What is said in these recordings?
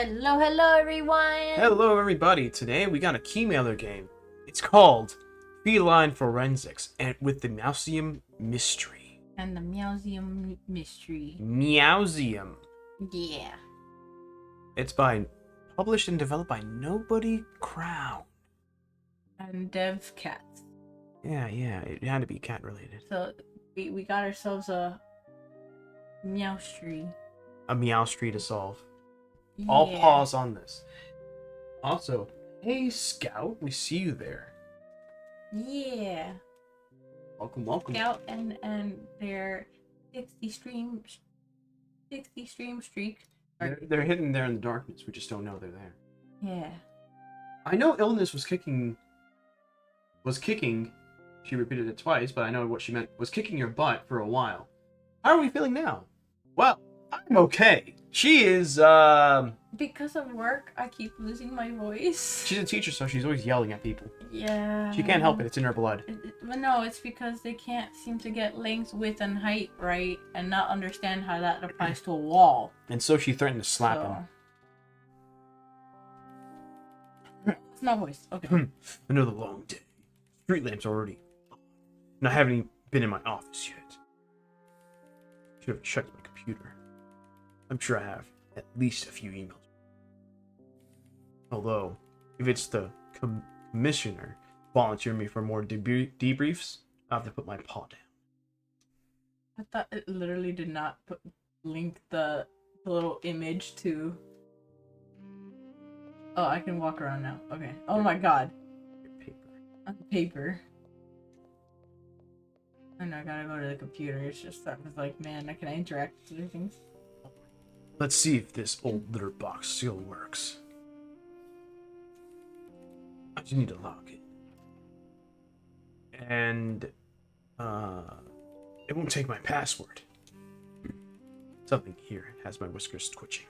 Hello, hello, everyone! Hello, everybody. Today we got a keymailer game. It's called Feline Forensics, and with the Meowseum mystery. And the Meowseum mystery. Meowseum. Yeah. It's published and developed by Nobody Crown. And Dev Cats. Yeah, it had to be cat related. So we got ourselves a Meowstry. A Meowstry to solve. I'll pause on this. Also, hey Scout, we see you there. Yeah. Welcome. Scout and their 60 stream streak. They're hidden there in the darkness. We just don't know they're there. Yeah. I know illness was kicking. She repeated it twice, but I know what she meant was kicking your butt for a while. How are we feeling now? Well, I'm okay. She is, Because of work, I keep losing my voice. she's a teacher, so she's always yelling at people. Yeah. She can't help it. It's in her blood. But no, it's because they can't seem to get length, width, and height right, and not understand how that applies to a wall. And so she threatened to slap him. It's no voice. Okay. Another long day. Street lamps already on, and I haven't even been in my office yet. Should have checked my computer. I'm sure I have at least a few emails. Although, if it's the commissioner volunteering me for more debriefs, I'll have to put my paw down. I thought it literally did not link the little image to. Oh, I can walk around now. Okay. Oh my god. On paper. And I gotta go to the computer. It's just that was like, man, can I interact with other things? Let's see if this old litter box still works. I just need to lock it. And, it won't take my password. Something here has my whiskers twitching.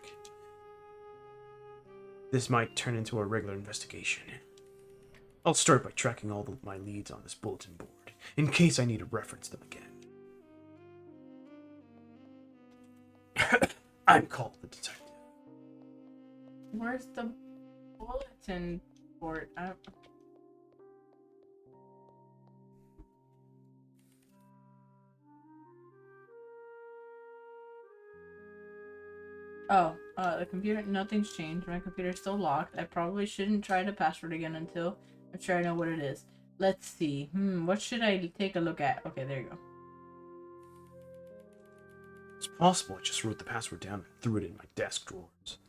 This might turn into a regular investigation. I'll start by tracking all of my leads on this bulletin board, in case I need to reference them again. I'm called the detective. Where's the bulletin board? The computer, nothing's changed. My computer's still locked. I probably shouldn't try the password again until I'm sure I know what it is. Let's see. What should I take a look at? Okay, there you go. It's possible I just wrote the password down and threw it in my desk drawers.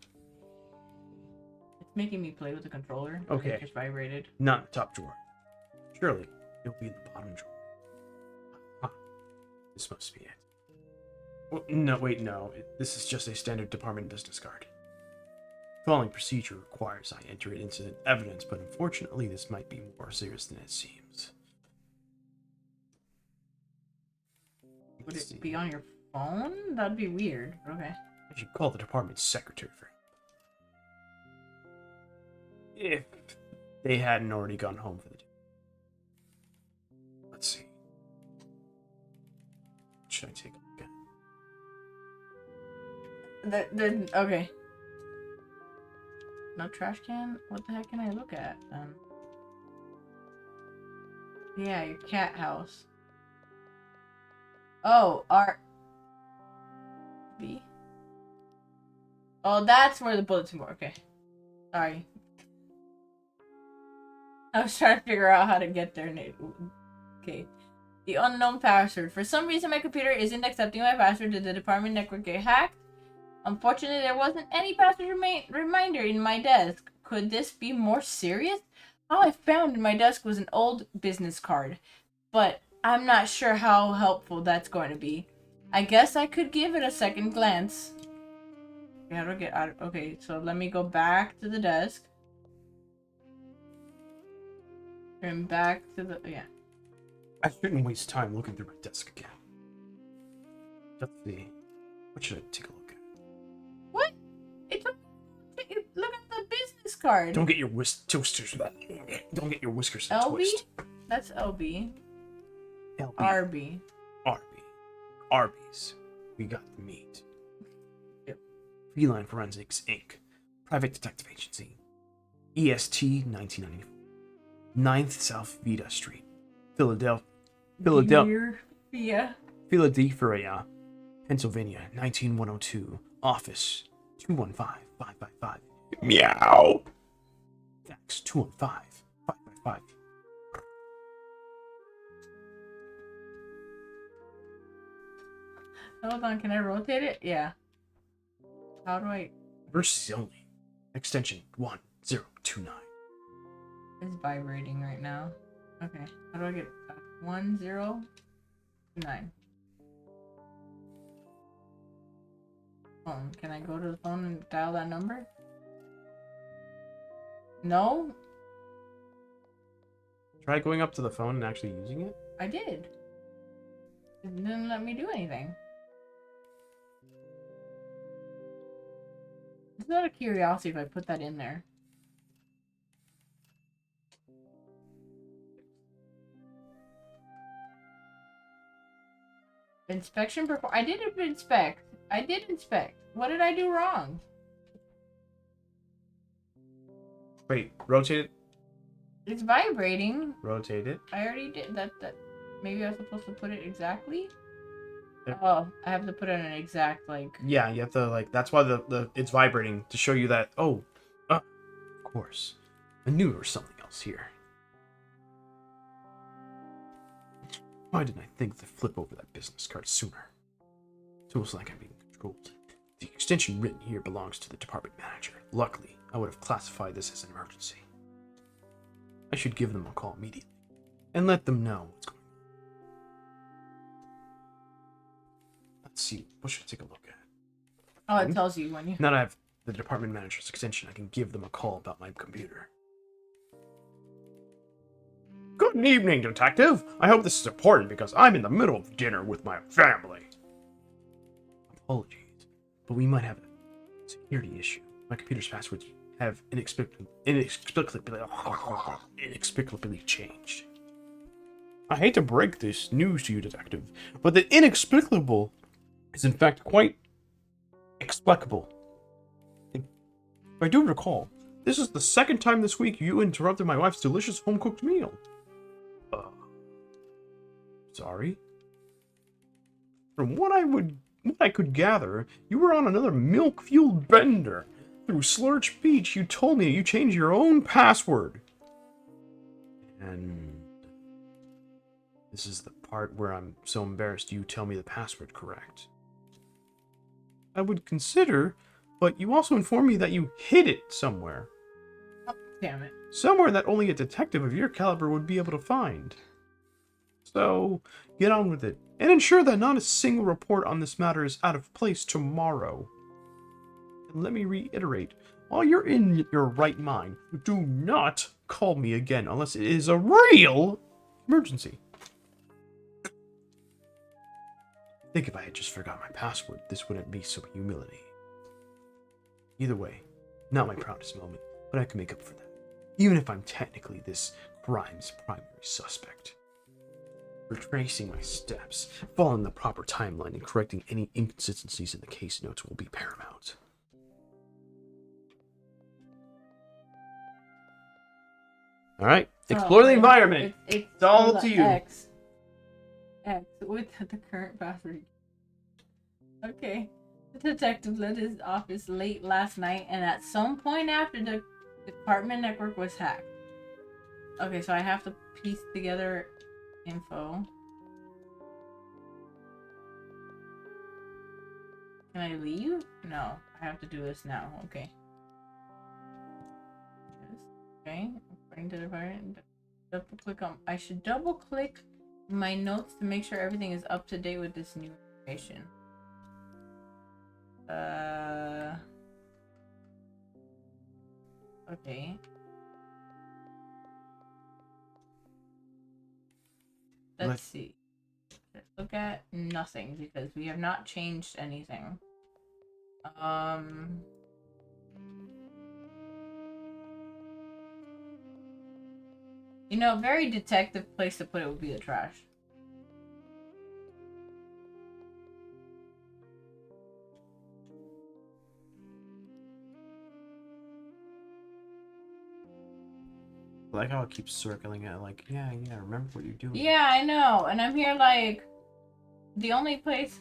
It's making me play with the controller. Okay. It just vibrated. Not in the top drawer. Surely, it'll be in the bottom drawer. Huh. This must be it. Well, no, wait, no. This is just a standard department business card. Following procedure requires I enter it into evidence, but unfortunately this might be more serious than it seems. Would it be on your phone? That'd be weird. Okay. I should call the department secretary for if they hadn't already gone home for the day. Let's see. What should I take a look at? Okay. No trash can? What the heck can I look at then? Yeah, your cat house. Oh, B? Oh, that's where the bulletin board. Okay. Sorry. I was trying to figure out how to get there. Okay. The unknown password. For some reason, my computer isn't accepting my password. Did the department network get hacked? Unfortunately, there wasn't any password reminder in my desk. Could this be more serious? All I found in my desk was an old business card, but I'm not sure how helpful that's going to be. I guess I could give it a second glance. How do I get out? Okay, so let me go back to the desk. And back to the... yeah. I shouldn't waste time looking through my desk again. Let's see. What should I take a look at? What? Look at the business card. Don't get your whiskers. Don't get your whiskers LB? twist. That's LB. LB. RB. Arby's. We got the meat. Yep. Feline Forensics Inc. Private Detective Agency. EST 1994. 9th South Vida Street. Philadelphia. Philadelphia, Pennsylvania, 19102. Office 215-555. Meow. Fax 215-555. Hold on, can I rotate it? Yeah. How do I? Emergency only. Extension 1029. It's vibrating right now. Okay. How do I get 1029? Phone. Can I go to the phone and dial that number? No? Try going up to the phone and actually using it. I did. It didn't let me do anything. It's out of curiosity if I put that in there. Inspection perform. I did inspect. I did inspect. What did I do wrong? Wait, rotate it. It's vibrating. Rotate it. I already did that. Maybe I was supposed to put it exactly. Yeah. Oh, I have to put it in an exact like. Yeah, you have to like. That's why the it's vibrating to show you that. Oh, of course, I knew there was something else here. Why didn't I think to flip over that business card sooner? It's almost like I'm being controlled. The extension written here belongs to the department manager. Luckily, I would have classified this as an emergency. I should give them a call immediately and let them know what's going on. Let's see. What should I take a look at? Oh, it tells you when you. Now that I have the department manager's extension, I can give them a call about my computer. Good evening, detective. I hope this is important because I'm in the middle of dinner with my family. Apologies, but we might have a security issue. My computer's passwords have inexplicably changed. I hate to break this news to you, detective, but the inexplicable is in fact quite explicable. If I do recall, this is the second time this week you interrupted my wife's delicious home-cooked meal. Sorry. From what I could gather, you were on another milk-fueled bender. Through slurred speech, you told me you changed your own password. And this is the part where I'm so embarrassed you tell me the password correct. I would consider, but you also informed me that you hid it somewhere. Oh, damn it. Somewhere that only a detective of your caliber would be able to find. So, get on with it, and ensure that not a single report on this matter is out of place tomorrow. And let me reiterate, while you're in your right mind, do not call me again unless it is a real emergency. I think if I had just forgot my password, this wouldn't be so humiliating. Either way, not my proudest moment, but I can make up for that, even if I'm technically this crime's primary suspect. Retracing my steps, following the proper timeline, and correcting any inconsistencies in the case notes will be paramount. Alright, explore the environment. It's all to you. X with the current password. Okay. The detective left his office late last night, and at some point after the department network was hacked. Okay, so I have to piece together info. Can I leave? No, I have to do this now. Okay. Okay, according to the environment, double click on. I should double click my notes to make sure everything is up to date with this new information. Okay. Let's see. Let's look at nothing because we have not changed anything. You know, very detective place to put it would be the trash. I like how it keeps circling it, like, yeah, remember what you're doing. Yeah, I know. And I'm here like the only place.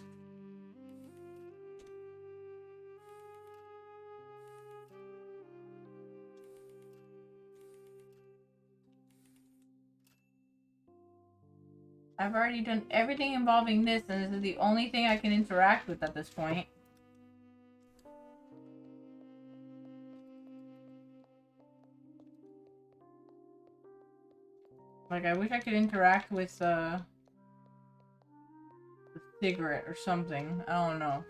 I've already done everything involving this, and this is the only thing I can interact with at this point. Like, I wish I could interact with, the cigarette or something. I don't know.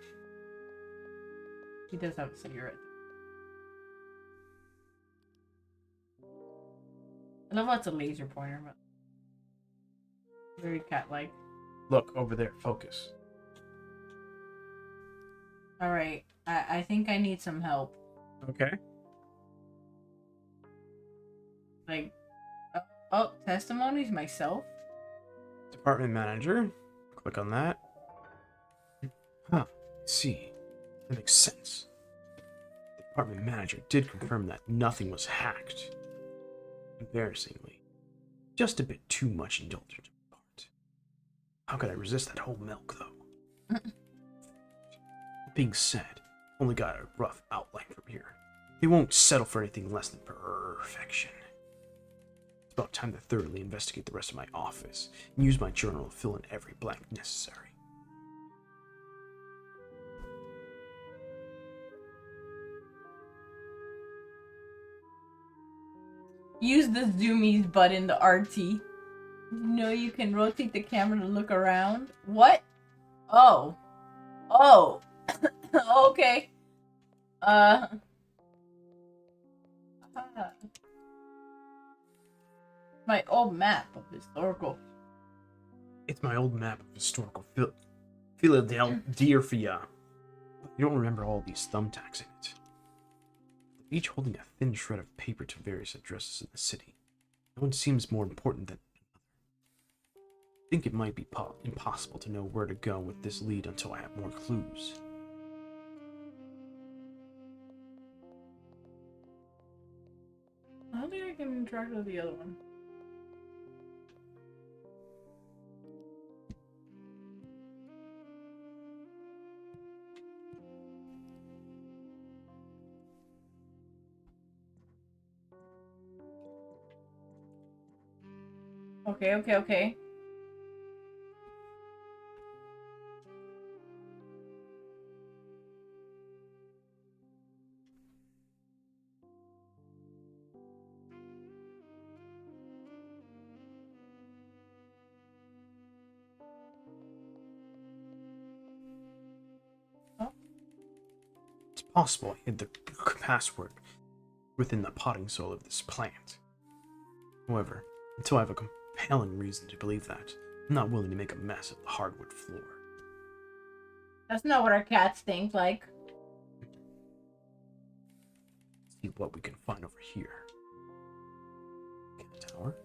He does have a cigarette. I love how it's a laser pointer, but very cat-like. Look, over there, focus. Alright, I think I need some help. Okay. Like, oh, testimonies myself? Department manager. Click on that. Huh. See. That makes sense. The department manager did confirm that nothing was hacked. Embarrassingly. Just a bit too much indulgence on my part. How could I resist that whole milk, though? That being said, only got a rough outline from here. They won't settle for anything less than perfection. It's about time to thoroughly investigate the rest of my office and use my journal to fill in every blank necessary. Use the zoomies button, the RT. You know you can rotate the camera to look around. What? Oh. Oh. Okay. My old map of historical. It's my old map of historical Philadelphia. You don't remember all these thumbtacks in it. Each holding a thin shred of paper to various addresses in the city. No one seems more important than another. I think it might be impossible to know where to go with this lead until I have more clues. I don't think I can interact with the other one. Okay. Oh. It's possible I hid the password within the potting soil of this plant. However, until I have a compelling reason to believe that, I'm not willing to make a mess of the hardwood floor. That's not what our cats think, like. See what we can find over here. Cat tower?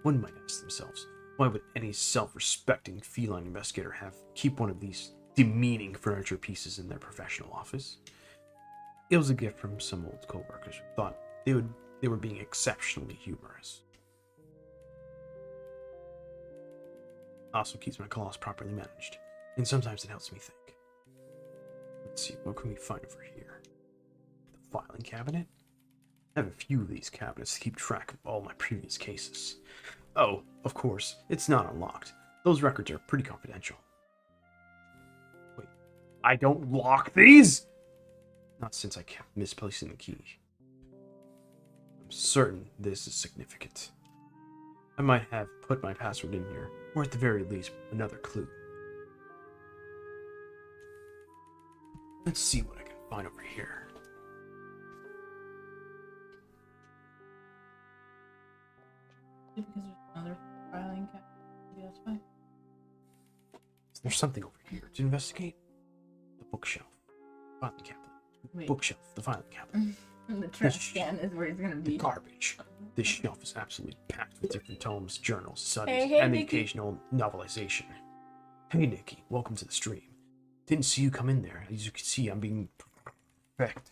One might ask themselves, why would any self-respecting feline investigator keep one of these demeaning furniture pieces in their professional office? It was a gift from some old co-workers who thought they were being exceptionally humorous. Also keeps my claws properly managed, and sometimes it helps me think. Let's see, what can we find over here? The filing cabinet? I have a few of these cabinets to keep track of all my previous cases. Oh, of course, it's not unlocked. Those records are pretty confidential. Wait, I don't lock these? Not since I kept misplacing the key. I'm certain this is significant. I might have put my password in here, or at the very least, another clue. Let's see what I can find over here. Because there's another filing cabinet. Maybe that's fine. There's something over here to investigate. The bookshelf. Filing cabinet. Wait. Bookshelf. The filing cabinet. The trash can is where it's gonna be. Garbage. This shelf is absolutely packed with different tomes, journals, studies, Hey, and the Nikki. occasional novelization. Hey, Nikki. Welcome to the stream. Didn't see you come in there. As you can see, I'm being perfect.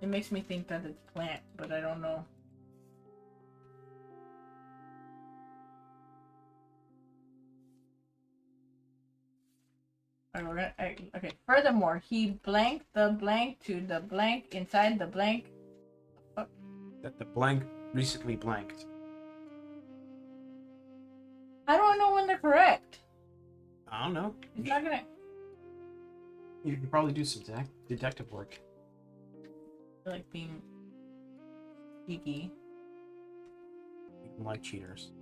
It makes me think that it's plant, but I don't know. Alright, we're gonna, okay. Furthermore, he blanked the blank to the blank inside the blank. That the blank recently blanked. How do I know when they're correct? I don't know. It's not gonna. You could probably do some detective work. I like being sneaky. You can like cheaters.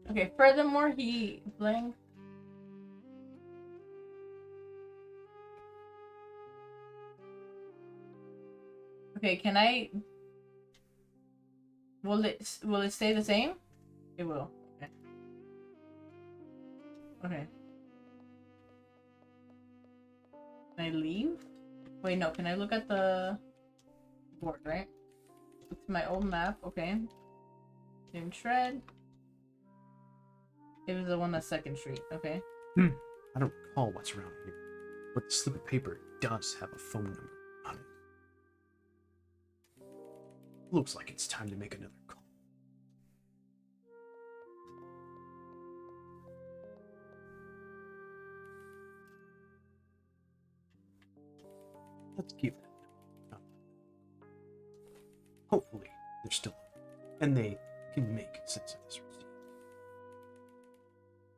Okay, furthermore, he blanked. Okay, can I? Will it stay the same? It will. Okay. Okay. Can I leave? Wait, no. Can I look at the board? Right. It's my old map. Okay. Same shred. It was the one that's Second Street. Okay. I don't recall what's around here, but the slip of paper does have a phone number on it. Looks like it's time to make another call. Let's keep that. Hopefully, they're still open, and they can make sense of this receipt.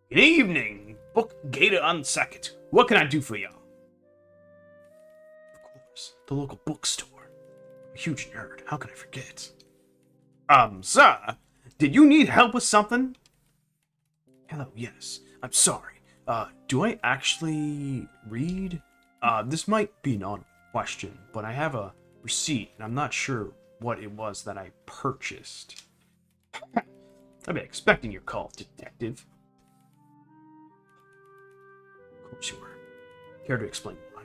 Good evening, Book Gator on Second. What can I do for y'all? Of course, the local bookstore. I'm a huge nerd. How can I forget? Sir, did you need help with something? Hello, yes. I'm sorry. Do I actually read? This might be an odd question, but I have a receipt, and I'm not sure what it was that I purchased. I've been expecting your call, detective. Of course you were. Care to explain why?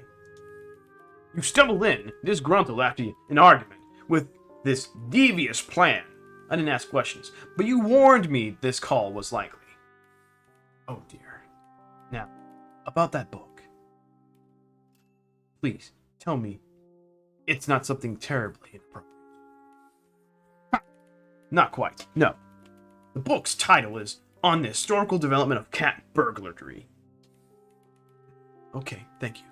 You stumbled in, disgruntled after an argument with this devious plan. I didn't ask questions, but you warned me this call was likely. Oh dear. Now, about that book. Please, tell me it's not something terribly inappropriate. Ha! Not quite, no. The book's title is On the Historical Development of Cat Burglary. Okay, thank you.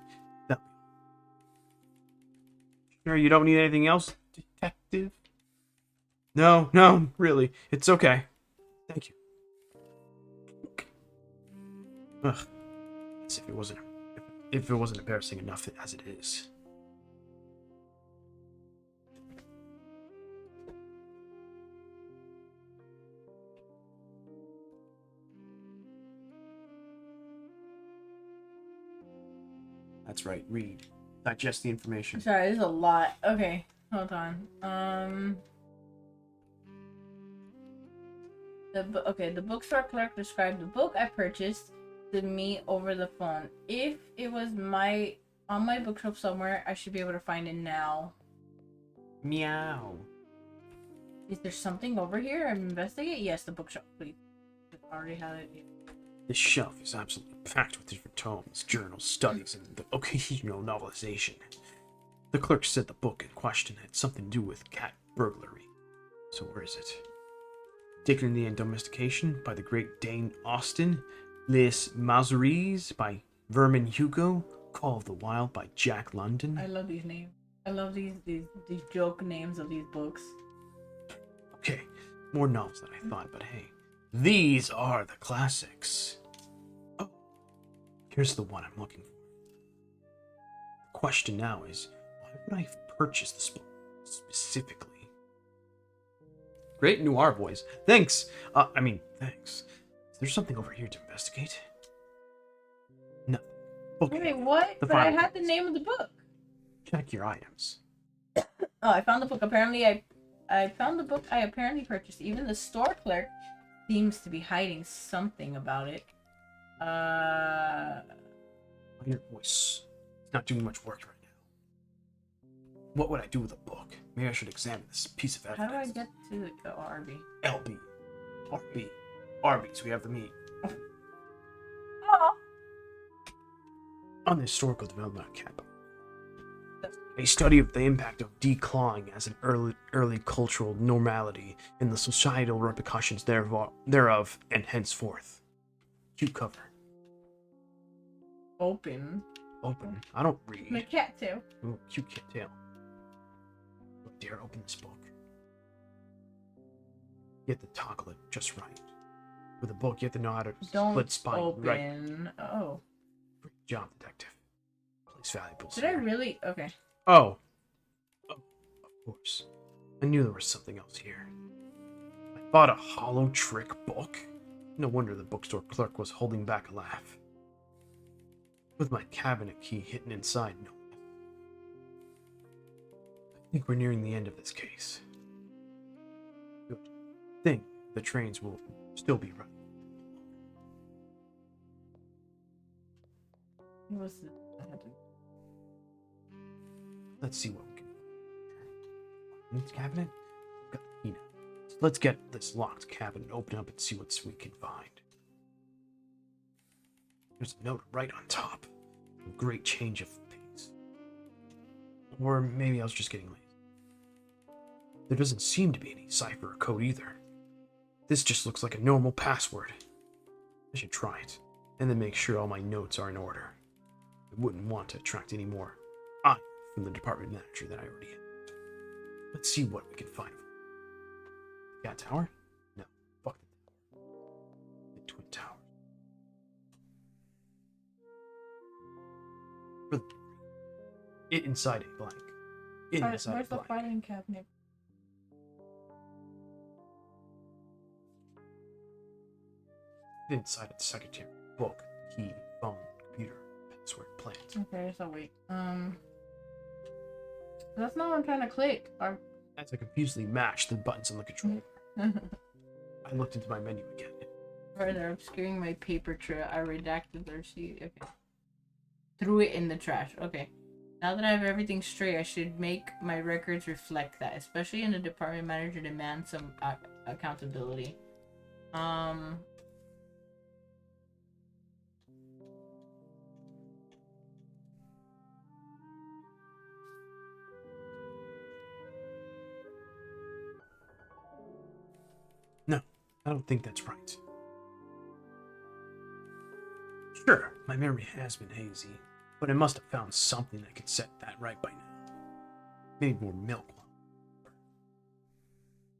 Sure you don't need anything else, detective? No, really. It's okay. Thank you. Ugh. As if it wasn't embarrassing enough as it is. That's right, read. Digest the information. Sorry, there's a lot. Okay, hold on. The bookstore clerk described the book I purchased to me over the phone. If it was on my bookshelf somewhere, I should be able to find it now. Meow. Is there something over here? I'm investigating. Yes, the bookshelf, please. I already have it. This shelf is absolutely packed with different tomes, journals, studies, and the occasional novelization. The clerk said the book in question had something to do with cat burglary. So where is it? Dignity and Domestication by the Great Dane Austen, Les Meowseries by Vermin Hugo, Call of the Wild by Jack London. I love these names. I love these joke names of these books. Okay, more novels than I thought, but hey, these are the classics. Oh, here's the one I'm looking for. The question now is, why would I purchase this book specifically? Great noir voice. Thanks. Thanks. Is there something over here to investigate? No. Okay. Wait, what? But I had the name of the book. Check your items. Oh, I found the book. Apparently, I found the book I apparently purchased. Even the store clerk seems to be hiding something about it. Your voice. It's not doing much work right now. What would I do with a book? Maybe I should examine this piece of evidence. How do I get to the RB? LB. RB. Arby's, we have the meat. Oh. On the historical development of cat, a study of the impact of declawing as an early cultural normality and the societal repercussions thereof and henceforth. Cute cover. Open. Open. I don't read. My cat tail. Ooh, cute cat tail. Oh dear, open this book. You have to toggle it just right. With a book, you have to know how to split spine open. right. Oh. Great job, detective. Place valuables. Did I really? Okay. Oh. Of course. I knew there was something else here. I bought a hollow trick book. No wonder the bookstore clerk was holding back a laugh. With my cabinet key hidden inside, no. I think we're nearing the end of this case. Good thing the trains will still be running. What's this? Let's see what we can find. In this cabinet? Got the key now. So let's get this locked cabinet open up and see what we can find. There's a note right on top. A great change of pace. Or maybe I was just getting lazy. There doesn't seem to be any cipher or code either. This just looks like a normal password. I should try it, and then make sure all my notes are in order. I wouldn't want to attract any more ire from the department manager than I already had. Let's see what we can find. The Cat Tower? No, fuck the tower. The Twin Towers. For it inside a blank. It inside Where's a the blank. filing cabinet? Inside its secretary, book, key, phone, computer, password, plans. Okay, so wait. That's not what I'm trying to click. As I confusedly mashed the buttons on the controller, I looked into my menu again. Further obscuring my paper trail, I redacted the receipt. Okay. Threw it in the trash. Okay. Now that I have everything straight, I should make my records reflect that, especially in the department manager demands some accountability. No, I don't think that's right. Sure, my memory has been hazy, but I must have found something that could set that right by now. Maybe more milk.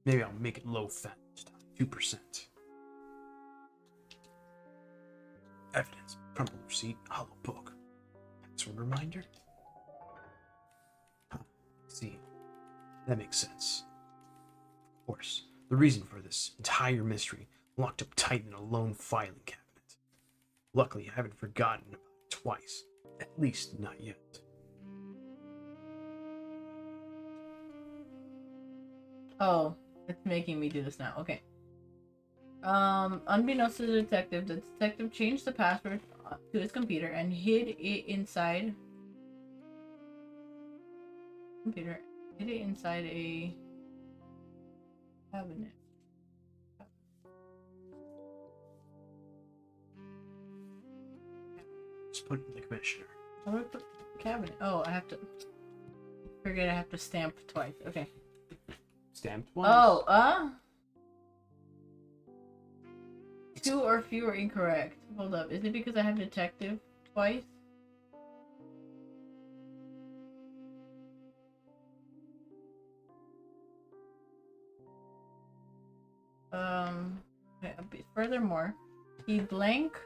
Maybe I'll make it low fat this time, 2%. Evidence, crumpled receipt, hollow book. Password reminder? Huh, see, that makes sense. Of course, the reason for this entire mystery locked up tight in a lone filing cabinet. Luckily, I haven't forgotten about it twice. At least, not yet. Oh, it's making me do this now. Okay. Unbeknownst to the detective changed the password to his computer and hid it inside a cabinet. Just put it in the commissioner. How do I put cabinet? Oh, I have to. Forget I have to stamp twice. Okay. Stamped once. Oh, two or fewer incorrect. Hold up. Is it because I have detective twice? Okay, furthermore, he blank.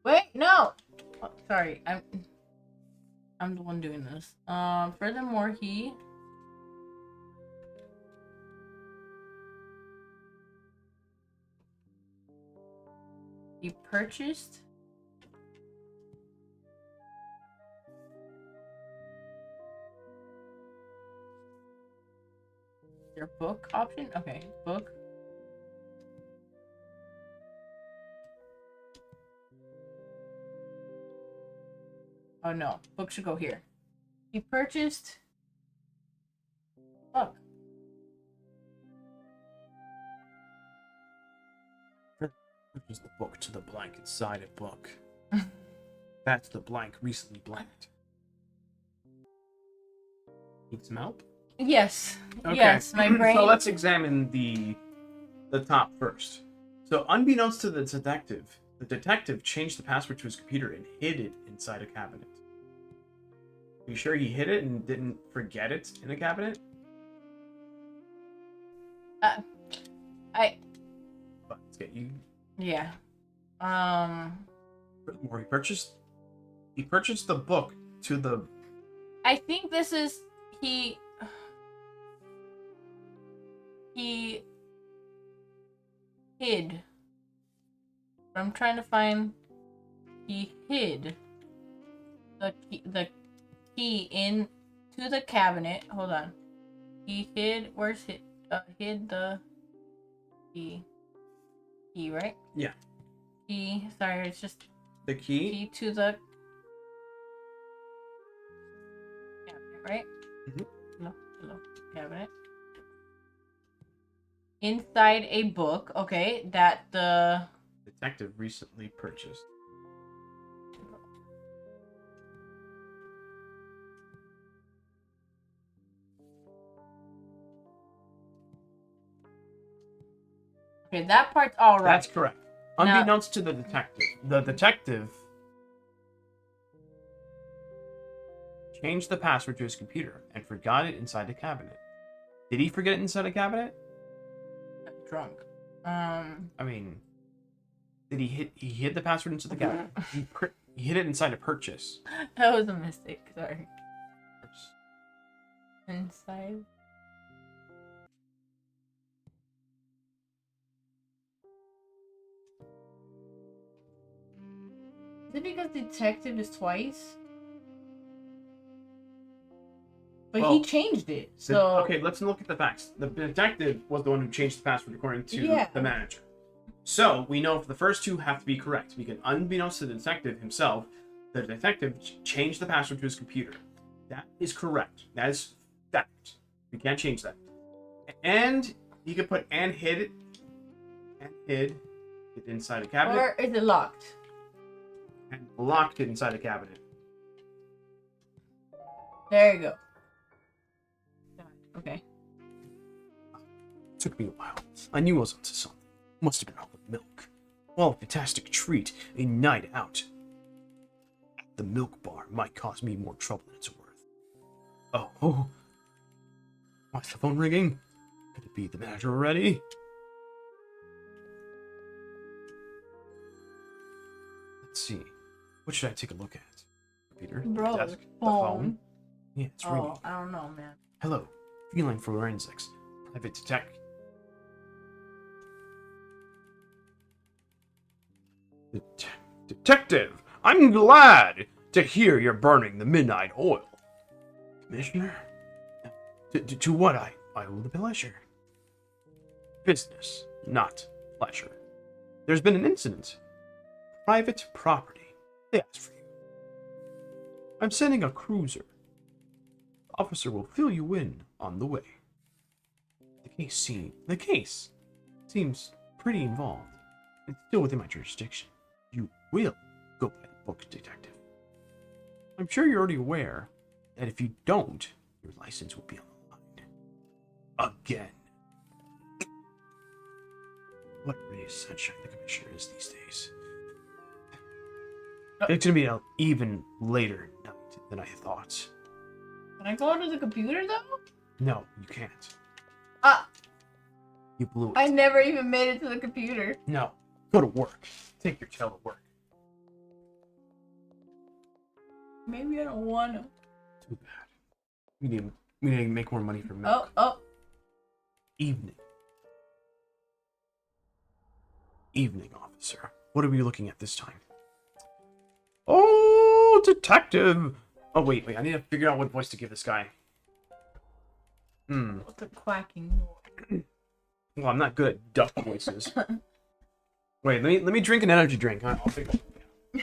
Wait, no. Oh, sorry, I'm the one doing this. Furthermore, he purchased their book option. Okay, book. Oh no, book should go here. He purchased. Fuck. Purchase the book to the blank inside a book. That's the blank recently blanked. Need some help? Yes. Okay. Yes, my brain. So let's examine the top first. So unbeknownst to the detective changed the password to his computer and hid it inside a cabinet. Are you sure he hid it and didn't forget it in a cabinet? Let's get you. Yeah. Furthermore, he purchased the book to the. I think this is he hid. I'm trying to find. He hid the key into the cabinet. Hold on. He hid. Where's it? Hid the key. Key, right? Yeah. Key. Sorry, it's just The key. key to the cabinet, right? Mm-hmm. No, cabinet. Inside a book. Okay, that the Detective recently purchased. Okay, that part's all right. That's correct. Unbeknownst to the detective changed the password to his computer and forgot it inside the cabinet. Did he forget it inside a cabinet? Drunk. I mean, did he hid the password into the cabinet? He hid it inside a purchase. That was a mistake. Sorry. Inside. Is it because detective is twice? But Well, he changed it, so... Okay, let's look at the facts. The detective was the one who changed the password according to the manager. So, we know the first two have to be correct, because unbeknownst to the detective himself, the detective changed the password to his computer. That is correct. That is fact. We can't change that. And he could put and hid it inside a cabinet. Or is it locked? And locked it inside a cabinet. There you go. Okay. Took me a while. I knew I was onto something. Must have been all the milk. Well, a fantastic treat. A night out at the milk bar might cause me more trouble than it's worth. Oh. Why is the phone ringing? Could it be the manager already? Let's see. What should I take a look at? Computer? Bro, desk? phone. The phone? Yeah, it's ringing. Oh, I don't know, man. Hello. Feline Forensics. Private detective. Detective, I'm glad to hear you're burning the midnight oil. Commissioner? To what I owe the pleasure. Business, not pleasure. There's been an incident. Private property. They asked for you. I'm sending a cruiser. The officer will fill you in on the way. The case seems pretty involved. It's still within my jurisdiction. You will go by the book, detective. I'm sure you're already aware that if you don't, your license will be on the line. Again. What a ray of sunshine the commissioner is these days. It's gonna be an even later night than I thought. Can I go to the computer, though? No, you can't. You blew it. I never even made it to the computer. No. Go to work. Take your tail to work. Maybe I don't want to. Too bad. We need to make more money from milk. Oh. Evening, officer. What are we looking at this time? Oh, detective. Oh, wait. I need to figure out what voice to give this guy. What's the quacking noise? Well, I'm not good at duck voices. Wait, let me drink an energy drink. I'll figure it out.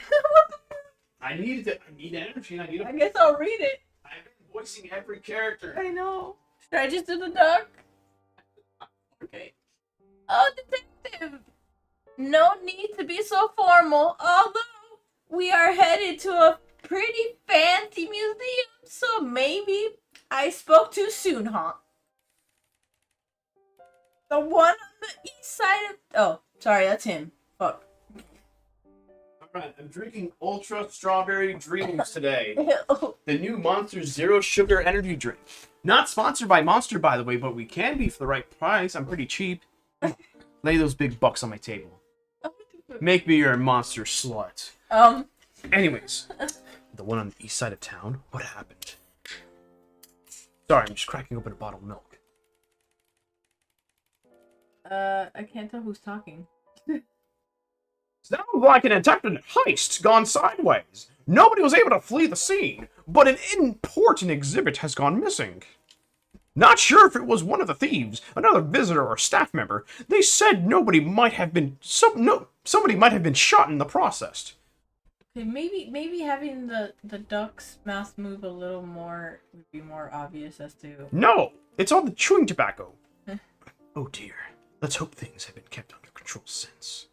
I need energy. I guess I'll read it. I've been voicing every character. I know. Should I just do the duck? Okay. Oh, detective! No need to be so formal, although we are headed to a pretty fancy museum, so maybe I spoke too soon, huh? The one on the east side of... Oh, sorry, that's him. Fuck. Alright, I'm drinking Ultra Strawberry Dreams today. The new Monster Zero Sugar Energy Drink. Not sponsored by Monster, by the way, but we can be for the right price. I'm pretty cheap. Lay those big bucks on my table. Make me your monster slut. Anyways, the one on the east side of town, what happened? Sorry, I'm just cracking open a bottle of milk. I can't tell who's talking. Sounds like an attempted heist gone sideways. Nobody was able to flee the scene, but an important exhibit has gone missing. Not sure if it was one of the thieves, another visitor, or staff member. They said somebody might have been shot in the process. Okay, maybe having the duck's mouth move a little more would be more obvious as to... No, it's all the chewing tobacco. Oh dear. Let's hope things have been kept under control since.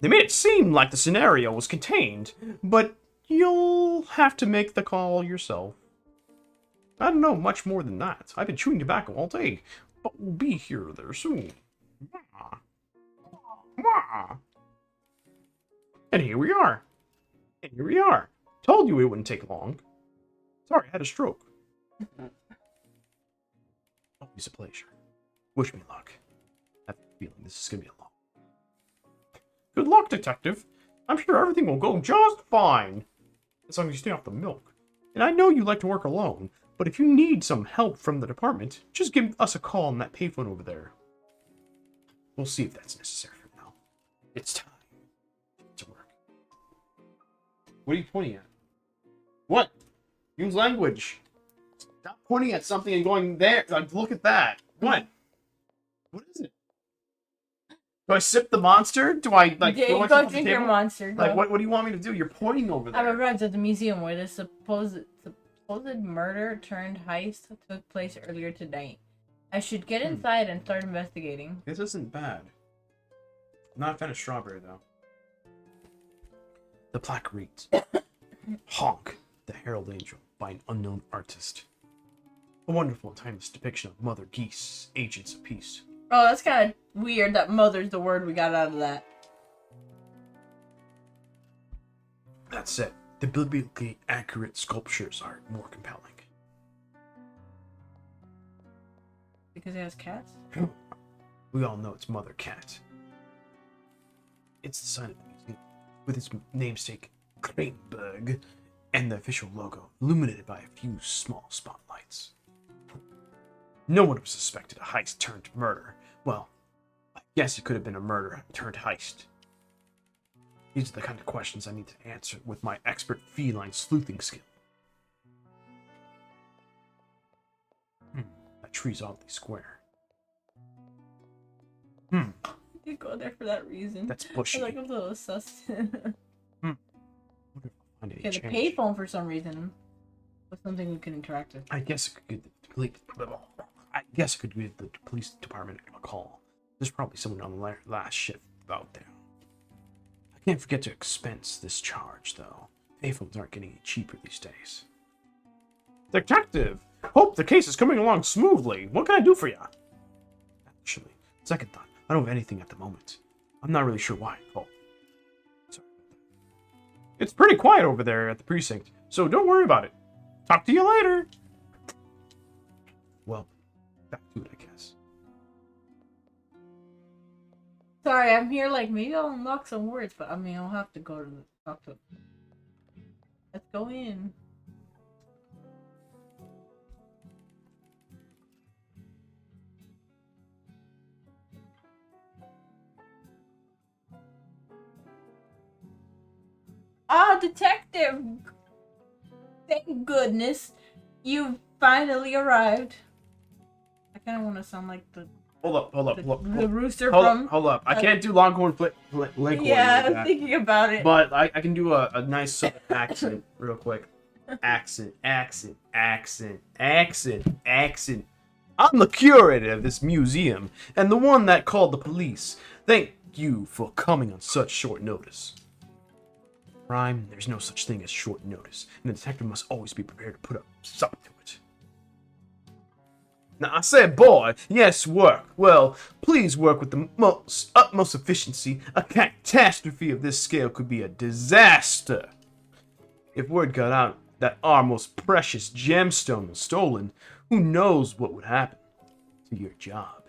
They made it seem like the scenario was contained, but you'll have to make the call yourself. I don't know much more than that. I've been chewing tobacco all day, but we'll be here there soon. And here we are. Told you it wouldn't take long. Sorry, I had a stroke. Always a pleasure. Wish me luck. I have a feeling this is going to be a long. Good luck, detective. I'm sure everything will go just fine. As long as you stay off the milk. And I know you like to work alone, but if you need some help from the department, just give us a call on that payphone over there. We'll see if that's necessary for now. It's time to work. What are you pointing at? What? Use language. Stop pointing at something and going there. Like, look at that. What? What is it? Do I sip the monster? Do I like? Yeah, go go drink your monster. Go. Like, what do you want me to do? You're pointing over there. I've arrived at the museum where the supposed murder turned heist took place earlier tonight. I should get inside and start investigating. This isn't bad. I'm not a fan of strawberry though. The plaque reads, "Honk, the Herald Angel by an unknown artist. A wonderful and timeless depiction of Mother Geese, agents of peace." Oh, that's kind of weird that mother's the word we got out of that. That said, the biblically accurate sculptures are more compelling. Because it has cats? We all know it's Mother Cat. It's the sign of the museum, with its namesake, Kraneberg, and the official logo, illuminated by a few small spotlights. No one was suspected a heist turned murder. Well, I guess it could have been a murder turned heist. These are the kind of questions I need to answer with my expert feline sleuthing skill. That tree's oddly square. You did go there for that reason. That's bushy. I like a little sus. Yeah, the payphone for some reason was something we could interact with. I guess it could give the police department a call. There's probably someone on the last shift out there. I can't forget to expense this charge, though. Payphones aren't getting any cheaper these days. Detective! Hope the case is coming along smoothly. What can I do for you? Actually, second thought, I don't have anything at the moment. I'm not really sure why I called. Sorry about that. It's pretty quiet over there at the precinct, so don't worry about it. Talk to you later! Well, back to it, I guess. Sorry, I'm here like, maybe I'll unlock some words, but I mean, I'll have to go to talk to... Let's go in. Ah, detective! Thank goodness you finally arrived. I kind of want to sound like the Hold up. the rooster Hold from... up. I can't do Longhorn Leghorn. Yeah, like I was thinking about it. But I can do a nice southern accent real quick. Accent. I'm the curator of this museum, and the one that called the police. Thank you for coming on such short notice. Crime, there's no such thing as short notice, and the detective must always be prepared to put up something to it. Now, I said, boy, yes, work. Well, please work with the utmost efficiency. A catastrophe of this scale could be a disaster. If word got out that our most precious gemstone was stolen, who knows what would happen to your job.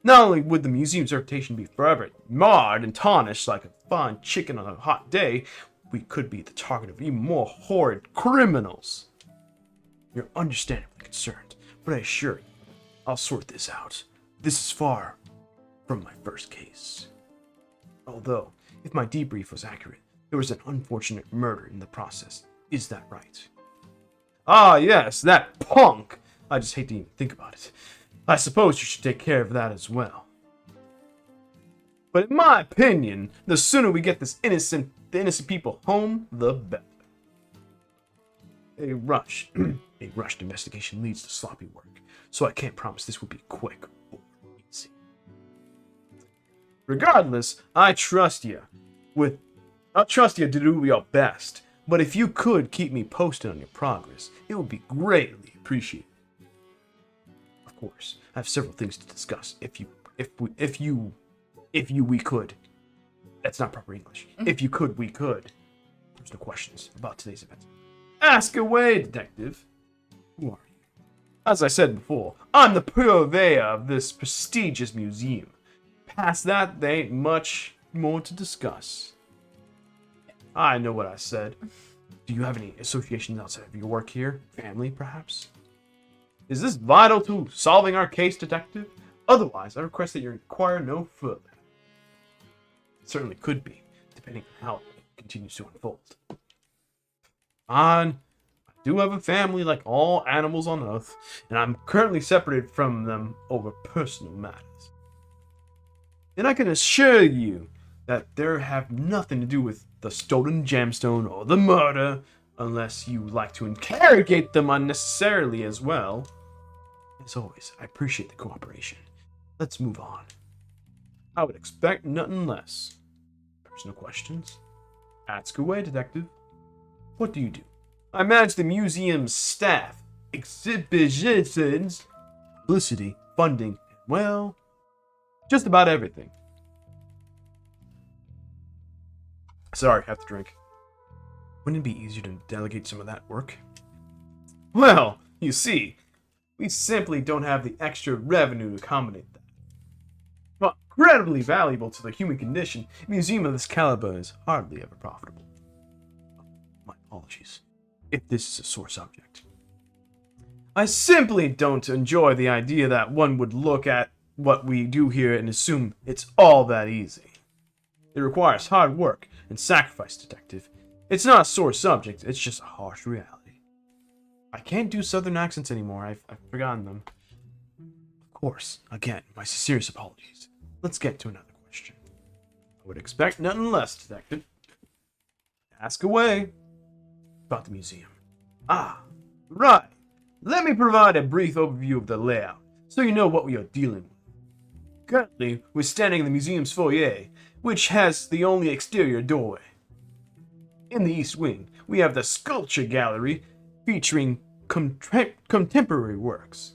Not only would the museum's reputation be forever marred and tarnished like a fine chicken on a hot day, we could be the target of even more horrid criminals. You're understandably concerned, but I assure you, I'll sort this out. This is far from my first case. Although, if my debrief was accurate, there was an unfortunate murder in the process. Is that right? Ah, yes, that punk! I just hate to even think about it. I suppose you should take care of that as well. But in my opinion, the sooner we get the innocent people home, the better. A rushed investigation leads to sloppy work, so I can't promise this will be quick or easy. Regardless, I trust you. I'll trust you to do your best, but if you could keep me posted on your progress, it would be greatly appreciated. Of course, I have several things to discuss. We could. That's not proper English. If you could, we could. There's no questions about today's event. Ask away, detective. Who are you? As I said before, I'm the purveyor of this prestigious museum. Past that, there ain't much more to discuss. I know what I said. Do you have any associations outside of your work here? Family, perhaps? Is this vital to solving our case, detective? Otherwise, I request that you inquire no further. It certainly could be, depending on how it continues to unfold. I do have a family like all animals on Earth, and I'm currently separated from them over personal matters. And I can assure you that they have nothing to do with the stolen gemstone or the murder, unless you like to interrogate them unnecessarily as well. As always, I appreciate the cooperation. Let's move on. I would expect nothing less. Personal questions? Ask away, detective. What do you do? I manage the museum's staff, exhibitions, publicity, funding, and, well, just about everything. Sorry, have to drink. Wouldn't it be easier to delegate some of that work? Well, you see, we simply don't have the extra revenue to accommodate that. But incredibly valuable to the human condition, a museum of this caliber is hardly ever profitable. My apologies, if this is a sore subject. I simply don't enjoy the idea that one would look at what we do here and assume it's all that easy. It requires hard work and sacrifice, detective. It's not a sore subject, it's just a harsh reality. I can't do southern accents anymore, I've forgotten them. Of course, again, my sincerest apologies. Let's get to another question. I would expect nothing less, detective. Ask away. About the museum. Ah, right. Let me provide a brief overview of the layout, so you know what we are dealing with. Currently, we're standing in the museum's foyer, which has the only exterior doorway. In the east wing, we have the sculpture gallery, featuring contemporary works.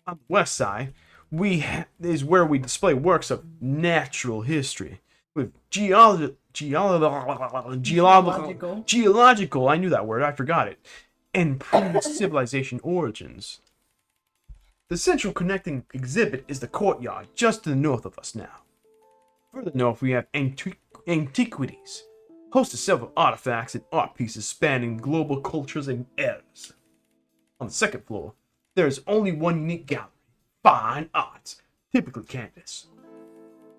On the west side, is where we display works of natural history, with geological, I knew that word, I forgot it, and pre-civilization origins. The central connecting exhibit is the courtyard just to the north of us now. Further north, we have antiquities, host of several artifacts and art pieces spanning global cultures and eras. On the second floor, there is only one unique gallery, fine arts, typically canvas.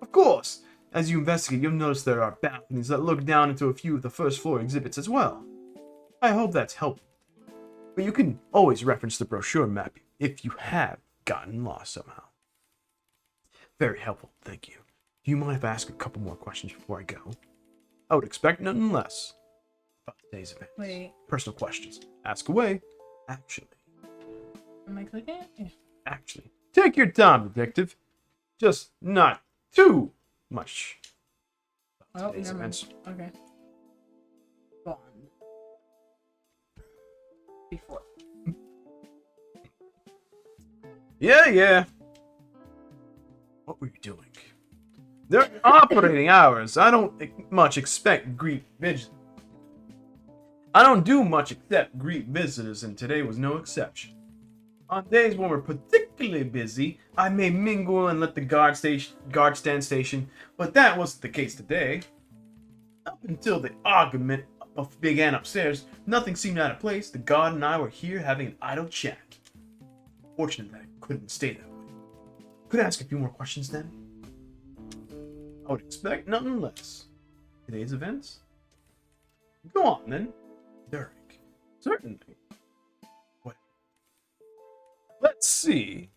Of course, as you investigate, you'll notice there are balconies that look down into a few of the first floor exhibits as well. I hope that's helpful. But you can always reference the brochure map if you have gotten lost somehow. Very helpful, thank you. Do you mind if I ask a couple more questions before I go? I would expect nothing less about today's event. Wait. Personal questions. Ask away. Actually. Am I clicking it? Yeah. Actually. Take your time, detective. Just not too much. Oh, Today's never mind. events. Okay. Go on. Before. Yeah. What were you doing? They're operating hours. I don't much expect greet visitors. I don't do much except greet visitors, and today was no exception. On days when we're particularly busy, I may mingle and let the guard stand station, but that wasn't the case today. Up until the argument began upstairs, nothing seemed out of place. The guard and I were here having an idle chat. Fortunate that I couldn't stay that way. Could I ask a few more questions then? I would expect nothing less. Today's events? Go on then. Derek. Certainly. What? Let's see.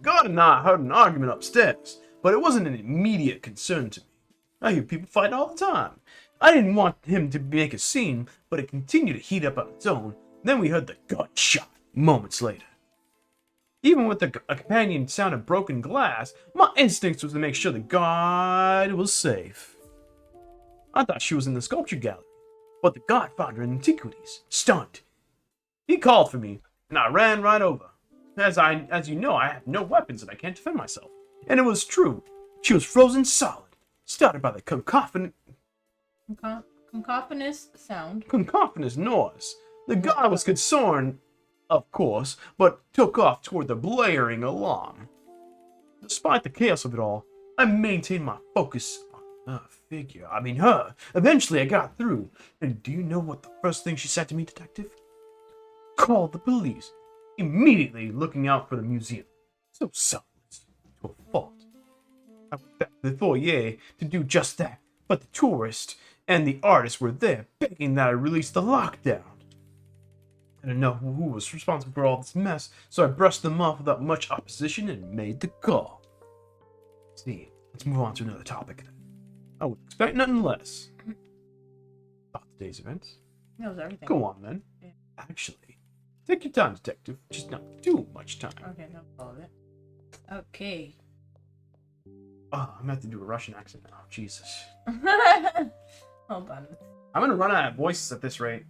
God and I had an argument upstairs, but it wasn't an immediate concern to me. I hear people fight all the time. I didn't want him to make a scene, but it continued to heat up on its own. Then we heard the gunshot moments later. Even with a companion sound of broken glass, my instincts was to make sure the guard was safe. I thought she was in the sculpture gallery, but the guard found her in antiquities, stunned. He called for me, and I ran right over. As you know, I have no weapons and I can't defend myself. And it was true. She was frozen solid, started by the Cacophonous sound. cacophonous noise. The guard was concerned, of course, but took off toward the blaring alarm. Despite the chaos of it all, I maintained my focus on her. Eventually I got through. And do you know what the first thing she said to me, detective? Call the police. Immediately looking out for the museum. So selfless. To a fault. I went back to the foyer to do just that, but the tourist and the artist were there, begging that I release the lockdown. I didn't know who was responsible for all this mess, so I brushed them off without much opposition and made the call. See, let's move on to another topic then. I would expect nothing less. About today's events. That was everything. Go on then. Yeah. Actually, take your time, detective. Just not too much time. Okay, no, all of it. Okay. Oh, I'm gonna have to do a Russian accent now. Jesus. Hold on. I'm gonna run out of voices at this rate.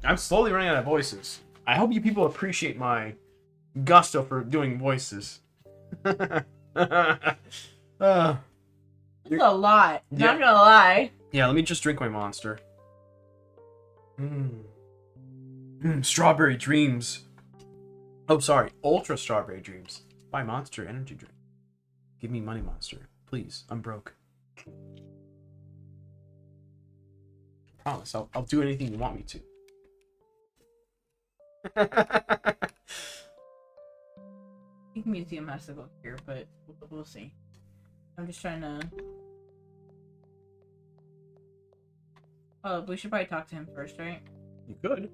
I'm slowly running out of voices. I hope you people appreciate my gusto for doing voices. It's a lot. Yeah. Not gonna lie. Yeah, let me just drink my monster. Strawberry Dreams. Oh, sorry. Ultra Strawberry Dreams. Buy Monster Energy Drink. Give me money, Monster. Please. I'm broke. Promise. I'll do anything you want me to. I think Museum has to go here, but we'll see. I'm just trying to... Oh, we should probably talk to him first, right? You could.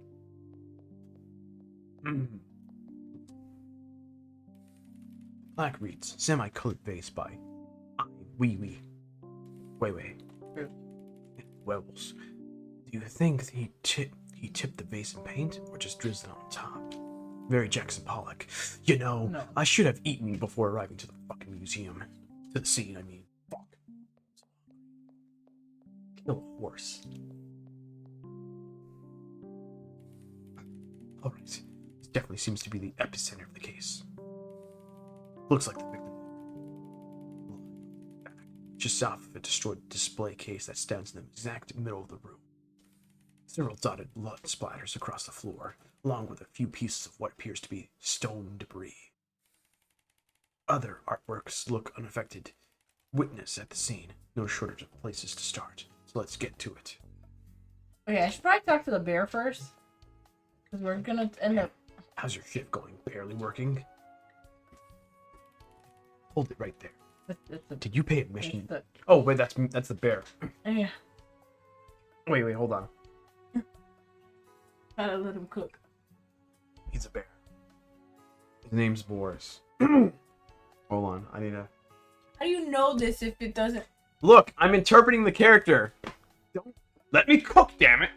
Black reads, semi-colored vase by Wee. Wait. Webbles. Do you think he tipped the vase in paint or just drizzled it on top? Very Jackson Pollock. You know, No. I should have eaten before arriving to the fucking museum. To the scene, I mean. Fuck. Kill a horse. Alright. This definitely seems to be the epicenter of the case. Looks like the victim. Just south of a destroyed display case that stands in the exact middle of the room. Several dotted blood splatters across the floor, along with a few pieces of what appears to be stone debris. Other artworks look unaffected. Witness at the scene. No shortage of places to start. So let's get to it. Okay, I should probably talk to the bear first. Because we're gonna end up... How's your shift going? Barely working? Hold it right there. That's Did you pay admission? the... Oh, wait, that's the bear. Yeah, Wait, hold on. gotta let him cook. He's a bear. His name's Boris. Hold on, I need to... How do you know this if it doesn't... Look, I'm interpreting the character. Don't let me cook, damn it.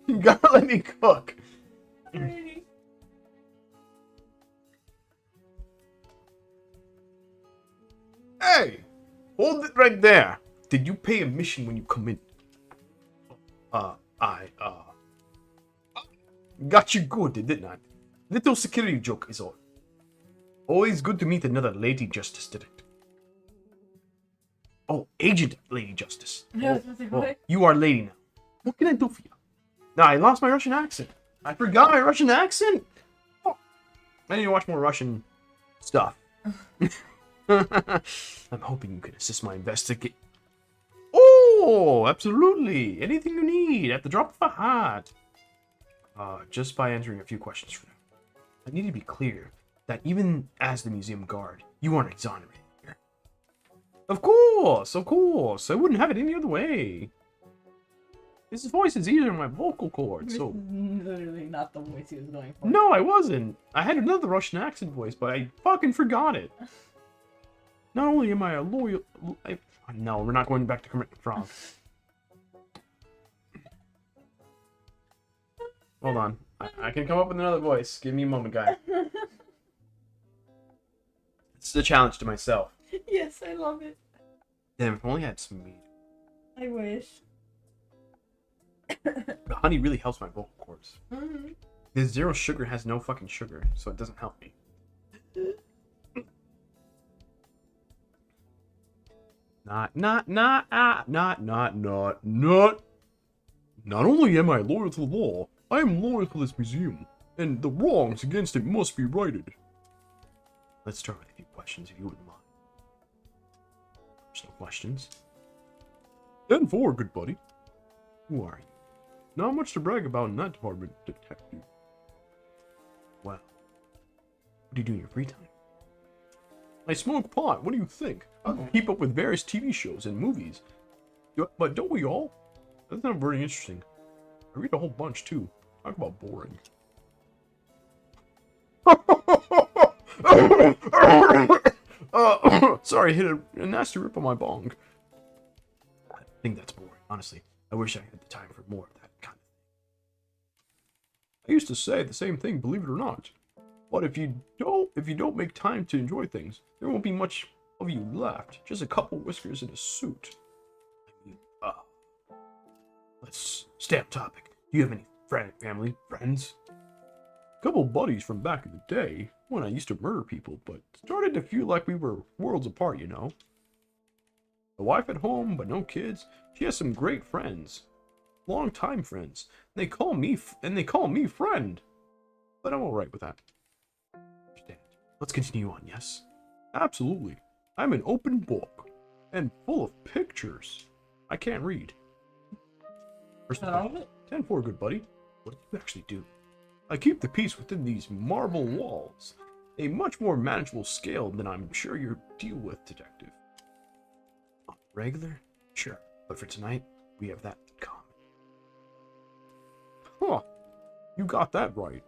You gotta let me cook. Hold it right there. Did you pay admission when you come in? Got you good, didn't I? Little security joke is all. Always good to meet another Lady Justice detective. Oh, Agent Lady Justice. You are lady now. What can I do for you? Nah, I lost my Russian accent. I forgot my Russian accent. Oh, I need to watch more Russian stuff. I'm hoping you can assist my investigate. Oh, absolutely. Anything you need at the drop of a hat. Just by answering a few questions for now. I need to be clear that even as the museum guard, you aren't exonerated here. Of course. I wouldn't have it any other way. This voice is easier than my vocal cords, so... Literally not the voice he was going for. No, I wasn't. I had another Russian accent voice, but I fucking forgot it. Not only am I a loyal... No, we're not going back to Kermit the Frog. Hold on. I can come up with another voice. Give me a moment, guy. It's a challenge to myself. Yes, I love it. Damn, if I only had some meat. I wish. But honey really helps my vocal cords. Mm-hmm. The zero sugar has no fucking sugar, so it doesn't help me. Not only am I loyal to the law, I am loyal to this museum, and the wrongs against it must be righted. Let's start with a few questions, if you wouldn't mind. Personal questions. 10-4, good buddy. Who are you? Not much to brag about in that department, detective. Well, what do you do in your free time? I smoke pot. What do you think? I keep up with various TV shows and movies. But don't we all? That's not very interesting. I read a whole bunch too. Talk about boring. Sorry, hit a nasty rip on my bong. I think that's boring, honestly. I wish I had the time for more of that kind of thing. I used to say the same thing, believe it or not. But if you don't make time to enjoy things, there won't be much of you left. Just a couple whiskers and a suit. I mean, let's stay on topic. Do you have any family, friends? A couple buddies from back in the day, when I used to murder people, but started to feel like we were worlds apart, you know? A wife at home, but no kids. She has some great friends. Long-time friends. They call me friend. But I'm alright with that. Understand. Let's continue on, yes? Absolutely. I'm an open book. And full of pictures. I can't read. First of all, 10-4, good buddy. What do you actually do? I keep the peace within these marble walls. A much more manageable scale than I'm sure you deal with, detective. Regular? Sure. But for tonight, we have that in common. Huh. You got that right.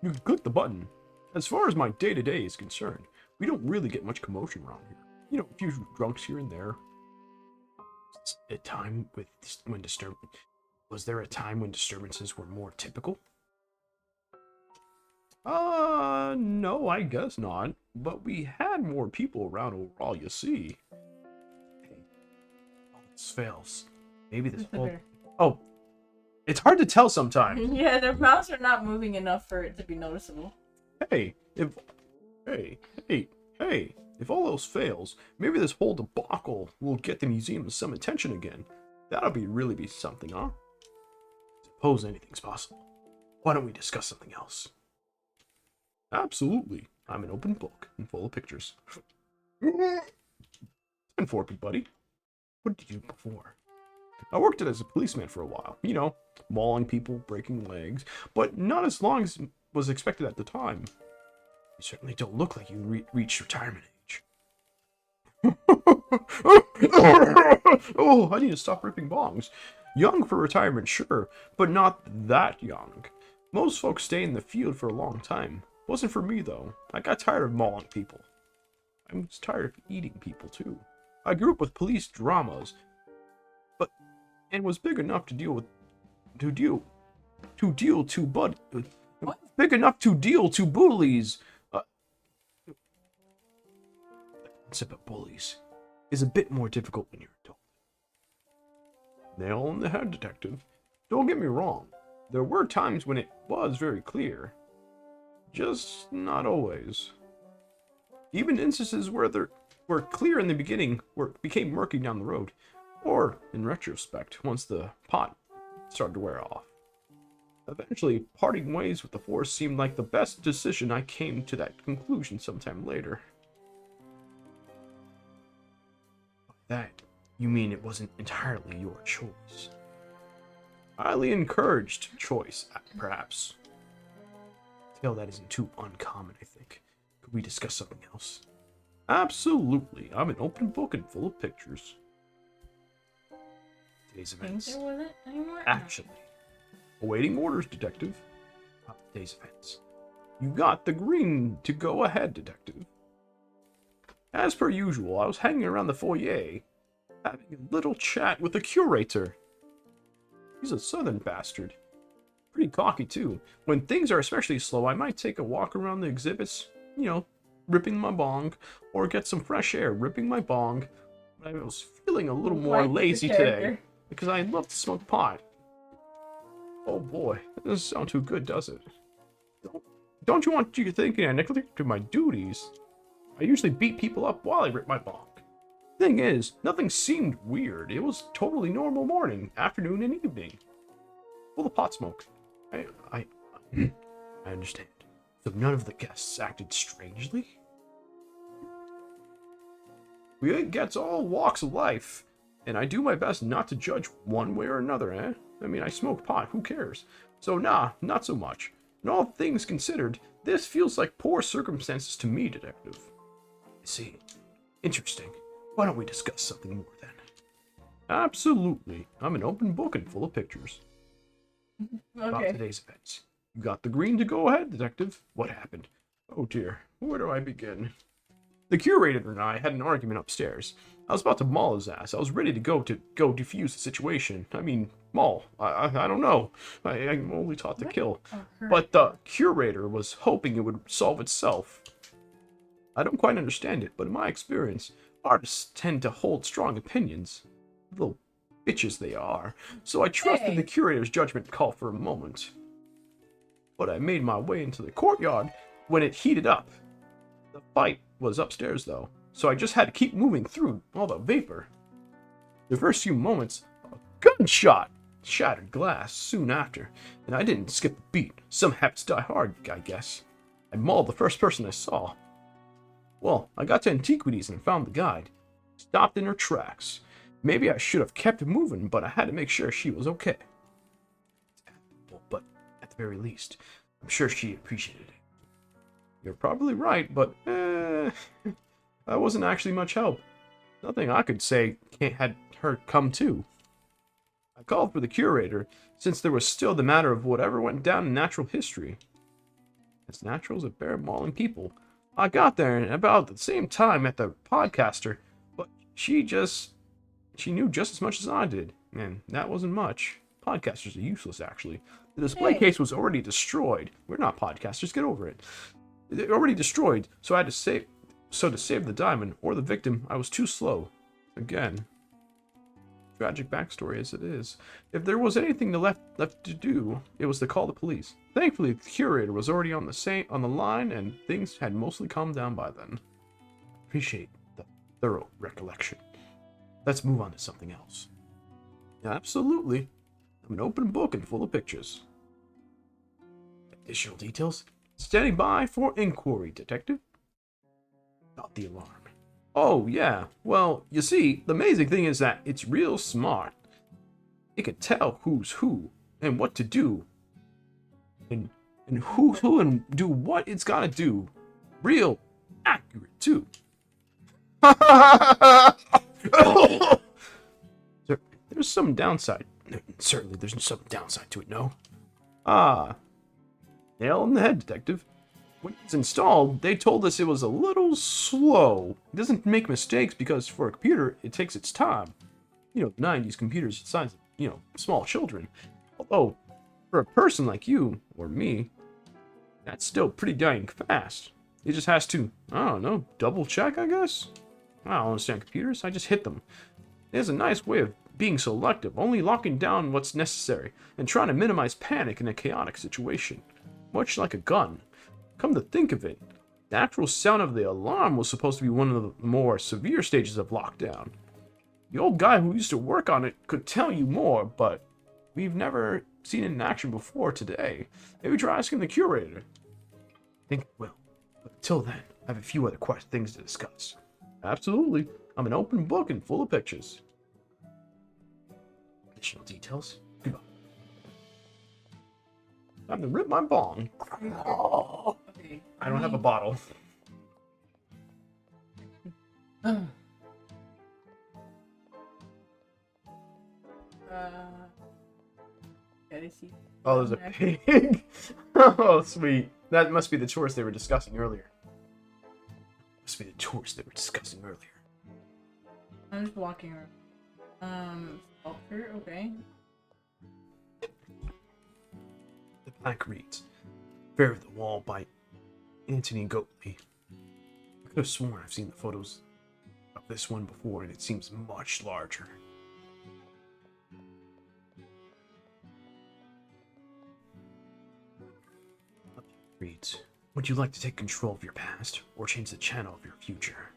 You can click the button. As far as my day-to-day is concerned, we don't really get much commotion around here. You know, a few drunks here and there. A time was there a time when disturbances were more typical? No, I guess not. But we had more people around overall, you see. Hey, all this fails. Maybe this whole... Oh, it's hard to tell sometimes. Yeah, their mouths are not moving enough for it to be noticeable. Hey, if all else fails, maybe this whole debacle will get the museum some attention again. That'll really be something, huh? Suppose anything's possible. Why don't we discuss something else? Absolutely. I'm an open book and full of pictures. 10-4, big buddy. What did you do before? I worked as a policeman for a while. You know, mauling people, breaking legs, but not as long as was expected at the time. You certainly don't look like you reached retirement age. Oh, I need to stop ripping bongs. Young for retirement, sure, but not that young. Most folks stay in the field for a long time. Wasn't for me, though. I got tired of mauling people. I was tired of eating people, too. I grew up with police dramas, and was big enough to deal to bullies. concept of bullies is a bit more difficult when you're an adult. Nail on the head, Detective. Don't get me wrong. There were times when it was very clear. Just not always. Even instances where they were clear in the beginning became murky down the road. Or, in retrospect, once the pot started to wear off. Eventually, parting ways with the Force seemed like the best decision. I came to that conclusion sometime later. By that, you mean it wasn't entirely your choice? Highly encouraged choice, perhaps. Tale that isn't too uncommon, I think. Could we discuss something else? Absolutely. I'm an open book and full of pictures. Today's events. Think there wasn't anymore? Actually, awaiting orders, Detective. Today's events. You got the green to go ahead, Detective. As per usual, I was hanging around the foyer, having a little chat with the curator. He's a southern bastard. Pretty cocky, too. When things are especially slow, I might take a walk around the exhibits, ripping my bong, or get some fresh air, ripping my bong. But I was feeling a little more lazy today, because I love to smoke pot. Oh boy, that doesn't sound too good, does it? Don't you want you thinking I neglected my duties? I usually beat people up while I rip my bong. Thing is, nothing seemed weird. It was totally normal morning, afternoon, and evening. Full of pot smoke. I understand. So none of the guests acted strangely? We gets all walks of life, and I do my best not to judge one way or another, eh? I mean, I smoke pot, who cares? So nah, not so much. And all things considered, this feels like poor circumstances to me, Detective. I see. Interesting. Why don't we discuss something more then? Absolutely. I'm an open book and full of pictures. Okay. About today's events. You got the green to go ahead, Detective. What happened? Oh dear. Where do I begin? The curator and I had an argument upstairs. I was about to maul his ass. I was ready to go defuse the situation. I mean, maul. I don't know. I'm only taught to kill. But the curator was hoping it would solve itself. I don't quite understand it, but in my experience, artists tend to hold strong opinions. Little bitches they are. So I trusted the curator's judgment call for a moment. But I made my way into the courtyard when it heated up. The fight was upstairs though, so I just had to keep moving through all the vapor. The first few moments, a gunshot shattered glass soon after, and I didn't skip a beat. Some habits die hard, I guess. I mauled the first person I saw. Well, I got to Antiquities and found the guide. Stopped in her tracks. Maybe I should have kept moving, but I had to make sure she was okay. But at the very least, I'm sure she appreciated it. You're probably right, but that wasn't actually much help. Nothing I could say had her come too. I called for the curator, since there was still the matter of whatever went down in natural history. As natural as a bear mauling people. I got there at about the same time at the podcaster, but she knew just as much as I did, and that wasn't much. Podcasters are useless, actually. The display case was already destroyed. We're not podcasters, get over it. They're already destroyed, so I had to save. So to save the diamond or the victim, I was too slow. Again, tragic backstory as it is. If there was anything left to do, it was to call the police. Thankfully, the curator was already on the line, and things had mostly calmed down by then. Appreciate the thorough recollection. Let's move on to something else. Absolutely. I'm an open book and full of pictures. Additional details? Standing by for inquiry, Detective. Not the alarm. Oh, yeah. Well, you see, the amazing thing is that it's real smart. It can tell who's who and what to do. And who and do what it's gotta do. Real accurate, too. There's some downside. Certainly, there's some downside to it, no? Nail on the head, Detective. When it's installed, they told us it was a little slow. It doesn't make mistakes because for a computer, it takes its time. 90s computers the size of, small children. Although, for a person like you, or me, that's still pretty dang fast. It just has to, I don't know, double check, I guess? I don't understand computers. I just hit them. It has a nice way of being selective, only locking down what's necessary, and trying to minimize panic in a chaotic situation. Much like a gun. Come to think of it, the actual sound of the alarm was supposed to be one of the more severe stages of lockdown. The old guy who used to work on it could tell you more, but we've never seen it in action before today. Maybe try asking the curator. I think it will. But until then, I have a few other things to discuss. Absolutely. I'm an open book and full of pictures. Additional details? Goodbye. Time to rip my bong. Okay. I don't have a bottle. Gotta see. Oh, there's a pig. Oh, sweet. That must be the tourist they were discussing earlier. Must be the tourist they were discussing earlier. I'm just walking around. Sculpture, okay. The plaque reads, "Fear of the Wall" by Anthony Goatley. I could have sworn I've seen the photos of this one before, and it seems much larger. Reads, "Would you like to take control of your past, or change the channel of your future?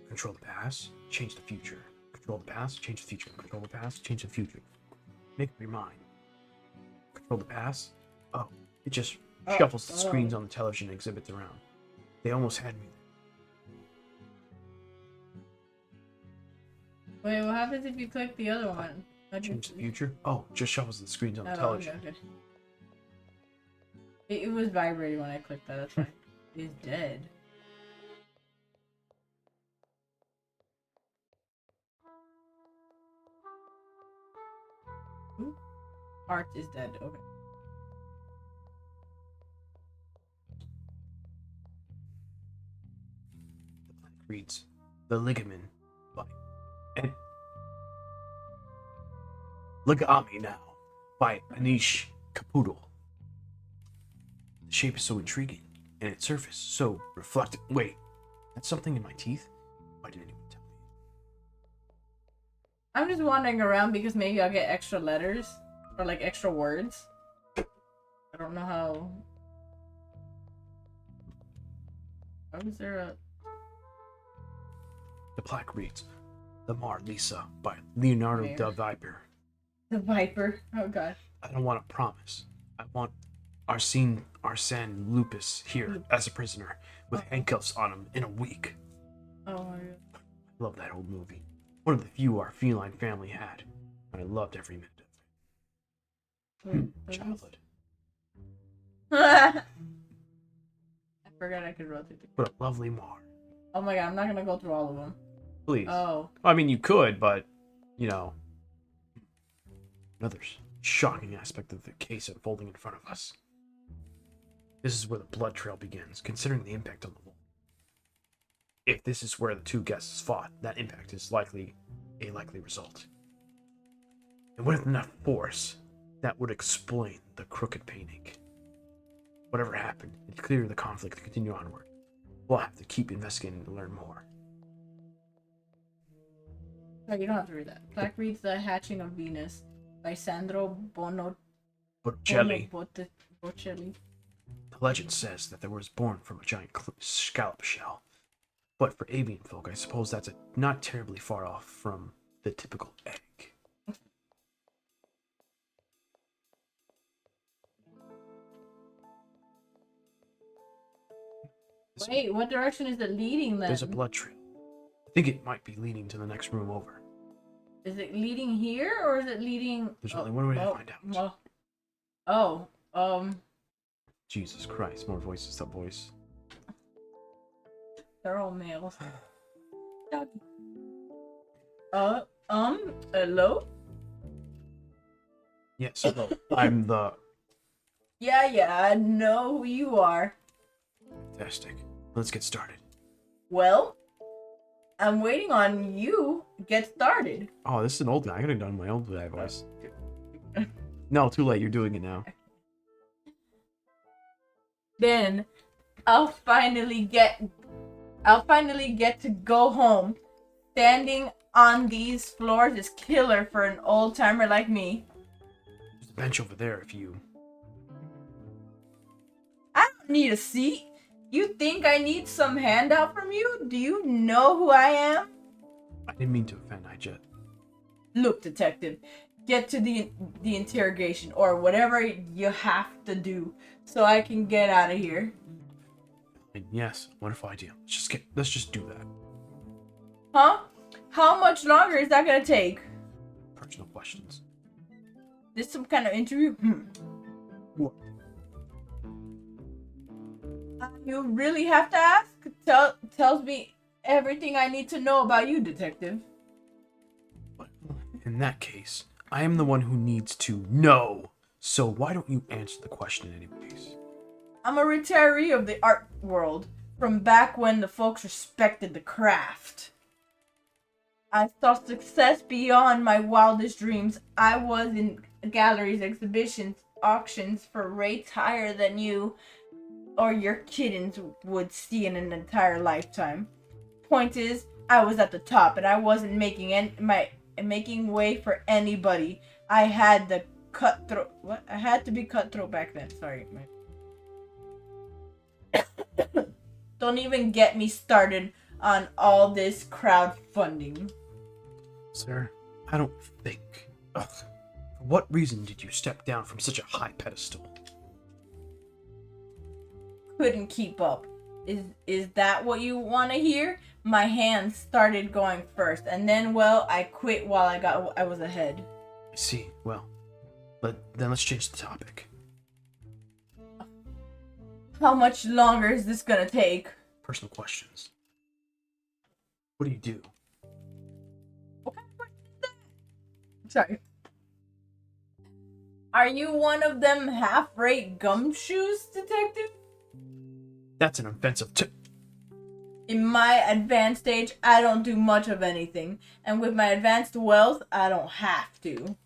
Control the past, change the future. Control the past, change the future. Control the past, change the future. Make up your mind. Control the past? Oh, it just shuffles the screens on the television exhibits around. They almost had me. Wait, what happens if you click the other one? Change the future? Oh, just shuffles the screens on the television. Okay. It was vibrating when I clicked that, that's why. It's dead. Ooh. Art is dead, okay. The plaque reads, "The Ligament by Ed Ligami Now by Anish Capoodle. The shape is so intriguing, and its surface so reflective." Wait, that's something in my teeth? Why didn't anyone tell me? I'm just wandering around because maybe I'll get extra letters or like extra words. I don't know how. How is there a? The plaque reads, "The Mar Lisa" by Leonardo Where? da Viper. The Viper. Oh god. I don't want a promise. I want Arsene Lupus here as a prisoner with handcuffs on him in a week. Oh my god. I love that old movie. One of the few our feline family had. And I loved every minute of it. Childhood. I forgot I could rotate the. What a lovely Mar. Oh my god, I'm not gonna go through all of them. Please. Oh. I mean, you could, but, you know. Another shocking aspect of the case unfolding in front of us. This is where the blood trail begins, considering the impact on the wall. If this is where the two guests fought, that impact is likely a likely result. And with enough force, that would explain the crooked painting. Whatever happened, it's clear the conflict to continue onward. We'll have to keep investigating to learn more. No, you don't have to read that. Plaque reads The Hatching of Venus by Sandro Botticelli. Bocelli. The legend says that there was born from a giant scallop shell. But for avian folk, I suppose that's not terribly far off from the typical egg. Wait, what direction is it leading then? There's a blood trail. I think it might be leading to the next room over. Is it leading here or is it leading? There's only one way to find out. Jesus Christ, more voices, that voice. They're all males. Hello? Yes, hello. I'm the... Yeah, I know who you are. Fantastic. Let's get started. Well, I'm waiting on you to get started. Oh, this is an old guy. I could have done my old guy voice. No, too late. You're doing it now. Then, I'll finally get I'll finally get to go home. Standing on these floors is killer for an old timer like me. There's a bench over there if you... I don't need a seat. You think I need some handout from you? Do you know who I am? I didn't mean to offend, I just... Look, detective, get to the interrogation or whatever you have to do so I can get out of here. And yes, wonderful idea. Let's just do that. Huh? How much longer is that gonna take? Personal questions. This some kind of interview? What? You really have to ask? Tells me everything I need to know about you, detective. But in that case, I am the one who needs to know. So why don't you answer the question anyways? I'm a retiree of the art world from back when the folks respected the craft. I saw success beyond my wildest dreams. I was in galleries, exhibitions, auctions for rates higher than you or your kittens would see in an entire lifetime. Point is, I was at the top and I wasn't making way for anybody. I had the cutthroat. What? I had to be cutthroat back then. Sorry. Don't even get me started on all this crowdfunding. Sir, I don't think... Ugh. For what reason did you step down from such a high pedestal? Couldn't keep up. Is that what you want to hear? My hands started going first, and then, well, I quit while I was ahead. I see. Well, then let's change the topic. How much longer is this gonna take? Personal questions. What do you do? What kind of question is that? Sorry. Are you one of them half-rate gumshoes, detective? That's an offensive In my advanced age, I don't do much of anything. And with my advanced wealth, I don't have to.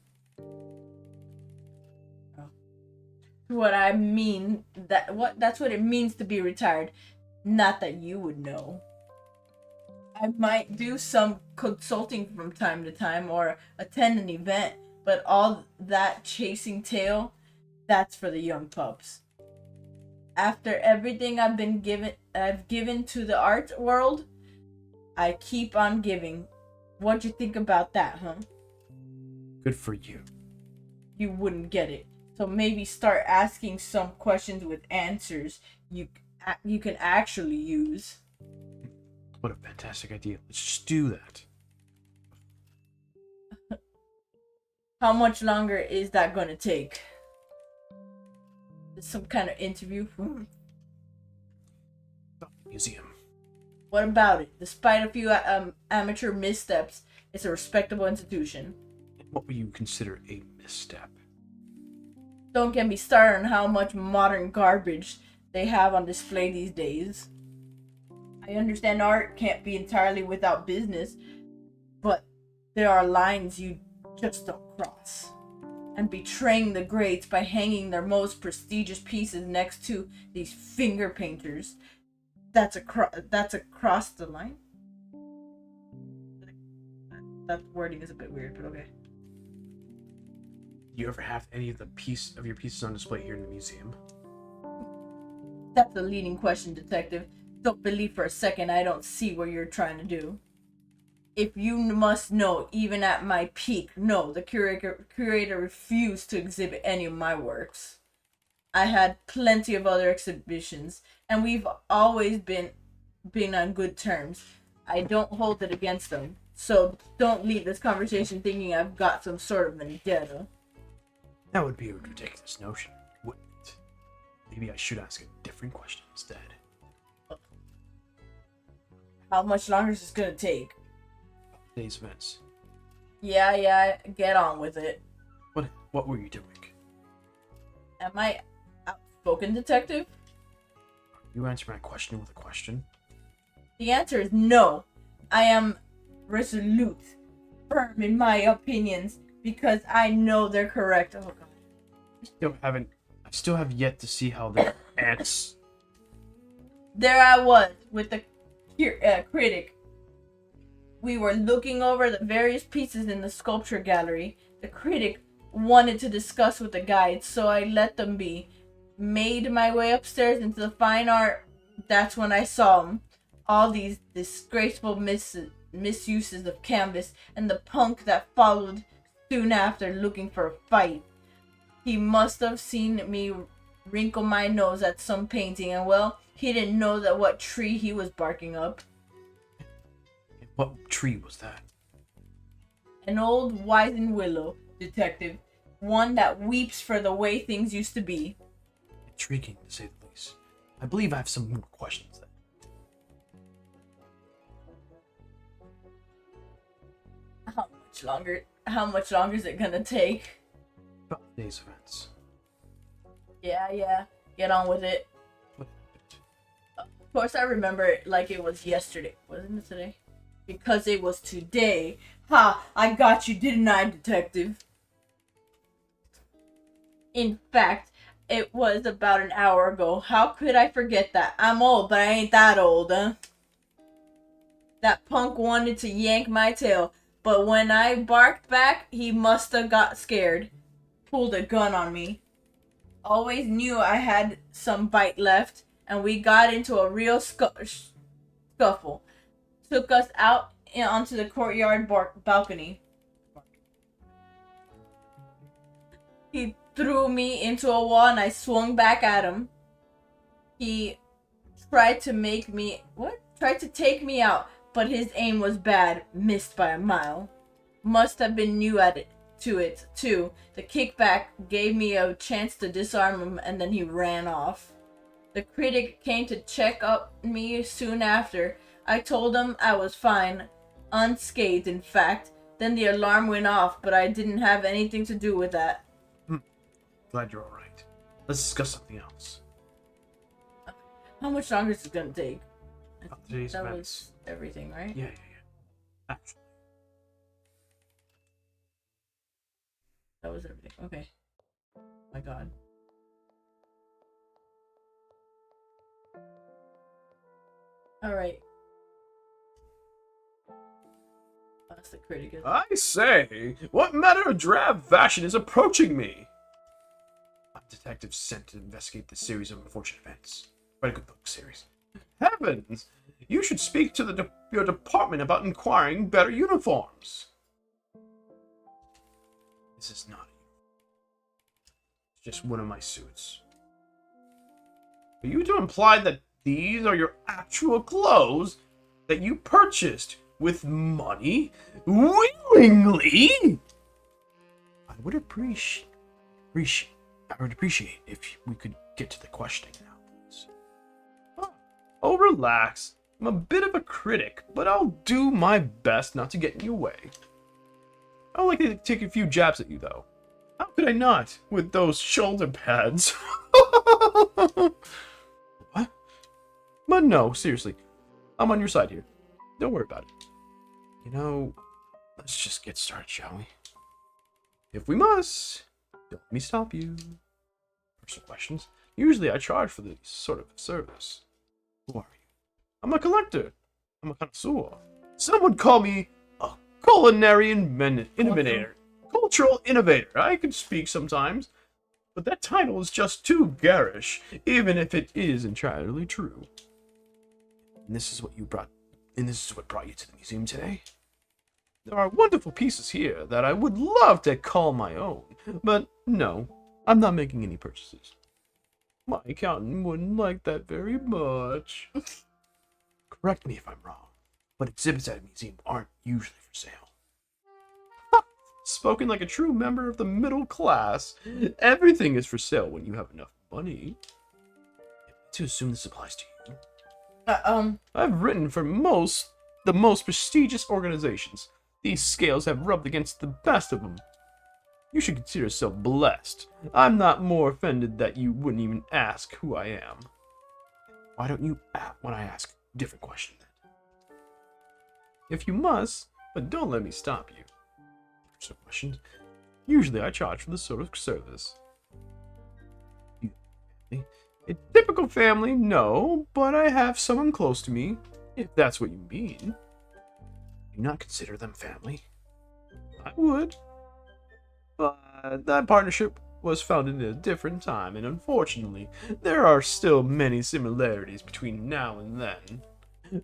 What I mean, that's what it means to be retired. Not that you would know. I might do some consulting from time to time or attend an event, but all that chasing tail, that's for the young pups. After everything I've given to the art world, I keep on giving. What'd you think about that, huh? Good for you. You wouldn't get it. So maybe start asking some questions with answers you can actually use. What a fantastic idea. Let's just do that. How much longer is that gonna take? Some kind of interview? Museum. What about it? Despite a few amateur missteps, it's a respectable institution. What would you consider a misstep? Don't get me started on how much modern garbage they have on display these days. I understand art can't be entirely without business, but there are lines you just don't cross. And betraying the greats by hanging their most prestigious pieces next to these finger painters, that's across the line. That wording is a bit weird, but okay. Do you ever have any of your pieces on display here in the museum? That's a leading question, detective. Don't believe for a second I don't see what you're trying to do. If you must know, even at my peak, no, the curator refused to exhibit any of my works. I had plenty of other exhibitions, and we've always been on good terms. I don't hold it against them, so don't leave this conversation thinking I've got some sort of vendetta. That would be a ridiculous notion, wouldn't it? Maybe I should ask a different question instead. How much longer is this gonna take? Today's events. Yeah, get on with it. What were you doing? Am I outspoken, detective? You answer my question with a question. The answer is no. I am resolute, firm in my opinions, because I know they're correct. Oh god. I still have yet to see how the ants... There I was, with the Here, critic. We were looking over the various pieces in the sculpture gallery. The critic wanted to discuss with the guide, so I let them be. Made my way upstairs into the fine art. That's when I saw him. All these disgraceful misuses of canvas, and the punk that followed soon after looking for a fight. He must have seen me wrinkle my nose at some painting, and well, he didn't know that what tree he was barking up. What tree was that? An old wizened willow, detective. One that weeps for the way things used to be. Intriguing, to say the least. I believe I have some more questions then. How much longer is it gonna take? About today's events. Yeah. Get on with it. What happened? Of course I remember it like it was yesterday. Wasn't it today? Because it was today. Ha! I got you, didn't I, detective? In fact, it was about an hour ago. How could I forget that? I'm old, but I ain't that old, huh? That punk wanted to yank my tail, but when I barked back, he must have got scared. Pulled a gun on me. Always knew I had some bite left, and we got into a real scuffle. Took us out onto the courtyard balcony. He threw me into a wall and I swung back at him. He tried to take me out, but his aim was bad, missed by a mile. Must have been new at it, too. The kickback gave me a chance to disarm him and then he ran off. The critic came to check up me soon after. I told him I was fine, unscathed in fact. Then the alarm went off, but I didn't have anything to do with that. Glad you're alright. Let's discuss something else. How much longer is it gonna take? About today's That events. was everything, right? Yeah. Actually. That was everything. Okay. My god. Alright. That's the critic. I say, what manner of drab fashion is approaching me? A detective sent to investigate this series of unfortunate events. Quite a good book series. Heavens! You should speak to your department about inquiring better uniforms. This is not a uniform. It's just one of my suits. Are you to imply that these are your actual clothes that you purchased with money willingly? I would appreciate if we could get to the questioning now, please. Oh, relax. I'm a bit of a critic, but I'll do my best not to get in your way. I'd like to take a few jabs at you, though. How could I not, with those shoulder pads? What? But no, seriously. I'm on your side here. Don't worry about it. You know, let's just get started, shall we? If we must, don't let me stop you. Personal questions. Usually I charge for this sort of service. Who are you? I'm a collector. I'm a connoisseur. Some would call me a culinary innovator. Cultural innovator. I can speak sometimes, but that title is just too garish, even if it is entirely true. And this is what brought you to the museum today? There are wonderful pieces here that I would love to call my own, but no, I'm not making any purchases. My accountant wouldn't like that very much. Correct me if I'm wrong, but exhibits at a museum aren't usually for sale. Spoken like a true member of the middle class. Everything is for sale when you have enough money. To assume this applies to you. I've written for the most prestigious organizations. These scales have rubbed against the best of them. You should consider yourself blessed. I'm not more offended that you wouldn't even ask who I am. Why don't you when I ask a different question then? If you must, but don't let me stop you. Personal questions. Usually I charge for this sort of service. A typical family, no, but I have someone close to me. If that's what you mean. Do you not consider them family? I would. But that partnership was founded at a different time, and unfortunately, there are still many similarities between now and then.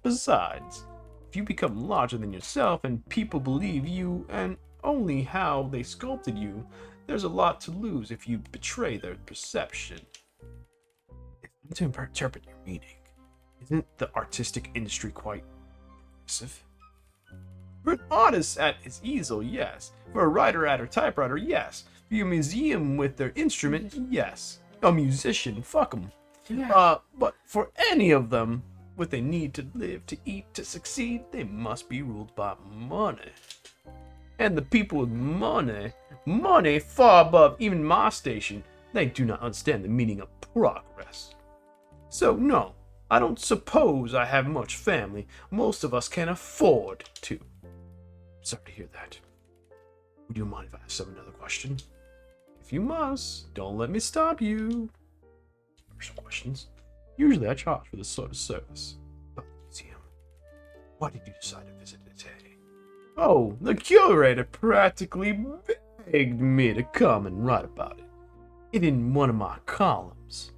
Besides, if you become larger than yourself and people believe you and only how they sculpted you, there's a lot to lose if you betray their perception. If I'm to interpret your meaning, isn't the artistic industry quite aggressive? For an artist at his easel, yes. For a writer at her typewriter, yes. For a museum with their instrument, yes. A musician, fuck them. Yeah. But for any of them, with a need to live, to eat, to succeed, they must be ruled by money. And the people with money far above even my station, they do not understand the meaning of progress. So no, I don't suppose I have much family. Most of us can afford to. Sorry to hear that. Would you mind if I ask another question? If you must, don't let me stop you. Personal questions. Usually I charge for this sort of service. But the museum, why did you decide to visit it today? Oh, the curator practically begged me to come and write about it. It in one of my columns.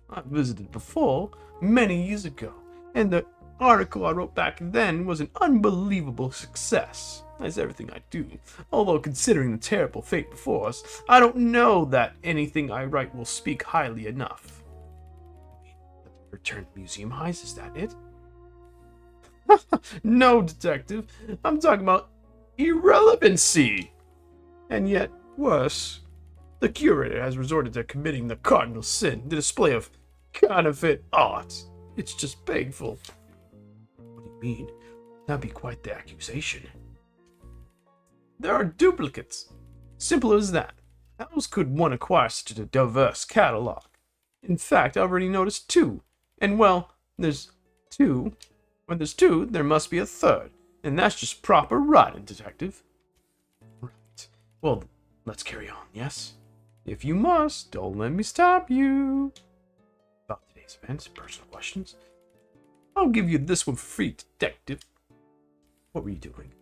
I visited before, many years ago, and the article I wrote back then was an unbelievable success, as everything I do. Although considering the terrible fate before us, I don't know that anything I write will speak highly enough. Return to museum highs, is that it? No, detective. I'm talking about irrelevancy. And yet, worse, the curator has resorted to committing the cardinal sin, the display of counterfeit art. It's just painful. What do you mean? That'd be quite the accusation. There are duplicates. Simple as that. How else could one acquire such a diverse catalog? In fact, I already noticed 2. And well, there's 2. When there's 2, there must be a 3rd. And that's just proper writing, detective. Right. Well, let's carry on, yes? If you must, don't let me stop you. About today's events, personal questions. I'll give you this one for free, detective. What were you doing?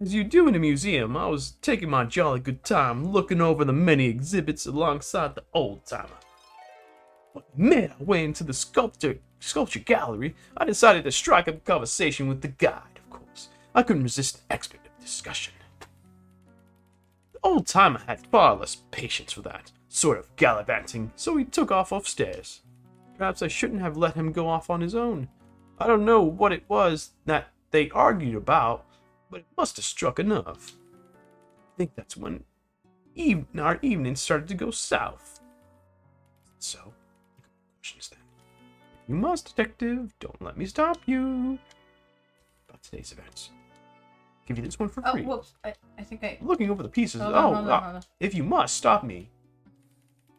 As you do in a museum, I was taking my jolly good time looking over the many exhibits alongside the old timer. When I made our way into the sculpture gallery, I decided to strike up a conversation with the guide, of course. I couldn't resist an expert discussion. The old timer had far less patience for that sort of gallivanting, so he took off upstairs. Perhaps I shouldn't have let him go off on his own. I don't know what it was that they argued about, but it must have struck a nerve. I think that's when our evening started to go south. So, questions then. You must, detective. Don't let me stop you. About today's events. Give you this one for free. Oh, whoops. I think I... Looking over the pieces. Hold on. If you must, stop me.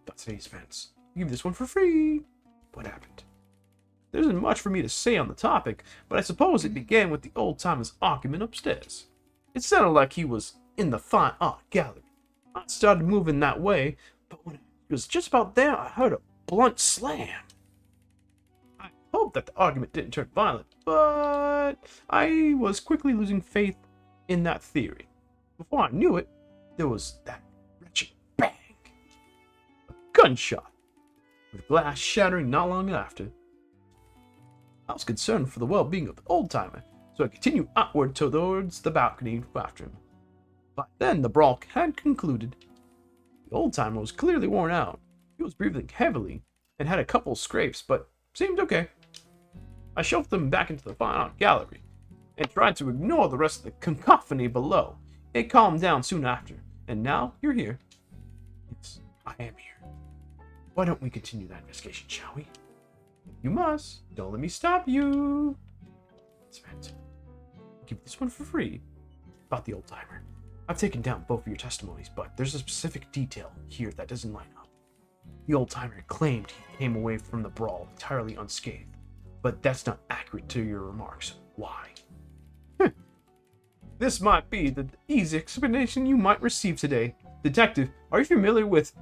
About today's events. Give you this one for free. What happened? There isn't much for me to say on the topic, but I suppose it began with the old-timer's argument upstairs. It sounded like he was in the fine art gallery. I started moving that way, but when it was just about there, I heard a blunt slam. I hoped that the argument didn't turn violent, but I was quickly losing faith in that theory. Before I knew it, there was that wretched bang. A gunshot, with glass shattering not long after. I was concerned for the well-being of the old-timer, so I continued outward towards the balcony after him. By then, the brawl had concluded. The old-timer was clearly worn out. He was breathing heavily and had a couple scrapes, but seemed okay. I shoved him back into the fine art gallery and tried to ignore the rest of the cacophony below. It calmed down soon after, and now you're here. Yes, I am here. Why don't we continue that investigation, shall we? You must. Don't let me stop you. That's right. Give this one for free. About the old-timer. I've taken down both of your testimonies, but there's a specific detail here that doesn't line up. The old-timer claimed he came away from the brawl entirely unscathed, but that's not accurate to your remarks. Why? This might be the easy explanation you might receive today. Detective, are you familiar with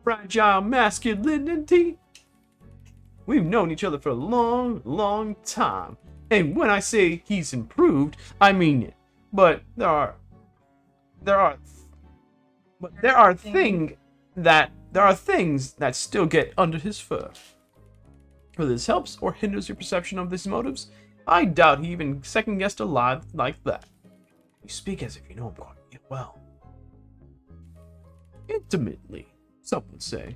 fragile masculinity? We've known each other for a long, long time. And when I say he's improved, I mean it. But there are things that still get under his fur. Whether this helps or hinders your perception of his motives, I doubt he even second-guessed a lie like that. You speak as if you know him quite well. Intimately, some would say.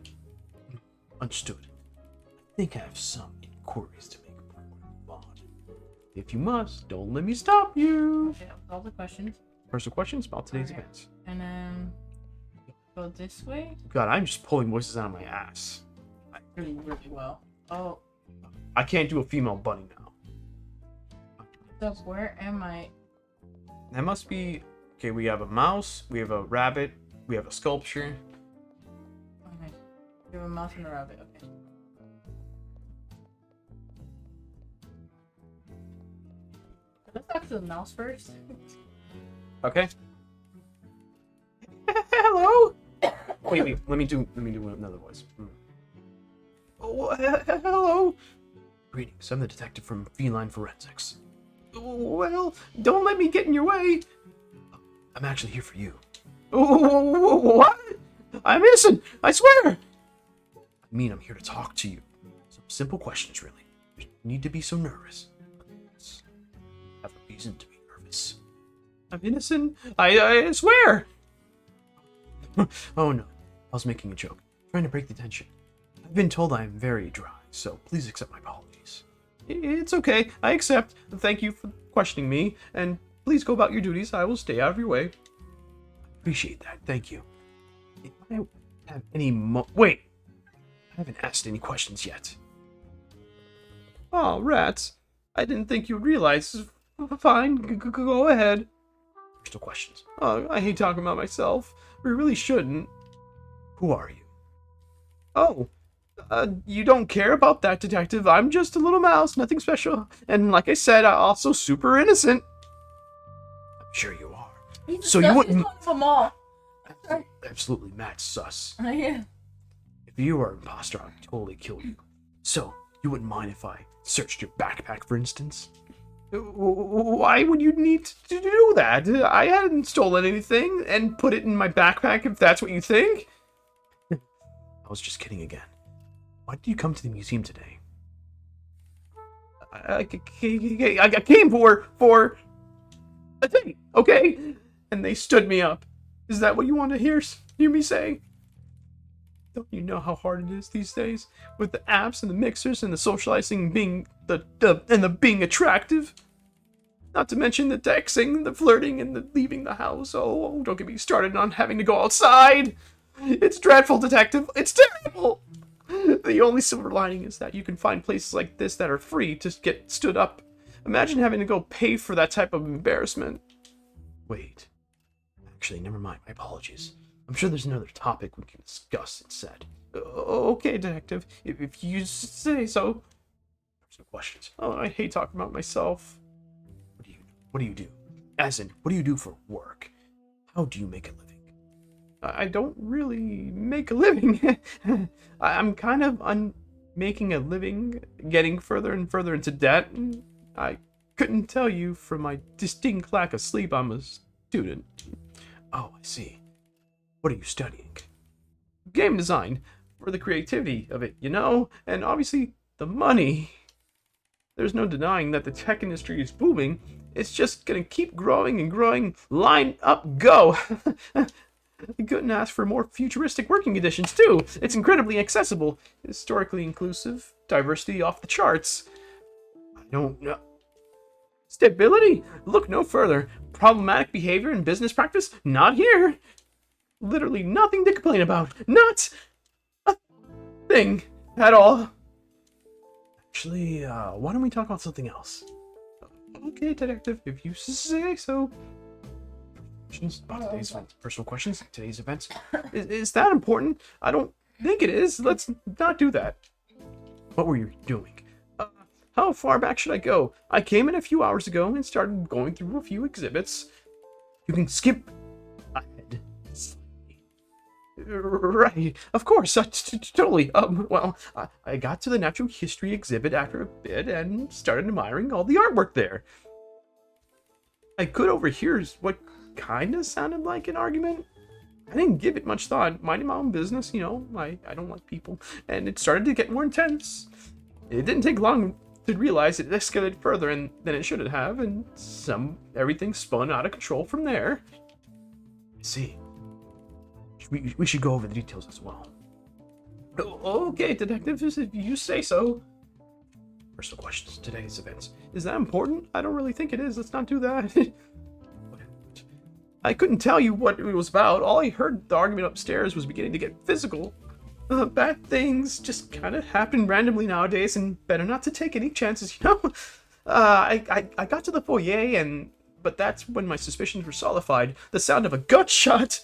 Understood. I think I have some inquiries to make before we move on. If you must, don't let me stop you. Okay, all the questions. Personal questions about today's Okay. events. And then go this way. God, I'm just pulling voices out of my ass. Really, really well. Oh, I can't do a female bunny now. so where am I? That must be... Okay, we have a mouse, we have a rabbit, we have a sculpture. Okay. You have a mouse and a rabbit. Okay. Let's talk to the mouse first. Okay. Hello? Wait, let me do another voice. Oh, hello? Greetings, I'm the detective from Feline Forensics. Well, don't let me get in your way. I'm actually here for you. What? I'm innocent, I swear. I mean, I'm here to talk to you. Some simple questions, really. You don't need to be so nervous. I have a reason to be nervous. I'm innocent, I swear. Oh no, I was making a joke, trying to break the tension. I've been told I am very dry, so please accept my apologies. It's okay, I accept. Thank you for questioning me, and please go about your duties. I will stay out of your way. I appreciate that, thank you. If I have any wait, I haven't asked any questions yet. Oh, rats. I didn't think you'd realize. Fine, go ahead. Personal questions. Oh, I hate talking about myself. We really shouldn't. Who are you? Oh, you don't care about that, detective. I'm just a little mouse, nothing special. And like I said, I'm also super innocent. I'm sure you are. So you wouldn't... Them all. Absolutely mad sus. Yeah. If you were an imposter, I'd totally kill you. So, you wouldn't mind if I searched your backpack, for instance? Why would you need to do that? I hadn't stolen anything and put it in my backpack if that's what you think. I was just kidding again. Why did you come to the museum today? I came for a date, okay? And they stood me up. Is that what you want to hear me say? Don't you know how hard it is these days with the apps and the mixers and the socializing being the being attractive? Not to mention the texting, the flirting, and the leaving the house. Oh, don't get me started on having to go outside. It's dreadful, detective. It's terrible. The only silver lining is that you can find places like this that are free to get stood up. Imagine having to go pay for that type of embarrassment. Wait. Actually, never mind. My apologies. I'm sure there's another topic we can discuss instead. Okay, detective. If you say so. Some questions. Oh, I hate talking about myself. What do you do? As in, what do you do for work? How do you make a living? I don't really make a living. I'm kind of making a living, getting further and further into debt. I couldn't tell you from my distinct lack of sleep I'm a student. Oh, I see. What are you studying? Game design. For the creativity of it, you know? And obviously, the money. There's no denying that the tech industry is booming. It's just gonna keep growing and growing. Line up, go! You couldn't ask for more futuristic working conditions, too. It's incredibly accessible, historically inclusive, diversity off the charts. I don't know. Stability? Look no further. Problematic behavior and business practice? Not here. Literally nothing to complain about. Not a thing at all. Actually, why don't we talk about something else? Okay, detective, if you say so. Questions about today's event. Personal questions, today's events. Is that important? I don't think it is. Let's not do that. What were you doing? How far back should I go? I came in a few hours ago and started going through a few exhibits. You can skip ahead slightly. Right, of course, totally. Well, I got to the natural history exhibit after a bit and started admiring all the artwork there. I could overhear what kind of sounded like an argument. I didn't give it much thought, minding my own business, I don't like people, and it started to get more intense. It didn't take long to realize it escalated further than it should have, and everything spun out of control from there. I see. We should go over the details as well. Okay, detective, if you say so. Personal questions, today's events. Is that important? I don't really think it is. Let's not do that. I couldn't tell you what it was about. All I heard, the argument upstairs was beginning to get physical. Bad things just kind of happen randomly nowadays, and better not to take any chances, I got to the foyer, but that's when my suspicions were solidified. The sound of a gunshot.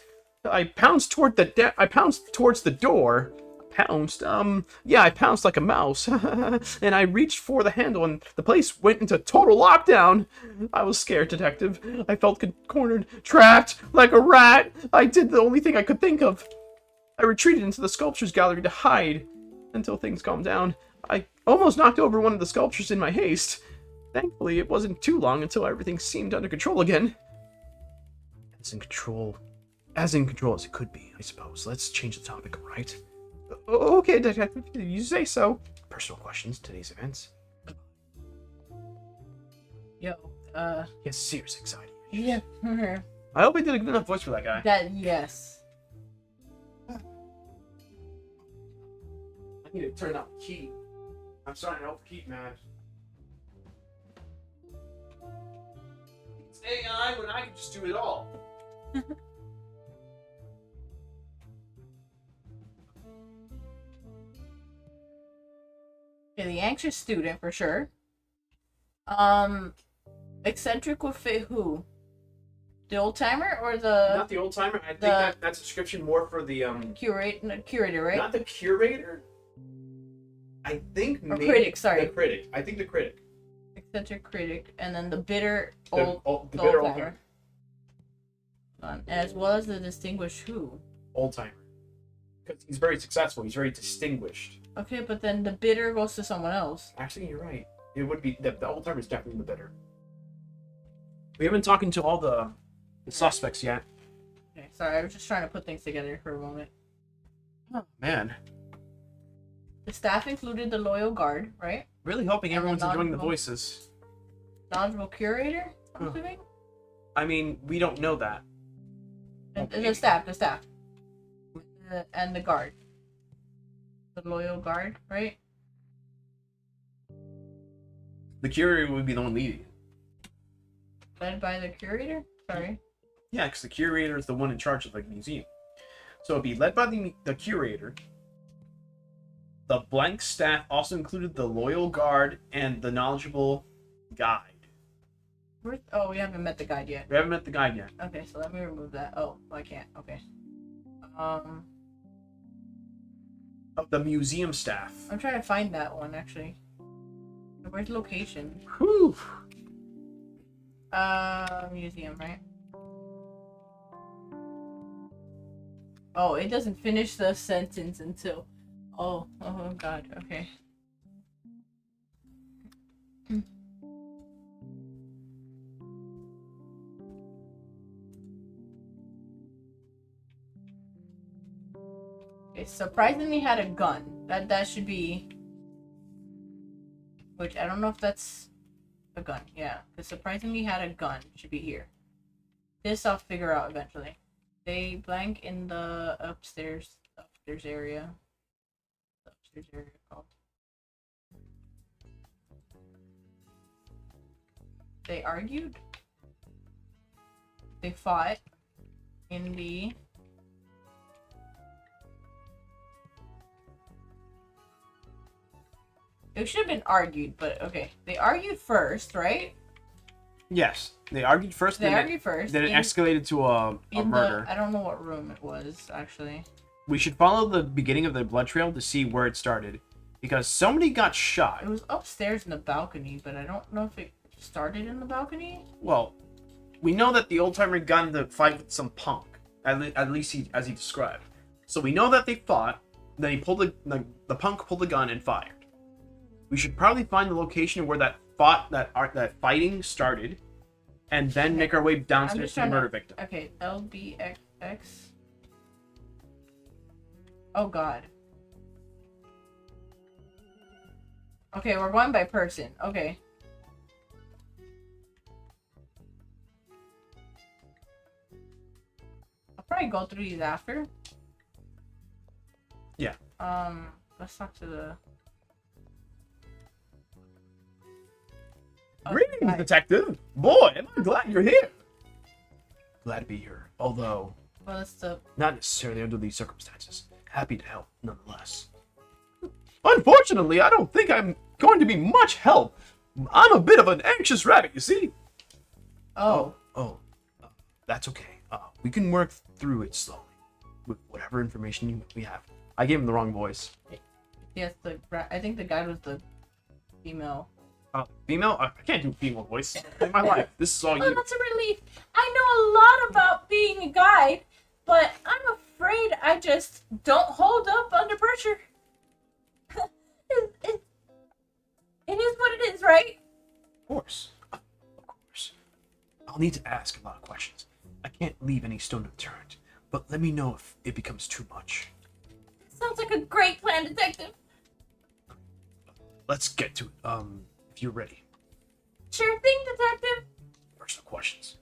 I pounced towards the door. I pounced like a mouse. And I reached for the handle, and the place went into total lockdown. I was scared, detective. I felt cornered, trapped, like a rat. I did the only thing I could think of. I retreated into the sculptures gallery to hide until things calmed down. I almost knocked over one of the sculptures in my haste. Thankfully, it wasn't too long until everything seemed under control again. As in control as it could be, I suppose. Let's change the topic, right? Okay, detective, you say so. Personal questions, today's events. Yo, Yes, serious anxiety. yeah. I hope I did a good enough voice for that guy. Yes. I need to turn out the key. I'm starting to overheat, man. It's AI when I can just do it all. Okay, the anxious student for sure. Eccentric would fit who? The old timer or the Not the old timer. I think that's a description more for the curator, right? Not the curator. I think Or maybe critic, sorry. The critic. I think the critic. Eccentric critic, and then the bitter The old bitter old timer. As well as the distinguished who? Old timer. Because he's very successful. He's very distinguished. Okay, but then the bitter goes to someone else. Actually, you're right. It would be the old timer is definitely the bitter. We haven't talking to all the suspects yet. Okay, sorry, I was just trying to put things together for a moment. Oh man. The staff included the loyal guard, right? Really hoping And everyone's the enjoying the knowledgeable- voices. Knowledgeable curator, I'm Huh. assuming? I mean, we don't know that. And Okay. the staff. And the guard. The loyal guard, right? The curator would be the one leading. Led by the curator? Sorry. Yeah, because the curator is the one in charge of the museum. So it'd be led by the curator. The blank staff also included the loyal guard and the knowledgeable guide. Oh, we haven't met the guide yet. We haven't met the guide yet. Okay, so let me remove that. Oh, I can't. Okay. Of the museum staff. I'm trying to find that one actually. Where's location? Whew. Museum, right? Oh, it doesn't finish the sentence until. Oh God. Okay. Okay, surprisingly had a gun. That should be. Which I don't know if that's a gun. Yeah, because surprisingly had a gun should be here. This I'll figure out eventually. They blank in the upstairs area. The upstairs area called. They argued. They fought in the. It should have been argued, but okay. They argued first, right? Yes, they argued first. They argued first. Then it escalated to a murder. I don't know what room it was, actually. We should follow the beginning of the blood trail to see where it started, because somebody got shot. It was upstairs in the balcony, but I don't know if it started in the balcony. Well, we know that the old timer got into a fight with some punk. At least as he described. So we know that they fought. Then he pulled the punk pulled the gun and fired. We should probably find the location where that fighting started, and then make our way downstairs to the murder victim. Okay, LBXX. Oh God. Okay, we're going by person. Okay. I'll probably go through these after. Yeah. Let's talk to the. Greetings, detective. Boy, am I glad you're here. Glad to be here, although Well, it's the. not necessarily under these circumstances. Happy to help, nonetheless. Unfortunately, I don't think I'm going to be much help. I'm a bit of an anxious rabbit, you see. Oh. That's okay. We can work through it slowly with whatever information we have. I gave him the wrong voice. Yes, I think the guide was the female. Female? I can't do female voice in my life. This is all Oh, you. that's a relief. I know a lot about being a guide, but I'm afraid I just don't hold up under pressure. It is what it is, right? Of course. Of course. I'll need to ask a lot of questions. I can't leave any stone unturned, but let me know if it becomes too much. Sounds like a great plan, detective. Let's get to it. If you're ready. Sure thing, detective. Personal questions.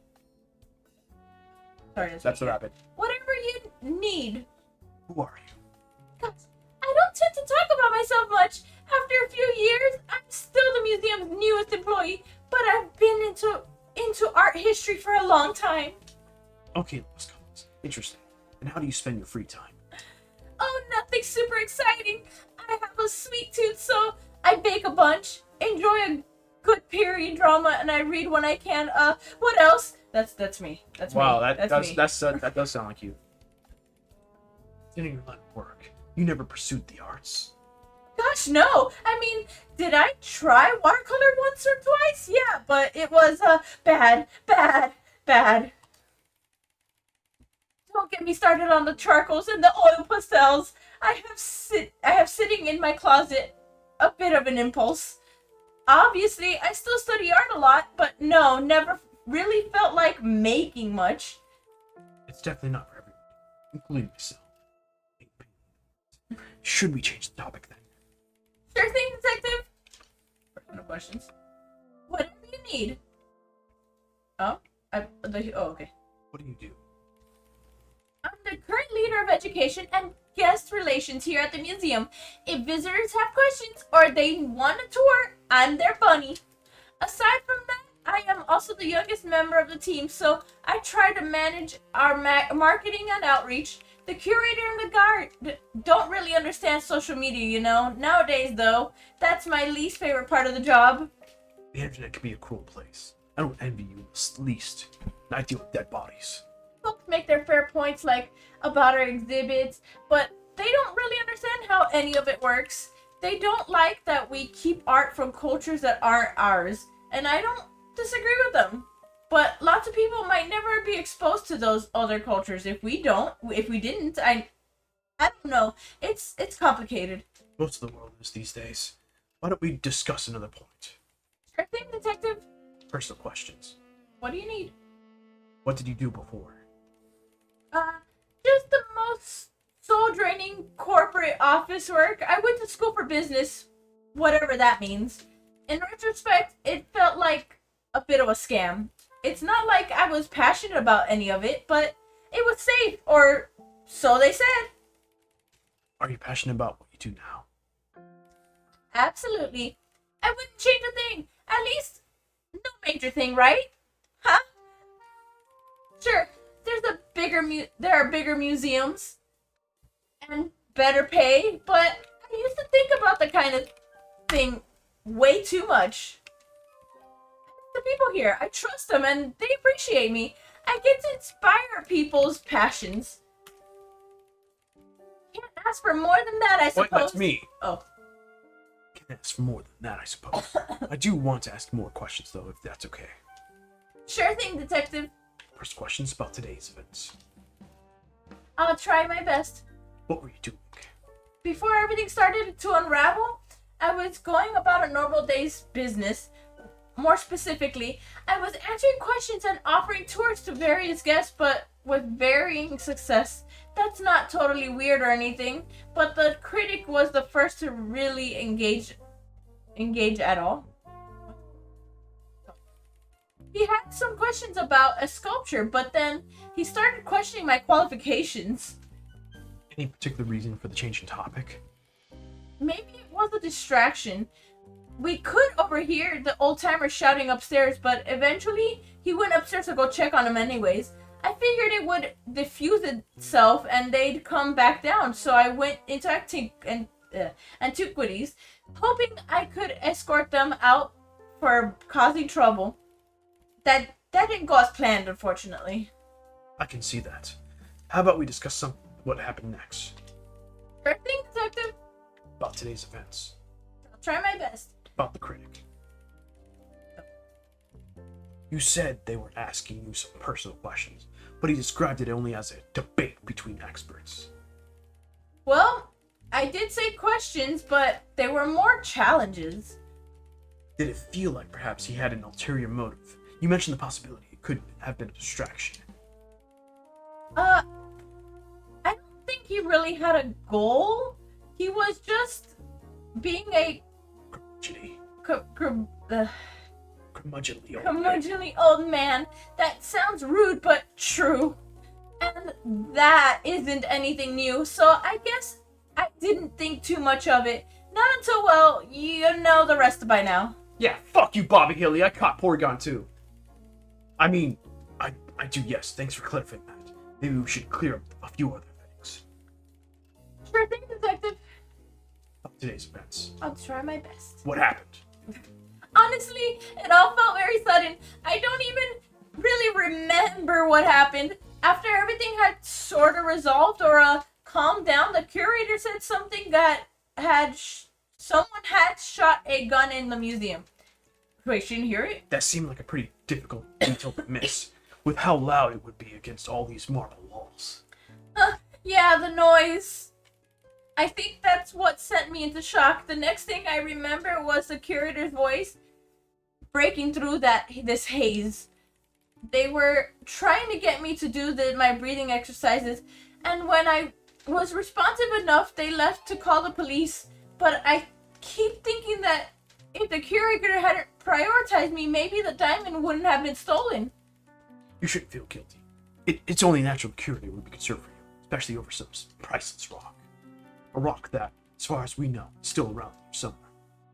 Sorry, That's the rabbit. whatever you need. Who are you? Gosh, I don't tend to talk about myself much. After a few years, I'm still the museum's newest employee, but I've been into art history for a long time. Okay, Lost Collins. Interesting. And how do you spend your free time? Oh, nothing super exciting. I have a sweet tooth, so I bake a bunch, enjoy a good period drama, and I read when I can. What else? That's me. That's Wow, me. that That's me. that does sound like you. Didn't your line of work? You never pursued the arts. Gosh, no. I mean, did I try watercolor once or twice? Yeah, but it was bad. Don't get me started on the charcoals and the oil pastels. I have sitting in my closet a bit of an impulse. Obviously, I still study art a lot, but no, never really felt like making much. It's definitely not for everyone, including myself. Should we change the topic then? Sure thing, detective. No questions. Whatever you need. Oh, okay. What do you do? I'm the current leader of education and guest relations here at the museum. If visitors have questions or they want a tour, I'm their bunny. Aside from that, I am also the youngest member of the team, so I try to manage our marketing and outreach. The curator and the guard don't really understand social media, you know. Nowadays, though, that's my least favorite part of the job. The internet can be a cruel place. I don't envy you in the least. And I deal with dead bodies. Folks make their fair points, like about our exhibits, but they don't really understand how any of it works. They don't like that we keep art from cultures that aren't ours, and I don't disagree with them. But lots of people might never be exposed to those other cultures if we didn't. I don't know. It's complicated. Most of the world is these days. Why don't we discuss another point? Sure thing, detective. Personal questions. What do you need? What did you do before? Just the most soul-draining corporate office work. I went to school for business, whatever that means. In retrospect, it felt like a bit of a scam. It's not like I was passionate about any of it, but it was safe, or so they said. Are you passionate about what you do now? Absolutely. I wouldn't change a thing. At least, no major thing, right? Huh? Sure, there are bigger museums and better pay, but I used to think about the kind of thing way too much. The people here, I trust them and they appreciate me. I get to inspire people's passions. Can't ask for more than that, I suppose. Wait, that's me. Oh. Can't ask for more than that, I suppose. I do want to ask more questions, though, if that's okay. Sure thing, detective. First questions about today's events. I'll try my best. What were you doing? Before everything started to unravel, I was going about a normal day's business. More specifically, I was answering questions and offering tours to various guests, but with varying success. That's not totally weird or anything, but the critic was the first to really engage at all. He had some questions about a sculpture, but then he started questioning my qualifications. Any particular reason for the change in topic? Maybe it was a distraction. We could overhear the old timer shouting upstairs, but eventually he went upstairs to go check on him anyways. I figured it would diffuse itself and they'd come back down, so I went into antiquities, hoping I could escort them out for causing trouble. That didn't go as planned, unfortunately. I can see that. How about we discuss what happened next? Sure thing, detective. About today's events. I'll try my best. About the critic. You said they were asking you some personal questions, but he described it only as a debate between experts. Well, I did say questions, but they were more challenges. Did it feel like perhaps he had an ulterior motive? You mentioned the possibility it could have been a distraction. I don't think he really had a goal. He was just being a curmudgeonly old man. That sounds rude, but true. And that isn't anything new, so I guess I didn't think too much of it. Not until, well, you know the rest by now. Yeah, fuck you, Bobby Haley. I caught Porygon too. I mean, I do, yes. Thanks for clarifying that. Maybe we should clear up a few other things. Sure thing, detective. About today's events. I'll try my best. What happened? Honestly, it all felt very sudden. I don't even really remember what happened. After everything had sort of resolved or calmed down, the curator said something that someone had shot a gun in the museum. Wait, she didn't hear it? That seemed like a pretty difficult detail to miss, with how loud it would be against all these marble walls. Yeah, the noise. I think that's what sent me into shock. The next thing I remember was the curator's voice breaking through this haze. They were trying to get me to do my breathing exercises, and when I was responsive enough, they left to call the police. But I keep thinking that if the curator hadn't prioritized me, maybe the diamond wouldn't have been stolen. You shouldn't feel guilty. It's only natural the curator would be concerned for you, especially over some priceless rock. A rock that, as far as we know, is still around here somewhere.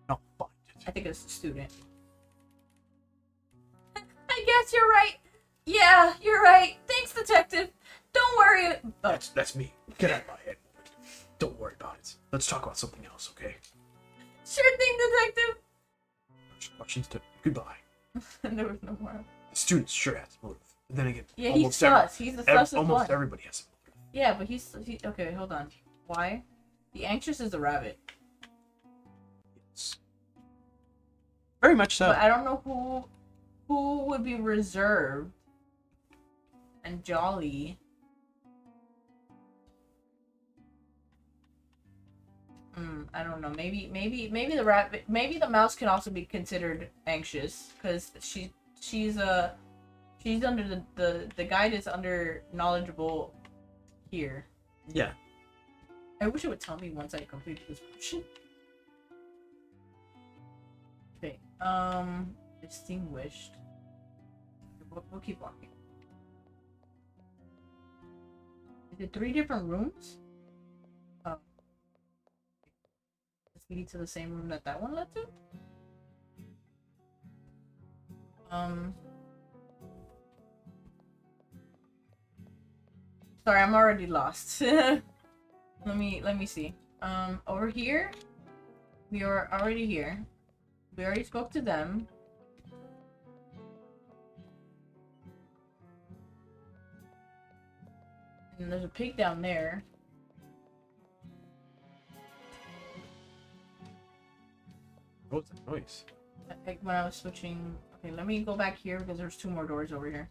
I'll find it. I think it's a student. I guess you're right. Yeah, you're right. Thanks, detective. Don't worry. Oh. That's me. Get out of my head. Don't worry about it. Let's talk about something else, okay? Sure thing, detective. Questions to goodbye. There was no more. The student sure has a motive. But then again, yeah, he's sus. He's the sus of almost one. Everybody has a motive. Yeah, but he's okay. Hold on. Why? The anxious is a rabbit. Yes. Very much so. But I don't know who would be reserved and jolly. I don't know. Maybe the rabbit. Maybe the mouse can also be considered anxious because she's under the guide is under knowledgeable here. Yeah. I wish it would tell me once I completed this portion. Okay. Distinguished. We'll keep walking. Is it 3 different rooms? Oh. Does this lead to the same room that one led to? Sorry, I'm already lost. Let me see. Over here, we are already here. We already spoke to them. And there's a pig down there. What's that noise? When I was switching. Okay, let me go back here because there's 2 more doors over here.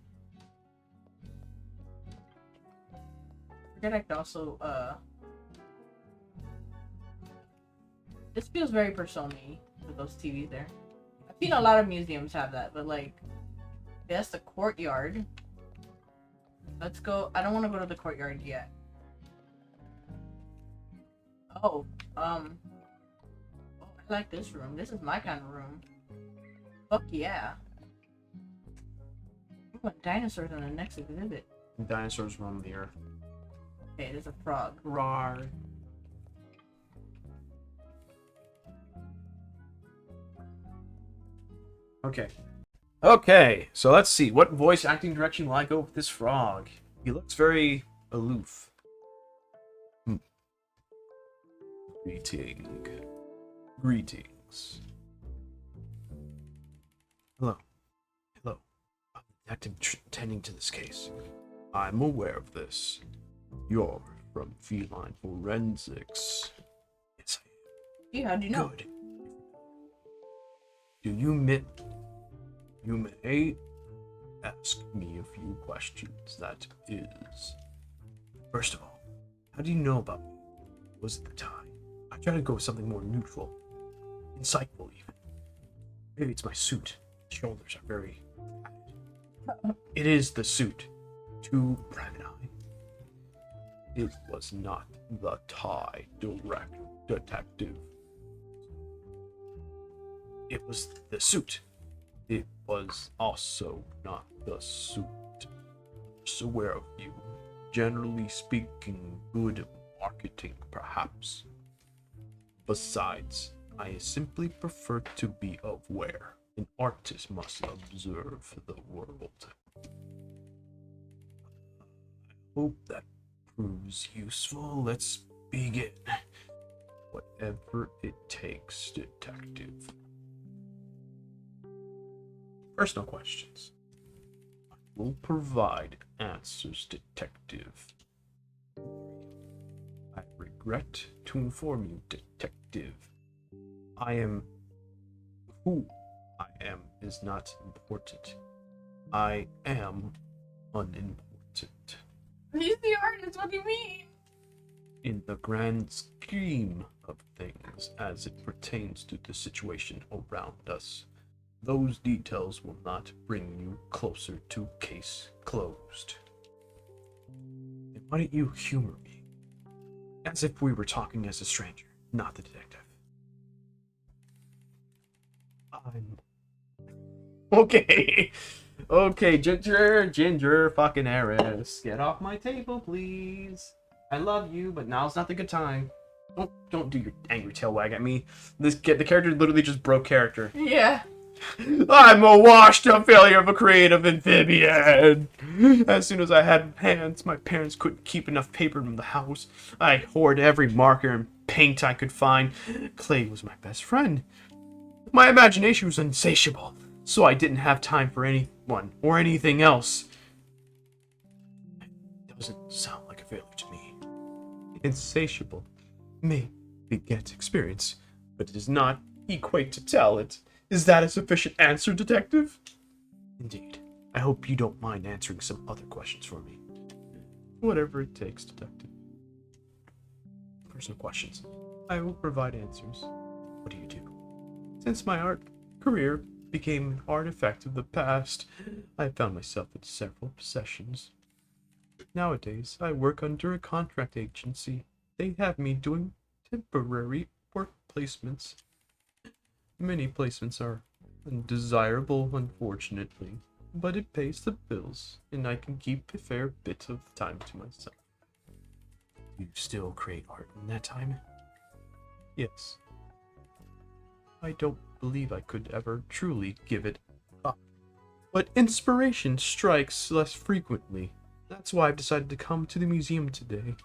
I forget I could also This feels very Persona-y with those TVs there. I've seen a lot of museums have that, but like, that's the courtyard. Let's go. I don't want to go to the courtyard yet. Oh, I like this room. This is my kind of room. Fuck yeah. Ooh, and dinosaurs on the next exhibit. Dinosaurs roam the earth. Okay, there's a frog. Rar. Okay. Okay, so let's see. What voice acting direction will I go with this frog? He looks very aloof. Greetings. Hello. Hello. I'm the detective tending to this case. I'm aware of this. You're from Feline Forensics. Yes, I am. Yeah, how'd you know? Good. You may ask me a few questions, that is. First of all, how do you know about me? Was it the tie? I try to go with something more neutral. Insightful, even. Maybe it's my suit. The shoulders are very padded. It is the suit. To Private Eye. It was not the tie, direct detective. It was the suit. It was also not the suit. Just aware of you. Generally speaking, good marketing, perhaps. Besides, I simply prefer to be aware. An artist must observe the world. I hope that proves useful. Let's begin. Whatever it takes, detective. Personal questions. I will provide answers, detective. I regret to inform you, detective. Who I am is not important. I am unimportant. He's the artist, what do you mean? In the grand scheme of things, as it pertains to the situation around us, those details will not bring you closer to case closed. And why don't you humor me? As if we were talking as a stranger, not the detective. Okay. Okay, Ginger fucking Eris. Get off my table, please. I love you, but now's not the good time. Don't do your angry tail wag at me. The character literally just broke character. Yeah. I'm a washed-up failure of a creative amphibian. As soon as I had hands, my parents couldn't keep enough paper in the house. I hoarded every marker and paint I could find. Clay was my best friend. My imagination was insatiable, so I didn't have time for anyone or anything else. It doesn't sound like a failure to me. Insatiable may beget experience, but it does not equate to talent. Is that a sufficient answer, detective? Indeed. I hope you don't mind answering some other questions for me. Whatever it takes, detective. Personal questions. I will provide answers. What do you do? Since my art career became an artifact of the past, I found myself in several possessions. Nowadays, I work under a contract agency. They have me doing temporary work placements. Many placements are undesirable, unfortunately, but it pays the bills, and I can keep a fair bit of time to myself. You still create art in that time? Yes. I don't believe I could ever truly give it up. But inspiration strikes less frequently. That's why I've decided to come to the museum today.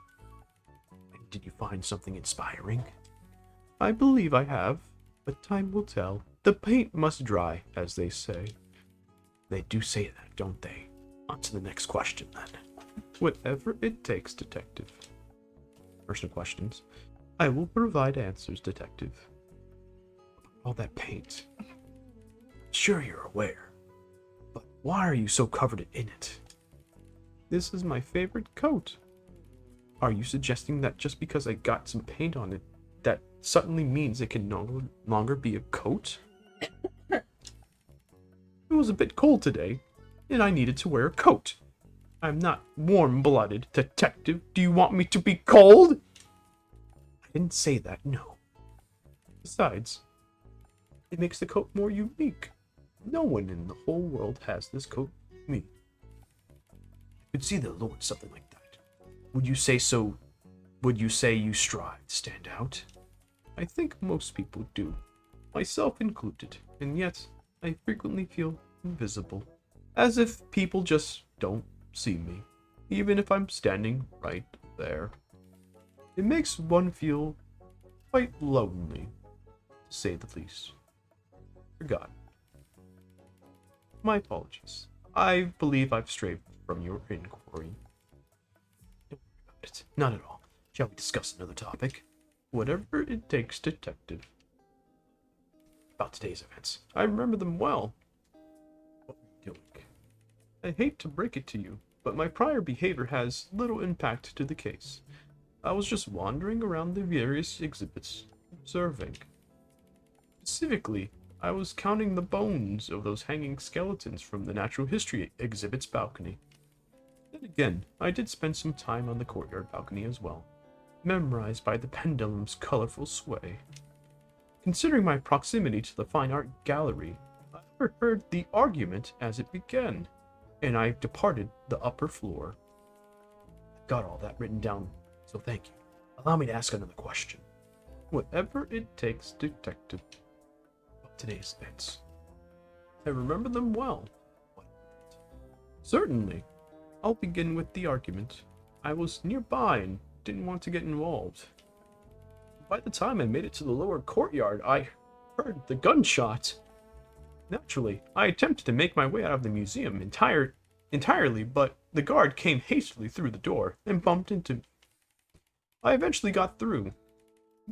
Did you find something inspiring? I believe I have. But time will tell. The paint must dry, as they say. They do say that, don't they? On to the next question, then. Whatever it takes, detective. Personal questions. I will provide answers, detective. All that paint. Sure, you're aware. But why are you so covered in it? This is my favorite coat. Are you suggesting that just because I got some paint on it, that suddenly means it can no longer be a coat? It was a bit cold today, and I needed to wear a coat. I'm not warm-blooded, detective. Do you want me to be cold? I didn't say that, no. Besides, it makes the coat more unique. No one in the whole world has this coat but me. You could see the Lord something like that. Would you say so? Would you say you strive to stand out? I think most people do, myself included, and yet I frequently feel invisible, as if people just don't see me, even if I'm standing right there. It makes one feel quite lonely, to say the least. Forgotten. My apologies. I believe I've strayed from your inquiry. Don't worry about it. Not at all. Shall we discuss another topic? Whatever it takes, detective. About today's events. I remember them well. What were you doing? I hate to break it to you, but my prior behavior has little impact to the case. I was just wandering around the various exhibits, observing. Specifically, I was counting the bones of those hanging skeletons from the natural history exhibit's balcony. Then again, I did spend some time on the courtyard balcony as well, memorized by the pendulum's colorful sway. Considering my proximity to the fine art gallery, I overheard the argument as it began, and I departed the upper floor. I got all that written down, so thank you. Allow me to ask another question. Whatever it takes, detective. About today's events. I remember them well. What? Certainly. I'll begin with the argument. I was nearby and didn't want to get involved. By the time I made it to the lower courtyard, I heard the gunshot. Naturally, I attempted to make my way out of the museum entirely, but the guard came hastily through the door and bumped into me. I eventually got through,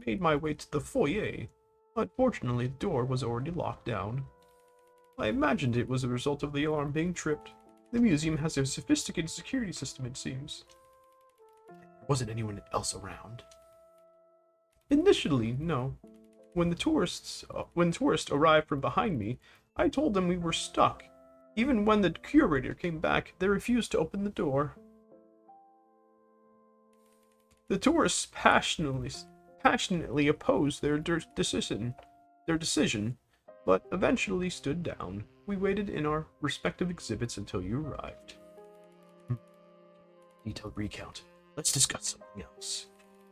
made my way to the foyer. Unfortunately, the door was already locked down. I imagined it was a result of the alarm being tripped. The museum has a sophisticated security system, it seems. There wasn't anyone else around. Initially, no. When tourists arrived from behind me, I told them we were stuck. Even when the curator came back, they refused to open the door. The tourists passionately opposed their decision, but eventually stood down. We waited in our respective exhibits until you arrived. Detailed recount. Let's discuss something else.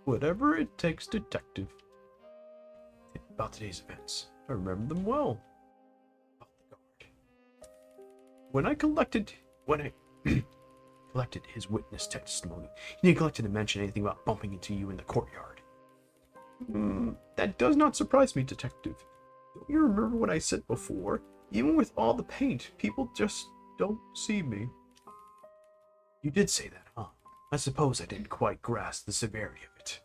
Whatever it takes, detective. About today's events. I remember them well. About the guard. When I collected his witness testimony, he neglected to mention anything about bumping into you in the courtyard. That does not surprise me, detective. Don't you remember what I said before? Even with all the paint, people just don't see me. You did say that, huh? I suppose I didn't quite grasp the severity of it.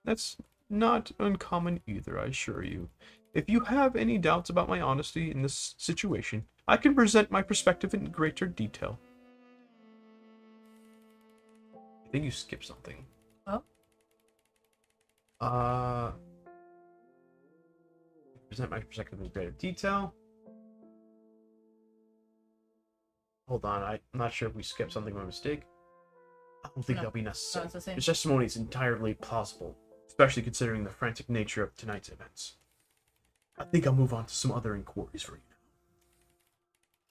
That's not uncommon either, I assure you. If you have any doubts about my honesty in this situation, I can present my perspective in greater detail. I think you skipped something. Oh? Present my perspective in greater detail. Hold on, I'm not sure if we skipped something by mistake. I don't think that'll be necessary. No, it's the same. His testimony is entirely plausible, especially considering the frantic nature of tonight's events. I think I'll move on to some other inquiries for you now.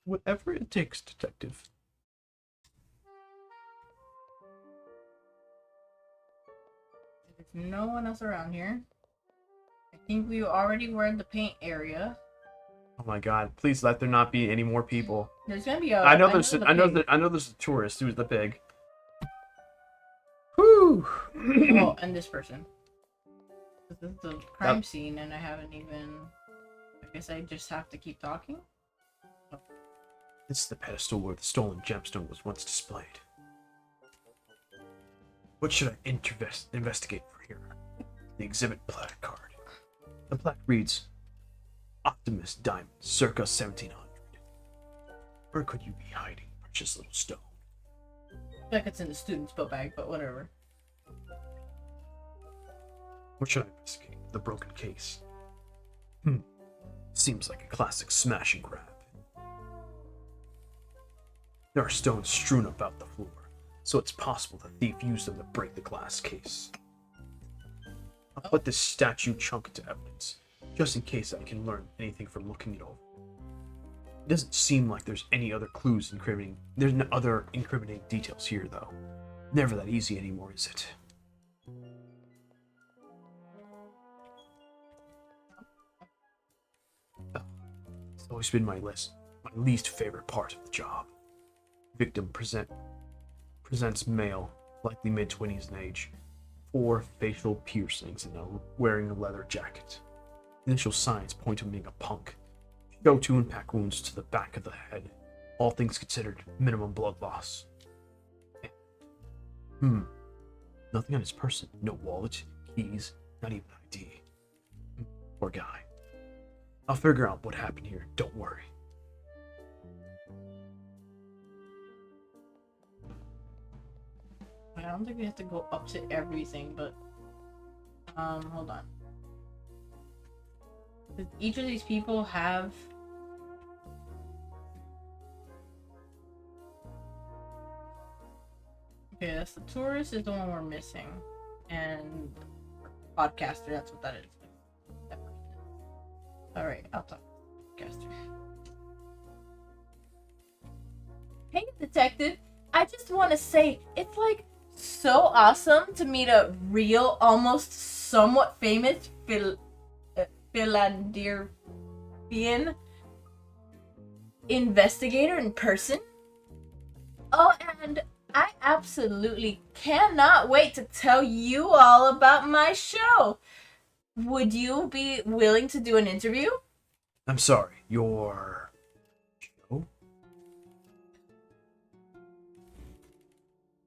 Whatever it takes, detective. There's no one else around here. I think we already were in the paint area. Oh my god, please let there not be any more people. There's gonna be a. I know there's a tourist who's the pig. Whew. Oh, and this person. This is the crime scene, and I haven't even. I guess I just have to keep talking. This is the pedestal where the stolen gemstone was once displayed. What should I investigate for here? The exhibit plaque card. The plaque reads, Optimus Diamond, circa 1700. Where could you be hiding, precious little stone? I feel like it's in the student's book bag, but whatever. What should I investigate? the broken case. Seems like a classic smash and grab. There are stones strewn about the floor, so it's possible the thief used them to break the glass case. I'll put this statue chunk into evidence, just in case I can learn anything from looking it over. It doesn't seem like there's any other clues incriminating. There's no other incriminating details here, though. Never that easy anymore, is it? It's always been my least favorite part of the job. Victim presents male, likely mid-20s in age, 4 facial piercings and wearing a leather jacket. Initial signs point to him being a punk. Show 2 impact wounds to the back of the head. All things considered, minimum blood loss. Nothing on his person. No wallet, keys, not even ID. Poor guy. I'll figure out what happened here, don't worry. I don't think we have to go up to everything, but hold on. Does each of these people have okay, that's the tourist is the one we're missing. And podcaster, that's what that is. Alright, I'll talk to the podcaster. Hey detective, I just wanna say it's like so awesome to meet a real, almost somewhat famous Philadelphian investigator in person. Oh, and I absolutely cannot wait to tell you all about my show. Would you be willing to do an interview? I'm sorry, your show?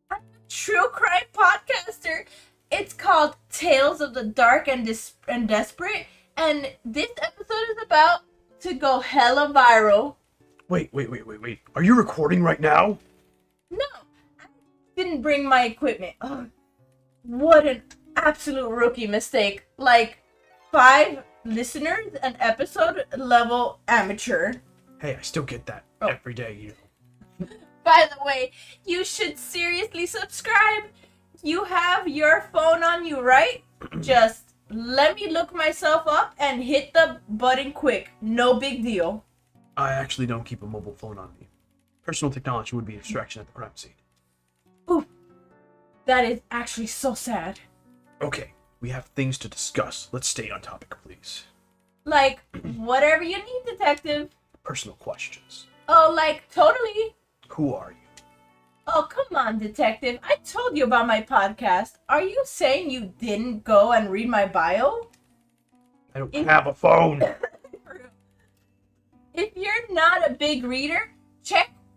I'm a true crime podcaster. It's called Tales of the Dark and Desperate, and this episode is about to go hella viral. Wait. Are you recording right now? No, I didn't bring my equipment. Oh, what an absolute rookie mistake. Like 5 listeners an episode level amateur. Hey, I still get that every day, you know. By the way, you should seriously subscribe. You have your phone on you, right? Just let me look myself up and hit the button quick. No big deal. I actually don't keep a mobile phone on me. Personal technology would be a distraction at the crime scene. Ooh, that is actually so sad. Okay, we have things to discuss. Let's stay on topic, please. Like, whatever you need, detective. Personal questions. Oh, like, totally. Who are you? Oh, come on, detective. I told you about my podcast. Are you saying you didn't go and read my bio? I don't have a phone. If you're not a big reader,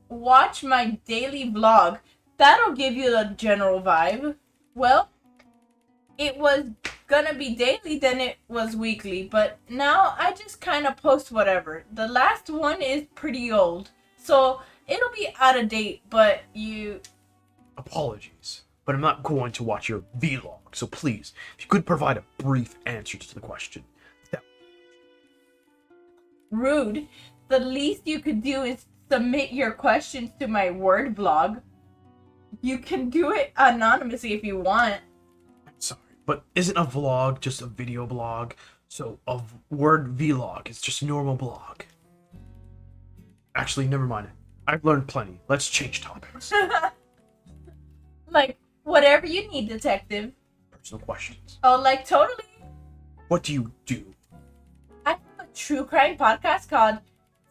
watch my daily vlog. That'll give you the general vibe. Well, it was gonna be daily, then it was weekly, but now I just kind of post whatever. The last one is pretty old, so it'll be out of date, but you... Apologies, but I'm not going to watch your vlog, so please, if you could provide a brief answer to the question. Rude. The least you could do is submit your questions to my word blog. You can do it anonymously if you want. I'm sorry, but isn't a vlog just a video blog? So a word vlog is just a normal blog. Actually, never mind. I've learned plenty. Let's change topics. Like, whatever you need, detective. Personal questions. Oh, like, totally. What do you do? I have a true crime podcast called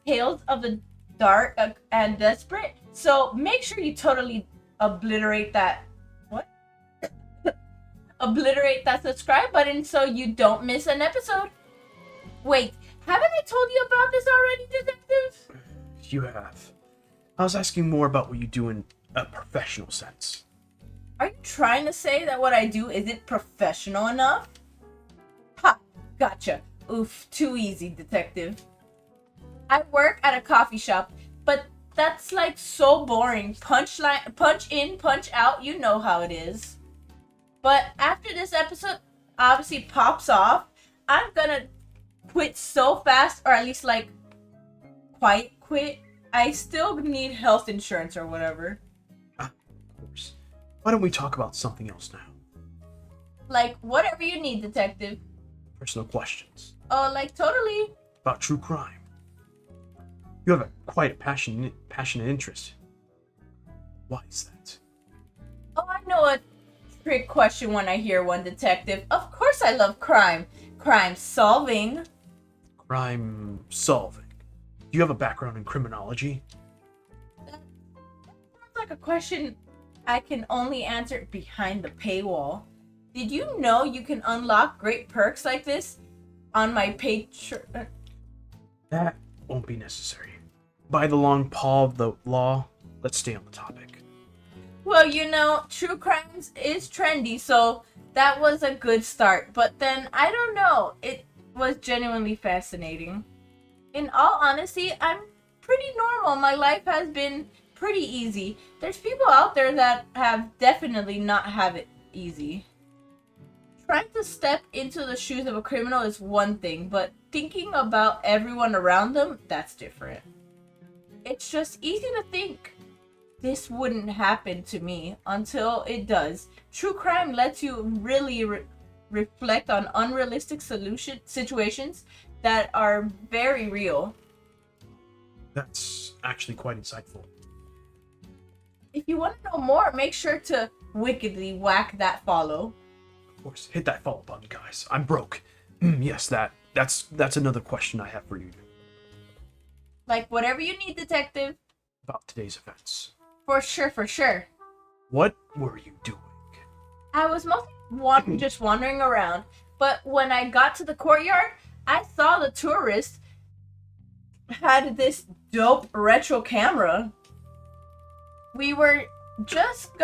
Tales of the Dark and Desperate. So make sure you totally obliterate that. What? Obliterate that subscribe button so you don't miss an episode. Wait, haven't I told you about this already, detective? You have. I was asking more about what you do in a professional sense. Are you trying to say that what I do isn't professional enough? Ha! Gotcha. Oof, too easy, detective. I work at a coffee shop, but that's like so boring. Punch in, punch out, you know how it is. But after this episode obviously pops off, I'm gonna quit so fast, or at least like quite quit. I still need health insurance or whatever. Of course. Why don't we talk about something else now? Like whatever you need, detective. Personal questions. Oh, like totally. About true crime. You have quite a passionate interest. Why is that? Oh, I know a trick question when I hear one, detective. Of course I love crime. Crime solving. Crime solving. Do you have a background in criminology? That sounds like a question I can only answer behind the paywall. Did you know you can unlock great perks like this on my Patreon? That won't be necessary. By the long paw of the law, let's stay on the topic. Well, true crimes is trendy, so that was a good start. But then, I don't know, it was genuinely fascinating. In all honesty, I'm pretty normal. My life has been pretty easy. There's people out there that have definitely not have it easy. Trying to step into the shoes of a criminal is one thing, but thinking about everyone around them, that's different. It's just easy to think this wouldn't happen to me until it does. True crime lets you really reflect on unrealistic situations that are very real. That's actually quite insightful. If you want to know more, make sure to wickedly whack that follow. Of course, hit that follow button, guys. I'm broke. Yes, that's another question I have for you. Like whatever you need, detective. About today's events. For sure. What were you doing? I was mostly just wandering around, but when I got to the courtyard, I saw the tourist had this dope retro camera. We were just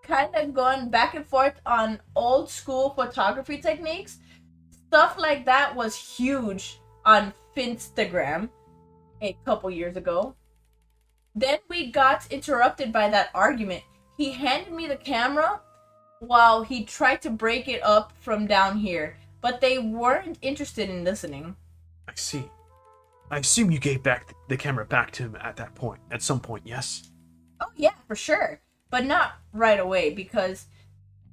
kind of going back and forth on old school photography techniques. Stuff like that was huge on Finstagram a couple years ago. Then we got interrupted by that argument. He handed me the camera while he tried to break it up from down here, but they weren't interested in listening. I see. I assume you gave the camera back to him at some point, yes? Oh yeah, for sure. But not right away, because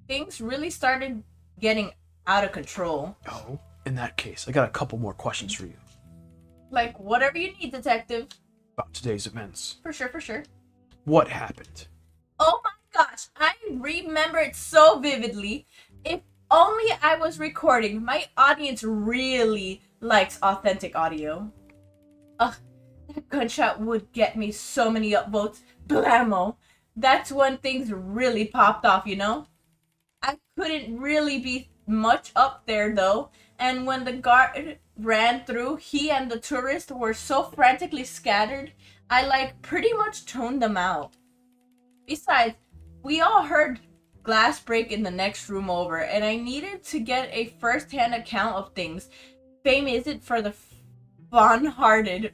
things really started getting out of control. Oh, in that case, I got a couple more questions for you. Like, whatever you need, detective. About today's events. For sure. What happened? Oh my gosh, I remember it so vividly. If only I was recording. My audience really likes authentic audio. Ugh, that gunshot would get me so many upvotes. Blammo. That's when things really popped off, I couldn't really be much up there though, and when the guard ran through, he and the tourist were so frantically scattered, I pretty much toned them out. Besides, we all heard glass break in the next room over, and I needed to get a first-hand account of things. Fame isn't for the fun-hearted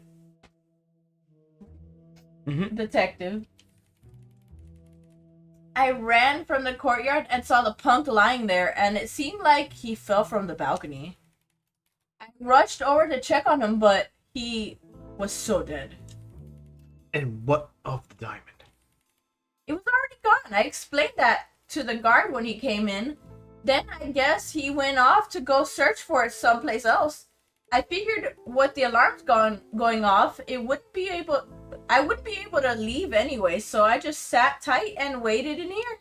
detective. I ran from the courtyard and saw the punk lying there, and it seemed like he fell from the balcony. I rushed over to check on him, but he was so dead. And what of the diamond? It was already gone. I explained that to the guard when he came in. Then I guess he went off to go search for it someplace else. I figured with the alarms going off, I wouldn't be able to leave anyway, so I just sat tight and waited in here.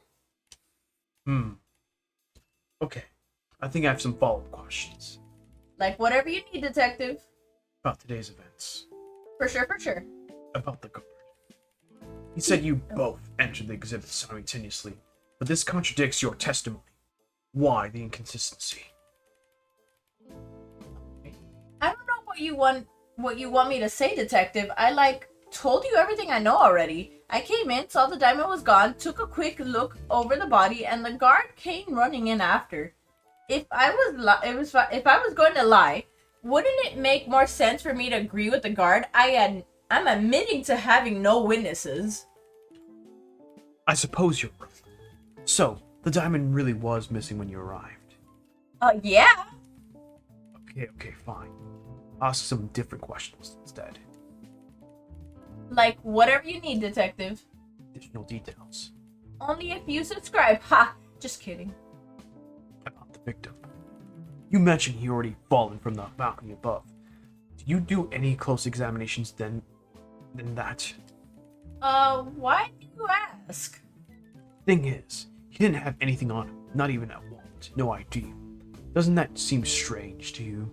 Okay. I think I have some follow-up questions. Like whatever you need, detective. About today's events. For sure. About the guard. He said you both entered the exhibit simultaneously, but this contradicts your testimony. Why the inconsistency? I don't know what you want me to say, detective. I told you everything I know already. I came in, saw the diamond was gone, took a quick look over the body, and the guard came running in after. If I was going to lie, wouldn't it make more sense for me to agree with the guard? I'm admitting to having no witnesses. I suppose you're right. So, the diamond really was missing when you arrived. Yeah. Okay, fine. Ask some different questions instead. Like, whatever you need, detective. Additional details Only if you subscribe. Ha! Just kidding. about the victim. You mentioned he already fallen from the balcony above. Did you do any close examinations then that? Why do you ask? Thing is, he didn't have anything on him, not even a wallet, no ID. Doesn't that seem strange to you?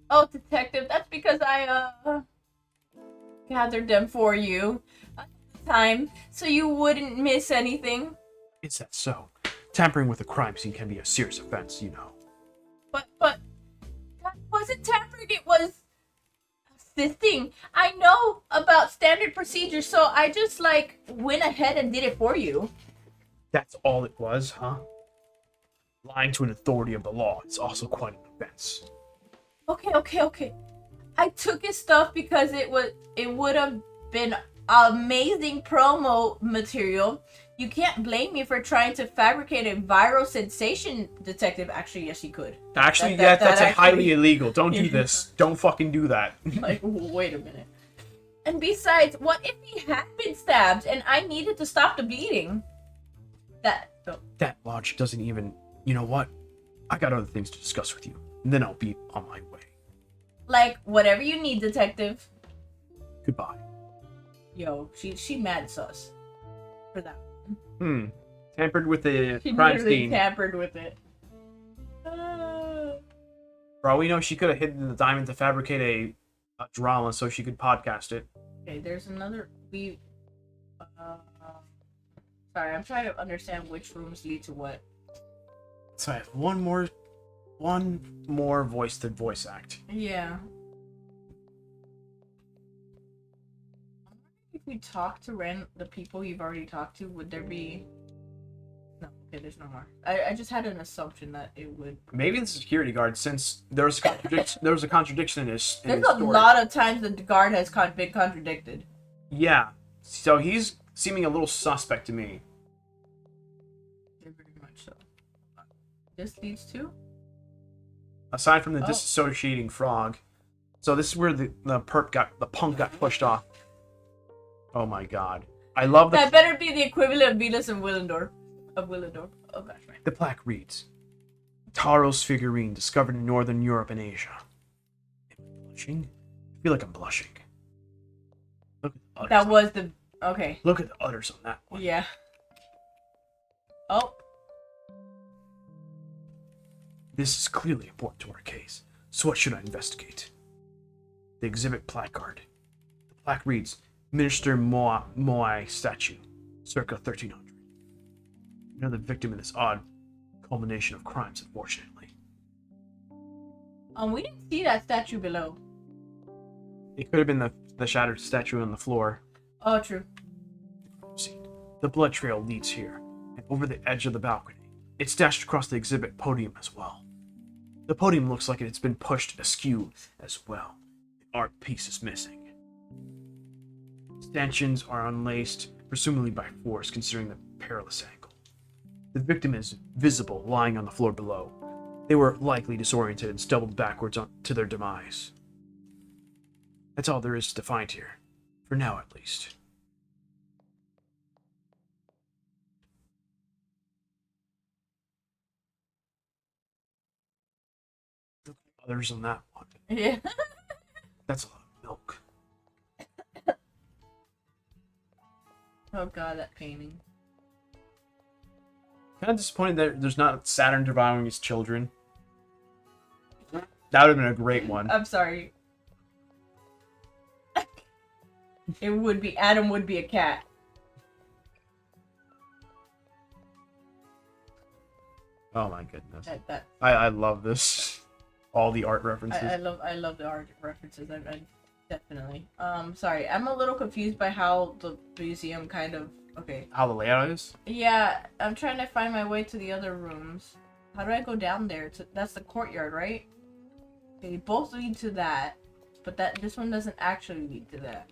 Oh, detective, that's because I, gathered them for you. Time, so you wouldn't miss anything. Is that so? Tampering with a crime scene can be a serious offense, you know. But, that wasn't tampering, it was assisting. I know about standard procedures, so I just, like, went ahead and did it for you. That's all it was, huh? Lying to an authority of the law is also quite an offense. Okay. I took his stuff because it would have been amazing promo material. You can't blame me for trying to fabricate a viral sensation, detective. Actually, yes, you could. Actually, That that's actually- highly illegal. Don't do this. Don't fucking do that. Like, wait a minute. And besides, what if he had been stabbed and I needed to stop the bleeding? That logic doesn't even... You know what? I got other things to discuss with you, and then I'll be on my way. Like, whatever you need, detective. Goodbye. Yo, she mad sus for that. Tampered with the She crime literally scene. tampered with it. For all we know, she could have hidden the diamond to fabricate a drama so she could podcast it. Okay, there's another. Sorry, I'm trying to understand which rooms lead to what. So I have one more voice to voice act. Yeah. If we talk to the people you've already talked to, would there be? No. Okay, there's no more. I just had an assumption that it would. Maybe the security guard, since there was a contradiction. There was a contradiction in his. There's a lot of times the guard has been contradicted. Yeah, so he's seeming a little suspect to me. Very much so. This leads to? Aside from the disassociating frog, so this is where the punk got pushed off. Oh my god, I love the. That better be the equivalent of Venus and Willendorf. Oh gosh, man. The plaque reads, Taro's figurine discovered in Northern Europe and Asia. Am I blushing? I feel like I'm blushing. Look at the udders. That was the. Okay. Look at the udders on that one. Yeah. Oh. This is clearly important to our case, so what should I investigate? The exhibit placard. The plaque reads, Minister Moai statue, circa 1300. Another victim in this odd culmination of crimes, unfortunately. We didn't see that statue below. It could have been the shattered statue on the floor. Oh, true. The blood trail leads here, and over the edge of the balcony. It's dashed across the exhibit podium as well. The podium looks like it's been pushed askew as well. The art piece is missing. Stanchions are unlaced, presumably by force, considering the perilous angle. The victim is visible, lying on the floor below. They were likely disoriented and stumbled backwards to their demise. That's all there is to find here. For now, at least. Others on that one. Yeah. That's a lot of milk. Oh god, that painting. Kind of disappointed that there's not Saturn devouring his children. That would have been a great one. I'm sorry. It would be. Adam would be a cat. Oh my goodness. That I love this. All the art references. I love the art references. I definitely. Sorry, I'm a little confused by how the museum kind of. Okay. How the layout is? Yeah, I'm trying to find my way to the other rooms. How do I go down there? That's the courtyard, right? Okay, both lead to that, but this one doesn't actually lead to that.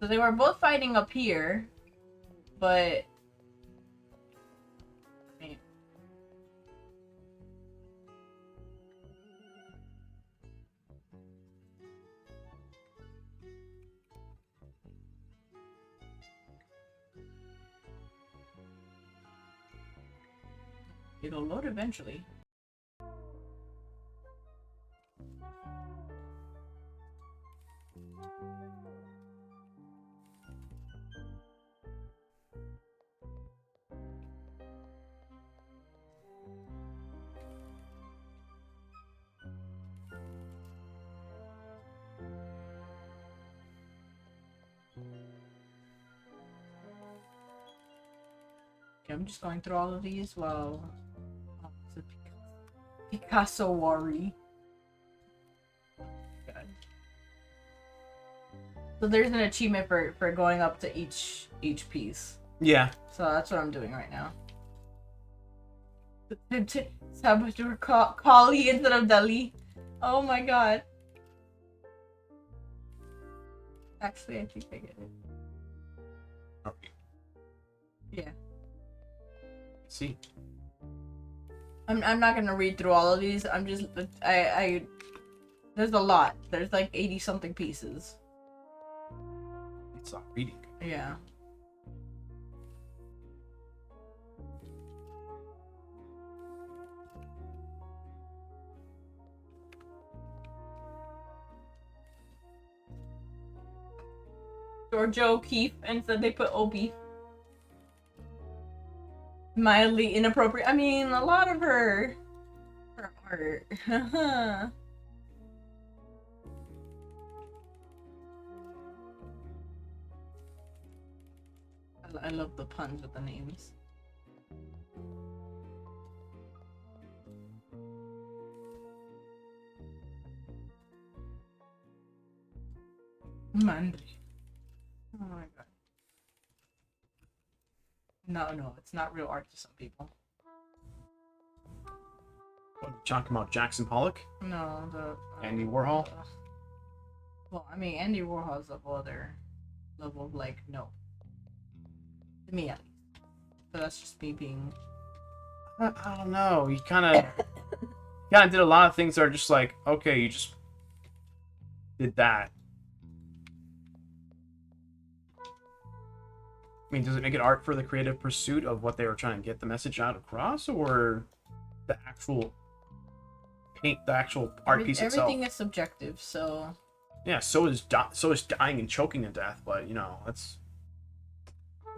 So they were both fighting up here, but It'll load eventually. Okay, I'm just going through all of these while it's a Picasso worry. God. So there's an achievement for going up to each piece. Yeah. So that's what I'm doing right now. Saboteur Kali instead of Dali. Oh my god. Actually, I think I get it. Okay. Yeah. See. I'm not gonna read through all of these. I'm just there's a lot. There's like 80 something pieces. It's not reading. Yeah. Giorgio O'Keefe and said they put Obi. Mildly inappropriate. I mean, a lot of her art. I love the puns with the names. Mandri. Oh my god. No, it's not real art to some people. What, you talking about Jackson Pollock? No, the Andy Warhol? Well, I mean, Andy Warhol's a whole other level of like, no. To me, at least. So that's just me being. I don't know. You kind of did a lot of things that are just like, okay, you just did that. I mean, does it make it art for the creative pursuit of what they were trying to get the message out across, or the actual paint, the actual art piece itself? Everything is subjective, so. Yeah, so is dying and choking to death, but you know, that's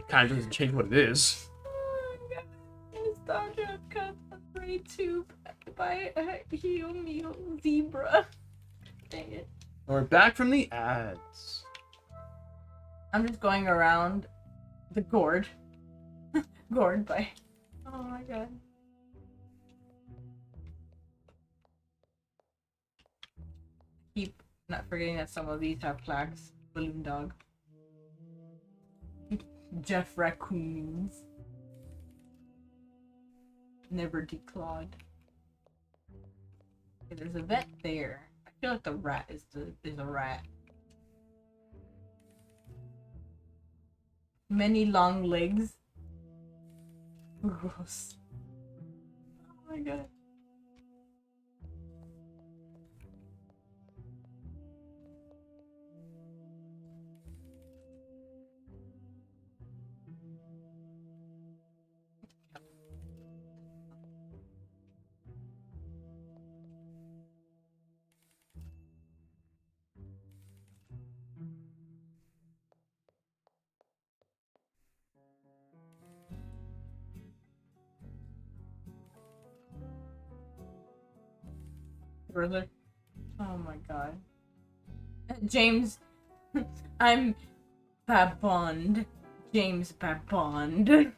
kind of doesn't change what it is. Oh my god, nostalgia cut afraid to by a Hio Mio zebra. Dang it. We're back from the ads. I'm just going around the gourd. Gourd by. Oh my god. Keep not forgetting that some of these have flags. Balloon dog. Jeff Raccoons. Never declawed. Okay, there's a vet there. I feel like the rat is a rat. Many long legs. Gross. Oh my god. Really? Oh my god. James, I'm Babond. James Babond.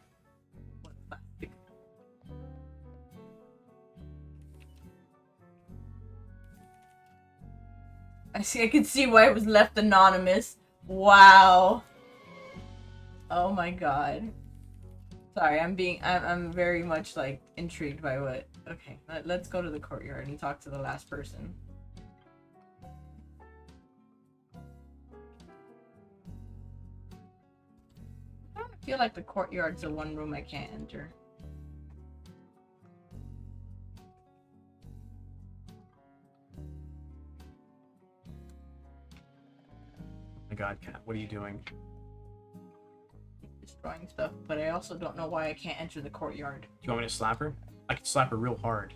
I can see why it was left anonymous. Wow. Oh my god. Sorry, I'm very much like intrigued by what. Okay, let's go to the courtyard and talk to the last person. I feel like the courtyard's the one room I can't enter. Oh my god, Cat, what are you doing? Destroying stuff, but I also don't know why I can't enter the courtyard. Do you want me to slap her? I can slap her real hard.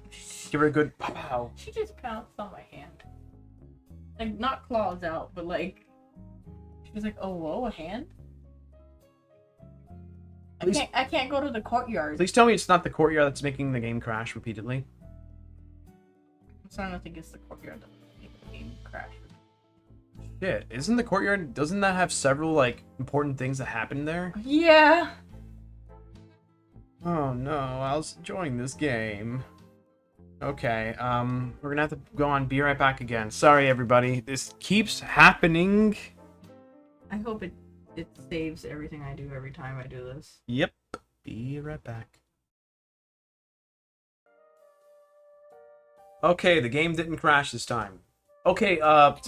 Give her a good pow. She just pounced on my hand. Like, not claws out, but like... She was like, oh, whoa, a hand? I can't go to the courtyard. Please tell me it's not the courtyard that's making the game crash repeatedly. I'm starting to think it's the courtyard that makes the game crash. Shit, isn't the courtyard... Doesn't that have several, like, important things that happen there? Yeah. Oh no, I was enjoying this game. Okay, we're gonna have to go on, be right back again. Sorry everybody, this keeps happening. I hope it saves everything I do every time I do this. Yep, be right back. Okay, the game didn't crash this time. Okay,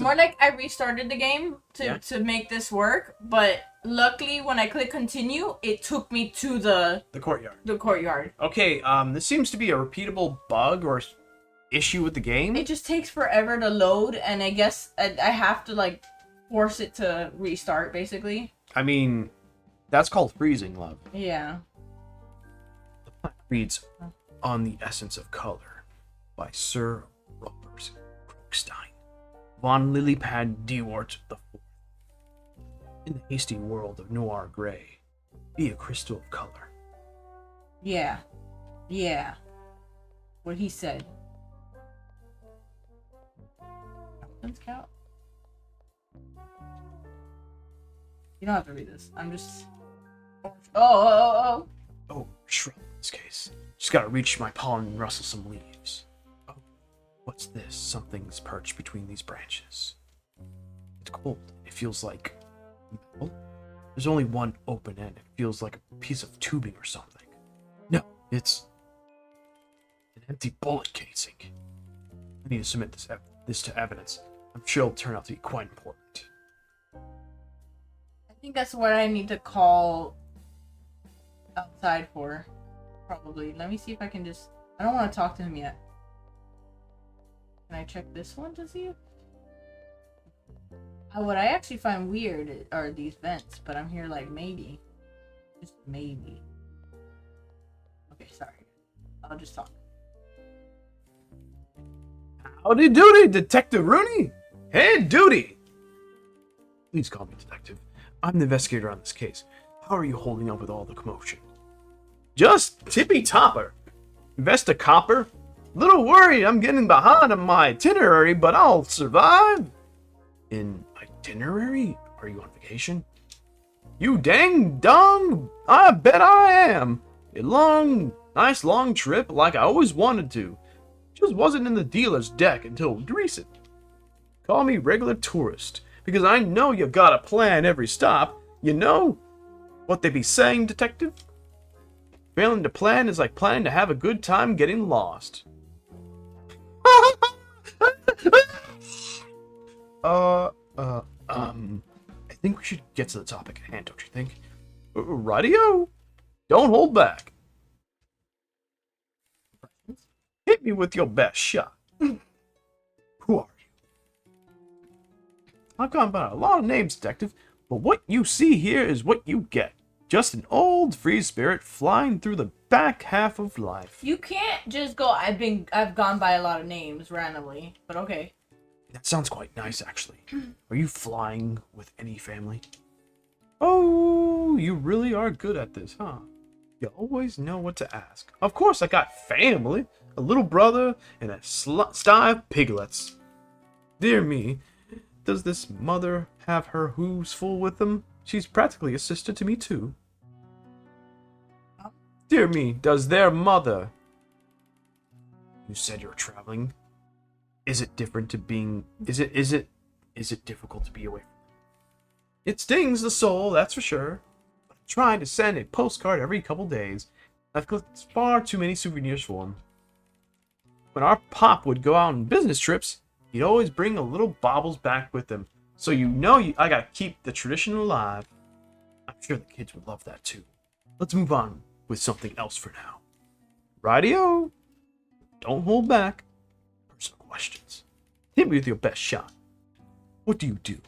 more like I restarted the game to make this work, but luckily when I click continue, it took me to the courtyard. The courtyard. Okay, this seems to be a repeatable bug or issue with the game. It just takes forever to load, and I guess I have to like force it to restart, basically. I mean, that's called freezing, love. Yeah. The plaque reads, "On the Essence of Color," by Sir Robert Crookstein. Von Lilypad Dewart IV. In the hasty world of noir gray, be a crystal of color. Yeah. Yeah. What he said. Scout? You don't have to read this. I'm just... Oh. Oh, shrub in this case. Just gotta reach my pollen and rustle some leaves. Oh, what's this? Something's perched between these branches. It's cold. It feels like metal. There's only one open end. It feels like a piece of tubing or something. No, it's an empty bullet casing. I need to submit this to evidence. I'm sure it'll turn out to be quite important. I think that's what I need to call outside for. Probably. Let me see if I can just... I don't want to talk to him yet. Can I check this one to see if... what I actually find weird are these vents, but I'm here like maybe. Just maybe. Okay, sorry. I'll just talk. Howdy doody, Detective Rooney! Hey, Duty! Please call me Detective. I'm the investigator on this case. How are you holding up with all the commotion? Just tippy-topper. Invest-a-copper. Little worried I'm getting behind on my itinerary, but I'll survive. In itinerary? Are you on vacation? You dang dong! I bet I am. A nice long trip like I always wanted to. Just wasn't in the dealer's deck until recent. Call me regular tourist, because I know you've got a plan every stop. You know what they be saying, detective? Failing to plan is like planning to have a good time getting lost. I think we should get to the topic at hand, don't you think? Rightio. Don't hold back. Hit me with your best shot. Who are you? I've gone by a lot of names, detective, but what you see here is what you get. Just an old free spirit flying through the back half of life. You can't just go, I've gone by a lot of names randomly, but okay. That sounds quite nice, actually. Are you flying with any family? Oh, you really are good at this, huh? You always know what to ask. Of course, I got family. A little brother and a sty of piglets. Dear me, does this mother have her hooves full with them? She's practically a sister to me, too. Dear me, does their mother... You said you were traveling. Is it different to being... Is it difficult to be away from them? It stings the soul, that's for sure. But I'm trying to send a postcard every couple days. I've collected far too many souvenirs for them. When our pop would go out on business trips, he'd always bring a little baubles back with him. So you know I gotta keep the tradition alive. I'm sure the kids would love that too. Let's move on with something else for now. Rightio. Don't hold back. Personal questions. Hit me with your best shot. What do you do?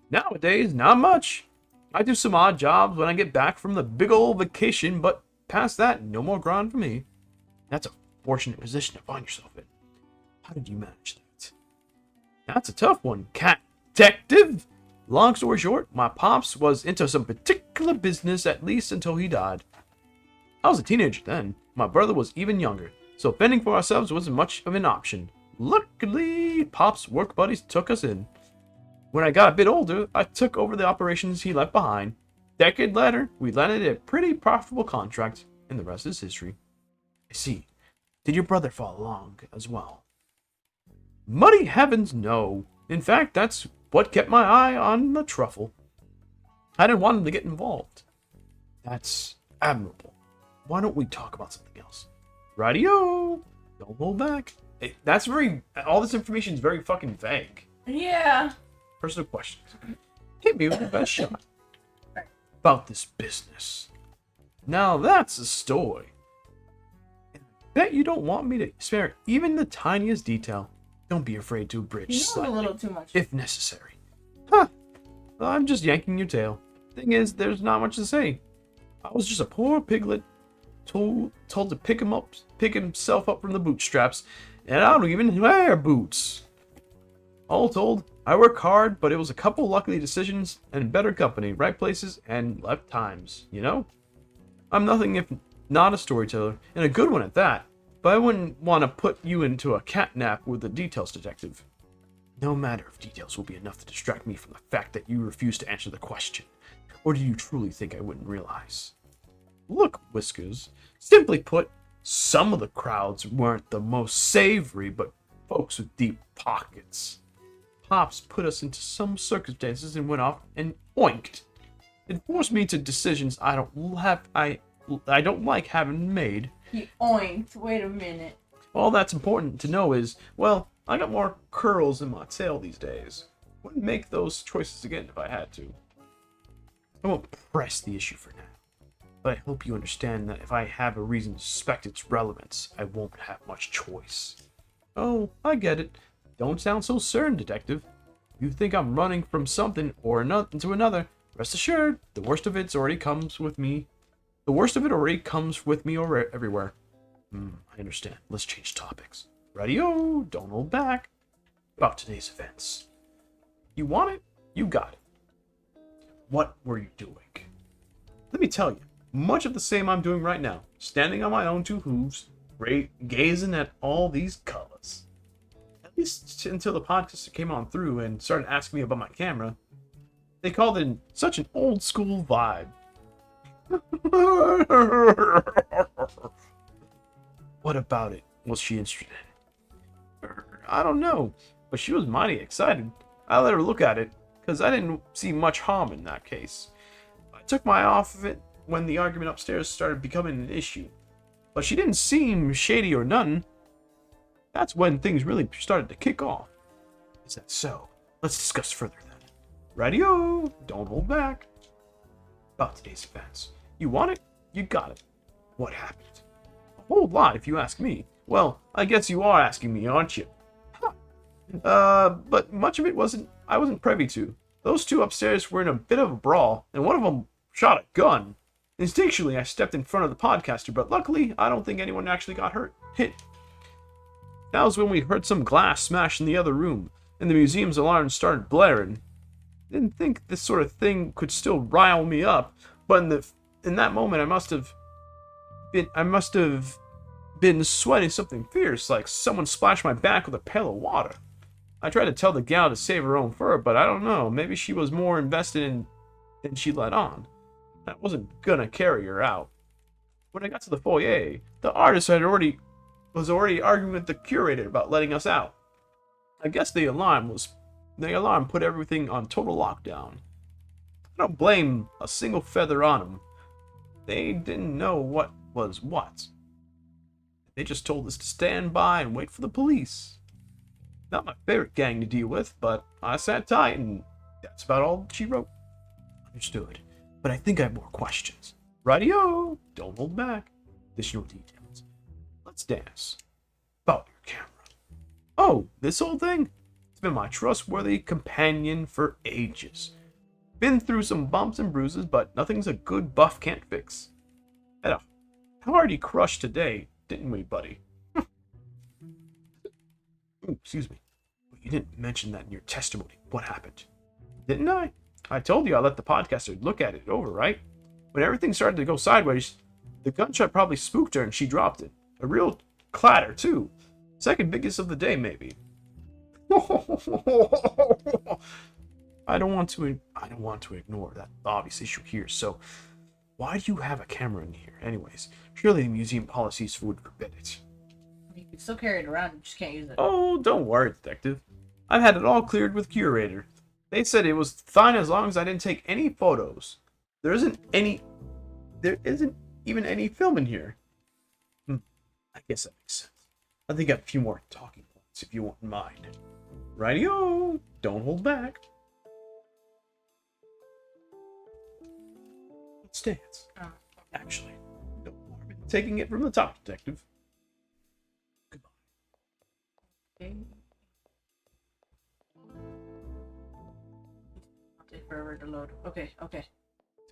Nowadays, not much. I do some odd jobs when I get back from the big old vacation, but past that, no more grind for me. That's a fortunate position to find yourself in. How did you manage that? That's a tough one, cat detective. Long story short, my pops was into some particular business at least until he died. I was a teenager then. My brother was even younger, so fending for ourselves wasn't much of an option. Luckily, Pop's work buddies took us in. When I got a bit older, I took over the operations he left behind. Decade later, we landed a pretty profitable contract, and the rest is history. I see. Did your brother follow along as well? Muddy heavens, no. In fact, that's what kept my eye on the truffle. I didn't want him to get involved. That's admirable. Why don't we talk about something else? Radio. Don't hold back. That's very... All this information is very fucking vague. Yeah. Personal questions. Hit me with the best shot. About this business. Now that's a story. And I bet you don't want me to spare even the tiniest detail. Don't be afraid to abridge You know slightly, a little too much. if necessary. Huh. Well, I'm just yanking your tail. Thing is, there's not much to say. I was just a poor piglet told to pick himself up from the bootstraps, and I don't even wear boots. All told, I work hard, but it was a couple lucky decisions and better company, right places and left times, you know? I'm nothing if not a storyteller, and a good one at that, but I wouldn't want to put you into a catnap with a details detective. No matter if details will be enough to distract me from the fact that you refuse to answer the question. Or do you truly think I wouldn't realize? Look, Whiskers, simply put, some of the crowds weren't the most savory, but folks with deep pockets. Pops put us into some circumstances and went off and oinked. It forced me to decisions I don't like having made. He oinked. Wait a minute. All that's important to know is, well, I got more curls in my tail these days. Wouldn't make those choices again if I had to. I won't press the issue for now, but I hope you understand that if I have a reason to suspect its relevance, I won't have much choice. Oh, I get it. Don't sound so certain, detective. You think I'm running from something or to another. Rest assured, the worst of it already comes with me. The worst of it already comes with me everywhere. I understand. Let's change topics. Radio, don't hold back. About today's events. You want it? You got it. What were you doing? Let me tell you, much of the same I'm doing right now. Standing on my own two hooves, gazing at all these colors. At least until the podcaster came on through and started asking me about my camera. They called it such an old school vibe. What about it? Was she interested in? I don't know, but she was mighty excited. I let her look at it, because I didn't see much harm in that case. I took my eye off of it when the argument upstairs started becoming an issue. But she didn't seem shady or none. That's when things really started to kick off. Is that so? Let's discuss further then. Radio, don't hold back. About today's events. You want it? You got it. What happened? A whole lot, if you ask me. Well, I guess you are asking me, aren't you? But much of it I wasn't privy to. Those two upstairs were in a bit of a brawl, and one of them shot a gun. Instinctually, I stepped in front of the podcaster, but luckily, I don't think anyone actually got hit. That was when we heard some glass smash in the other room, and the museum's alarm started blaring. Didn't think this sort of thing could still rile me up, but in that moment, I must have been sweating something fierce, like someone splashed my back with a pail of water. I tried to tell the gal to save her own fur, but I don't know, maybe she was more invested in than she let on. I wasn't gonna carry her out. When I got to the foyer, the artist was already arguing with the curator about letting us out. I guess the alarm put everything on total lockdown. I don't blame a single feather on them. They didn't know what was what. They just told us to stand by and wait for the police. Not my favorite gang to deal with, but I sat tight and that's about all she wrote. Understood. But I think I have more questions. Radio, don't hold back. Additional details. Let's dance. About your camera. Oh, this old thing? It's been my trustworthy companion for ages. Been through some bumps and bruises, but nothing's a good buff can't fix. Had a hardy crush today, didn't we, buddy? Ooh, excuse me. But you didn't mention that in your testimony. What happened? Didn't I? I told you I let the podcaster look at it over, right? When everything started to go sideways, the gunshot probably spooked her and she dropped it. A real clatter, too. Second biggest of the day, maybe. I don't want to ignore that obvious issue here. So, why do you have a camera in here, anyways? Surely the museum policies would forbid it. You can still carry it around, you just can't use it. Oh, don't worry, detective. I've had it all cleared with curator. They said it was fine as long as I didn't take any photos. There isn't even any film in here. I guess that makes sense. I think I have a few more talking points if you won't mind. Rightio, don't hold back. Let's dance. Oh. Actually, no harm in taking it from the top, detective. Goodbye. Okay. Take forever to load. Okay. It's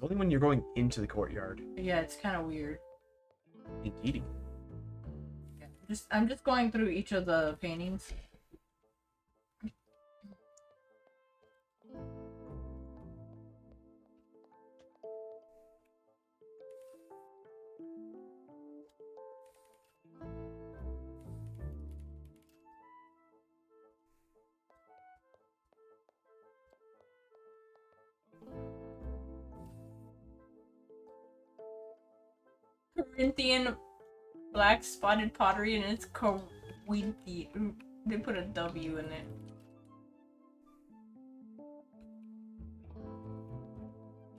only when you're going into the courtyard. Yeah, it's kind of weird. Indeed. Yeah, I'm just going through each of the paintings. Corinthian black spotted pottery, and it's Corinthian. They put a W in it.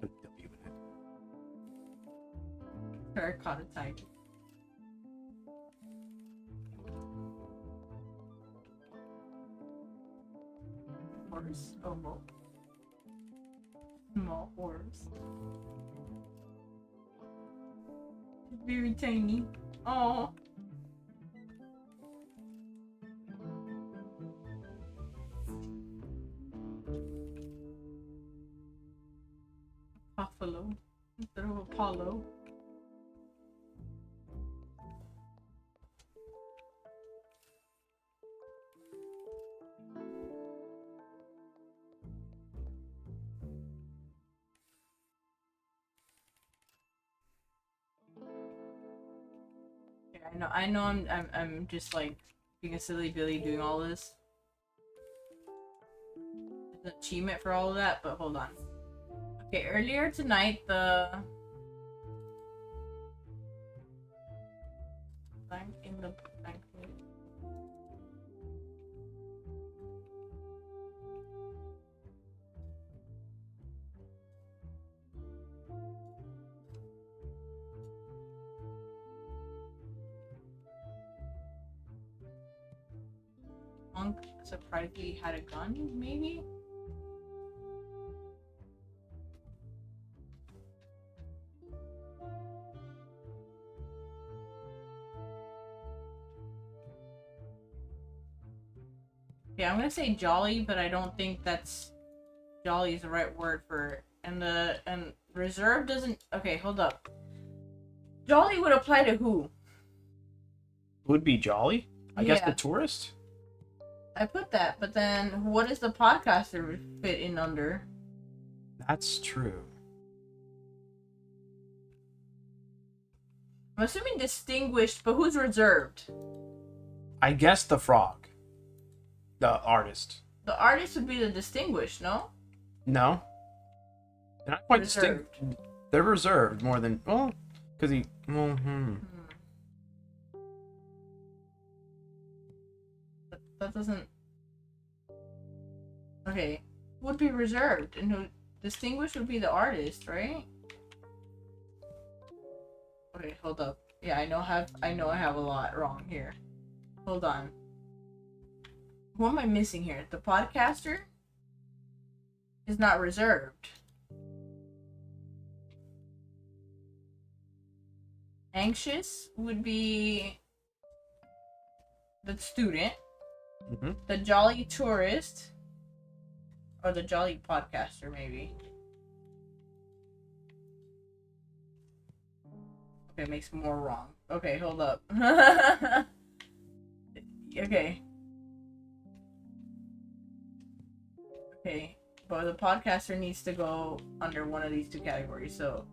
Put a W in it. Terracotta type. Horse. Oh, well. Small horse. Very tiny. Oh. Buffalo instead of Apollo. I know I'm just like being a silly Billy doing all this. There's an achievement for all of that, but hold on. Okay, earlier tonight the blank in the blank. Monk surprisingly had a gun, maybe? Yeah, I'm gonna say jolly, but I don't think that's jolly is the right word for it. And reserve doesn't. Okay, hold up. Jolly would apply to who? Would be jolly? I guess Yeah. the tourist? I put that, but then what does the podcaster fit in under? That's true. I'm assuming distinguished, but who's reserved? I guess the frog. The artist. The artist would be the distinguished, no? No. They're not quite Reserved. distinct. They're reserved more than, well, because he, well, That doesn't. Okay, would be reserved, and who distinguished would be the artist, right? Okay, hold up. Yeah, I know I have a lot wrong here. Hold on. Who am I missing here? The podcaster is not reserved. Anxious would be the student. Mm-hmm. The jolly tourist. Or the jolly podcaster, maybe. Okay, makes more wrong. Okay, hold up. Okay. Okay. But the podcaster needs to go under one of these two categories, so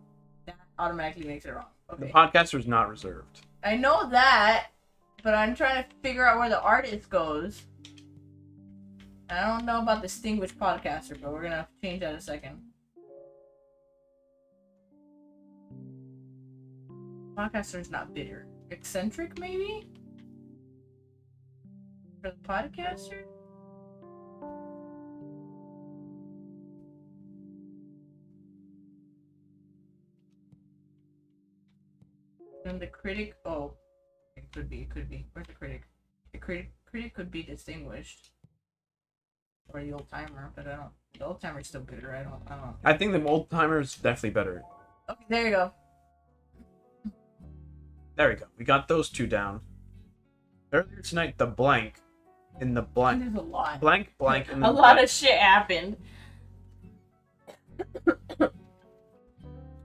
that automatically makes it wrong. The Okay. podcaster is not reserved. I know that, but I'm trying to figure out where the artist goes. I don't know about distinguished podcaster, but we're gonna change that in a second. Podcaster is not bitter. Eccentric, maybe? For the podcaster? And the critic, oh, it could be. Where's the critic? The critic could be distinguished. Or the old timer, but I don't. The old timer's still bitter. I don't. I think the old timer is definitely better. Okay, there you go. There we go. We got those two down. Earlier tonight, the blank in the blank. There's a lot. Blank in the A lot of shit happened.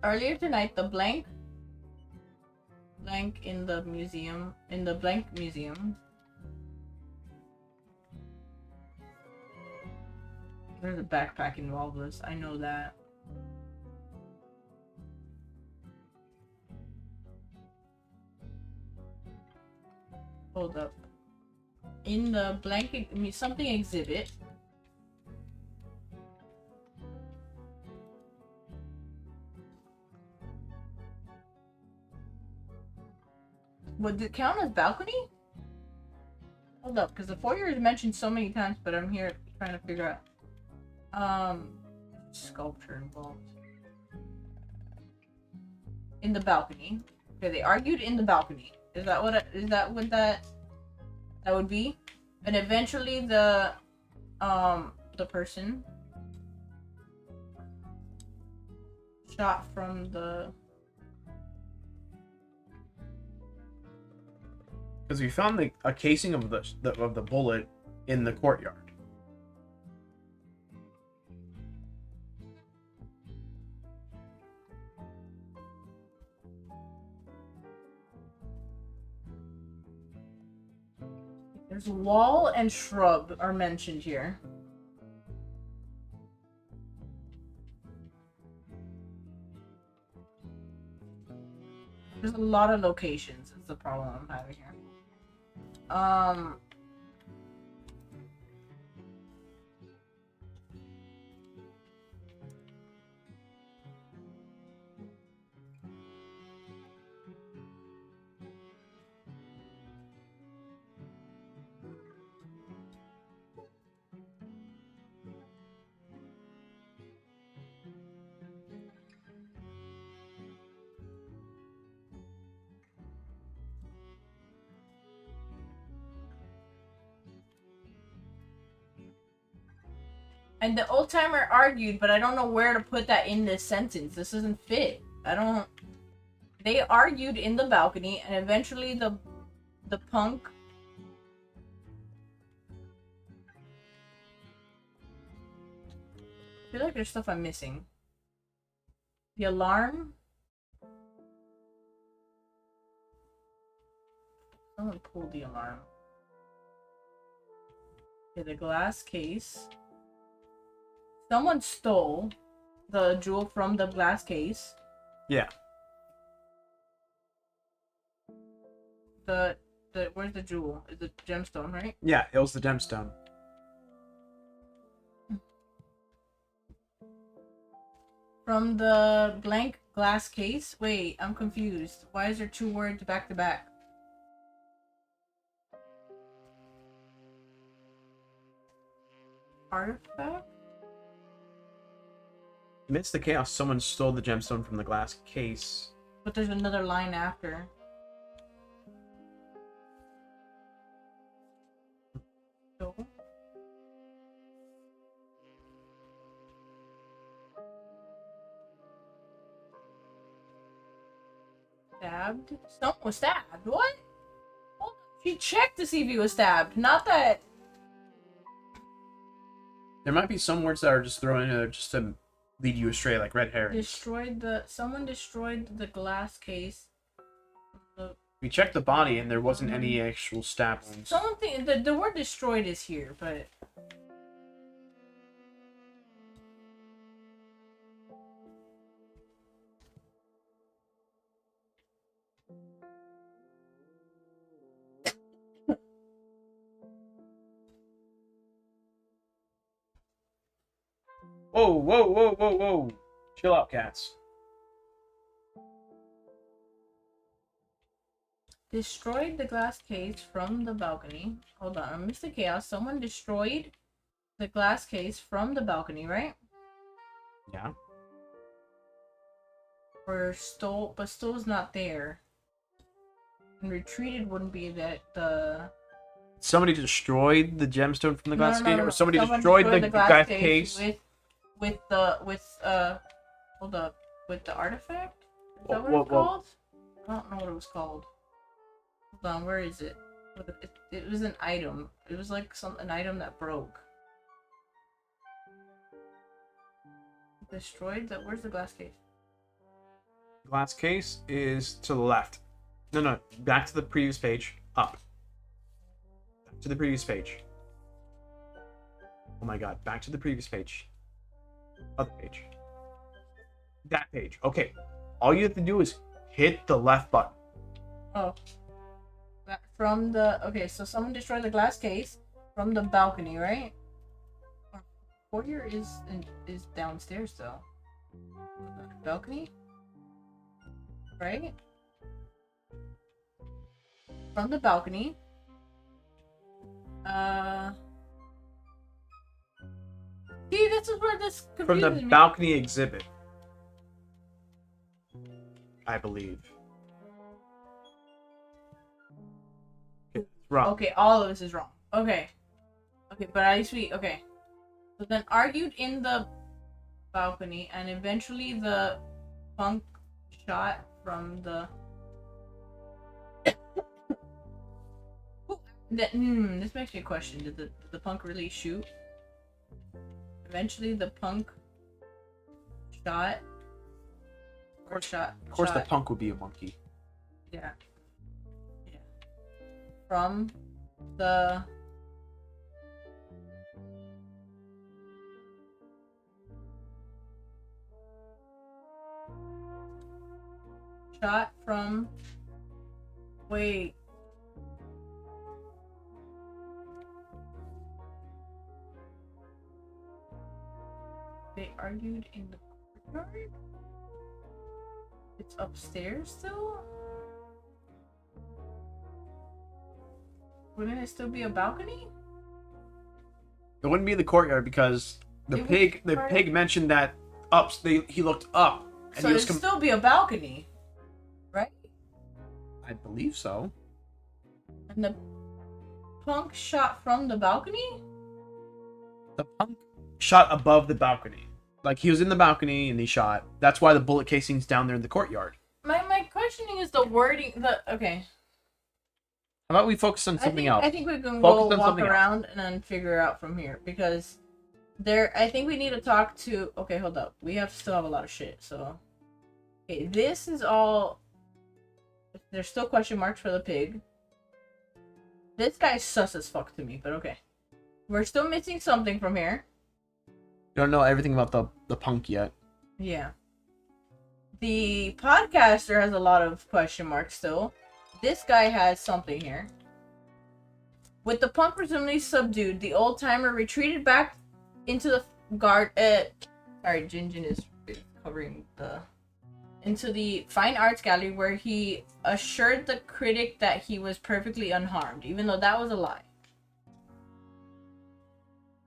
Earlier tonight, the blank in the museum, There's a backpack involved with this. I know that. Hold up. In the blank, something exhibit. Would it count as balcony? Hold up, because the foyer is mentioned so many times, but I'm here trying to figure out. Sculpture involved. In the balcony. Okay, they argued in the balcony. Is that what that would be? And eventually the person shot from the. Because we found a casing of the bullet in the courtyard. There's wall and shrub are mentioned here. There's a lot of locations. Is the problem I'm having here. And the old timer argued, but I don't know where to put that in this sentence. This doesn't fit. They argued in the balcony, and eventually the punk. I feel like there's stuff I'm missing. The alarm. Someone pulled the alarm. Okay, the glass case. Someone stole the jewel from the glass case. Yeah. Where's the jewel? It's the gemstone, right? Yeah, it was the gemstone. From the blank glass case? Wait, I'm confused. Why is there two words back to back? Artifact? Amidst the chaos, someone stole the gemstone from the glass case. But there's another line after. So? Stabbed? Someone was stabbed. What? Hold on. She checked to see if he was stabbed. Not that. There might be some words that are just thrown in there just to lead you astray, like red herrings. Someone destroyed the glass case. We checked the body and there wasn't any actual stab wounds. Someone think the word destroyed is here, but Whoa, whoa, whoa, whoa, whoa. Chill out, cats. destroyed the glass case from the balcony. Hold on, Mr. Chaos. Someone destroyed the glass case from the balcony, right? Yeah. Or stole, but stole's not there. And retreated wouldn't be that the. Somebody destroyed the gemstone from the glass case, or somebody Someone destroyed the glass case. with hold up, with the artifact. Is that what Whoa, it's whoa. called? I don't know what it was called. Hold on, where is it? It was an item. It was like an item that broke. Destroyed. Where's the glass case? Glass case is to the left. No, back to the previous page. Up. Back to the previous page. Oh my god, back to the previous page. Other page. That page. Okay. All you have to do is hit the left button. Oh. From the... Okay, so someone destroyed the glass case from the balcony, right? Foyer is downstairs, though. Balcony? Right? From the balcony. See, this is where this From confuses the me. balcony exhibit. I believe. It's wrong. Okay, all of this is wrong. Okay. Okay, but at least we... Okay. So then argued in the balcony, and eventually the punk shot from the... this makes me question. Did the punk really shoot? Eventually the punk shot... Or shot... Of course the punk would be a monkey. Yeah. Yeah. From the... Shot from... Wait. They argued in the courtyard? It's upstairs still? Wouldn't it still be a balcony? It wouldn't be in the courtyard because the It pig was part mentioned that he looked up and So he was it'd still be a balcony, right? I believe so. And the punk shot from the balcony? The punk shot above the balcony. Like he was in the balcony and he shot. That's why the bullet casing's down there in the courtyard. My questioning is the wording. Okay. How about we focus on something else? I think we can Focus go on walk something else. around and then figure out from here because I think we need to talk to. Okay, hold up. We still have a lot of shit. So, okay, this is all. There's still question marks for the pig. This guy's sus as fuck to me, but okay. We're still missing something from here. You don't know everything about the punk yet. Yeah. The podcaster has a lot of question marks still. This guy has something here. With the punk presumably subdued, the old timer retreated back into the guard. Sorry, Jinjin is covering the. Into the fine arts gallery where he assured the critic that he was perfectly unharmed, even though that was a lie.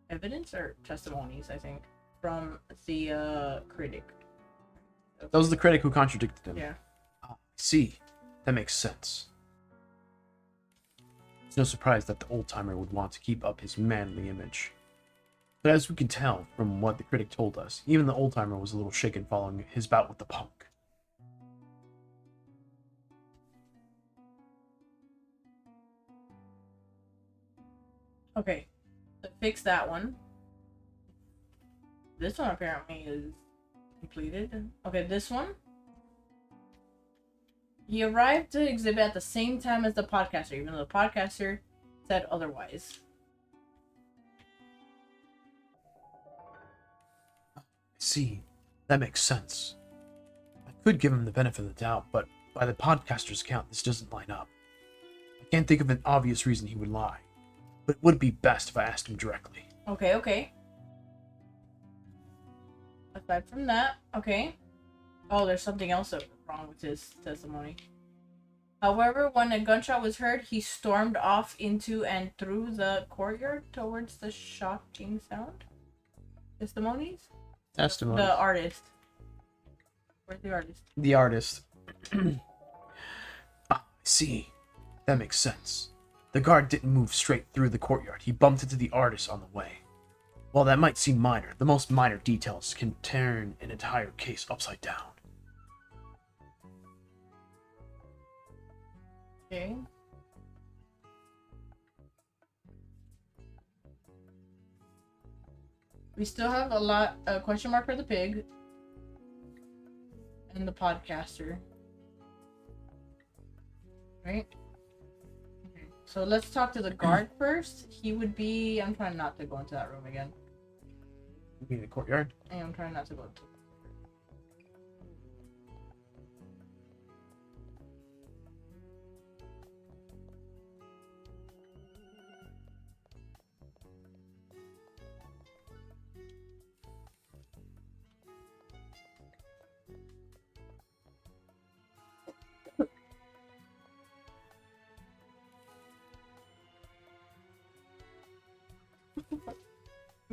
Evidence or testimonies, I think, from the critic. That was the critic who contradicted him. Yeah. See, that makes sense. It's no surprise that the old-timer would want to keep up his manly image. But as we can tell from what the critic told us, even the old-timer was a little shaken following his bout with the punk. Okay, so fix that one. This one apparently is completed. Okay, this one. He arrived to exhibit at the same time as the podcaster, even though the podcaster said otherwise. See, that makes sense. I could give him the benefit of the doubt, but by the podcaster's account, this doesn't line up. I can't think of an obvious reason he would lie, but it would be best if I asked him directly. Okay. Aside from that, okay. Oh, there's something else wrong with his testimony. However, when a gunshot was heard, he stormed off into and through the courtyard towards the shocking sound. Testimonies? Testimony. The artist. Where's the artist? The artist. I see. That makes sense. The guard didn't move straight through the courtyard. He bumped into the artist on the way. While that might seem minor, the most minor details can turn an entire case upside down. Okay. We still have a question mark for the pig. And the podcaster. Right? Okay. So let's talk to the guard first. He would be... I'm trying not to go into that room again. You mean the courtyard? I'm trying not to go into...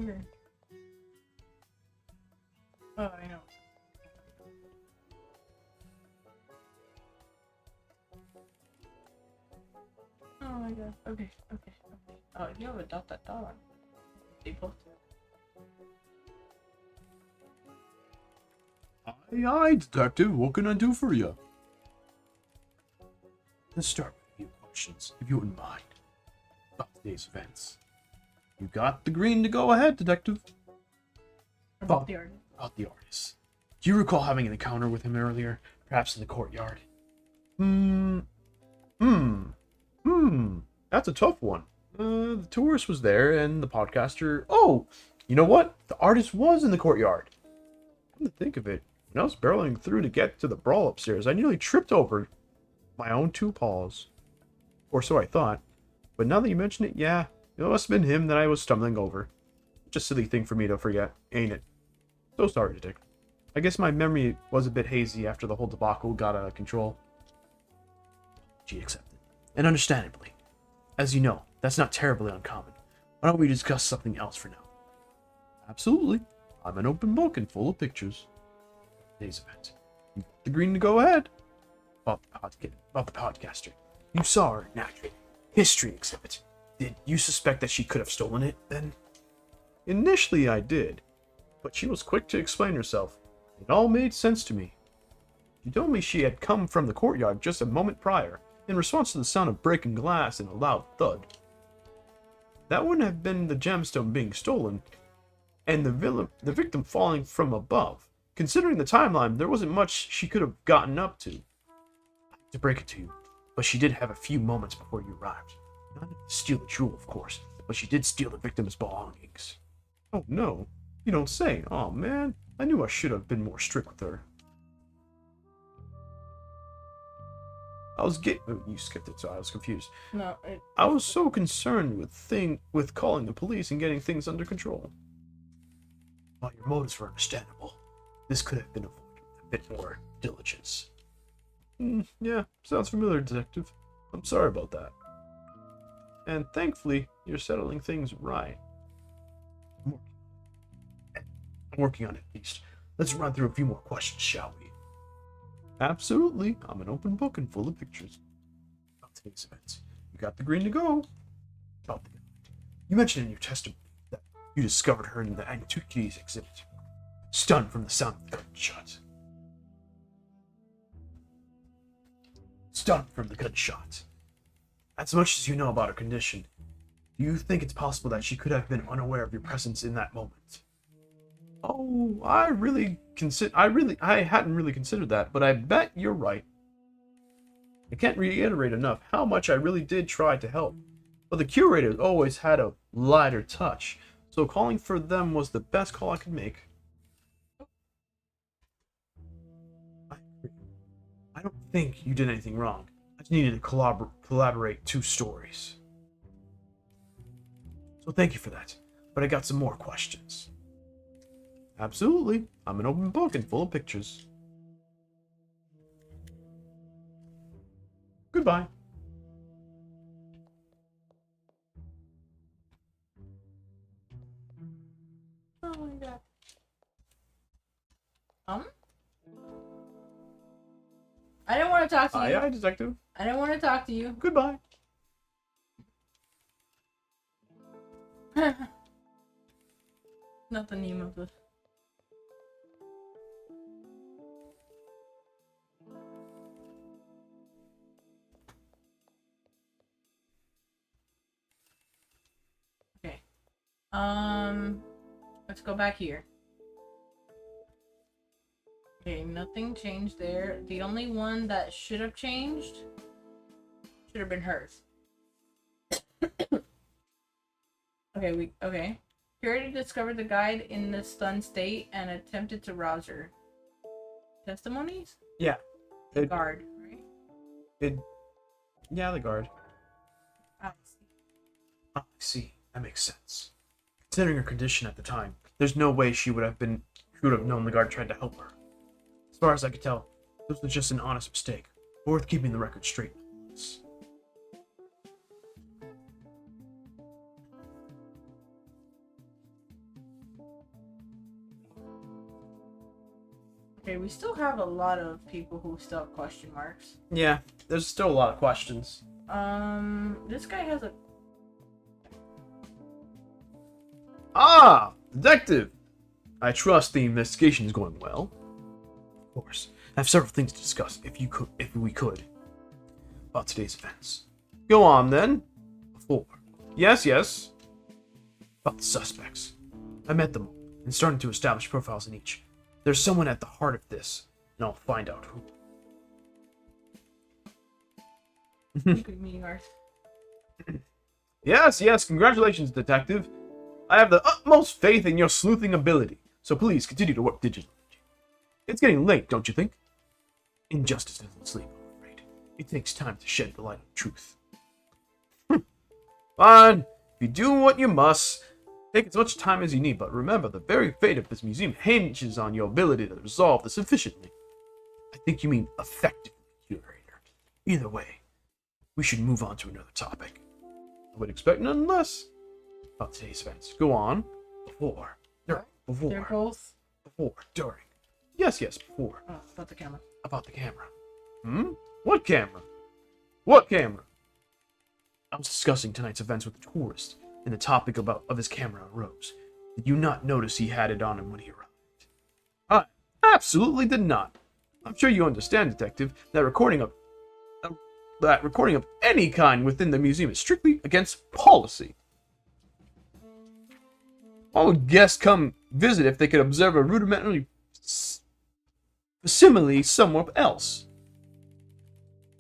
Okay. Oh, I know. Oh my god. Okay. Oh, you have adopt that dog. They both do. Aye, detective. What can I do for you? Let's start with a few questions, if you wouldn't mind, about today's events. You got the green to go ahead, detective. About the artist. About the artist. Do you recall having an encounter with him earlier, perhaps in the courtyard? That's a tough one. The tourist was there, and the podcaster... Oh! You know what? The artist was in the courtyard. Come to think of it, when I was barreling through to get to the brawl upstairs, I nearly tripped over my own two paws. Or so I thought. But now that you mention it, yeah, it must have been him that I was stumbling over. Just a silly thing for me to forget, ain't it? So sorry, detective. I guess my memory was a bit hazy after the whole debacle got out of control. She accepted. And understandably. As you know, that's not terribly uncommon. Why don't we discuss something else for now? Absolutely. I'm an open book and full of pictures. Today's event. You got the green to go ahead. About the podcaster. You saw her natural history exhibit. Did you suspect that she could have stolen it, then? Initially, I did. But she was quick to explain herself. It all made sense to me. She told me she had come from the courtyard just a moment prior, in response to the sound of breaking glass and a loud thud. That wouldn't have been the gemstone being stolen, and the victim falling from above. Considering the timeline, there wasn't much she could have gotten up to. To break it to you, but she did have a few moments before you arrived. Not to steal the jewel, of course, but she did steal the victim's belongings. Oh no, you don't say. Oh man, I knew I should have been more strict with her. You skipped it, so I was confused. No, I was so concerned with calling the police and getting things under control. While your motives were understandable, this could have been avoided with a bit more diligence. Yeah, sounds familiar, detective. I'm sorry about that. And thankfully, you're settling things right. I'm working on it, at least. Let's run through a few more questions, shall we? Absolutely. I'm an open book and full of pictures. About today's events. You got the green to go. About the guide. You mentioned in your testimony that you discovered her in the antiquities exhibit. Stunned from the sound of the gunshot. Stunned from the gunshot. As much as you know about her condition, do you think it's possible that she could have been unaware of your presence in that moment? Oh, I hadn't really considered that, but I bet you're right. I can't reiterate enough how much I really did try to help. But the curators always had a lighter touch, so calling for them was the best call I could make. I don't think you did anything wrong. I just needed to collaborate 2 stories. So thank you for that. But I got some more questions. Absolutely. I'm an open book and full of pictures. Goodbye. Oh my god. I didn't want to talk to you. Aye, detective. I didn't want to talk to you. Goodbye. Not the name of this. Okay. Let's go back here. Okay, nothing changed there. The only one that should have changed should have been hers. Okay. Purity discovered the guide in the stunned state and attempted to rouse her. Testimonies? Yeah. Guard, right? Yeah, the guard. I see. I see. That makes sense. Considering her condition at the time, there's no way she would have known the guard tried to help her. As far as I could tell, this was just an honest mistake, worth keeping the record straight. Okay, we still have a lot of people who still have question marks. Yeah, there's still a lot of questions. This guy has a... Ah! Detective! I trust the investigation is going well. Of course. I have several things to discuss, if we could. About today's events. Go on, then. Before. Yes. About the suspects. I met them, and starting to establish profiles in each. There's someone at the heart of this, and I'll find out who. Yes, congratulations, Detective. I have the utmost faith in your sleuthing ability, so please continue to work diligently. It's getting late, don't you think? Injustice doesn't sleep, I'm afraid. It takes time to shed the light on truth. Fine, if you do what you must, take as much time as you need, but remember, the very fate of this museum hinges on your ability to resolve this efficiently. I think you mean effectively, Curator. Either way, we should move on to another topic. I would expect none less. About today's events. Go on. Before. They're both... Before. During. Yes, before. Oh, about the camera. About the camera. What camera? What camera? I was discussing tonight's events with a tourist, and the topic of his camera arose. Did you not notice he had it on him when he arrived? I absolutely did not. I'm sure you understand, Detective, that recording of any kind within the museum is strictly against policy. Why would guests come visit if they could observe a rudimentary facsimile somewhere else?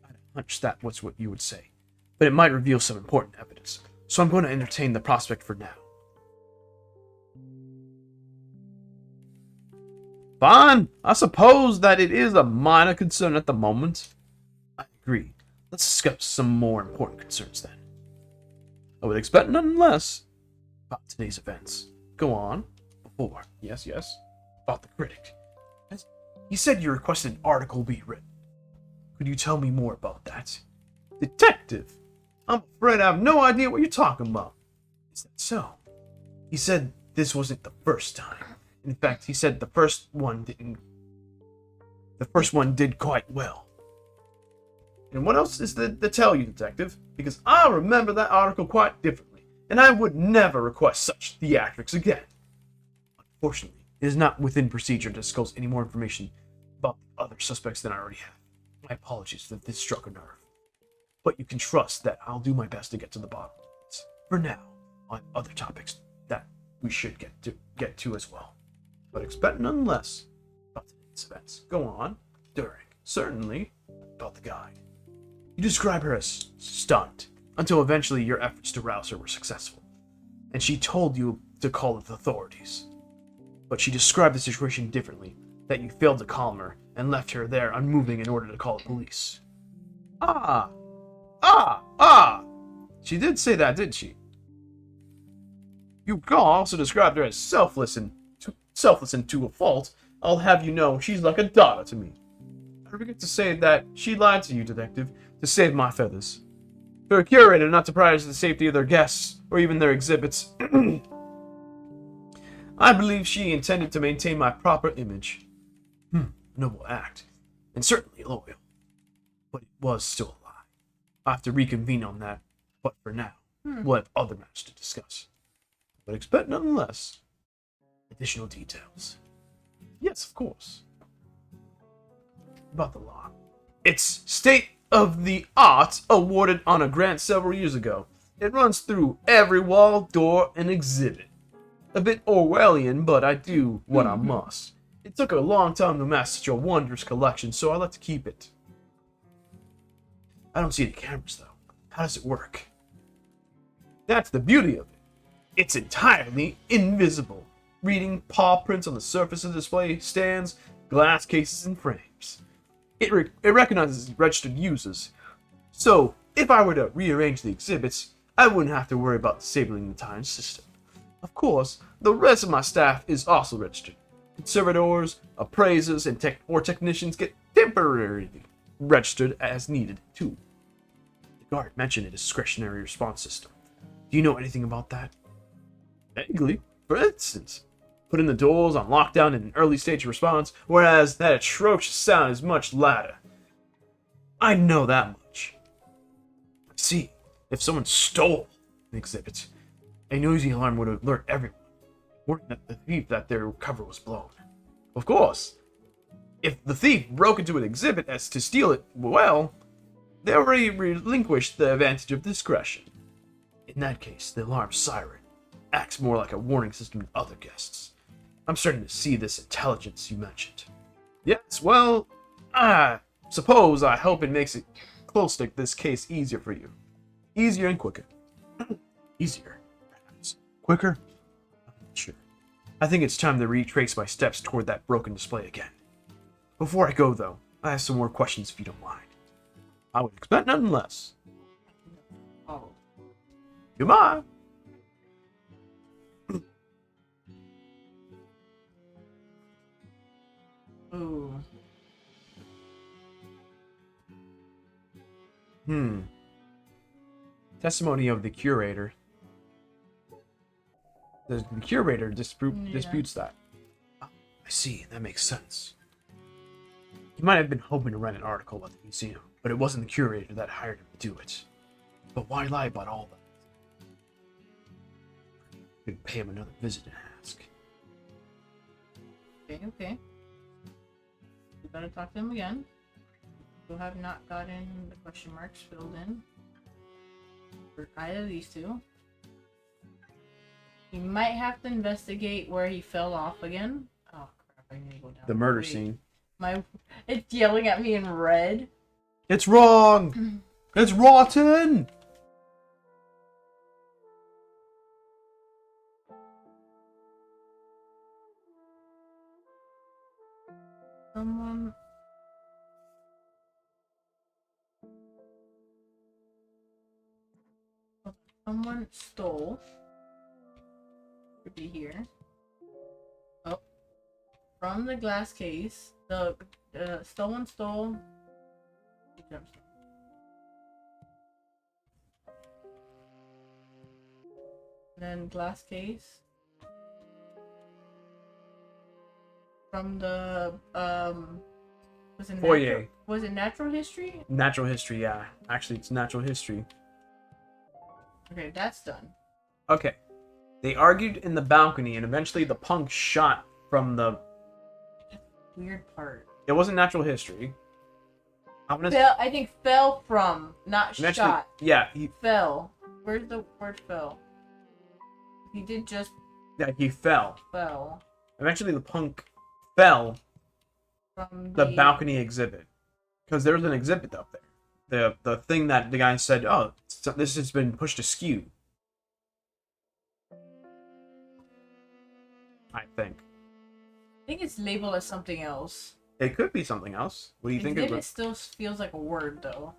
I had a hunch that was what you would say, but it might reveal some important evidence, so I'm going to entertain the prospect for now. Fine, I suppose that it is a minor concern at the moment. I agree. Let's discuss some more important concerns then. I would expect none less. About today's events. Go on. Before. Yes. About the critic. You said you requested an article be written. Could you tell me more about that? Detective! I'm afraid I have no idea what you're talking about. Is that so? He said this wasn't the first time. In fact, he said the first one did quite well. And what else is there to tell you, Detective? Because I remember that article quite differently, and I would never request such theatrics again. Unfortunately, it is not within procedure to disclose any more information about the other suspects than I already have. My apologies if this struck a nerve. But you can trust that I'll do my best to get to the bottom of it. For now, I have other topics that we should get to as well. But expect none less about today's events. Go on. During. Certainly. About the guide. You describe her as stunned, until eventually your efforts to rouse her were successful, and she told you to call the authorities. But she described the situation differently, that you failed to calm her and left her there unmoving in order to call the police. Ah! She did say that, didn't she? You also described her as selfless and to a fault. I'll have you know she's like a daughter to me. I forget to say that she lied to you, detective, to save my feathers. For a curator not to prize the safety of their guests, or even their exhibits, I believe she intended to maintain my proper image. A noble act, and certainly loyal. But it was still a lie. I have to reconvene on that, but for now, we'll have other matters to discuss. But expect nonetheless additional details. Yes, of course. About the law. It's state of the art awarded on a grant several years ago. It runs through every wall, door, and exhibit. A bit Orwellian, but I do what I must. It took a long time to master such a wondrous collection, so I like to keep it. I don't see any cameras, though. How does it work? That's the beauty of it. It's entirely invisible. Reading paw prints on the surface of display stands, glass cases, and frames. It recognizes registered users. So, if I were to rearrange the exhibits, I wouldn't have to worry about disabling the entire system. Of course, the rest of my staff is also registered. Conservators, appraisers, and technicians get temporarily registered as needed, too. The guard mentioned a discretionary response system. Do you know anything about that? Vaguely. For instance, putting the doors on lockdown in an early stage of response, whereas that atrocious sound is much louder. I know that much. See, if someone stole an exhibit, a noisy alarm would alert everyone, warning the thief that their cover was blown. Of course, if the thief broke into an exhibit as to steal it, well, they already relinquished the advantage of discretion. In that case, the alarm siren acts more like a warning system to other guests. I'm starting to see this intelligence you mentioned. Yes, well, I suppose I hope it makes it close-stick this case easier for you. Easier and quicker. Easier, perhaps. Quicker? I'm not sure. I think it's time to retrace my steps toward that broken display again. Before I go, though, I have some more questions if you don't mind. I would expect nothing less. Oh. Goodbye. Ooh. Testimony of the curator. The curator disputes that. Oh, I see, that makes sense. He might have been hoping to write an article about the museum, but it wasn't the curator that hired him to do it. But why lie about all that? We could pay him another visit and ask. Okay. We gotta talk to him again. Still have not gotten the question marks filled in for either of these two. He might have to investigate where he fell off again. Oh crap! I need to go down. The murder scene. It's yelling at me in red. It's wrong. It's rotten. Someone stole. Could be here. Oh, from the glass case. The someone stole. The gemstone. Then glass case. From the was it Foyer. Was it natural history? Natural history, yeah. Actually, it's natural history. Okay, that's done. Okay. They argued in the balcony, and eventually the punk shot from the... Weird part. It wasn't natural history. I think fell from, not shot. Yeah, he fell. Where's the word fell? He did just... Yeah, he fell. Fell. Eventually the punk fell From the balcony exhibit. Because there was an exhibit up there. the thing that the guy said, oh, so this has been pushed askew. I think. I think it's labeled as something else. It could be something else. What do you think it Exhibit would? still feels like a word, though.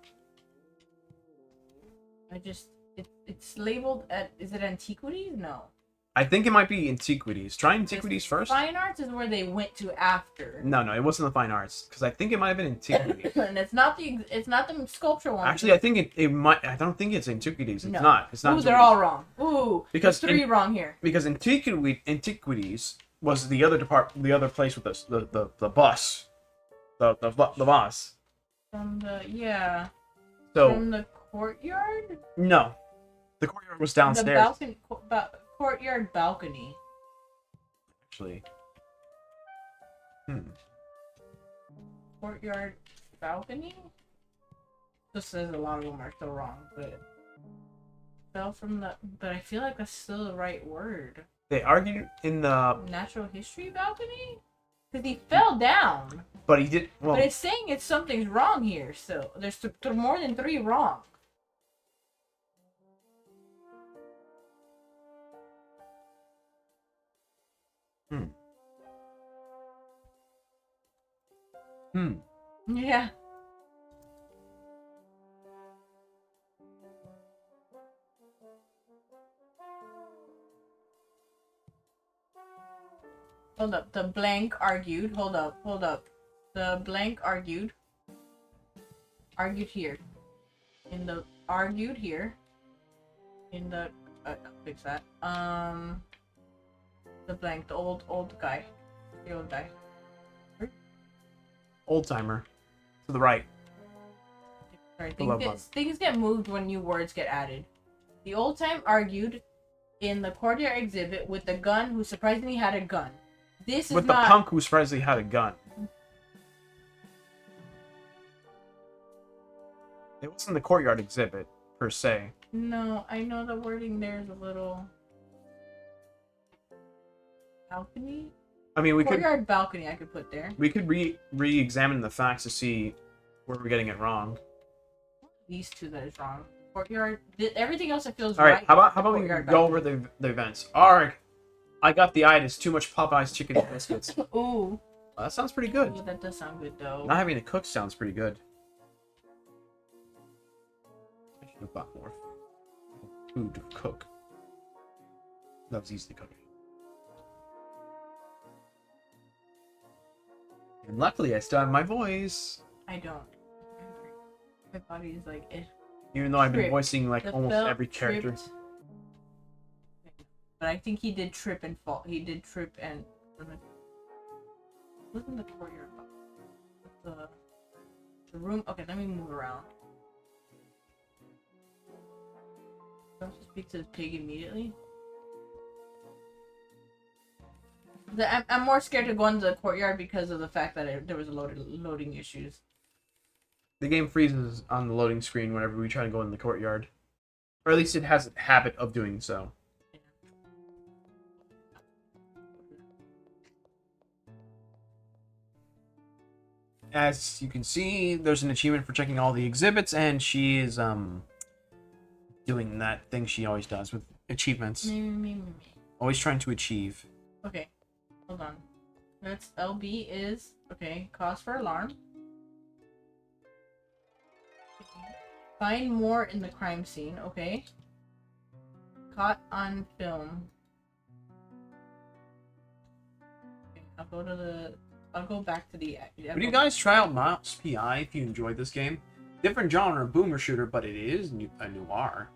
It's labeled at, is it antiquities? No. I think it might be antiquities. Try antiquities first. Fine arts is where they went to after. No, it wasn't the fine arts because I think it might have been antiquities. And it's not the sculpture one. Actually, I think it might. I don't think it's antiquities. It's No. not. It's not. Ooh, they're all wrong. Ooh, Because there's three wrong here. Because antiquities was the other the other place with the bus, the bus. From the So from the courtyard. no, the courtyard was downstairs. The courtyard balcony. Actually, Courtyard balcony. This says a lot of them are still wrong, but fell from the. But I feel like that's still the right word. They argued in the Natural history balcony? Because he fell down. But he did well. But it's saying something's wrong here. So there's more than 3 wrong. Yeah. Hold up. The blank argued. Hold up. The blank argued. Argued here. Argued here. In the fix that. The blank, the old guy. The old guy. Old timer. To the right. Sorry, things get moved when new words get added. The old time argued in the courtyard exhibit with the gun who surprisingly had a gun. This is with not... the punk who surprisingly had a gun. It wasn't the courtyard exhibit, per se. No, I know the wording there is a little... Balcony? I mean, we courtyard balcony I could put there. We could re-examine the facts to see where we're getting it wrong. These two that is wrong. Courtyard... Everything else I feel is right. right. How about we go over the events? Alright. I got the itis. Too much Popeye's chicken and biscuits. Ooh. Well, that sounds pretty good. Ooh, that does sound good, though. Not having to cook sounds pretty good. I should have bought more food to cook. That was easy to cook. And luckily, I still have my voice. I don't. My body is like... Even though I've been voicing like The almost belt every character. tripped. But I think he did trip and fall. He did trip and... Wasn't the courtyard? The room... Okay, let me move around. Don't speak to the pig immediately. I'm more scared to go into the courtyard because of the fact that there was loading issues. The game freezes on the loading screen whenever we try to go in the courtyard. Or at least it has a habit of doing so. As you can see, there's an achievement for checking all the exhibits, and she is doing that thing she always does with achievements. Always trying to achieve. Okay, hold on. That's LB is okay. Cause for alarm. Find more in the crime scene. Okay. Caught on film. Okay, I'll go back to the. Would you guys try out Mouse PI if you enjoyed this game? Different genre, boomer shooter, but it is a noir.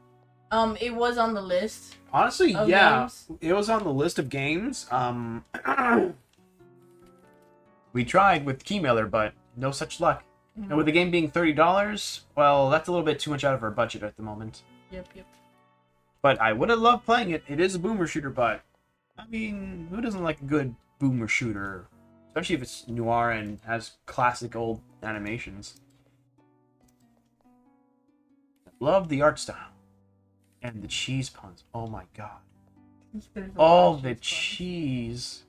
It was on the list. Honestly, yeah, games. It was on the list of games. We tried with Keymailer, but no such luck. Mm-hmm. And with the game being $30, well, that's a little bit too much out of our budget at the moment. Yep. But I would have loved playing it. It is a boomer shooter, but I mean, who doesn't like a good boomer shooter? Especially if it's noir and has classic old animations. Love the art style. And the cheese puns. Oh my god. All the cheese.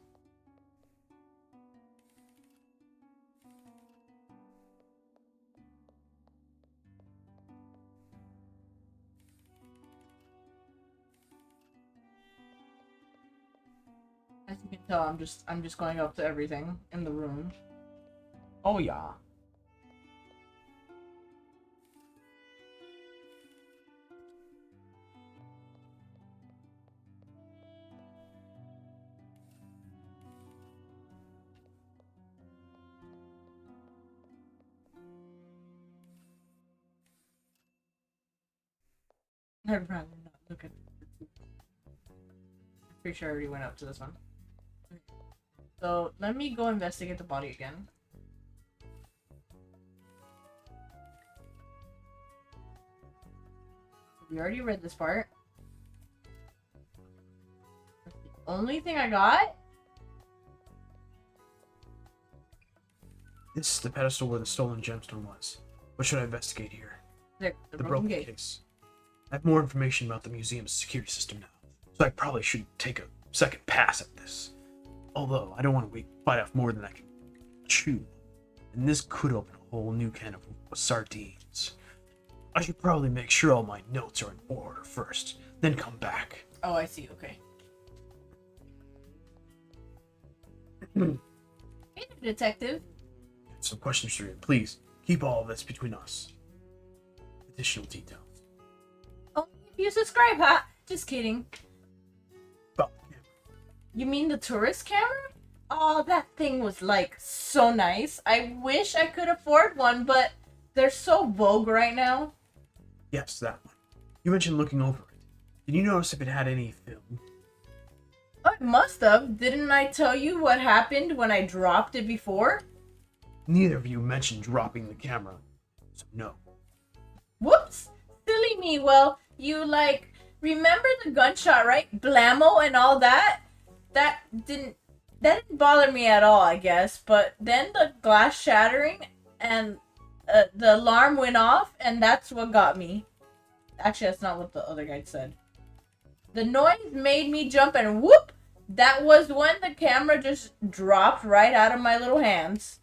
So I'm just going up to everything in the room. Oh yeah. I'd rather not look at. I'm pretty sure I already went up to this one. So let me go investigate the body again. We already read this part. That's the only thing I got. This is the pedestal where the stolen gemstone was. What should I investigate here? The The broken broken gate. case. I have more information about the museum's security system now, so I probably should take a second pass at this. Although, I don't want to bite off more than I can chew, and this could open a whole new can of sardines. I should probably make sure all my notes are in order first, then come back. Oh, I see. Okay. Hey, detective. Some questions for you. Please, keep all of this between us. Additional details. Oh, if you subscribe, huh? Just kidding. But, You mean the tourist camera? Oh, that thing was like so nice. I wish I could afford one, but they're so vogue right now. yes, that one. You mentioned looking over it. Did you notice if it had any film? Oh, it must have. Didn't I tell you what happened when I dropped it before? Neither of you mentioned dropping the camera, so no. Whoops! Silly me. Well, you like remember the gunshot, right? Blammo and all that? That didn't bother me at all, I guess. But then the glass shattering and the alarm went off, and that's what got me. Actually, that's not what the other guy said. The noise made me jump, and whoop! That was when the camera just dropped right out of my little hands.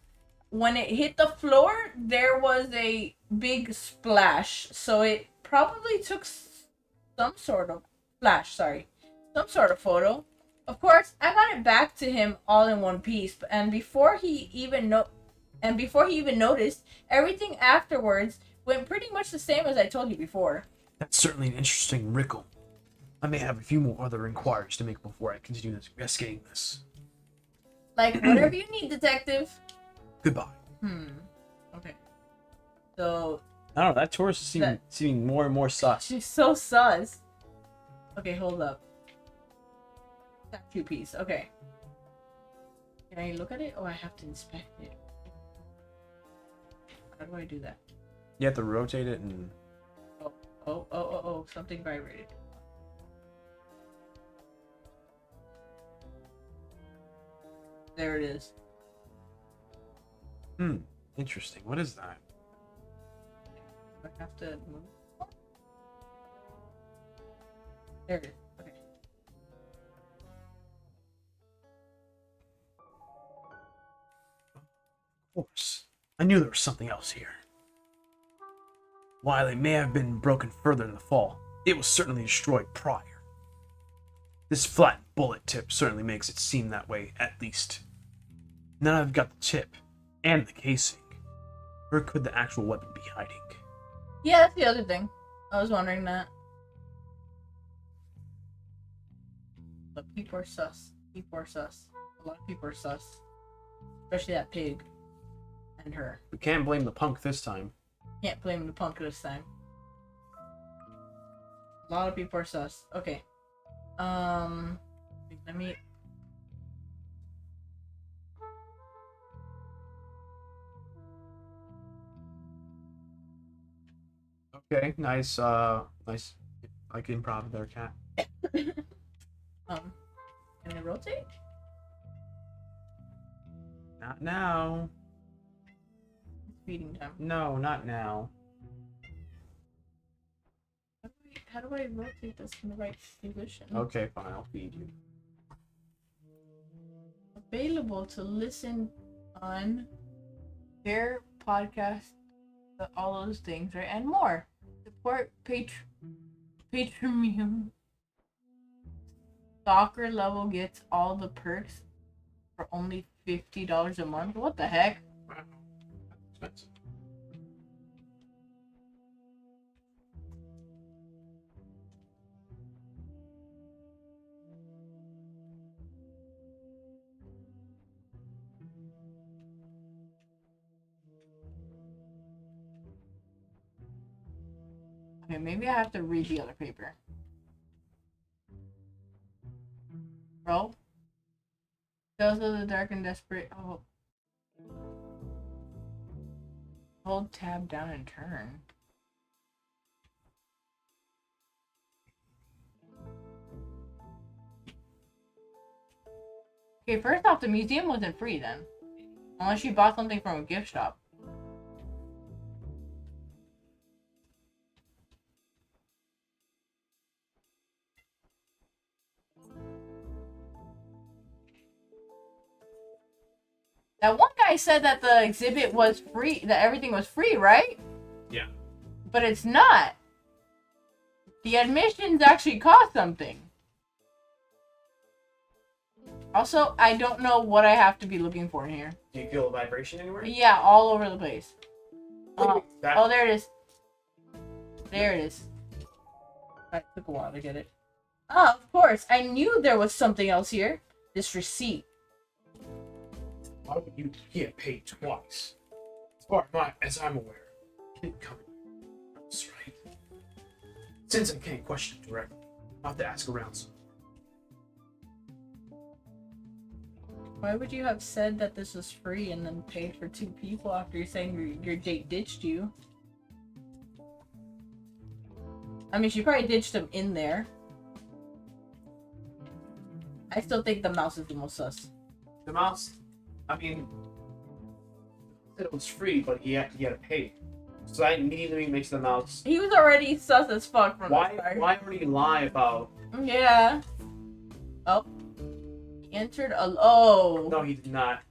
When it hit the floor, there was a big splash. So it probably took some sort of some sort of photo. Of course, I got it back to him all in one piece, and before he even noticed, everything afterwards went pretty much the same as I told you before. That's certainly an interesting wrinkle. I may have a few more other inquiries to make before I continue investigating this. Like whatever you need, detective. Goodbye. Okay. So I don't know, that tourist is seeming more and more sus. she's so sus. Okay, hold up. Statue piece. Okay. Can I look at it? Oh, I have to inspect it. How do I do that? You have to rotate it and... Oh, something vibrated. There it is. Interesting. What is that? I have to move. There it is. Okay. Of course. I knew there was something else here. While it may have been broken further in the fall, it was certainly destroyed prior. This flat bullet tip certainly makes it seem that way, at least. Now I've got the tip and the casing. Where could the actual weapon be hiding? Yeah, that's the other thing. I was wondering that. But people are sus. People are sus. A lot of people are sus. Especially that pig. And her. We can't blame the punk this time. Can't blame the punk this time. A lot of people are sus. Okay. Let me... Okay, nice, nice, like improv there, cat. Can I rotate? Not now. It's feeding time. No, not now. How do I rotate this in the right position? Okay, fine, I'll feed you. Available to listen on their podcast, all those things, right? And more. Support Patreon. Stalker level gets all the perks For only $50 a month? What the heck? Wow. That's expensive. Okay, maybe I have to read the other paper. Bro? Those are the dark and desperate. Oh. Hold tab down and turn. Okay, first off, the museum wasn't free then. Unless you bought something from a gift shop. That one guy said that the exhibit was free, that everything was free, right? Yeah. But it's not. The admissions actually cost something. Also, I don't know what I have to be looking for in here. Do you feel a vibration anywhere? Yeah, all over the place. Oh, That- there it is. There it is. It took a while to get it. Oh, of course. I knew there was something else here. This receipt. Why would you get paid twice? As far as I'm aware, you didn't come in. That's right. Since I can't question it directly, I'll have to ask around some. Why would you have said that this was free and then paid for 2 people after you're saying your date ditched you? I mean, she probably ditched him in there. I still think the mouse is the most sus. The mouse, I mean, it was free, but he had to pay. So that immediately makes the mouse. He was already sus as fuck from the start. Why would he lie about? Yeah. Oh. He entered a. Oh. No, he did not.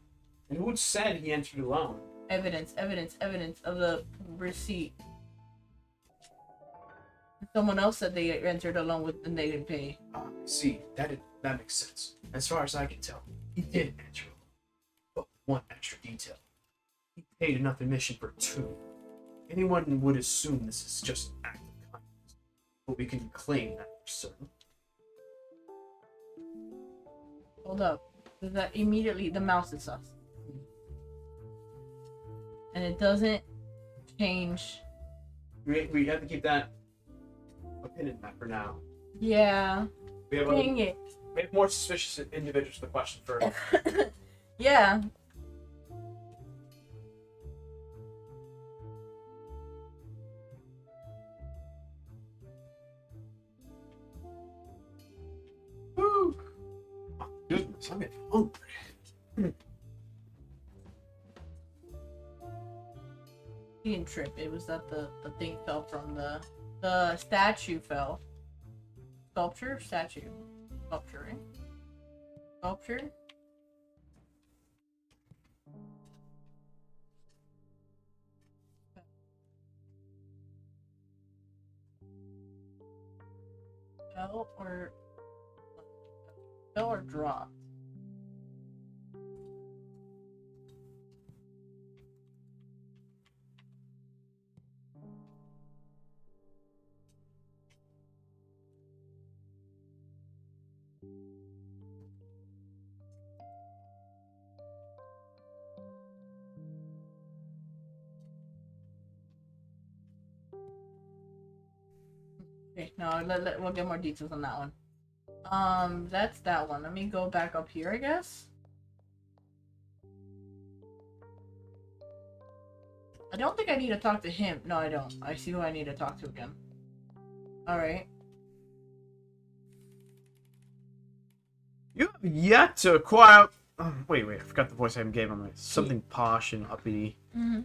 And who said he entered alone? Evidence of the receipt. Someone else said they entered alone with and they didn't pay. See, that makes sense. As far as I can tell, he did enter alone. But one extra detail. He paid enough admission for 2. Anyone would assume this is just an act of kindness. But we can claim that for certain. Hold up. Is that immediately the mouse is sus? And it doesn't change. We have to keep that opinion back for now. Yeah. We have Dang it. we have more suspicious individuals to question first. Yeah. Woo! Oh, goodness, I'm getting hungry. He didn't trip. It was that the thing fell from the statue fell. Sculpture? Statue. Sculpture, right? Sculpture? Fell or dropped? Okay, no, we'll get more details on that one. That's that one. Let me go back up here, I guess. I don't think I need to talk to him. No, I don't. I see who I need to talk to again. Alright. You have yet to acquire. Oh, wait, I forgot the voice I gave him. It's something posh and uppity. Mm-hmm.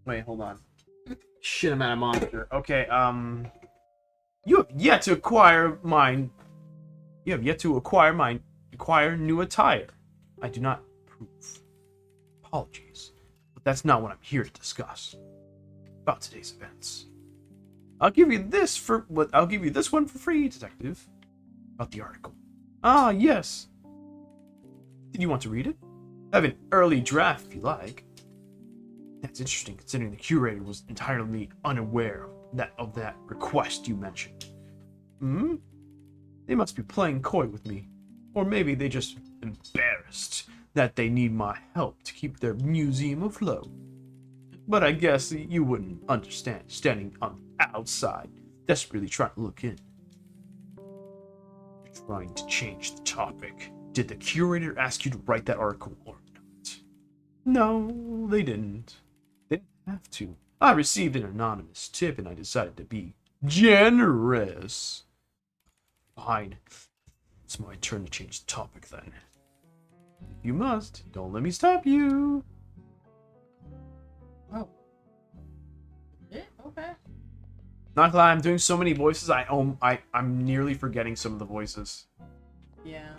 Wait, hold on. Shit, I'm at a monitor. Okay, you have yet to acquire mine. You have yet to acquire new attire. I do not approve. Apologies, but that's not what I'm here to discuss. About today's events. I'll give you this one for free, detective. About the article. Ah, yes. Did you want to read it? I have an early draft if you like. That's interesting, considering the curator was entirely unaware of that request you mentioned. Hmm? They must be playing coy with me. Or maybe they just embarrassed that they need my help to keep their museum afloat. But I guess you wouldn't understand standing on the outside, desperately trying to look in. You're trying to change the topic. Did the curator ask you to write that article or not? No, they didn't. They didn't have to. I received an anonymous tip and I decided to be generous. Fine. It's my turn to change the topic then. If you must, don't let me stop you. Oh. Yeah, okay. Not gonna lie, I'm doing so many voices, I'm nearly forgetting some of the voices. Yeah.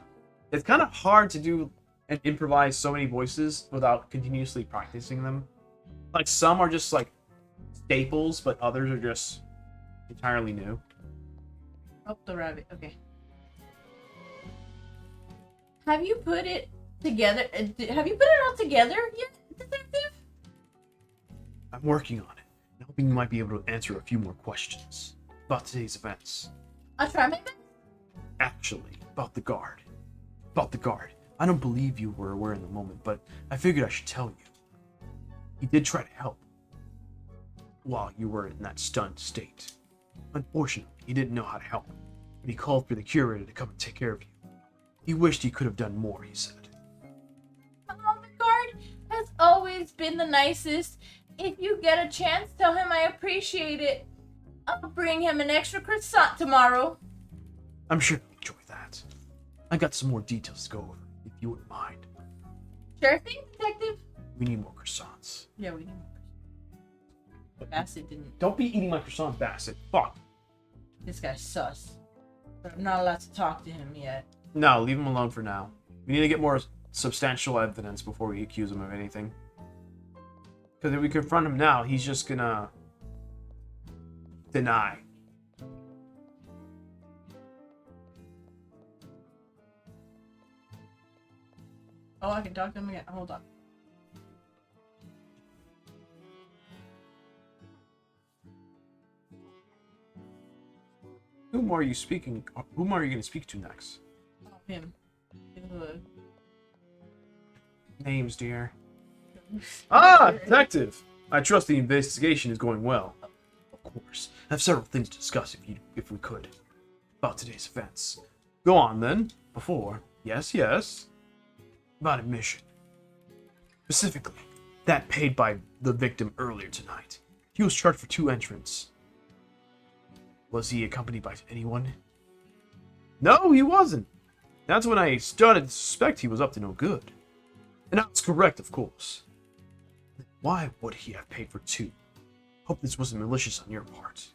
It's kind of hard to do and improvise so many voices without continuously practicing them. Like, some are just, like, staples, but others are just entirely new. Oh, the rabbit. Okay. Have you put it together? Have you put it all together yet, detective? I'm working on it, and hoping you might be able to answer a few more questions about today's events. I'll try my best. Actually, about the guard. I don't believe you were aware in the moment, but I figured I should tell you. He did try to help while you were in that stunned state. Unfortunately, he didn't know how to help, but he called for the curator to come and take care of you. He wished he could have done more, he said. Oh, the guard has always been the nicest. If you get a chance, tell him I appreciate it. I'll bring him an extra croissant tomorrow. I'm sure he'll enjoy that. I got some more details to go over, if you wouldn't mind. Sure thing, detective. We need more croissants. Yeah, we need more. Bassett didn't. Don't be eating my croissants, Bassett. Fuck. This guy's sus. But I'm not allowed to talk to him yet. No, leave him alone for now. We need to get more substantial evidence before we accuse him of anything. Because if we confront him now, he's just gonna deny. Oh, I can talk to him again. Hold on. Whom are you going to speak to next? Oh, him. Names, dear. Ah, detective! I trust the investigation is going well. Of course. I have several things to discuss if we could. About today's events. Go on, then. Before. Yes. About admission. Specifically, that paid by the victim earlier tonight. He was charged for 2 entrants. Was he accompanied by anyone? No, he wasn't. That's when I started to suspect he was up to no good. And that's correct, of course. Why would he have paid for 2? Hope this wasn't malicious on your part.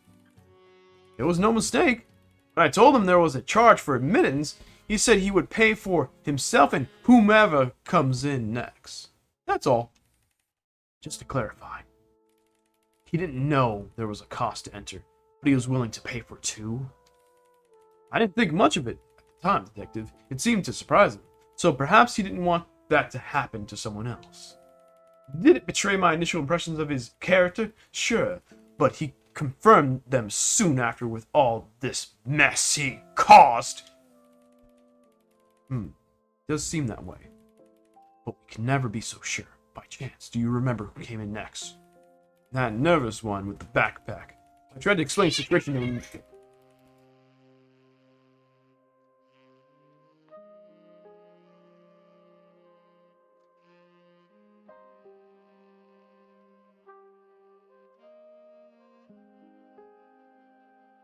It was no mistake. When I told him there was a charge for admittance, he said he would pay for himself and whomever comes in next. That's all. Just to clarify. He didn't know there was a cost to enter, but he was willing to pay for 2. I didn't think much of it at the time, detective. It seemed to surprise him. So perhaps he didn't want that to happen to someone else. Did it betray my initial impressions of his character? Sure, but he confirmed them soon after with all this mess he caused. Does seem that way. But we can never be so sure. By chance, do you remember who came in next? That nervous one with the backpack. I tried to explain the situation to him.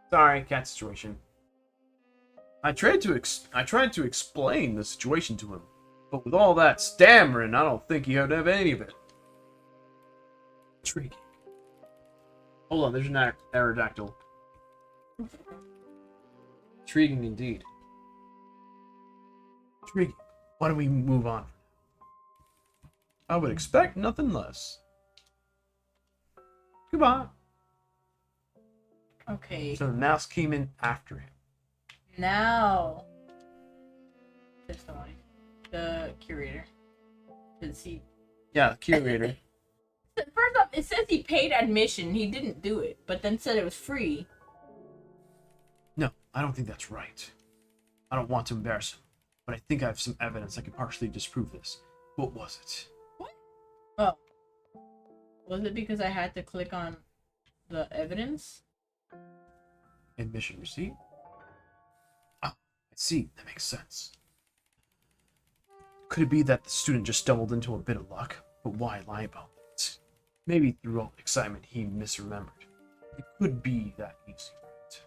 Sorry, cat situation. I tried to explain the situation to him, but with all that stammering, I don't think he would have any of it. Intriguing. Hold on, there's an Aerodactyl. Intriguing indeed. Intriguing. Why don't we move on? I would expect nothing less. Goodbye. Okay. So the mouse came in after him. Now. There's the one. The curator. Cause he. Yeah, the curator. First off, it says he paid admission. He didn't do it, but then said it was free. No, I don't think that's right. I don't want to embarrass him, but I think I have some evidence that can partially disprove this. What was it? What? Oh. Was it because I had to click on the evidence? Admission receipt? Ah, I see. That makes sense. Could it be that the student just stumbled into a bit of luck? But why lie about that? Maybe through all the excitement he misremembered. It could be that easy, right?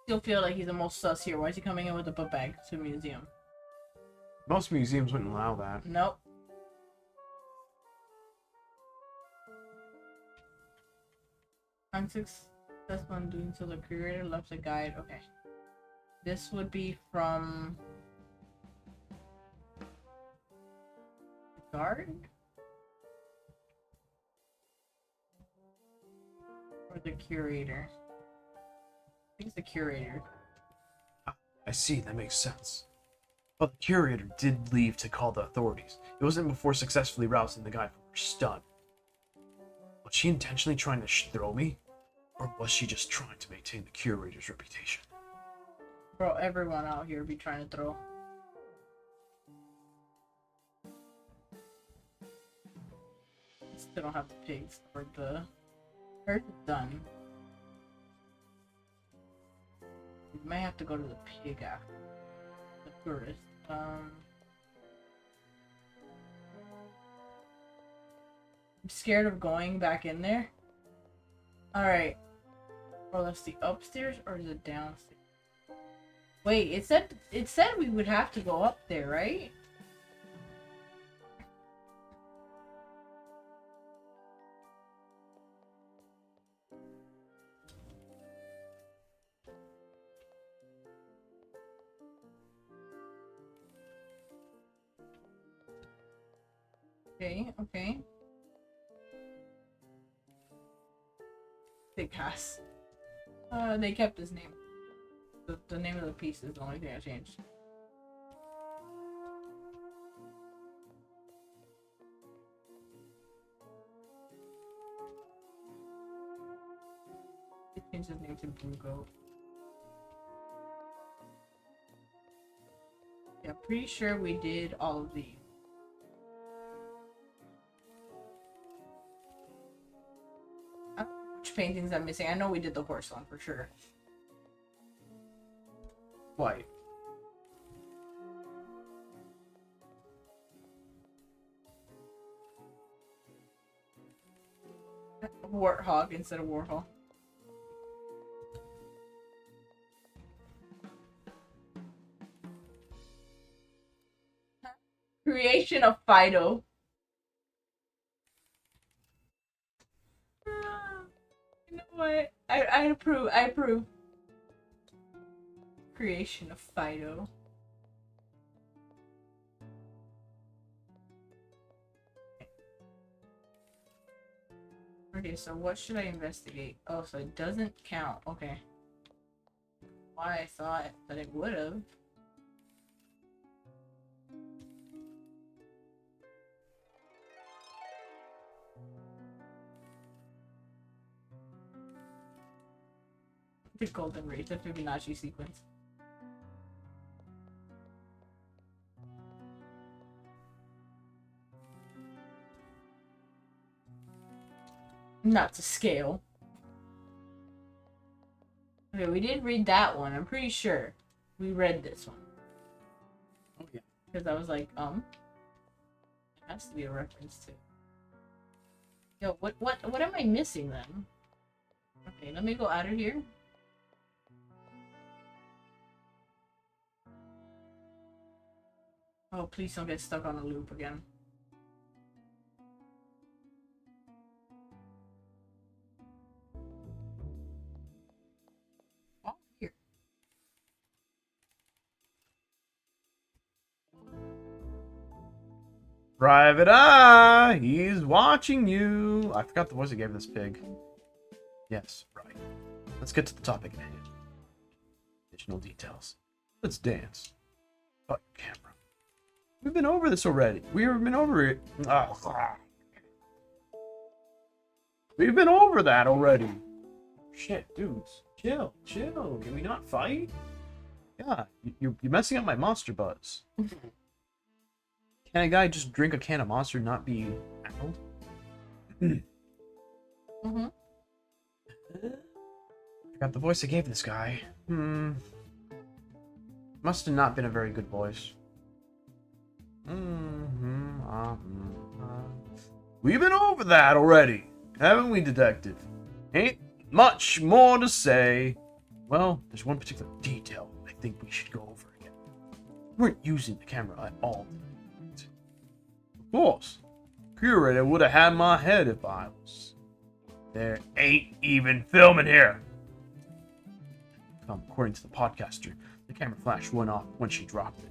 Still feel like he's the most sus here. Why is he coming in with a book bag to a museum? Most museums wouldn't allow that. Nope. Unsuccessful in doing so, the curator left a guide. Okay. This would be from the guard? Or the curator? I think it's the curator. I see, that makes sense. But the curator did leave to call the authorities. It wasn't before successfully rousing the guy from her stun. Was she intentionally trying to throw me? Or was she just trying to maintain the curator's reputation? Bro, everyone out here be trying to throw. Still don't have the pigs or the earth is done. We might have to go to the pig after the tourist. I'm scared of going back in there. Alright. Well, that's the upstairs or the downstairs? Wait, it said we would have to go up there, right? Okay, okay. Big ass. They kept his name. The name of the piece is the only thing I changed. They changed his name to Blue Goat. Yeah, pretty sure we did all of these. I don't know which paintings I'm missing. I know we did the horse one for sure. White. Warthog instead of Warhol. Creation of Fido. You know what? I approve. I approve. Creation of Fido. Okay, so what should I investigate? Oh, so it doesn't count. Okay. Why I thought that it would have. The Golden Race, the Fibonacci sequence. Not to scale. Okay, we did read that one. I'm pretty sure we read this one. Oh yeah. Because I was like, it has to be a reference to. Yo, what am I missing then? Okay, let me go out of here. Oh, please don't get stuck on a loop again. Oh, here. Private Eye, he's watching you. I forgot the voice I gave this pig. Yes, right. Let's get to the topic at hand. Additional details. Let's dance. But camera. We've been over this already. We've been over it. We've been over that already. Shit, dudes. Chill. Can we not fight? Yeah, you're messing up my monster buzz. Can a guy just drink a can of monster and not be addled? Mm-hmm. Forgot the voice I gave this guy. Must have not been a very good voice. We've been over that already, haven't we, detective? Ain't much more to say. Well, there's one particular detail I think we should go over again. We weren't using the camera at all. Of course. Curator would have had my head if I was. There ain't even filming here. According to the podcaster, the camera flash went off when she dropped it.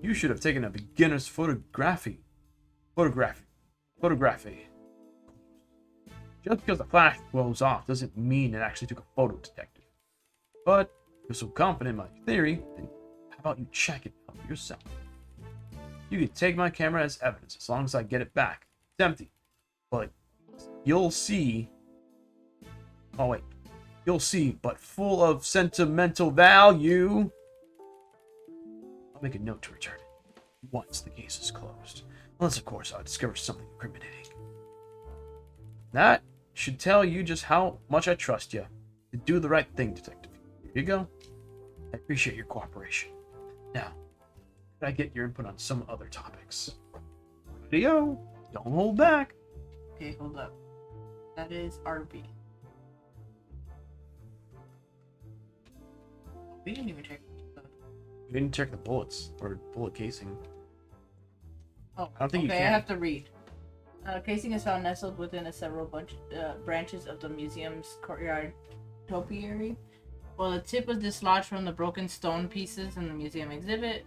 You should have taken a beginner's photography. Just because the flash goes off doesn't mean it actually took a photo, detective. But if you're so confident in my theory, then how about you check it out yourself? You can take my camera as evidence as long as I get it back. It's empty. But you'll see. Oh wait. You'll see, but full of sentimental value. I'll make a note to return it once the case is closed. Unless, of course, I discover something incriminating. That should tell you just how much I trust you. To do the right thing, detective. Here you go. I appreciate your cooperation. Now, could I get your input on some other topics? Radio, don't hold back. Okay, hold up. That is RB. We didn't even check. We didn't check the bullets or bullet casing. Oh, I don't think you okay, can. I have to read. Casing is found nestled within several branches of the museum's courtyard topiary. While the tip was dislodged from the broken stone pieces in the museum exhibit,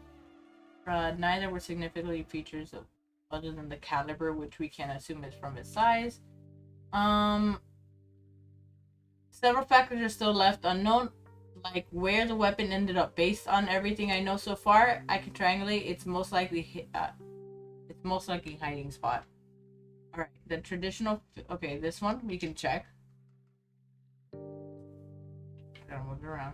neither were significantly features of other than the caliber, which we can assume is from its size. Several factors are still left unknown, like where the weapon ended up. Based on everything I know so far, I can triangulate. It's most likely hiding spot. All right, the traditional. Okay, this one we can check. Gotta move it around.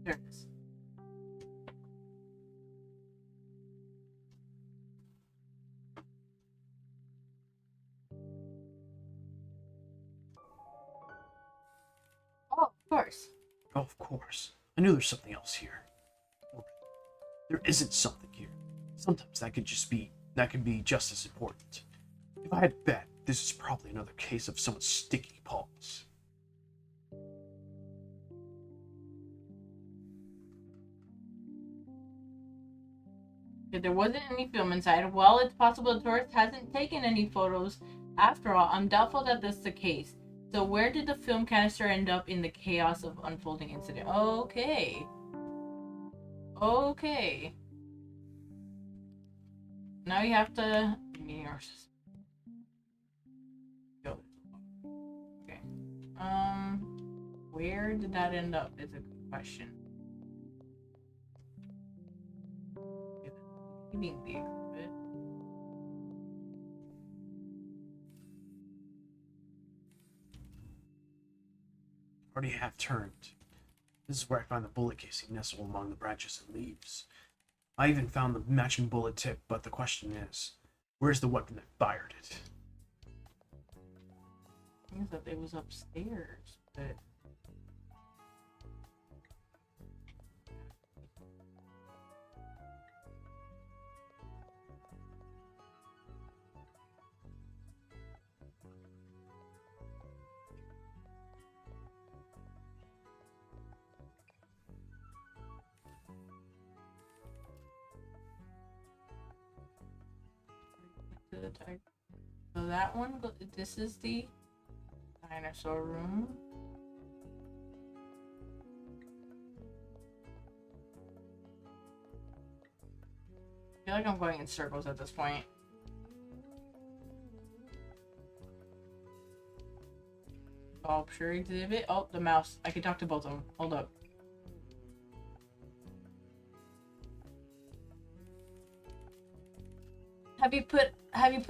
There it is. Oh, of course. Oh, of course. I knew there's something else here. Or there isn't something here. Sometimes that could be just as important. If I had to bet, this is probably another case of someone's sticky paws. If there wasn't any film inside, well, it's possible the tourist hasn't taken any photos. After all, I'm doubtful that that's the case. So where did the film canister end up in the chaos of unfolding incident? Okay. Now you have to... Okay. Where did that end up is a good question. Leaving the exhibit. Already half turned. This is where I find the bullet casing nestled among the branches and leaves. I even found the matching bullet tip, but the question is, where's the weapon that fired it? I think that it was upstairs, but... the tiger. So that one, this is the dinosaur room. I feel like I'm going in circles at this point. Sculpture exhibit. Oh, the mouse. I can talk to both of them. Hold up. Have you put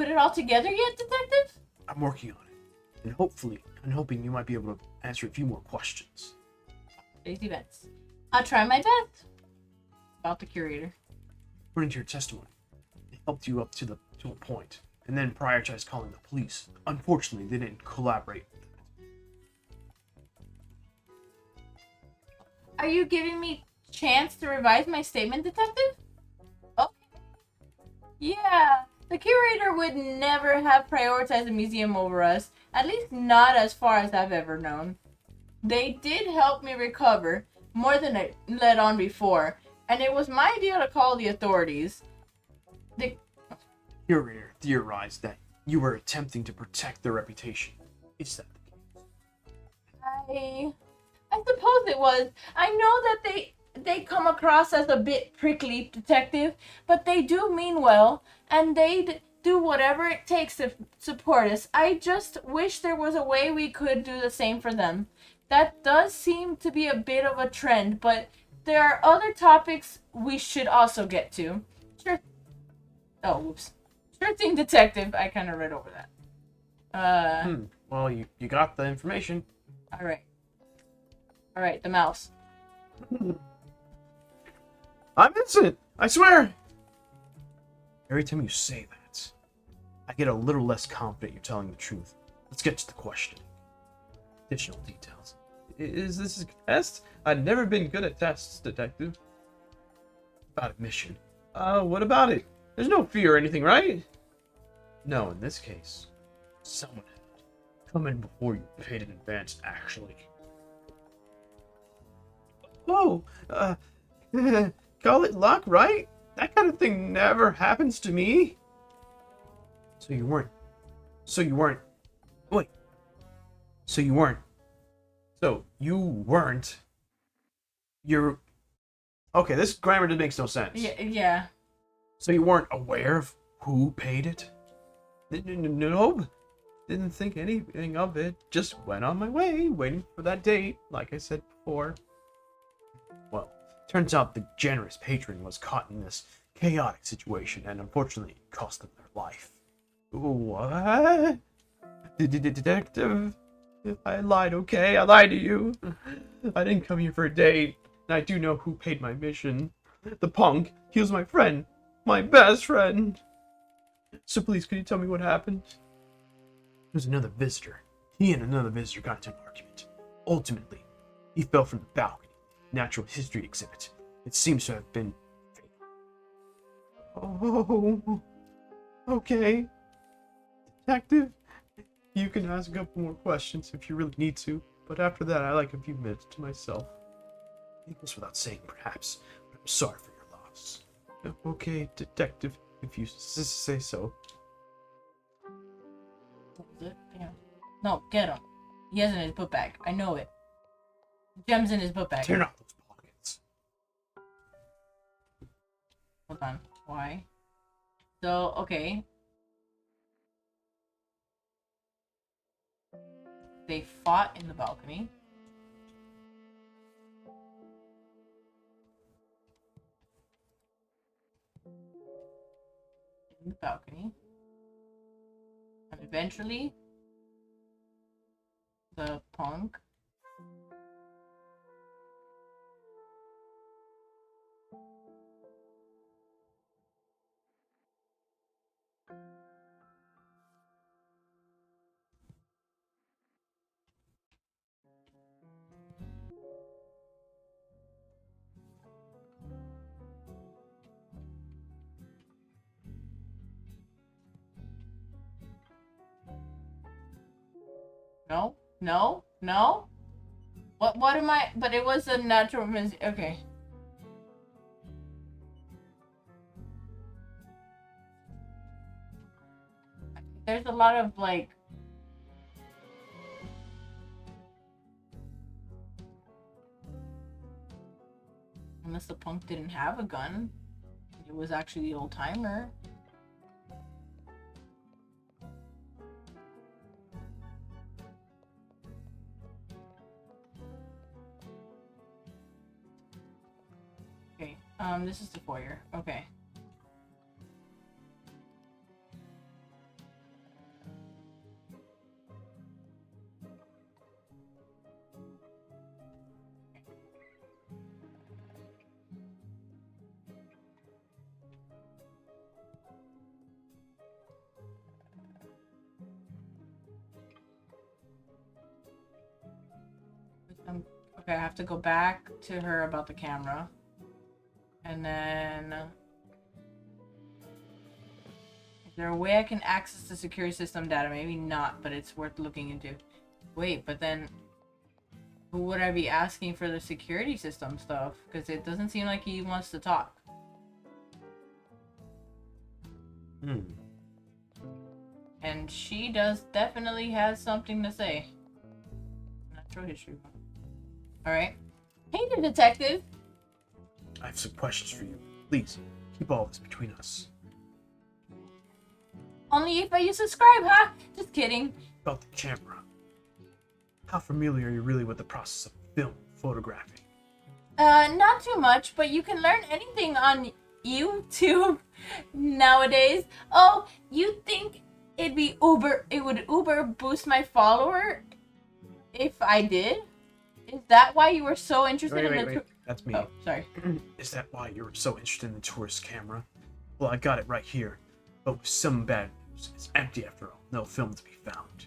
it all together yet, detective? I'm working on it. And I'm hoping you might be able to answer a few more questions. Today's events. I'll try my best. About the curator. According to your testimony, they helped you up to a point, and then prioritized calling the police. Unfortunately, they didn't collaborate. Are you giving me chance to revise my statement, detective? Okay. Yeah, the curator would never have prioritized the museum over us, at least not as far as I've ever known. They did help me recover more than I let on before, and it was my idea to call the authorities. The Curator theorized that you were attempting to protect their reputation. Is that the case? I suppose it was. I know that they come across as a bit prickly, detective, but they do mean well, and they'd do whatever it takes to support us. I just wish there was a way we could do the same for them. That does seem to be a bit of a trend, but there are other topics we should also get to. Sure. Oh, whoops. Sure thing, detective. I kind of read over that. Well, you got the information. All right, the mouse. I'm innocent, I swear. Every time you say that, I get a little less confident you're telling the truth. Let's get to the questioning. Additional details. Is this a test? I've never been good at tests, detective. About admission. What about it? There's no fear or anything, right? No, in this case, someone had come in before you paid in advance, actually. Oh, call it luck, right? That kind of thing never happens to me. So you weren't. Wait. So you weren't. You're. Okay, this grammar just makes no sense. Yeah. So you weren't aware of who paid it? Nope. Didn't think anything of it. Just went on my way, waiting for that date, like I said before. Well, turns out the generous patron was caught in this chaotic situation, and unfortunately it cost them their life. What? Detective? I lied, okay? I lied to you. I didn't come here for a date, and I do know who paid my mission. The punk. He was my friend. My best friend. So please, can you tell me what happened? There's another visitor. He and another visitor got into an argument. Ultimately, he fell from the balcony. Natural history exhibit. It seems to have been fatal. Oh, okay. Detective, you can ask a couple more questions if you really need to, but after that, I like a few minutes to myself. It goes without saying, perhaps, but I'm sorry for your loss. Okay, detective, if you say so. Yeah. No, get him. He has it in his book bag. I know it. Gems in his book bag. Tear out those pockets. Hold on. Why? So, okay. They fought in the balcony. In the balcony. And eventually, the punk No. What am I? But it was a natural okay. There's a lot of like. Unless the punk didn't have a gun. It was actually the old timer. Okay, this is the foyer. Okay. Okay, I have to go back to her about the camera. And then... Is there a way I can access the security system data? Maybe not, but it's worth looking into. Wait, but then... Who would I be asking for the security system stuff? Because it doesn't seem like he wants to talk. And she definitely has something to say. Natural history. Alright. Hey there, detective. I have some questions for you. Please, keep all this between us. Only if you subscribe, huh? Just kidding. About the camera. How familiar are you really with the process of film photographing? Not too much, but you can learn anything on YouTube nowadays. Oh, you think it would Uber boost my follower if I did? Is that why you were so interested in the Wait. That's me. Oh, sorry. Is that why you were so interested in the tourist camera? Well, I got it right here. But with some bad news. It's empty after all. No film to be found.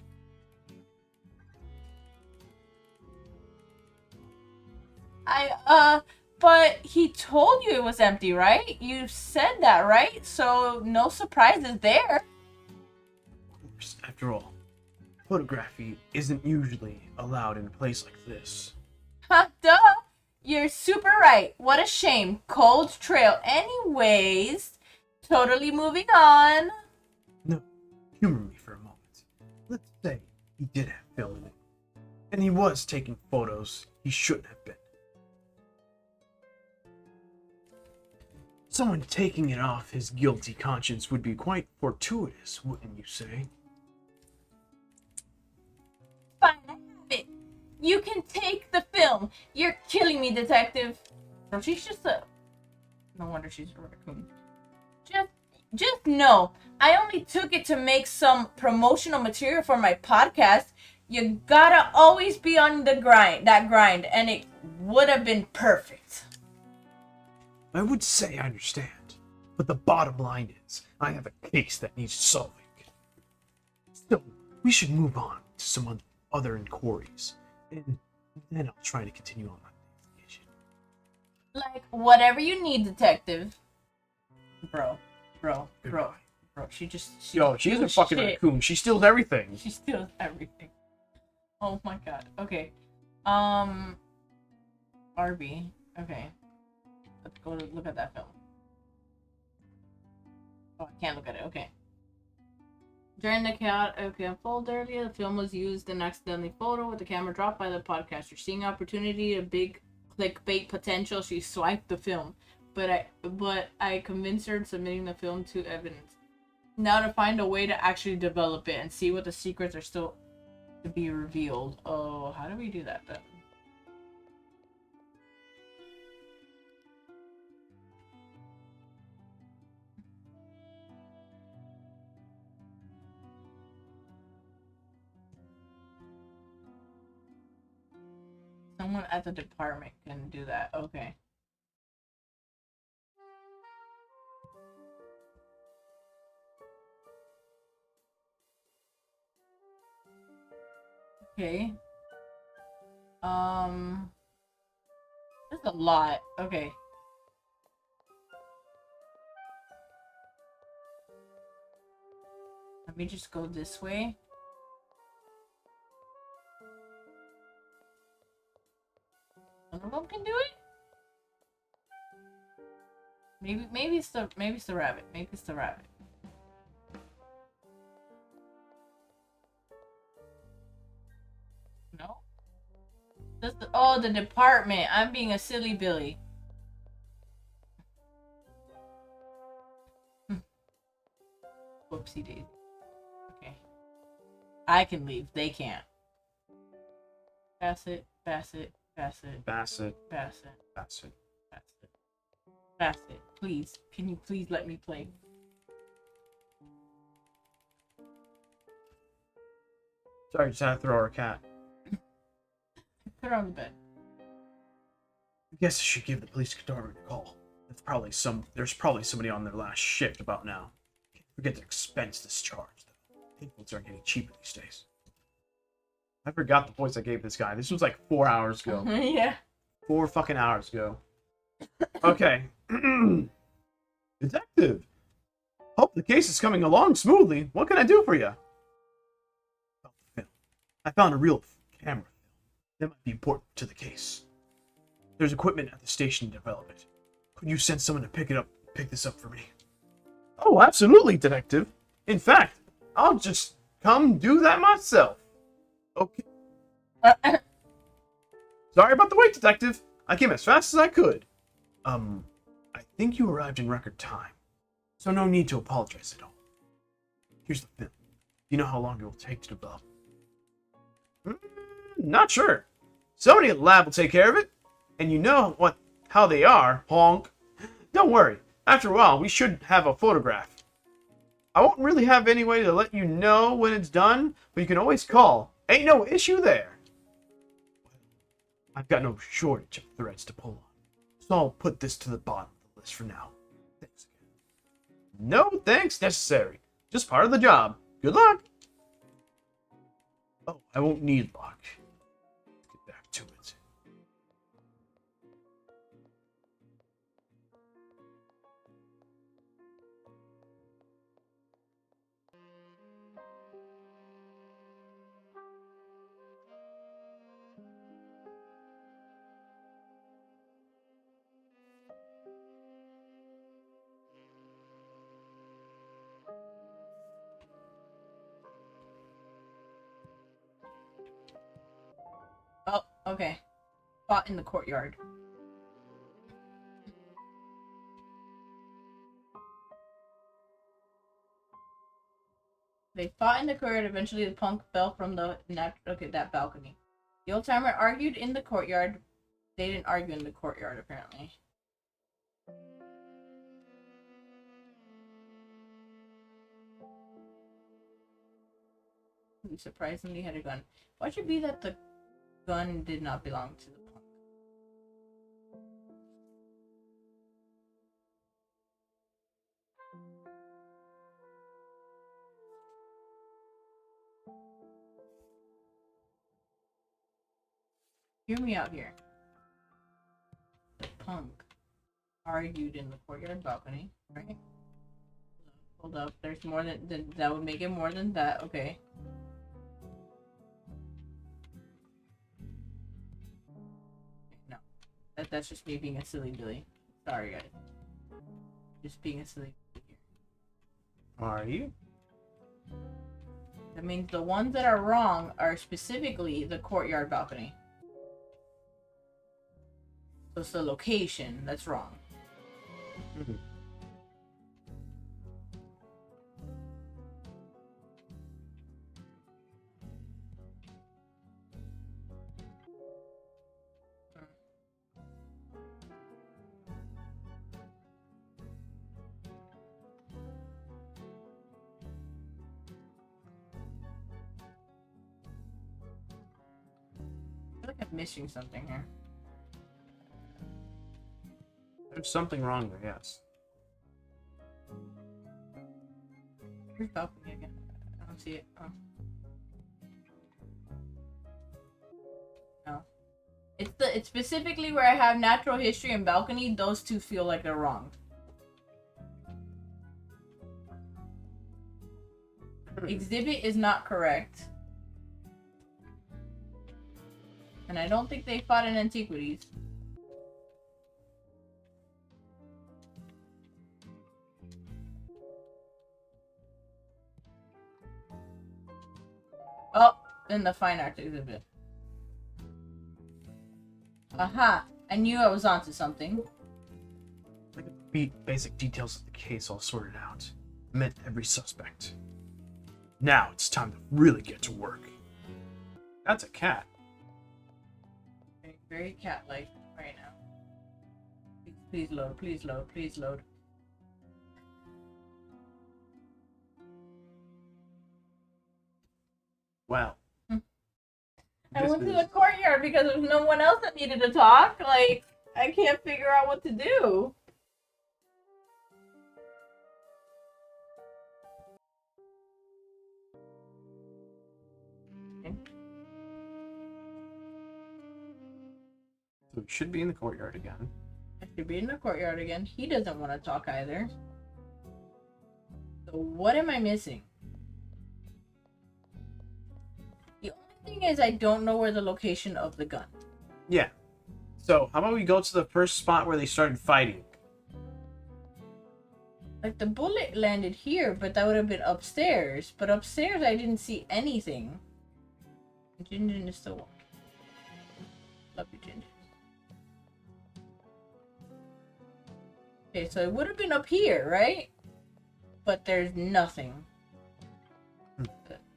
But he told you it was empty, right? You said that, right? So no surprises there. Of course, after all, photography isn't usually allowed in a place like this. Ha, duh! You're super right. What a shame. Cold trail. Anyways, totally moving on. No, humor me for a moment. Let's say he did have film in it. And he was taking photos he shouldn't have been. Someone taking it off his guilty conscience would be quite fortuitous, wouldn't you say? Fine, I have it. You can take the film. You're killing me, detective. No, she's just a... No wonder she's a raccoon. Just know, I only took it to make some promotional material for my podcast. You gotta always be on the grind, and it would have been perfect. I would say I understand, but the bottom line is, I have a case that needs solving. So, we should move on to some other inquiries, and then I'll try to continue on my investigation. Like, whatever you need, detective. Bro. She She's a fucking raccoon. She steals everything. She steals everything. Oh my god. Okay. RB. Okay. Let's go look at that film. Oh, I can't look at it. Okay. During the chaotic unfold earlier, the film was used in accidentally photo with the camera dropped by the podcaster. Seeing opportunity, a big clickbait potential, she swiped the film. But I convinced her submitting the film to evidence. Now to find a way to actually develop it and see what the secrets are still to be revealed. Oh, how do we do that then? Someone at the department can do that. Okay. Okay. That's a lot. Okay. Let me just go this way. One of them can do it? Maybe it's the rabbit. Maybe it's the rabbit. Oh, the department. I'm being a silly Billy. Whoopsie daisy. Okay. I can leave. They can't. Bassett, Bassett, Bassett, Bassett. Bassett, Bassett. Bassett, Bassett. Please, can you please let me play? Sorry, just had to throw her a cat. Put her on the bed. I guess I should give the police department a call. There's probably somebody on their last shift about now. Can't forget to expense this charge, though. Payments aren't getting cheaper these days. I forgot the voice I gave this guy. This was like 4 hours ago. Yeah. 4 fucking hours ago. Okay. Detective. Hope the case is coming along smoothly. What can I do for you? I found a real camera film. That might be important to the case. There's equipment at the station to develop it. Could you send someone to pick this up for me? Oh, absolutely, Detective. In fact, I'll just come do that myself. Okay. Sorry about the wait, Detective. I came as fast as I could. I think you arrived in record time, so no need to apologize at all. Here's the film. You know how long it will take to develop? Not sure. Somebody at the lab will take care of it, and you know how they are, honk. Don't worry. After a while, we should have a photograph. I won't really have any way to let you know when it's done, but you can always call. Ain't no issue there. I've got no shortage of threads to pull on, so I'll put this to the bottom of the list for now. Thanks again. No thanks necessary. Just part of the job. Good luck. Oh, I won't need luck. Let's get back to it. Oh, okay. Fought in the courtyard. They fought in the courtyard. Eventually, the punk fell from that balcony. The old timer argued in the courtyard. They didn't argue in the courtyard, apparently. Who surprisingly had a gun. Why should it be that the gun did not belong to the punk? Hear me out here. The punk argued in the courtyard balcony, right? Hold up. There's more than that would make it more than that. Okay. No. That's just me being a silly Billy. Sorry, guys. Just being a silly Billy here. Are you? That means the ones that are wrong are specifically the courtyard balcony. So it's the location that's wrong. Mm-hmm. I feel like I'm missing something here. There's something wrong there, yes. Where's balcony again? I don't see it. Oh. No. It's specifically where I have natural history and balcony. Those two feel like they're wrong. Exhibit is not correct. And I don't think they fought in antiquities. Oh, in the fine art exhibit. Aha! I knew I was onto something. Like the basic details of the case all sorted out. Met every suspect. Now it's time to really get to work. That's a cat. Very, very cat-like right now. Please load, please load, please load. Wow. I went to the courtyard because there was no one else that needed to talk. Like, I can't figure out what to do. So we should be in the courtyard again. I should be in the courtyard again. He doesn't want to talk either. So what am I missing? The only thing is I don't know where the location of the gun. Yeah. So how about we go to the first spot where they started fighting? Like, the bullet landed here, but that would have been upstairs. But upstairs I didn't see anything. Jinjin is still walking. Love you, Jinjin. Okay, so it would have been up here, right? But there's nothing.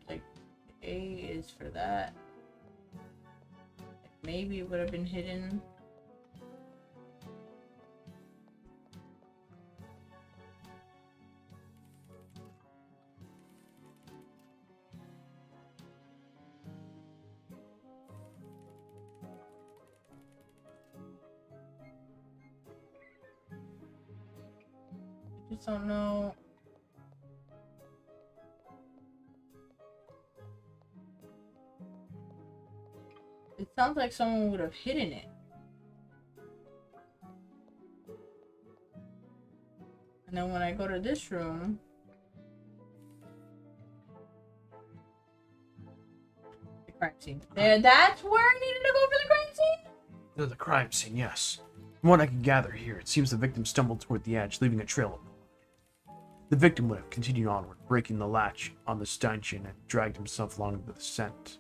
Like, A is for that. Like, maybe it would have been hidden. I just don't know. It sounds like someone would have hidden it. And then when I go to this room, the crime scene. There, that's where I needed to go for the crime scene? To the crime scene, yes. From what I can gather here, it seems the victim stumbled toward the edge, leaving a trail of blood. The victim would have continued onward, breaking the latch on the stanchion and dragged himself along the descent.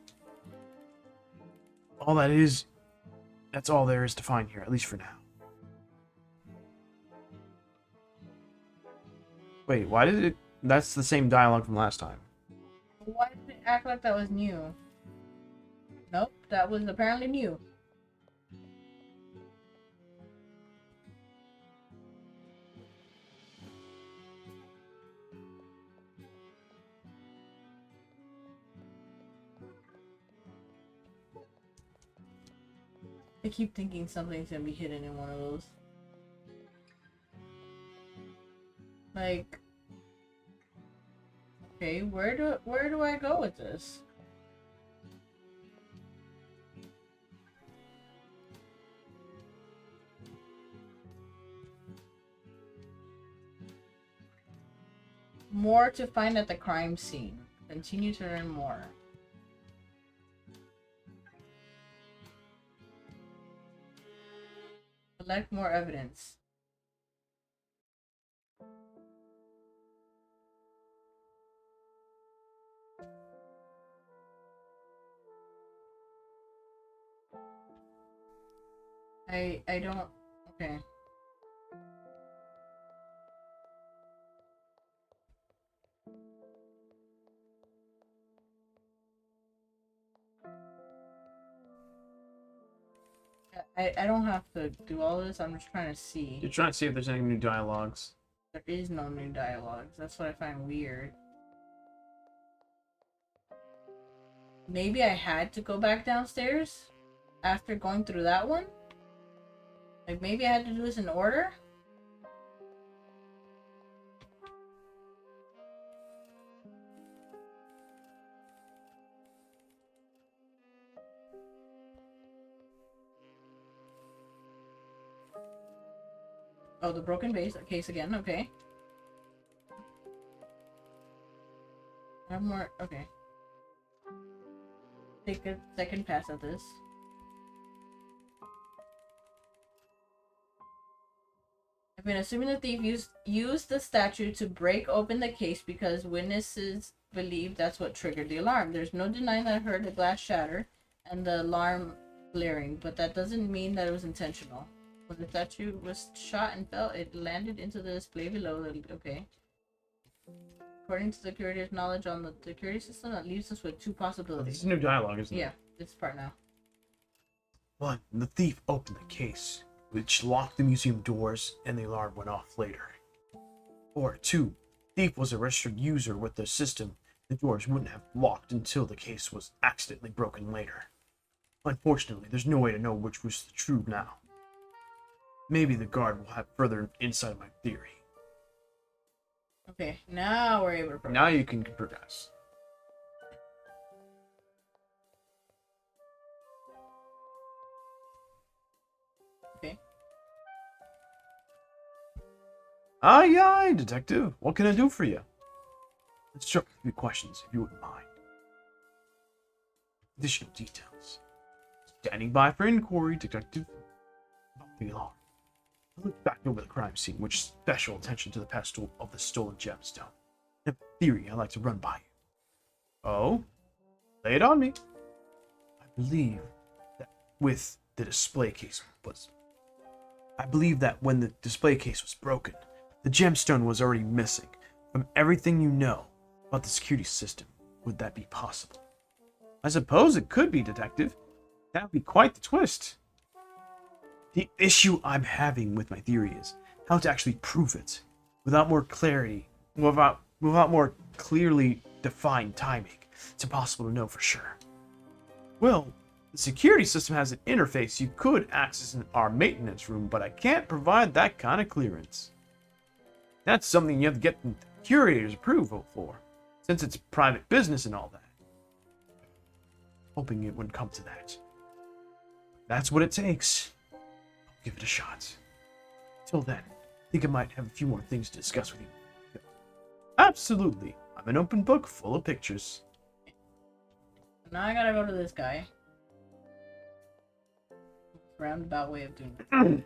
That's all there is to find here, at least for now. Wait, why did it... That's the same dialogue from last time. Why did it act like that was new? Nope, that was apparently new. I keep thinking something's gonna be hidden in one of those. Like, okay, where do I go with this? More to find at the crime scene. Continue to learn more. Collect more evidence. I don't... Okay. I don't have to do all this, I'm just trying to see. You're trying to see if there's any new dialogues. There is no new dialogues. That's what I find weird. Maybe I had to go back downstairs after going through that one? Like, maybe I had to do this in order? Oh, the broken base case again, okay. I have more, okay. Take a second pass at this. I've been assuming the thief used the statue to break open the case because witnesses believe that's what triggered the alarm. There's no denying that I heard the glass shatter and the alarm glaring, but that doesn't mean that it was intentional. When the statue was shot and fell, it landed into the display below. Okay. According to the curator's knowledge on the security system, that leaves us with two This possibilities. is new dialogue, isn't it? Yeah, this part now. One, the thief opened the case, which locked the museum doors, and the alarm went off later. Or two, thief was a registered user with the system. The doors wouldn't have locked until the case was accidentally broken later. Unfortunately, there's no way to know which was the true now. Maybe the guard will have further insight on my theory. Okay, now we're able to progress. Now you can progress. Okay. Aye, aye, detective. What can I do for you? Let's start with a few questions, if you wouldn't mind. Additional details. Standing by for inquiry, detective. About the alarm. I looked back over the crime scene, which special attention to the pedestal of the stolen gemstone. I have a theory I'd like to run by you. Oh? Lay it on me. I believe that with the display case was... I believe that when the display case was broken, the gemstone was already missing. From everything you know about the security system, would that be possible? I suppose it could be, detective. That would be quite the twist. The issue I'm having with my theory is how to actually prove it without more clarity, without more clearly defined timing. It's impossible to know for sure. Well, the security system has an interface you could access in our maintenance room, but I can't provide that kind of clearance. That's something you have to get the curator's approval for, since it's private business and all that. Hoping it wouldn't come to that. That's what it takes. I'll give it a shot. Till then, I think I might have a few more things to discuss with you. Absolutely. I'm an open book full of pictures. Now I gotta go to this guy. Roundabout way of doing it.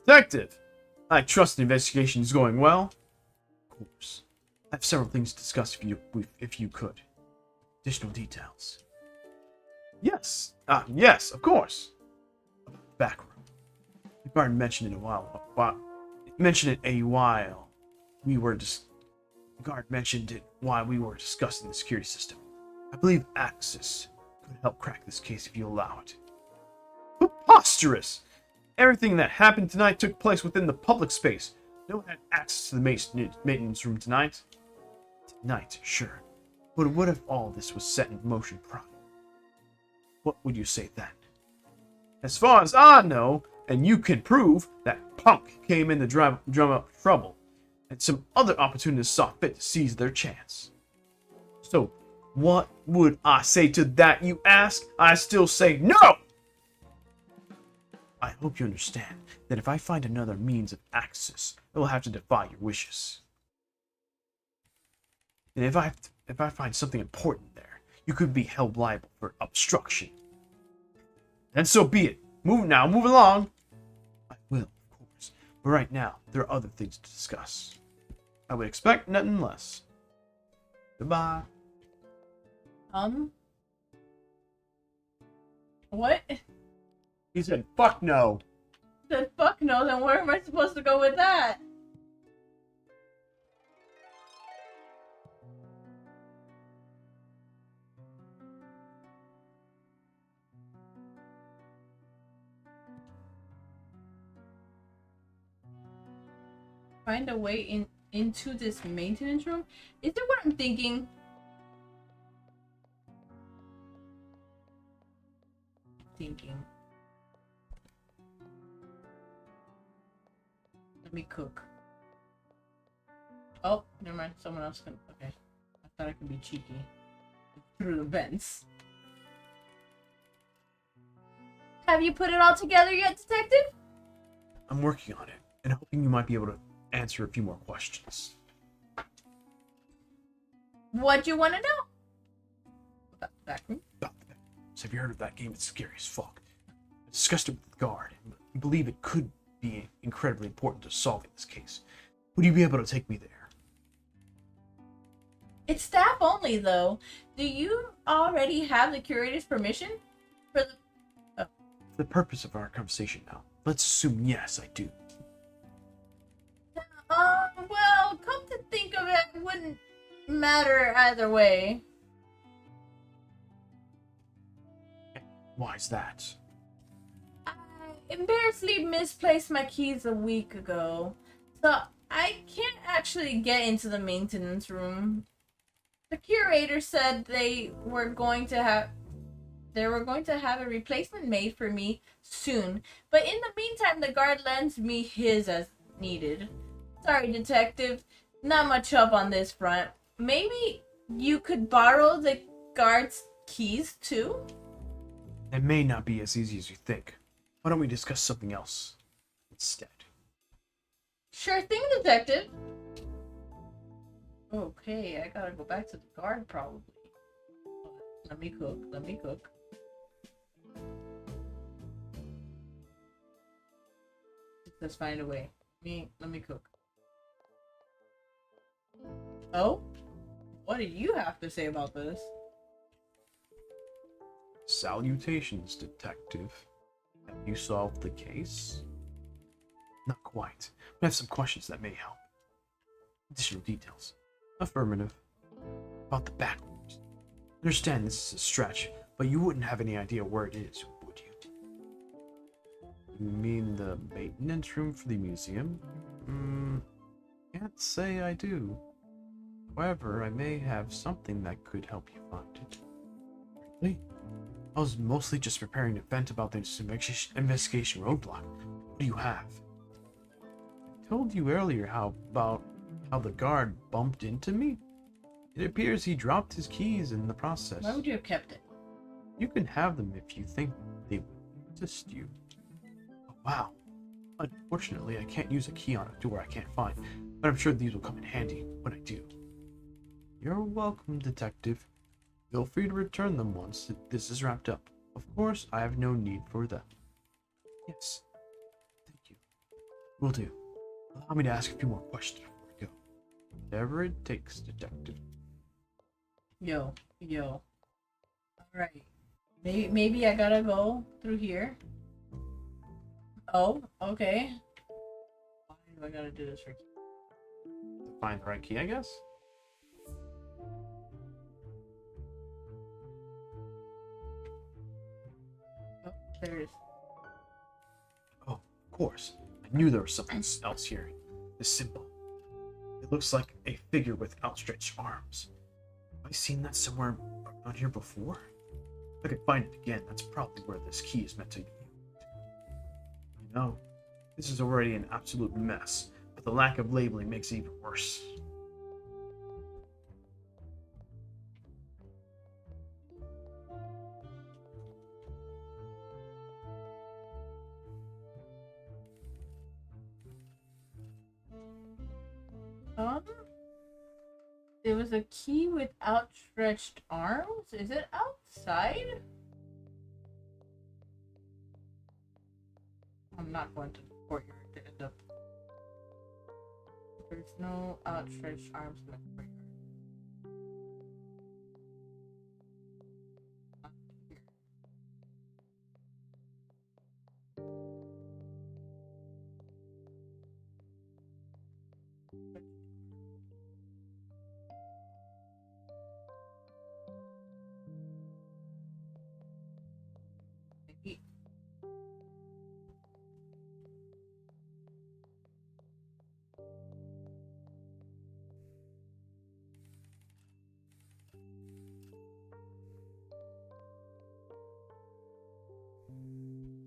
Detective! I trust the investigation is going well. Of course. I have several things to discuss if you could. Additional details. Yes. Yes, of course. Back room. The guard mentioned it a while. The guard mentioned it while we were discussing the security system. I believe Axis could help crack this case if you allow it. Preposterous! Everything that happened tonight took place within the public space. No one had access to the maintenance room tonight. Tonight, sure. But what if all this was set in motion prior? What would you say then? As far as I know, and you can prove, that punk came in to drum up trouble, and some other opportunists saw fit to seize their chance. So, what would I say to that, you ask? I still say no! I hope you understand that if I find another means of access, I will have to defy your wishes. And if I find something important there, you could be held liable for obstruction. And so be it. Move along. I will, of course. But right now, there are other things to discuss. I would expect nothing less. Goodbye. What? He said, fuck no. Said fuck no, then where am I supposed to go with that? Find a way into this maintenance room? Is it what I'm thinking? Let me cook. Oh, never mind. Someone else can. Okay. I thought I could be cheeky. Through the vents. Have you put it all together yet, detective? I'm working on it, and hoping you might be able to answer a few more questions. What do you want to know? About the back room? About the back rooms. Have you heard of that game? It's scary as fuck. I discussed it with the guard, and I believe it could be incredibly important to solving this case. Would you be able to take me there? It's staff only, though. Do you already have the curator's permission? For the... For the purpose of our conversation now, let's assume yes, I do. Well, come to think of it, it wouldn't matter either way. Why is that? I embarrassingly misplaced my keys a week ago, so I can't actually get into the maintenance room. The curator said they were going to have a replacement made for me soon, but in the meantime, the guard lends me his as needed. Sorry, detective, not much help on this front. Maybe you could borrow the guard's keys too? It may not be as easy as you think. Why don't we discuss something else instead? Sure thing, detective. Okay, I gotta go back to the guard probably. Let me cook. Let's find a way. Let me cook. Oh? What do you have to say about this? Salutations, detective. Have you solved the case? Not quite. We have some questions that may help. Additional details. Affirmative. About the back rooms. Understand this is a stretch, but you wouldn't have any idea where it is, would you? You mean the maintenance room for the museum? Can't say I do. However, I may have something that could help you find it. Really? I was mostly just preparing to vent about this investigation roadblock. What do you have? I told you earlier about how the guard bumped into me. It appears he dropped his keys in the process. Why would you have kept it? You can have them if you think they would assist you. Oh, wow. Unfortunately, I can't use a key on a door I can't find, but I'm sure these will come in handy when I do. You're welcome, detective. Feel free to return them once this is wrapped up. Of course, I have no need for them. Yes. Thank you. Will do. Allow me to ask a few more questions before I go. Whatever it takes, detective. Yo. Alright. Maybe I gotta go through here. Oh, okay. Why do I gotta do this for key? To find the right key, I guess? Oh, there it is. Oh, of course. I knew there was something else here. This symbol. It looks like a figure with outstretched arms. Have I seen that somewhere around here before? If I could find it again, that's probably where this key is meant to be. I know, this is already an absolute mess, but the lack of labeling makes it even worse. There was a key with outstretched arms? Is it outside? I'm not going to the courtyard to end up. There's no outstretched arms in the courtyard. Not here. Maybe.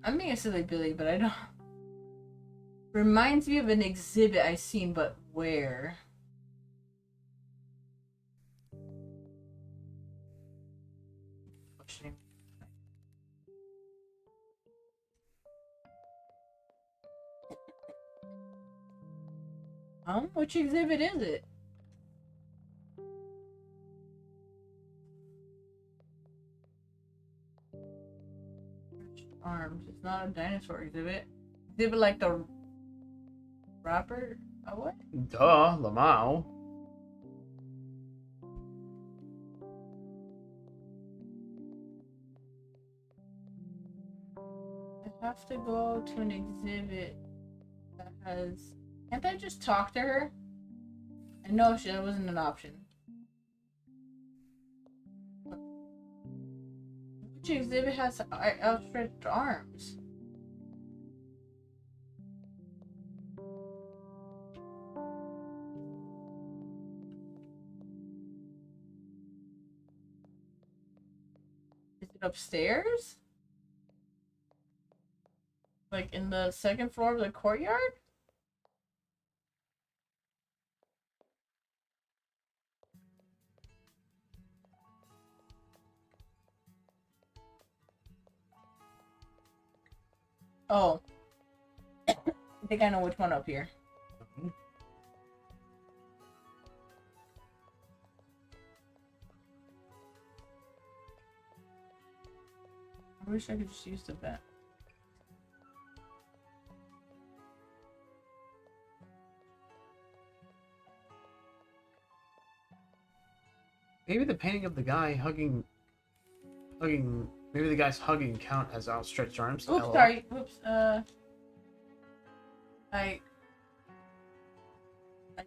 I'm being a silly Billy, but I don't. Reminds me of an exhibit I seen, but where? Questioning. Which exhibit is it? Arms. It's not a dinosaur exhibit. Exhibit like the rapper. Oh, what? Duh, Lamau. have to go to an exhibit that has. Can't I just talk to her? And no, that wasn't an option. Which exhibit has outstretched arms? Is it upstairs? Like in the second floor of the courtyard? Oh. I think I know which one up here. I wish I could just use the vent. Maybe the painting of the guy hugging. Maybe the guy's hugging count as outstretched arms. Oops, LOL. sorry. Oops. I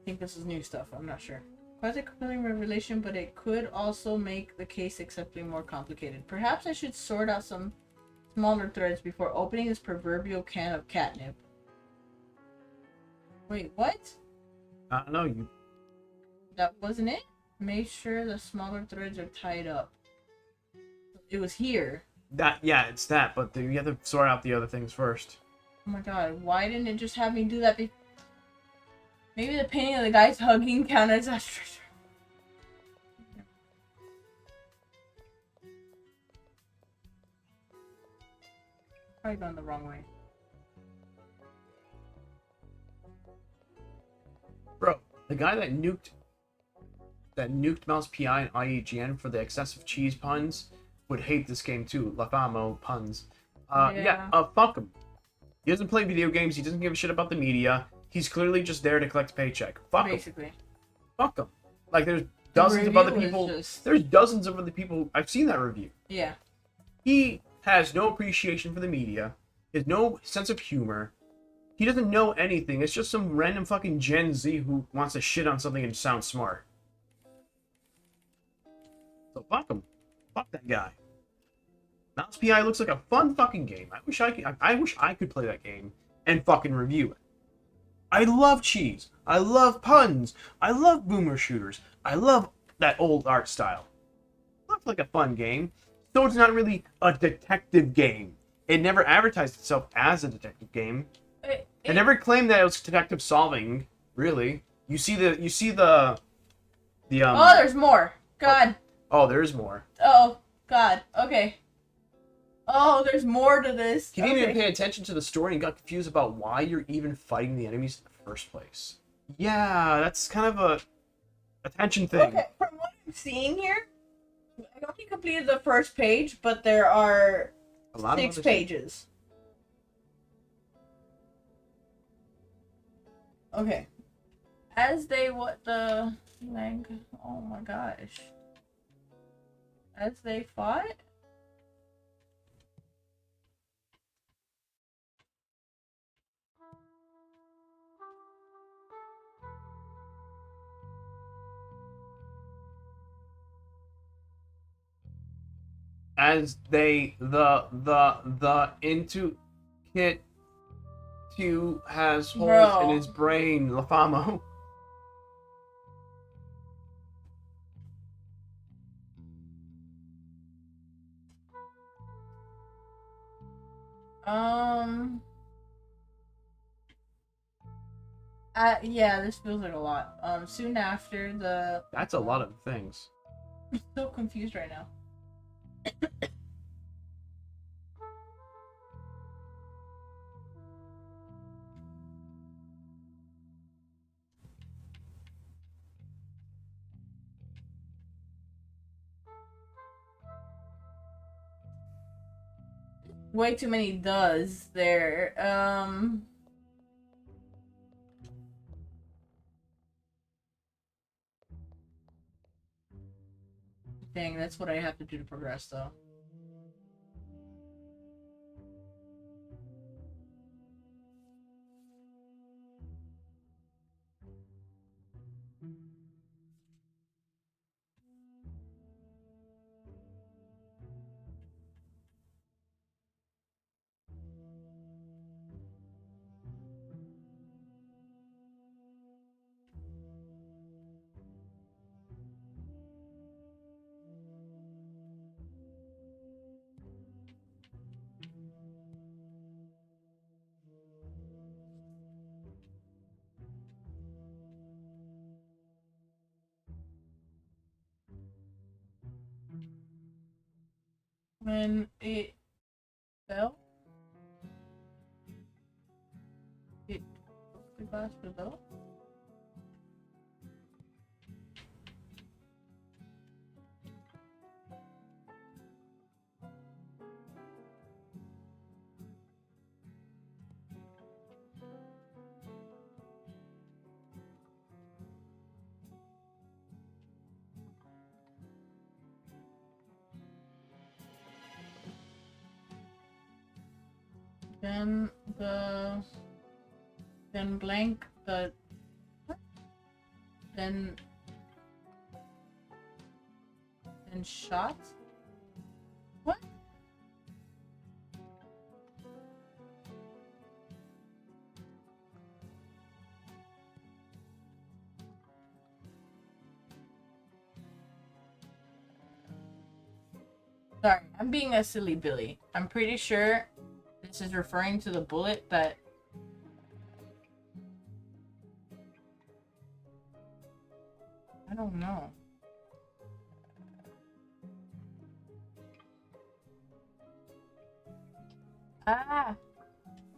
think this is new stuff. I'm not sure. Quite a compelling revelation, but it could also make the case acceptably more complicated. Perhaps I should sort out some smaller threads before opening this proverbial can of catnip. Wait, what? I don't know. You. That wasn't it? Make sure the smaller threads are tied up. It was here. Yeah, it's that. But you have to sort out the other things first. Oh my god, why didn't it just have me do that before? Maybe the painting of the guys hugging counted as a treasure. Probably gone the wrong way. Bro, the guy that nuked Mouse PI and IEGN for the excessive cheese puns would hate this game too. La Famo puns. Fuck him. He doesn't play video games. He doesn't give a shit about the media. He's clearly just there to collect a paycheck. Fuck him. Basically. Fuck him. Like, there's dozens of other review people. just- There's dozens of other people. I've seen that review. Yeah. He has no appreciation for the media. He has no sense of humor. He doesn't know anything. It's just some random fucking Gen Z who wants to shit on something and sound smart. So fuck him. Fuck that guy. Mouse PI looks like a fun fucking game. I wish I could play that game and fucking review it. I love cheese. I love puns. I love boomer shooters. I love that old art style. Looks like a fun game. So it's not really a detective game. It never advertised itself as a detective game. It never claimed that it was detective solving. Really, you see the Oh, there's more. God. Oh, there's more. Oh, God. Okay. Oh, there's more to this. He didn't even pay attention to the story and got confused about why you're even fighting the enemies in the first place. Yeah, that's kind of a attention thing. Okay, from what I'm seeing here, I only completed the first page, but there are A lot of 6 other pages. Okay. As they oh my gosh. As they fought? As they the into kit 2 has holes Bro. in his brain, Lafamo. Yeah, this feels like a lot. Soon after the... That's a lot of things. I'm so confused right now. Way too many does there. Dang, that's what I have to do to progress, though. When it fell, it broke the glass below. Then blank the what? Then shot. What? Sorry, I'm being a silly Billy. I'm pretty sure this is referring to the bullet that... I don't know. Ah!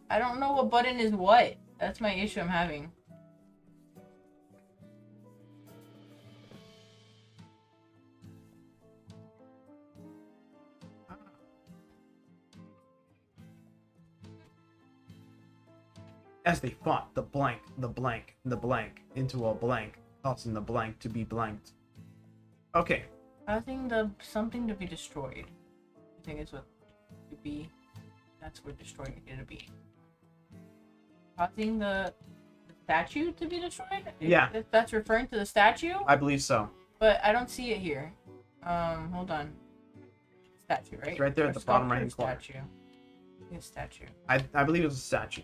I don't know what button is what. That's my issue I'm having. As they fought, the blank, the blank, the blank, into a blank, causing the blank to be blanked. Okay. Causing the something to be destroyed. I think it's what to be. That's where destroying it to be. Causing the statue to be destroyed? Yeah. If that's referring to the statue? I believe so. But I don't see it here. Hold on. Statue, right? It's right there at Or the bottom sculpture, right-hand corner. Statue. Yeah, statue. I believe it was a statue.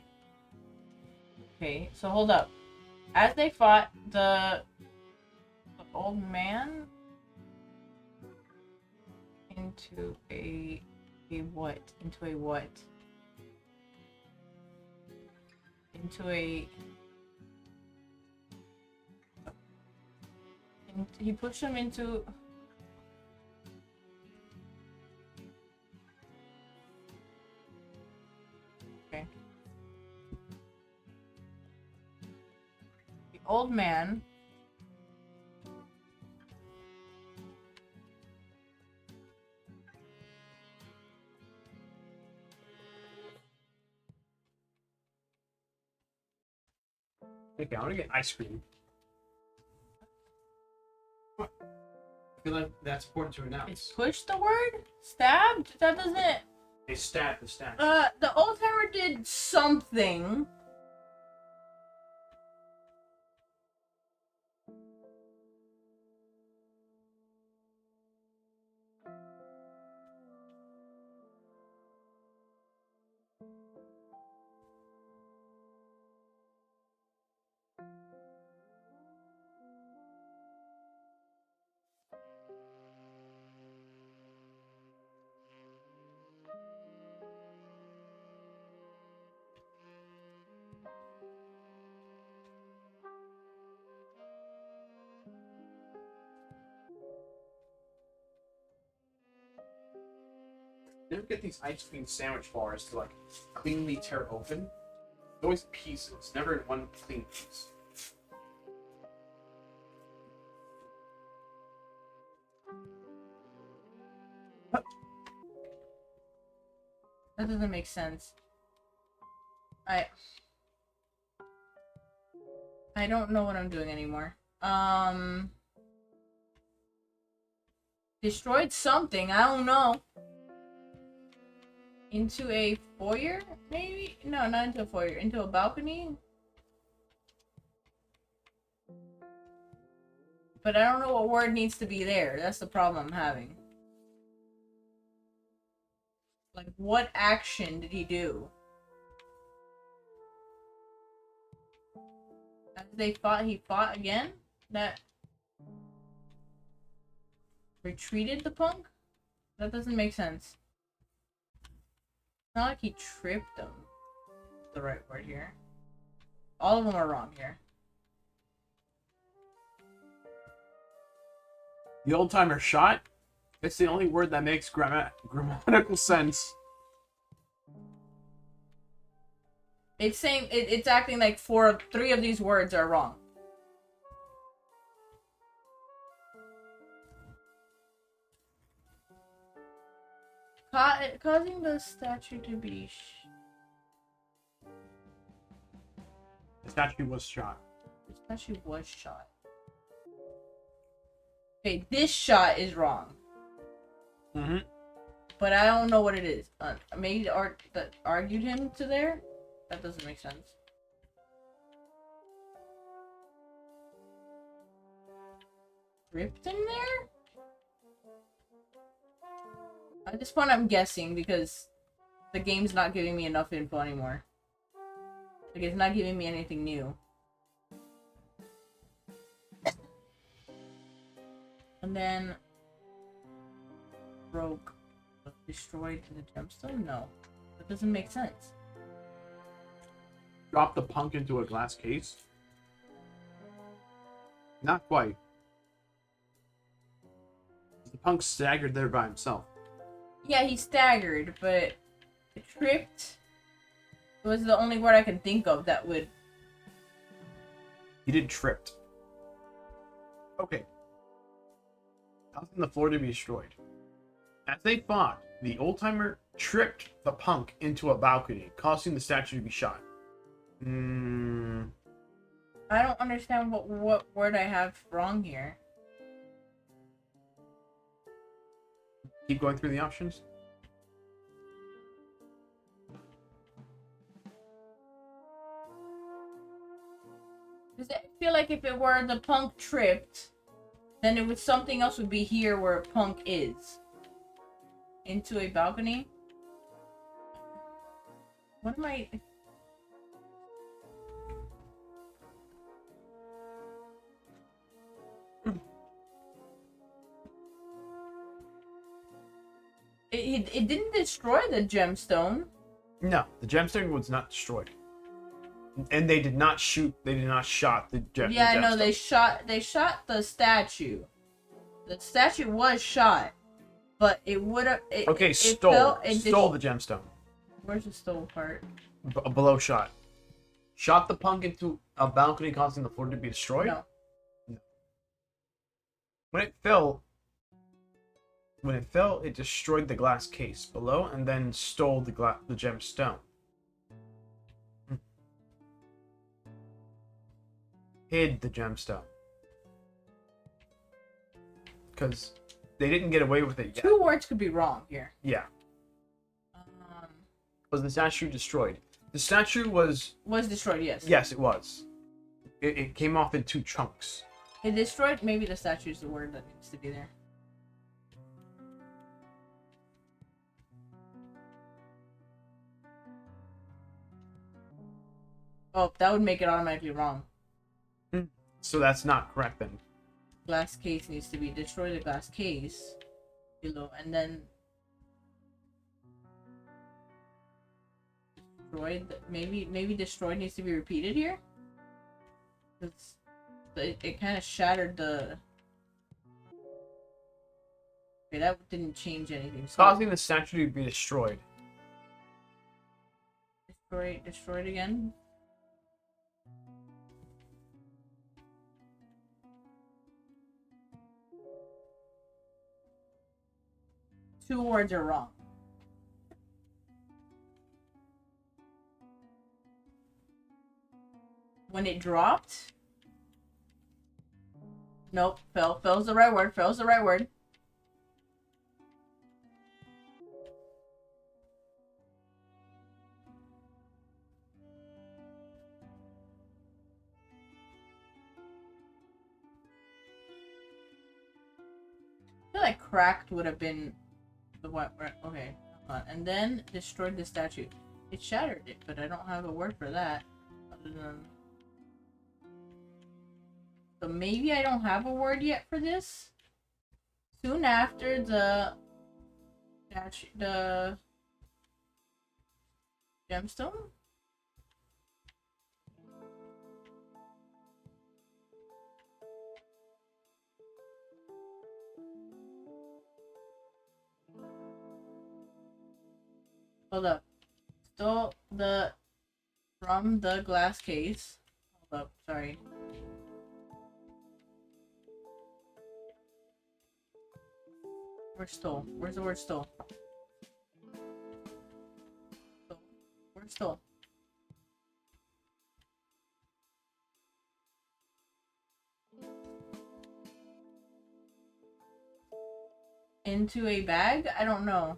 Okay, so hold up. As they fought, the old man into a what? Into a what? Into a... he pushed him into... Okay. The old man Okay, I want to get ice cream. What? I feel like that's important to announce. it's pushed the word? Stabbed? That doesn't... They stabbed the statue. The old timer did something. Never get these ice cream sandwich bars to like cleanly tear open. It's always pieces, never in one clean piece. That doesn't make sense. I don't know what I'm doing anymore. Destroyed something, I don't know. Into a foyer, maybe? No, not into a foyer. Into a balcony? But I don't know what word needs to be there. That's the problem I'm having. Like, what action did he do? As they fought, he fought again? That retreated the punk? That doesn't make sense. It's not like he tripped them. The right word here. All of them are wrong here. The old timer shot It's the only word that makes grammatical sense. It's saying it's acting like three of these words are wrong. Causing the statue to be. The statue was shot. The statue was shot. Okay, this shot is wrong. Mm-hmm. But I don't know what it is. Maybe the art that argued him to there? That doesn't make sense. Ripped in there? At this point, I'm guessing because the game's not giving me enough info anymore. Like, it's not giving me anything new. And then... broke. Destroyed the gemstone? No. That doesn't make sense. Drop the punk into a glass case? Not quite. The punk staggered there by himself. Yeah, he staggered, but tripped was the only word I can think of that would... He did tripped. Okay. Causing the floor to be destroyed. As they fought, the old-timer tripped the punk into a balcony, causing the statue to be shot. I don't understand what word I have wrong here. Keep going through the options. Does it feel like if it were the punk tripped, then it would something else would be here where punk is? Into a balcony? What am I... It didn't destroy the gemstone. No, the gemstone was not destroyed. And they did not shoot, they did not shot the gemstone. Yeah, I know, they shot the statue. The statue was shot. But it would have... Okay, stole the gemstone. Where's the stole part? Below shot. Shot the punk into a balcony, causing the floor to be destroyed? No. When it fell, it destroyed the glass case below and then stole the gemstone. Hid the gemstone. Because they didn't get away with it yet. Two words could be wrong here. Yeah. Was the statue destroyed? The statue was destroyed, yes. Yes, it was. It came off in two chunks. It destroyed? Maybe the statue is the word that needs to be there. Oh, that would make it automatically wrong. So that's not correct then. Glass case needs to be destroy the glass case below, and then destroyed. Maybe destroyed needs to be repeated here. It kind of shattered the. Okay, that didn't change anything. So Causing the statue to be destroyed. Destroyed again. Two words are wrong. When it dropped? Nope, fell. Fell's the right word. Fell's the right word. I feel like cracked would have been the what? Okay, hold on. And then destroyed the statue. It shattered it, but I don't have a word for that. Other than... So maybe I don't have a word yet for this. Soon after the gemstone? Hold up. Stole the from the glass case. Hold up, sorry. Where's stole? Where's the word stole? Stole. Where's stole? Into a bag? I don't know.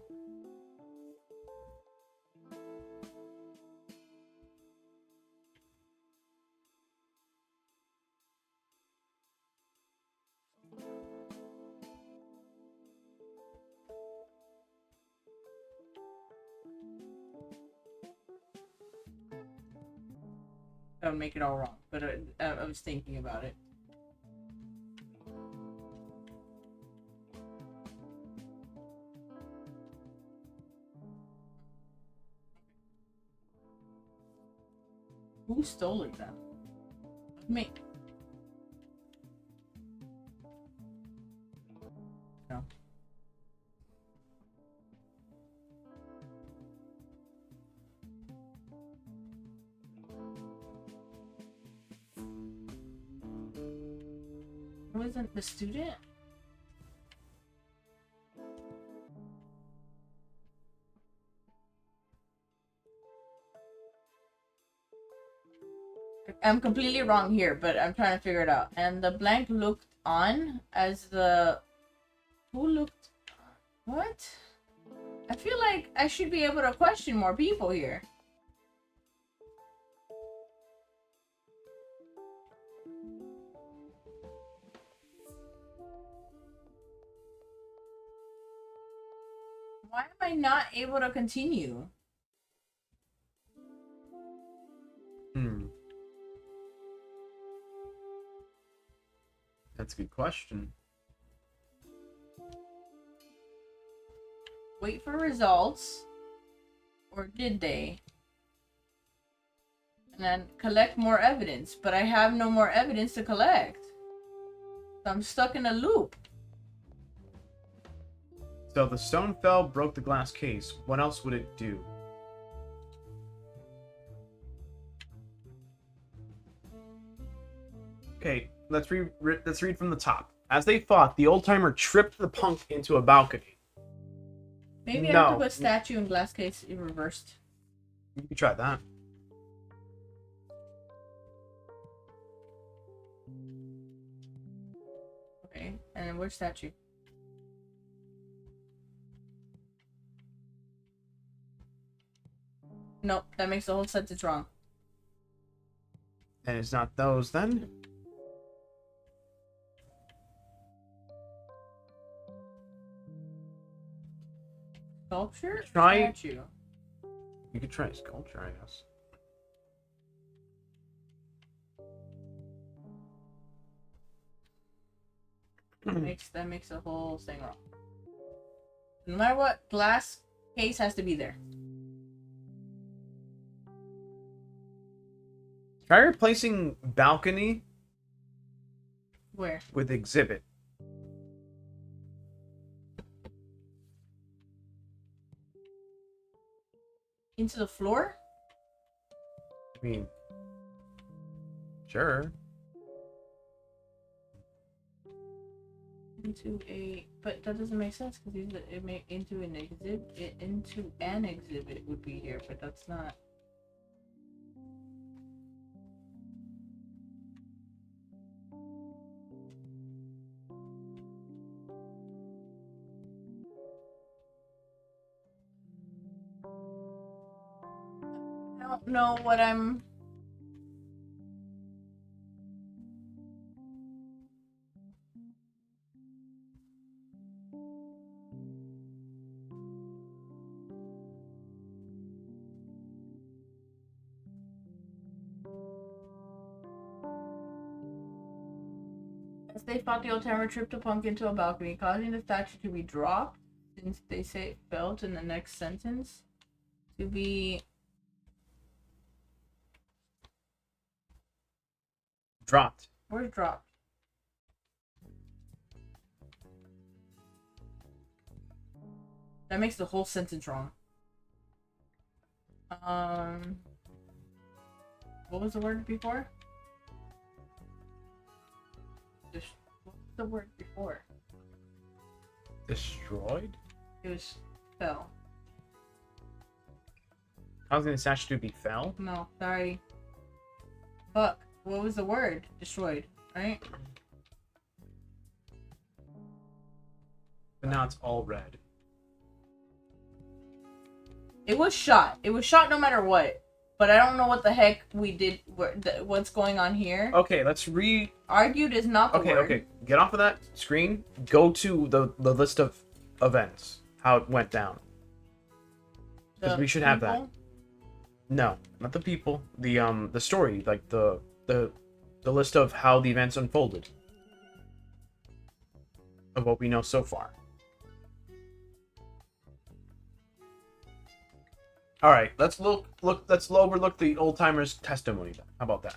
That would make it all wrong, but I was thinking about it. Who stole it then? Me. No. Wasn't the student? I'm completely wrong here, but I'm trying to figure it out. And the blank looked on as the... Who looked... What? I feel like I should be able to question more people here. Why am I not able to continue? That's a good question. Wait for results. Or did they? And then collect more evidence. But I have no more evidence to collect. So I'm stuck in a loop. So the stone fell, broke the glass case. What else would it do? Okay, let's read from the top. As they fought, the old-timer tripped the punk into a balcony. Maybe I have to put statue and glass case in reversed. You can try that. Okay, and then where's statue? Nope, that makes the whole sentence wrong. And it's not those then? Sculpture? Try... Statue? You could try sculpture, I guess. That makes the whole thing wrong. No matter what, glass case has to be there. Try replacing balcony Where? with exhibit. Into the floor? I mean, sure. Into a, but that doesn't make sense because it may into an exhibit. Into an exhibit would be here, but that's not. I don't know what I'm. As they fought, the old timer tripped a punk into a balcony, causing the statue to be dropped, since they say it fell in the next sentence, to be Dropped. where's dropped? That makes the whole sentence wrong. What was the word before? What was the word before? Destroyed? It was fell. Causing the statue to be fell? No, sorry. Fuck. What was the word? Destroyed, right? But now it's all red. It was shot. It was shot no matter what. But I don't know what the heck we did. What's going on here? Okay, let's Argued is not the Okay, word. okay. Get off of that screen. Go to the list of events. How it went down. Because we should have that. people? No, not the people. The story, like the list of how the events unfolded. Of what we know so far. All right, let's overlook the old timer's testimony. Then. How about that?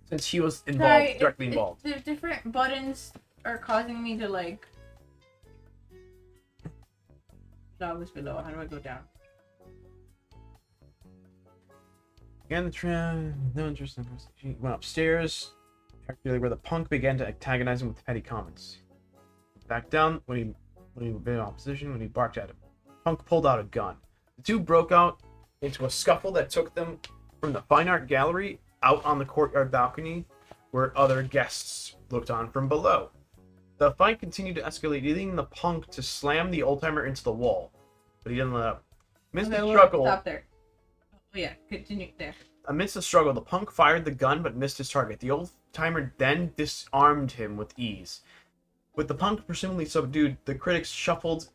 Since he was involved, directly involved. The different buttons are causing me to like. Dog was below. How do I go down? Began the trend, no interest in she went upstairs, particularly where the punk began to antagonize him with petty comments. Back down when he been in opposition, when he barked at him. Punk pulled out a gun. The two broke out into a scuffle that took them from the fine art gallery out on the courtyard balcony where other guests looked on from below. The fight continued to escalate, leading the punk to slam the old-timer into the wall, but he didn't let up. Amidst the struggle, Stop there. Oh yeah, continue there. Amidst the struggle, the punk fired the gun but missed his target. The old-timer then disarmed him with ease. With the punk presumably subdued, the critics shuffled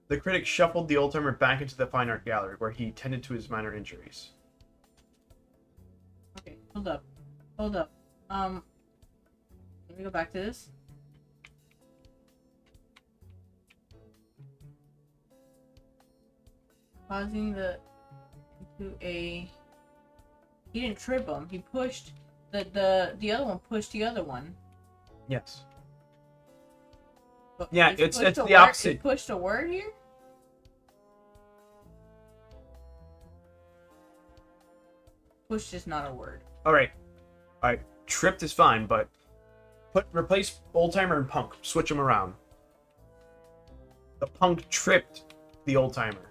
the old-timer back into the fine art gallery, where he tended to his minor injuries. Okay, hold up. Let me go back to this. Causing the into a. He didn't trip him. He pushed the other one. Pushed the other one. Yes. But Yeah, it's it's pushed the a word- opposite. It pushed a word here. Pushed is not a word. All right. Tripped is fine, but replace old-timer and punk. Switch them around. The punk tripped the old-timer.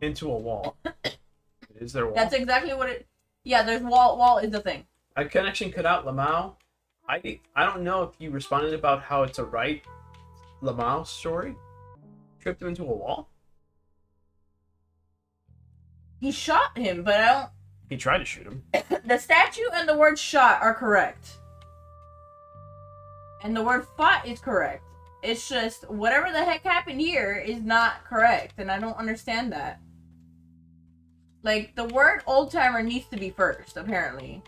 Into a wall. Is there a wall? That's exactly what it. Yeah, there's wall. Wall is the thing. A connection cut out, Lamau. I don't know if you responded about how it's a right Lamau story. Tripped him into a wall? He shot him, but I don't. He tried to shoot him. The statue and the word shot are correct. And the word fought is correct. It's just whatever the heck happened here is not correct, and I don't understand that. Like, the word old timer needs to be first, apparently.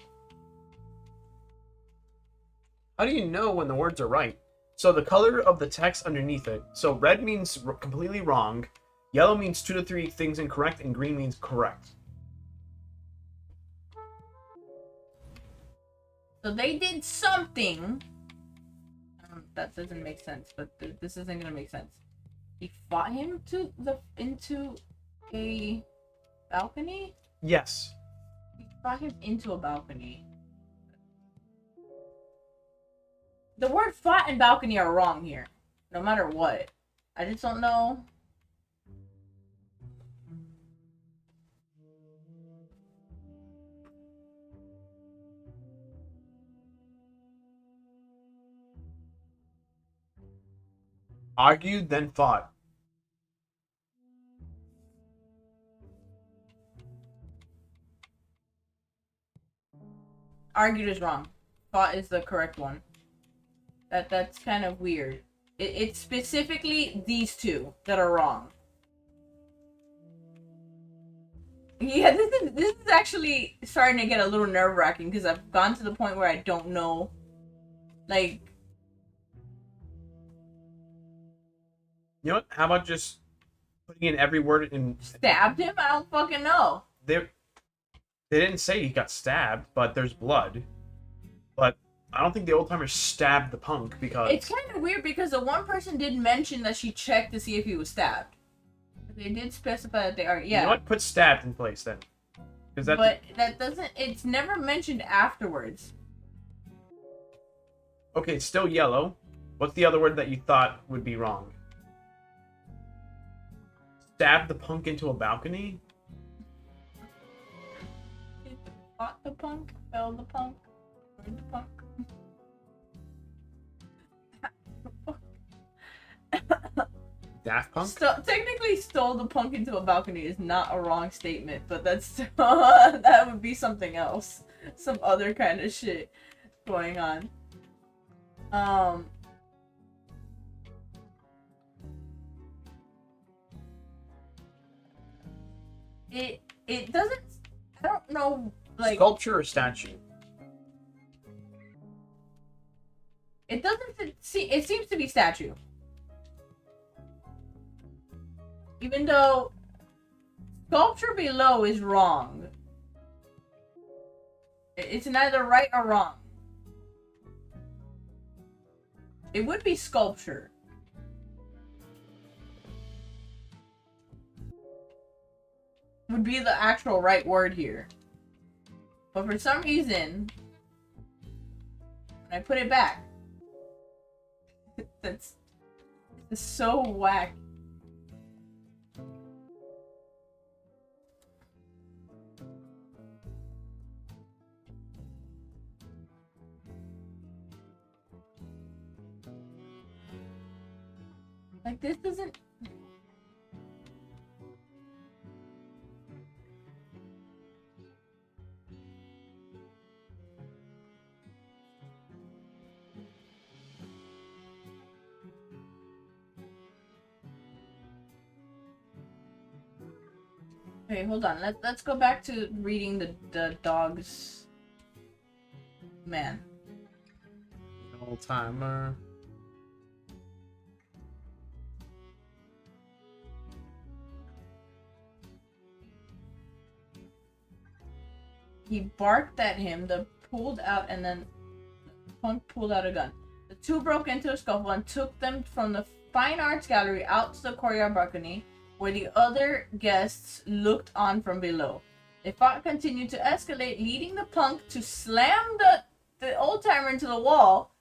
How do you know when the words are right? So the color of the text underneath it. So red means completely wrong, yellow means 2 to 3 things incorrect, and green means correct. So they did something. That doesn't make sense, but this isn't gonna make sense. He fought him into a balcony? Yes. He fought him into a balcony. The word fought and balcony are wrong here. No matter what. I just don't know. Argued, then fought. Argued is wrong. Fought is the correct one. That's kind of weird. It's specifically these two that are wrong. Yeah, this is actually starting to get a little nerve-wracking because I've gone to the point where I don't know, like. You know what? How about just putting in every word in... Stabbed him? I don't fucking know. They didn't say he got stabbed, but there's blood. I don't think the old timer stabbed the punk because It's kind of weird because the one person did mention that she checked to see if he was stabbed. They did specify that they are, yeah. You know what? Put stabbed in place then. But that doesn't. It's never mentioned afterwards. Okay, it's still yellow. What's the other word that you thought would be wrong? Stab the punk into a balcony? Fought the punk, fell the punk, burned the punk. Daft Punk? Technically, stole the punk into a balcony is not a wrong statement, but that's that would be something else, some other kind of shit going on. It doesn't. I don't know. Like Sculpture or statue? it doesn't see. It seems to be statue. Even though sculpture below is wrong. It's neither right or wrong. It would be sculpture. Would be the actual right word here. But for some reason, when I put it back, that's so whack. Like, this doesn't... Okay, hold on. Let's go back to reading the dog's... Man. Old timer. He barked at him, the pulled out, and then the punk pulled out a gun. The two broke into a scuffle and took them from the fine arts gallery out to the courtyard balcony, where the other guests looked on from below. The fight continued to escalate, leading the punk to slam the old-timer into the wall,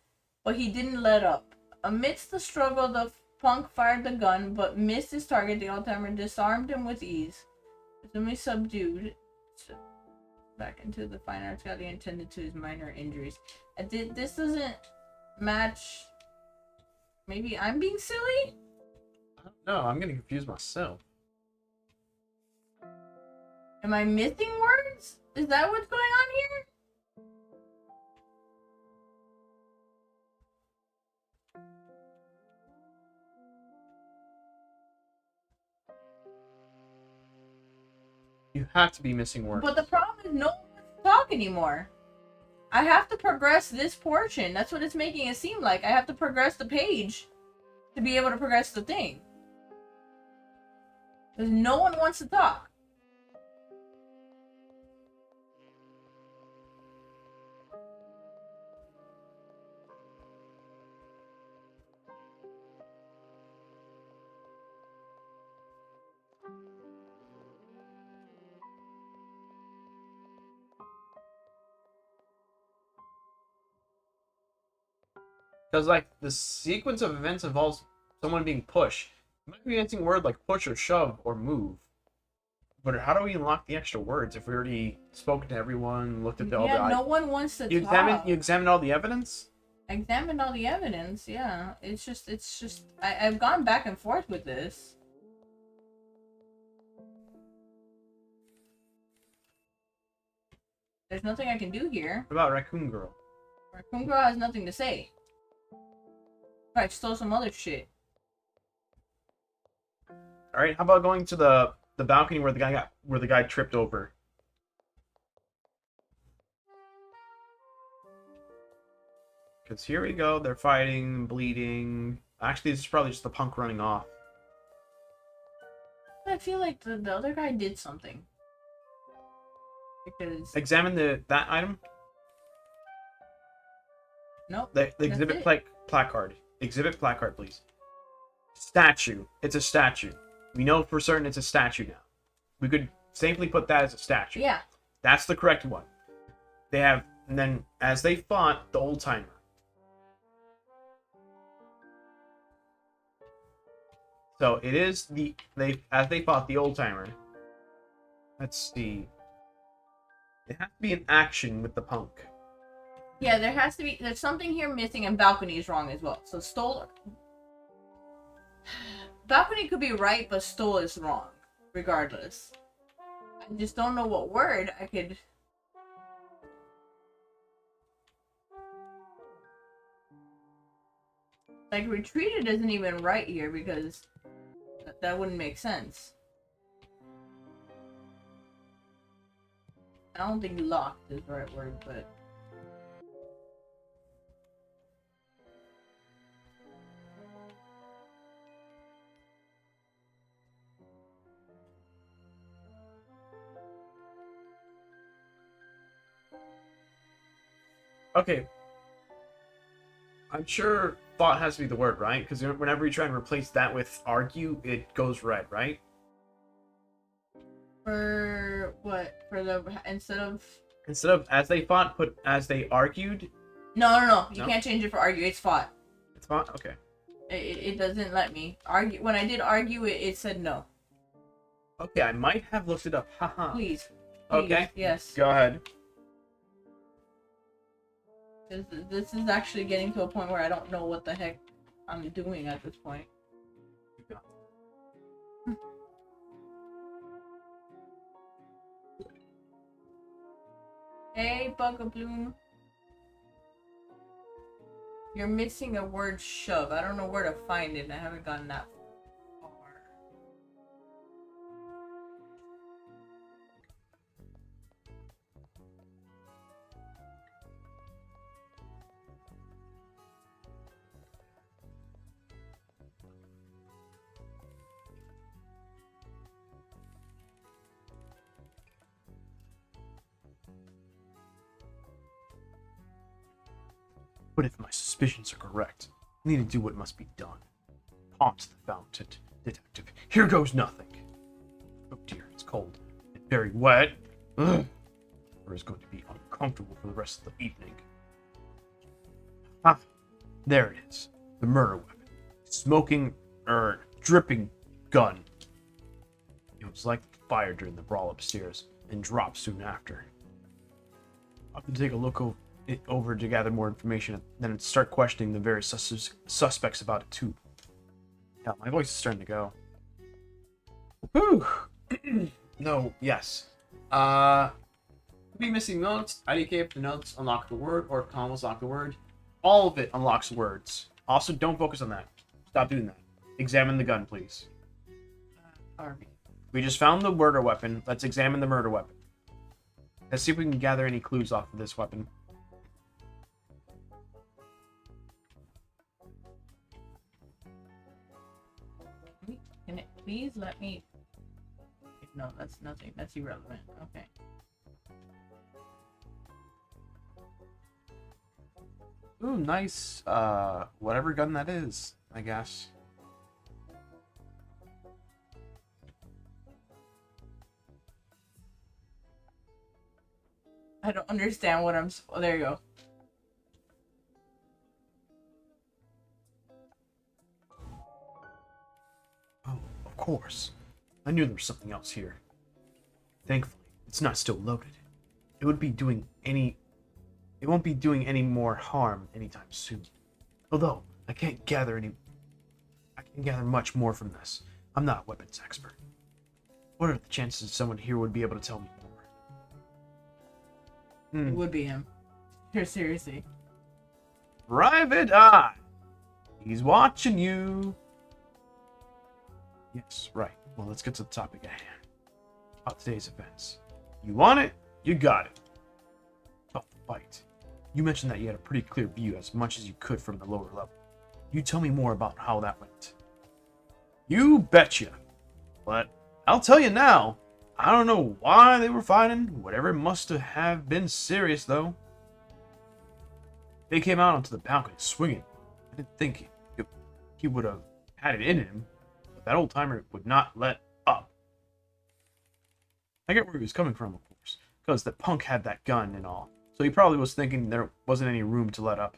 but he didn't let up. Amidst the struggle, the punk fired the gun, but missed his target. The old-timer disarmed him with ease. Presumably subdued. Back into the fine arts gallery and tended to his minor injuries. This doesn't match. Maybe I'm being silly? No, I'm getting confused myself. Am I missing words? Is that what's going on here? You have to be missing words. But the problem is no one wants to talk anymore. I have to progress this portion. That's what it's making it seem like. I have to progress the page to be able to progress the thing. Because no one wants to talk. Because, like, the sequence of events involves someone being pushed. It might be a missing word like push or shove or move. But how do we unlock the extra words if we already spoken to everyone, looked at all the... Yeah, no one wants to You talk. examined all the evidence? I examined all the evidence, yeah. It's just... I've gone back and forth with this. There's nothing I can do here. What about Raccoon Girl? Raccoon Girl has nothing to say. I stole some other shit. Alright, how about going to the balcony where the guy tripped over? Because here we go, they're fighting, bleeding. Actually, this is probably just the punk running off. I feel like the other guy did something. Because... Examine that item. Nope. The That's exhibit it. placard. Exhibit placard, please. Statue. It's a statue. We know for certain it's a statue now. We could safely put that as a statue. Yeah. That's the correct one. They have, and then as they fought the old timer. So it is as they fought the old timer. Let's see. It has to be an action with the punk. Yeah, there's something here missing, and balcony is wrong as well. So stole. Balcony could be right, but stole is wrong, regardless. I just don't know what word I could. Like, retreated isn't even right here because that wouldn't make sense. I don't think locked is the right word, but. Okay. I'm sure thought has to be the word, right? Because whenever you try and replace that with argue, it goes red, right? For what? For the instead of as they fought, put as they argued. no. You No? can't change it for argue. It's fought. It's fought. Okay. It doesn't let me argue. When I did argue, it said no. Okay, I might have looked it up. Haha. Please. Okay. Yes. Go ahead. This is actually getting to a point where I don't know what the heck I'm doing at this point. Hey, Bugabloom. You're missing a word shove. I don't know where to find it. I haven't gotten that far. But if my suspicions are correct, I need to do what must be done. Pause the fountain, detective. Here goes nothing. Oh dear, it's cold and very wet. Ugh. Or is going to be uncomfortable for the rest of the evening. Ah, there it is. The murder weapon. Smoking, dripping gun. It was like fire during the brawl upstairs and dropped soon after. I'll have to take a look over to gather more information, and then start questioning the various suspects about it too. Yeah, my voice is starting to go. Whew. No, yes. Be missing notes. IDK if the notes unlock the word, or if commas unlock the word. All of it unlocks words. Also, don't focus on that. Stop doing that. Examine the gun, please. Arby. We just found the murder weapon. Let's examine the murder weapon. Let's see if we can gather any clues off of this weapon. Can it please let me? No, that's nothing. That's irrelevant. Okay. Ooh, nice. Whatever gun that is, I guess. I don't understand what I'm. Oh, there you go. Oh, of course. I knew there was something else here. Thankfully, it's not still loaded. It won't be doing any more harm anytime soon. Although, I can't gather much more from this. I'm not a weapons expert. What are the chances someone here would be able to tell me more? It would be him. Here, seriously. Private Eye! He's watching you! Yes, right. Well, let's get to the topic at hand. About today's events. You want it? You got it. About the fight. You mentioned that you had a pretty clear view as much as you could from the lower level. You tell me more about how that went. You betcha. But I'll tell you now. I don't know why they were fighting. Whatever must have been serious, though. They came out onto the balcony swinging. I didn't think he would have had it in him, but that old timer would not let up. I get where he was coming from, of course, because the punk had that gun and all, so he probably was thinking there wasn't any room to let up.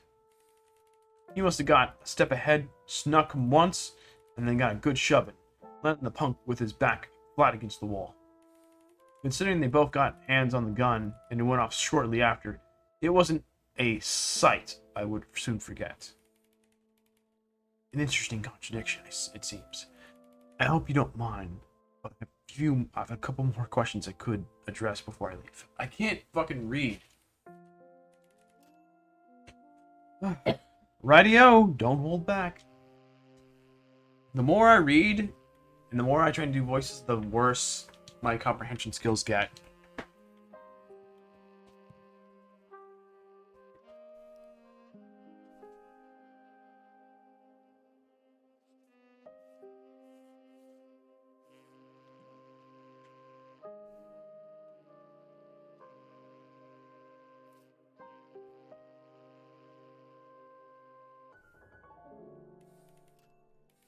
He must have got a step ahead, snuck him once, and then got a good shoving, letting the punk with his back flat against the wall. Considering they both got hands on the gun and it went off shortly after, it wasn't a sight I would soon forget. An interesting contradiction, it seems. I hope you don't mind, but I have a couple more questions I could address before I leave. I can't fucking read. Radio, don't hold back. The more I read, and the more I try to do voices, the worse my comprehension skills get.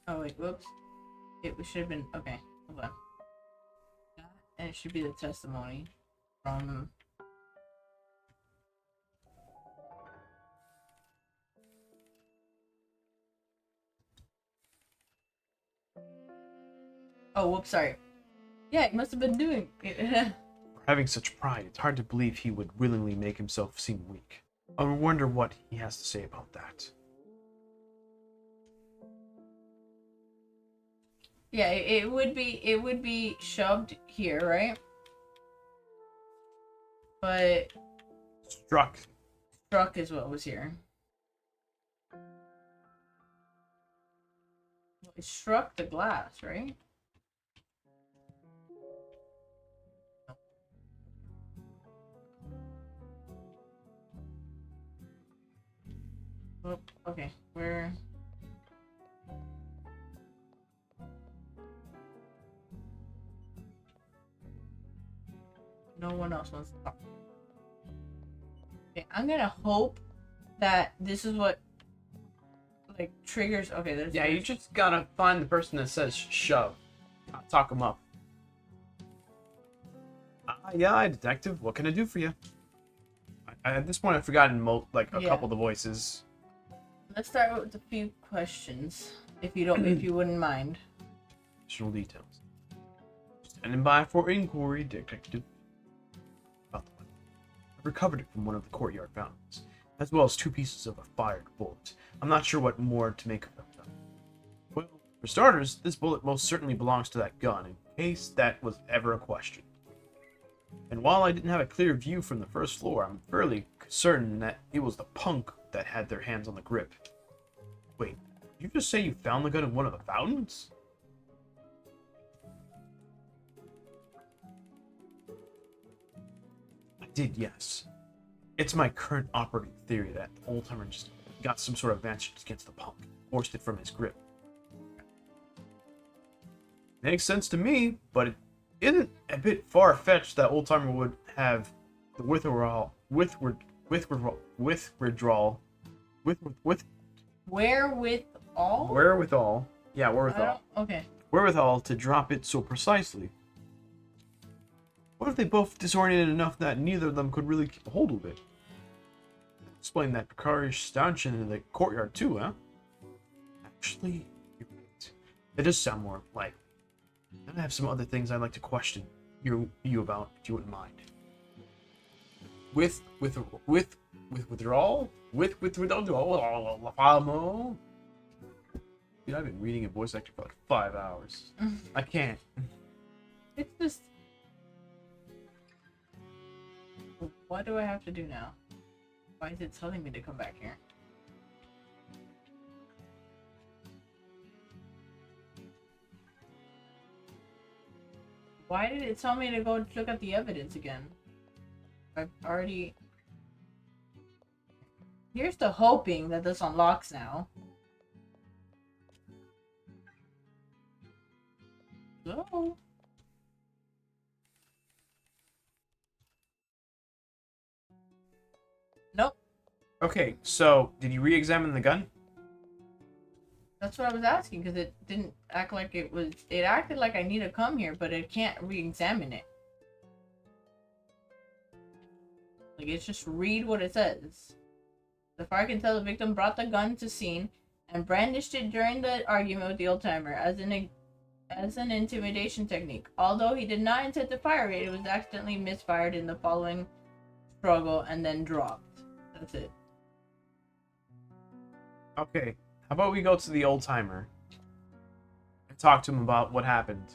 Oh wait, whoops. It should have been okay. Hold on. And it should be the testimony from. Oh, whoops, sorry. Yeah, he must have been doing it. For having such pride, it's hard to believe he would willingly make himself seem weak. I wonder what he has to say about that. Yeah, it would be shoved here, right? But Struck. is what was here. It struck the glass, right? Oh, okay, where? No one else wants to talk. Okay, I'm gonna hope that this is what like triggers. Okay, there's. Yeah, you just gotta find the person that says shove. Talk him up. Yeah, detective. What can I do for you? At this point, I've forgotten a couple of the voices. Let's start with a few questions, if you wouldn't mind. Additional details. Standing by for inquiry, detective. About the weapon. I've recovered it from one of the courtyard fountains, as well as 2 pieces of a fired bullet. I'm not sure what more to make of them. Well, for starters, this bullet most certainly belongs to that gun, in case that was ever a question. And while I didn't have a clear view from the first floor, I'm fairly certain that it was the punk that had their hands on the grip. Wait, did you just say you found the gun in one of the fountains? I did, yes. It's my current operating theory that the old-timer just got some sort of advantage against the punk, forced it from his grip. Makes sense to me, but it isn't a bit far-fetched that old-timer would have the wherewithal. Yeah, wherewithal. Okay. Wherewithal to drop it so precisely. What if they both disoriented enough that neither of them could really keep a hold of it? Explain that precarious stanchion in the courtyard too, huh? Actually, you're right. It does sound more likely. I have some other things I'd like to question you about, if you wouldn't mind. With withdrawal? With withdrawal? Dude, I've been reading a voice actor for like 5 hours. I can't. It's just. What do I have to do now? Why is it telling me to come back here? Why did it tell me to go look at the evidence again? I've already... Here's to hoping that this unlocks now. Hello? Nope. Okay, so did you re-examine the gun? That's what I was asking, because it didn't act like it was... It acted like I need to come here, but it can't re-examine it. Like, it's just read what it says. So far I can tell, the victim brought the gun to scene and brandished it during the argument with the old-timer as an intimidation technique. Although he did not intend to fire it, it was accidentally misfired in the following struggle and then dropped. That's it. Okay, how about we go to the old timer and talk to him about what happened?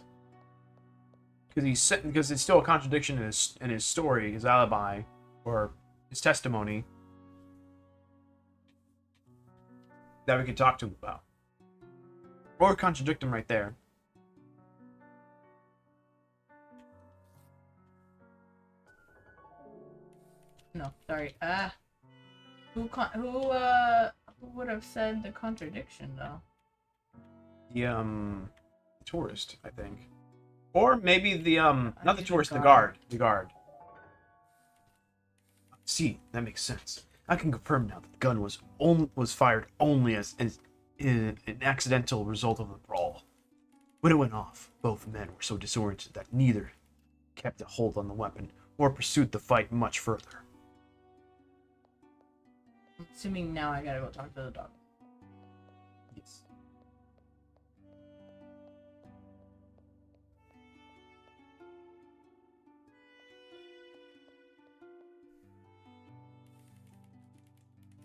Because it's still a contradiction in his story, his alibi, or his testimony that we could talk to him about, or contradict him right there. No, sorry. Who would have said the contradiction though? The tourist, I think. Or maybe the not the tourist, the guard. guard. The guard. See, that makes sense. I can confirm now that the gun was fired only as an accidental result of the brawl. When it went off, both men were so disoriented that neither kept a hold on the weapon or pursued the fight much further. I'm assuming now I gotta go talk to the dog. Yes.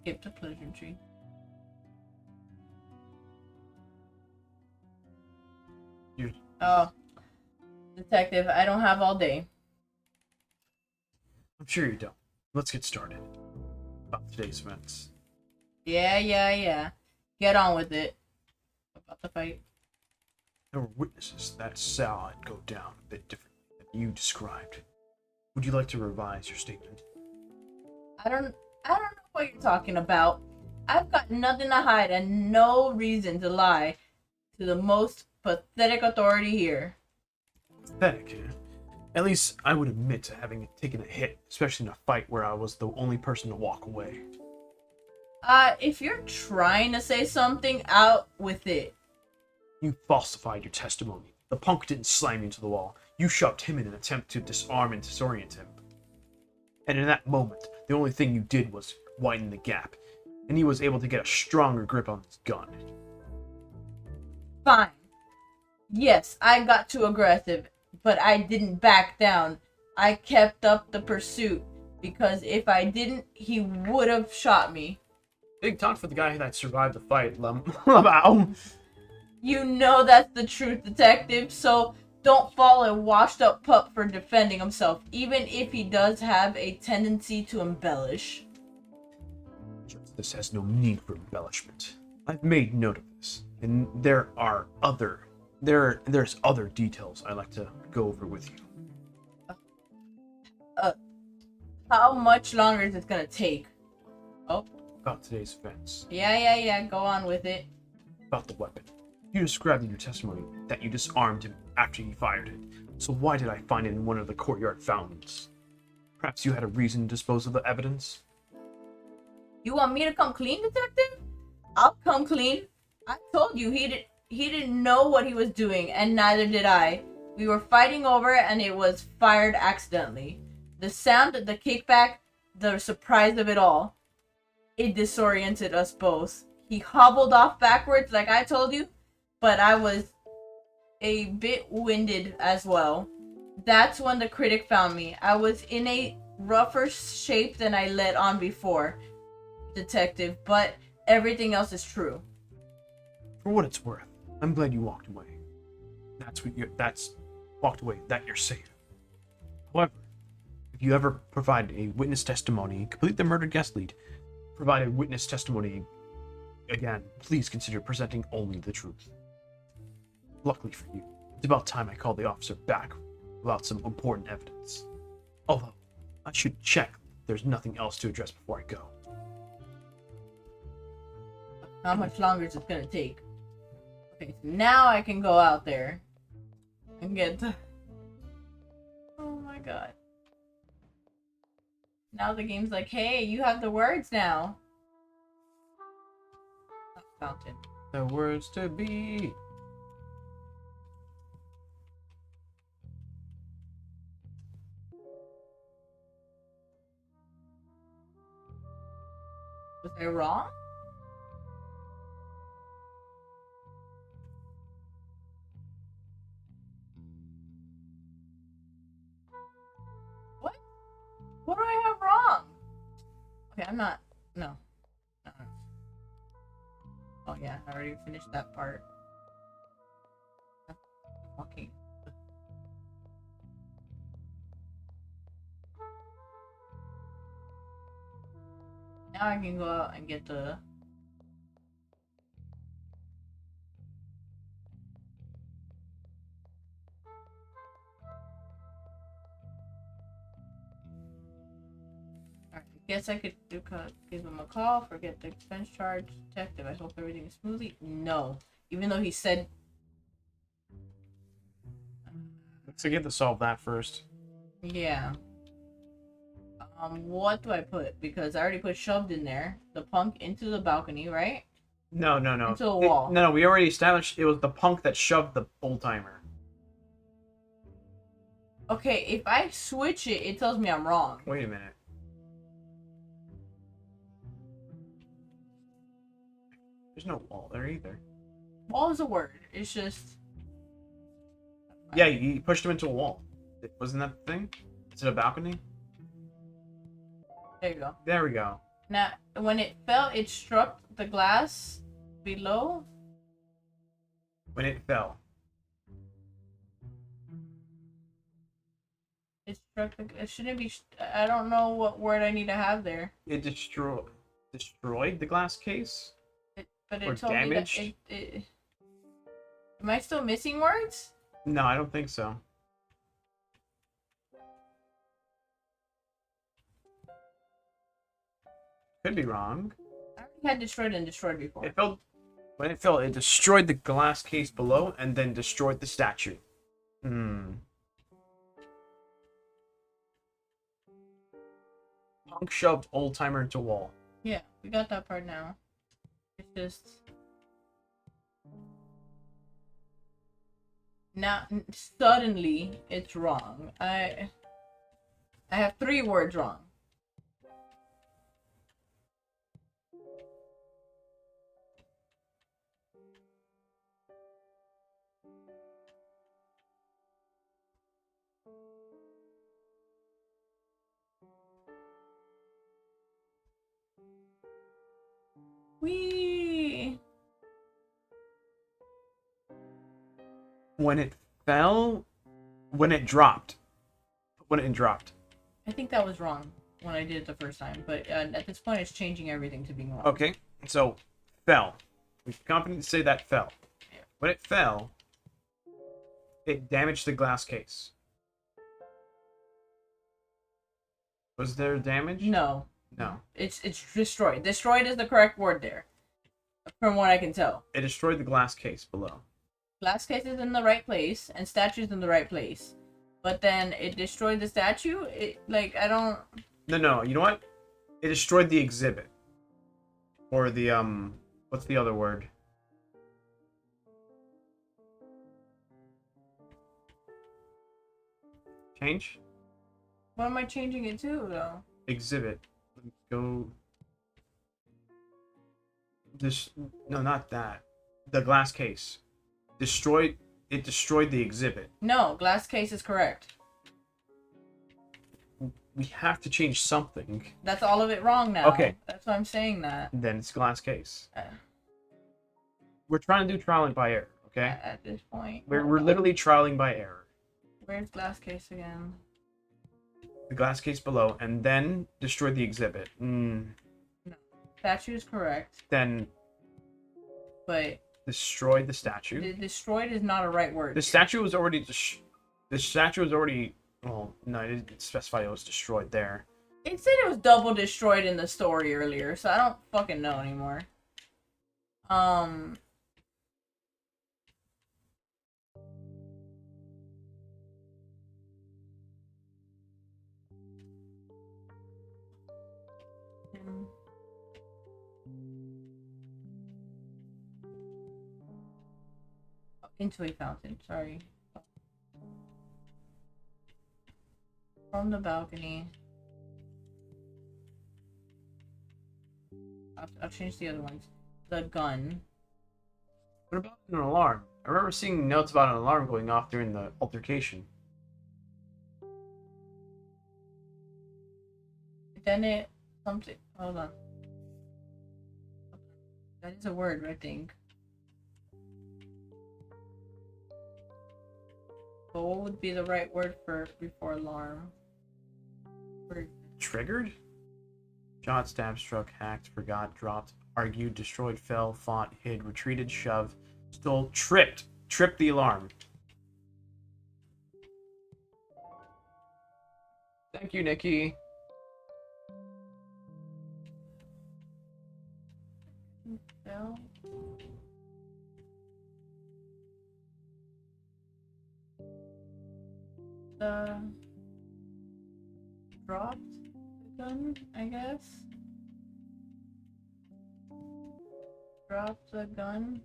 Skip to pleasure tree. Oh, detective, I don't have all day. I'm sure you don't. Let's get started. About today's events. Yeah. Get on with it. About the fight. There were witnesses that saw it go down a bit differently than you described. Would you like to revise your statement? I don't know what you're talking about. I've got nothing to hide and no reason to lie to the most pathetic authority here. Pathetic, eh? At least I would admit to having taken a hit, especially in a fight where I was the only person to walk away. If you're trying to say something, out with it. You falsified your testimony. The punk didn't slam you into the wall. You shoved him in an attempt to disarm and disorient him. And in that moment, the only thing you did was widen the gap, and he was able to get a stronger grip on his gun. Fine. Yes, I got too aggressive, but I didn't back down. I kept up the pursuit, because if I didn't, he would have shot me. Big talk for the guy that survived the fight, Lamau. You know that's the truth, detective, so don't fall a washed up pup for defending himself, even if he does have a tendency to embellish. Justice has no need for embellishment. I've made note of this, and there's other details I'd like to go over with you. How much longer is this gonna take? Oh. About today's events. Yeah, go on with it. About the weapon. You described in your testimony that you disarmed him after he fired it. So why did I find it in one of the courtyard fountains? Perhaps you had a reason to dispose of the evidence? You want me to come clean, detective? I'll come clean. I told you he didn't know what he was doing, and neither did I. We were fighting over it, and it was fired accidentally. The sound, the kickback, the surprise of it all. It disoriented us both. He hobbled off backwards like I told you, but I was a bit winded as well. That's when the critic found me. I was in a rougher shape than I let on before, detective, but everything else is true. For what it's worth, I'm glad you walked away. Walked away that you're safe. However, if you ever provide a witness testimony, complete the murdered guest lead, provide a witness testimony again, please consider presenting only the truth. Luckily for you, it's about time I called the officer back without some important evidence. Although, I should check there's nothing else to address before I go. How much longer is it gonna take? Okay, so now I can go out there and get the... Oh my god. Now the game's like, hey, you have the words now. fountain. The words to be. Was I wrong? What? What do I have wrong? Okay, I'm not. No. Oh yeah, I already finished that part. Walking. Now I can go out and get the. Alright, I guess I could give him a call, forget the expense charge, detective. I hope everything is smoothly. No. Even though he said. So you have to solve that first. Yeah. What do I put? Because I already put shoved in there. The punk into the balcony, right? No. Into a wall. No, we already established it was the punk that shoved the old timer. Okay, if I switch it, it tells me I'm wrong. Wait a minute. There's no wall there either. Wall is a word. It's just. Yeah, you pushed him into a wall. Wasn't that the thing? Is it a balcony? There you go. There we go. Now, when it fell, it struck the glass below. When it fell. It struck the. It shouldn't be. I don't know what word I need to have there. It destroyed the glass case? But Or it told damaged? me that it. Am I still missing words? No, I don't think so. Could be wrong. I already had destroyed and destroyed before. It fell. When it fell, it destroyed the glass case below and then destroyed the statue. Hmm. Punk shoved old timer into wall. Yeah, we got that part now. It's just. Now, suddenly, it's wrong. I have 3 words wrong. Whee! When it fell, when it dropped. I think that was wrong when I did it the first time, but at this point, it's changing everything to being wrong. Okay, so fell. We can confidently say that fell. Yeah. When it fell, it damaged the glass case. Was there damage? No. No. It's destroyed. Destroyed is the correct word there, from what I can tell. It destroyed the glass case below. Glass case is in the right place, and statue's in the right place. But then it destroyed the statue? I don't... No, you know what? It destroyed the exhibit. Or the, what's the other word? Change? What am I changing it to, though? Exhibit. Let's go... No, not that. The glass case. It destroyed the exhibit. No, glass case is correct. We have to change something. That's all of it wrong now. Okay. That's why I'm saying that. Then it's glass case. Uh, We're trying to do trial and by error, okay? At this point. We're literally trialing by error. Where's glass case again? The glass case below, and then destroy the exhibit. Statue is correct, Then but destroy the statue. destroyed is not a right word. The statue was already well, no, it didn't specify it was destroyed there. It said it was double destroyed in the story earlier, so I don't fucking know anymore. Into a fountain, sorry. From the balcony. I'll change the other ones. The gun. What about an alarm? I remember seeing notes about an alarm going off during the altercation. Then it something. Hold on. That is a word, I think. But what would be the right word for before alarm? Triggered? Shot, stabbed, struck, hacked, forgot, dropped, argued, destroyed, fell, fought, hid, retreated, shoved, stole, tripped. Tripped the alarm. Thank you, Nikki. Fell. Dropped the gun, I guess. Dropped the gun.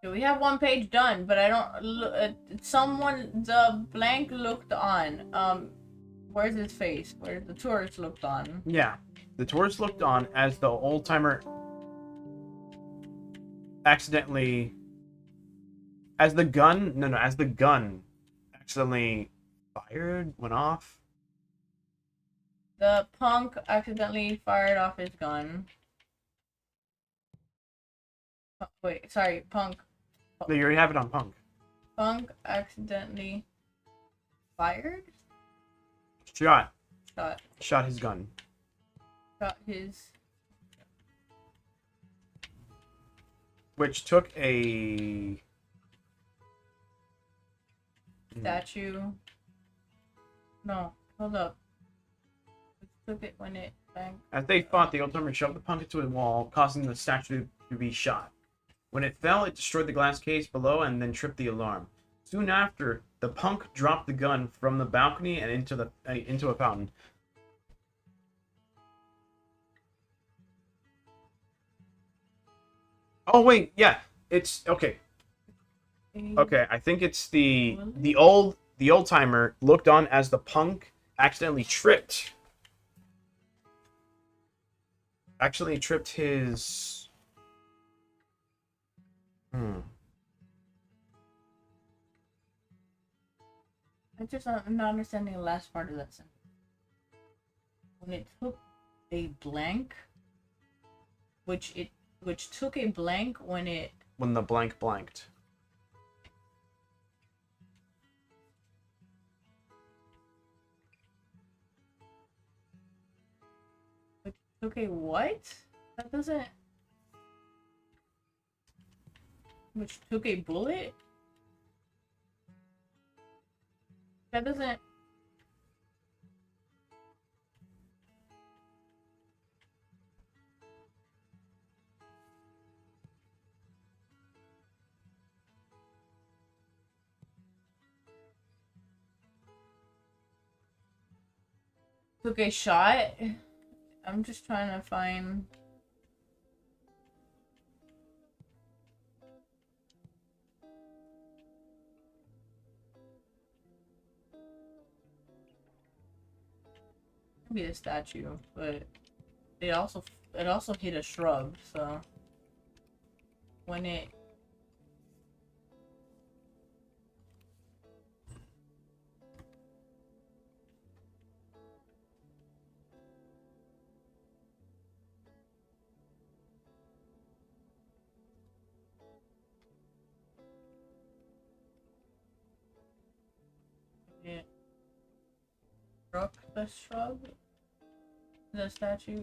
Okay, we have one page done, but I don't look. The blank looked on. Where's his face? Where's the tourist looked on? Yeah. The tourist looked on as the old timer accidentally. As the gun accidentally went off. The punk accidentally fired off his gun. Wait, sorry, punk. No, you already have it on Punk. Punk accidentally fired? Shot Shot his gun. His... Which took a... statue. No, hold up. It took it when it banged. As they fought, the old timer shoved the punk into a wall, causing the statue to be shot. When it fell, it destroyed the glass case below and then tripped the alarm. Soon after, the punk dropped the gun from the balcony and into a fountain. Oh wait, yeah, it's okay. Okay, I think it's the old timer looked on as the punk accidentally tripped his. I'm not understanding the last part of that sentence. When it took a blank, which took a blank when the blank blanked. Which took a what? That doesn't. Which took a bullet? That doesn't. Took a shot? I'm just trying to find. Maybe the statue, but it also hit a shrub, so when it struck the shrub, the statue.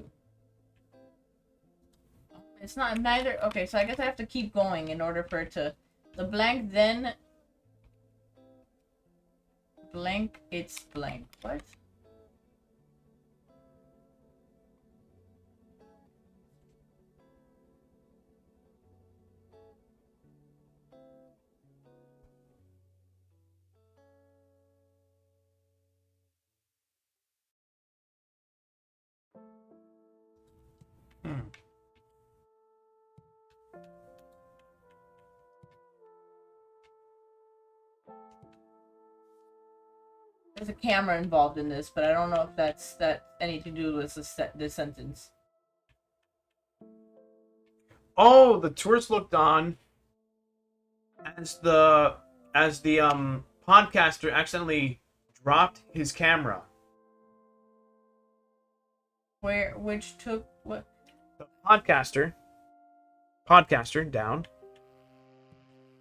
It's not neither. Okay, so I guess I have to keep going in order for it to. The blank then. Blank, it's blank. What? There's a camera involved in this, but I don't know if that's anything to do with this sentence. Oh, the tourist looked on as the podcaster accidentally dropped his camera. Which took what? The podcaster down.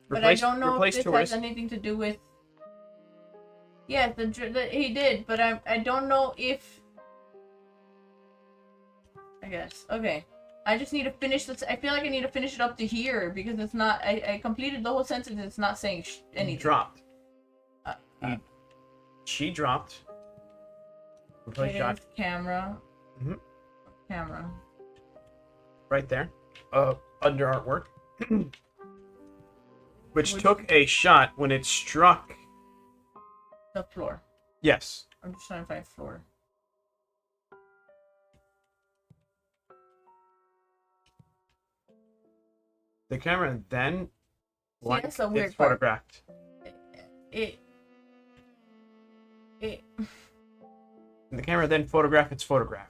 But I don't know if this tourist. has anything to do with. Yeah, he did, but I don't know if. I guess okay. I just need to finish this. I feel like I need to finish it up to here because it's not. I completed the whole sentence. It's not saying anything. He dropped. She dropped. Replace shot. Camera. Mhm. Camera. Right there. Under artwork. Which took a shot when it struck. The floor. Yes. I'm just trying to find floor. The camera then that's a weird it's part. photographed. It. And the camera then photographed its photograph.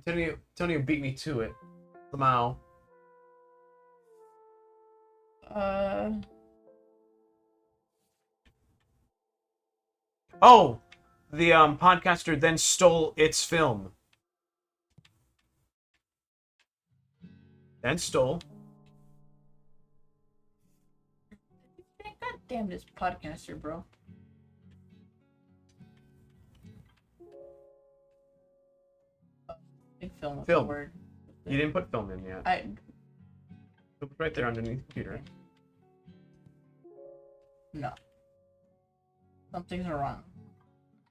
Antonio beat me to it. Somehow. Oh! The podcaster then stole its film. Then stole. God damn this podcaster, bro. Big film. What's the word? You didn't put film in yet. It's right there underneath the computer. No. Something's wrong.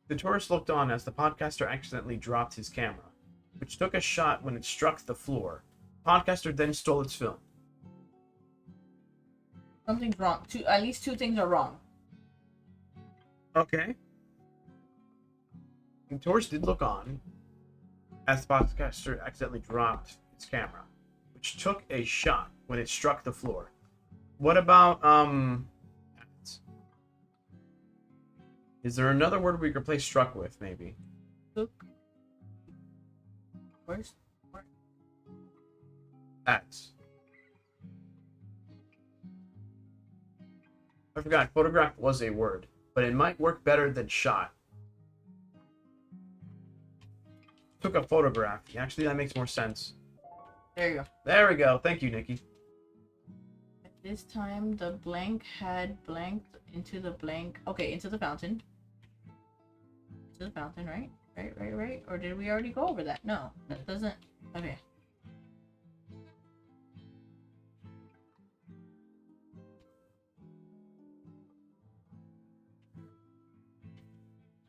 The tourist looked on as the podcaster accidentally dropped his camera, which took a shot when it struck the floor. The podcaster then stole its film. Something's wrong. At least two things are wrong. Okay. The tourist did look on as the podcaster accidentally dropped its camera, which took a shot when it struck the floor. What about, is there another word we could replace struck with, maybe? Where's? Ads. I forgot, photograph was a word, but it might work better than shot. Took a photograph. Actually, that makes more sense. There you go. There we go. Thank you, Nikki. At this time, the blank had blanked into the blank. Okay, into the fountain. To the fountain, right? Right. Or did we already go over that? No, that doesn't. Okay.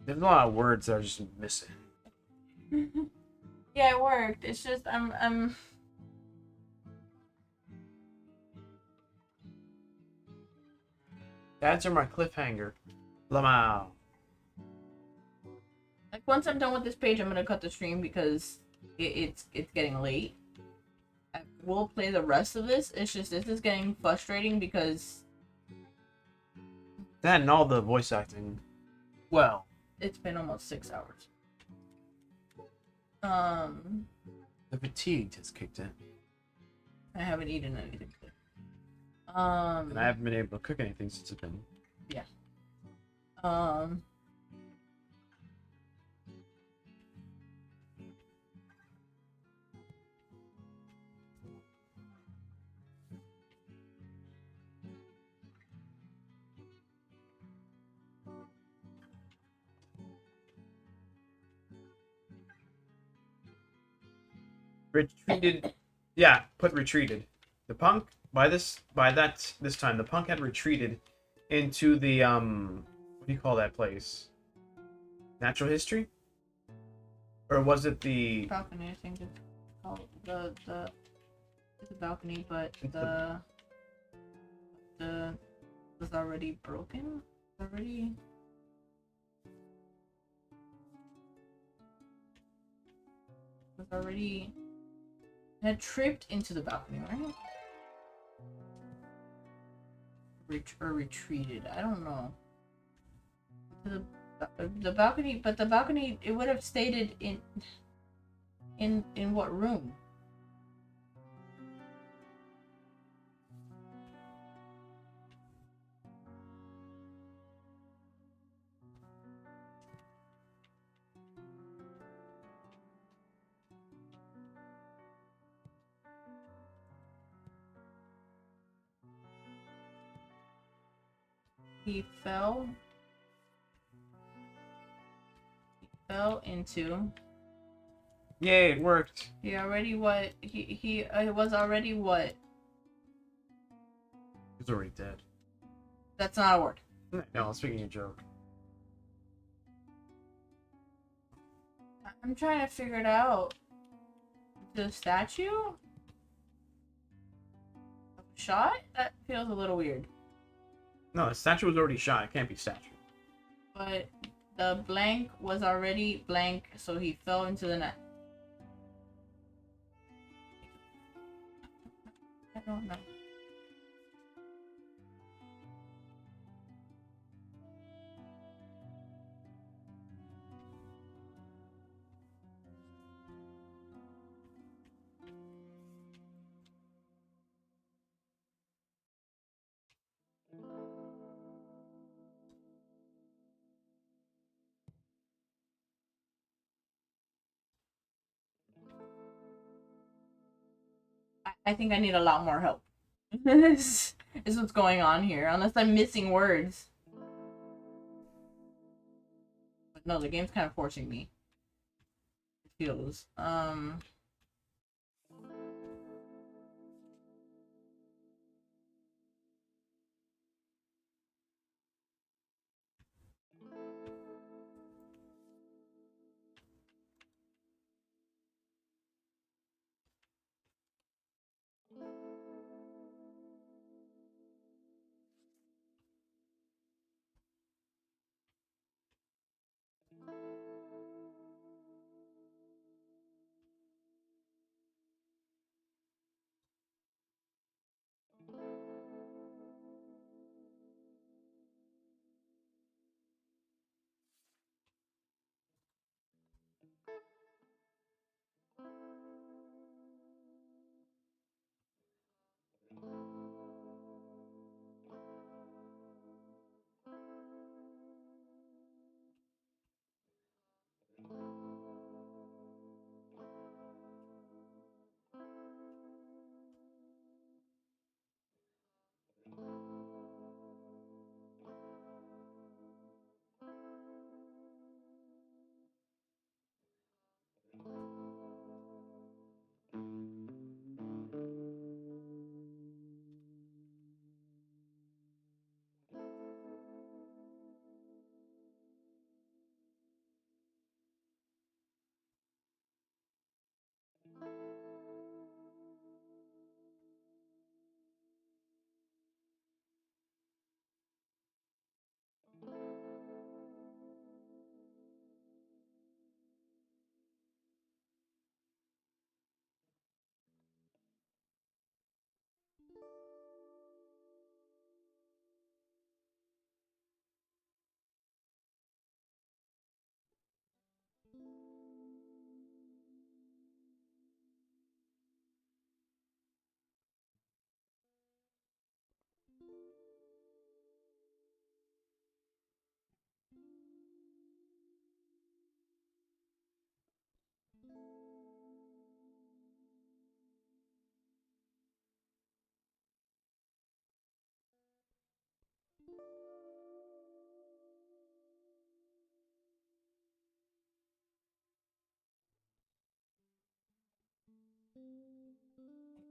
There's a lot of words that are just missing. Yeah, it worked. It's just I'm. That's my cliffhanger. Lamau. Like once I'm done with this page, I'm gonna cut the stream because it's getting late. I will play the rest of this. It's just this is getting frustrating because That and all the voice acting. Well, it's been almost 6 hours. the fatigue has kicked in. I haven't eaten anything. And I haven't been able to cook anything since it's been. Yeah. Retreated. Yeah, put retreated. The punk this time the punk had retreated into the what do you call that place? Natural history? Or was it the balcony? I think it's called it's a balcony, but It's the was already broken. Already. Was already Had tripped into the balcony, right? Or retreated. I don't know. The balcony, but the balcony, it would have stated in what room? He fell into. Yay, it worked. He already what? He was already what? He's already dead. That's not a word. No, I was making a joke. I'm trying to figure it out. The statue? Shot? That feels a little weird. No, the statue was already shot. It can't be statue. But the blank was already blank, so he fell into the net. I don't know. I think I need a lot more help. This is what's going on here, unless I'm missing words. But no, the game's kind of forcing me. It feels.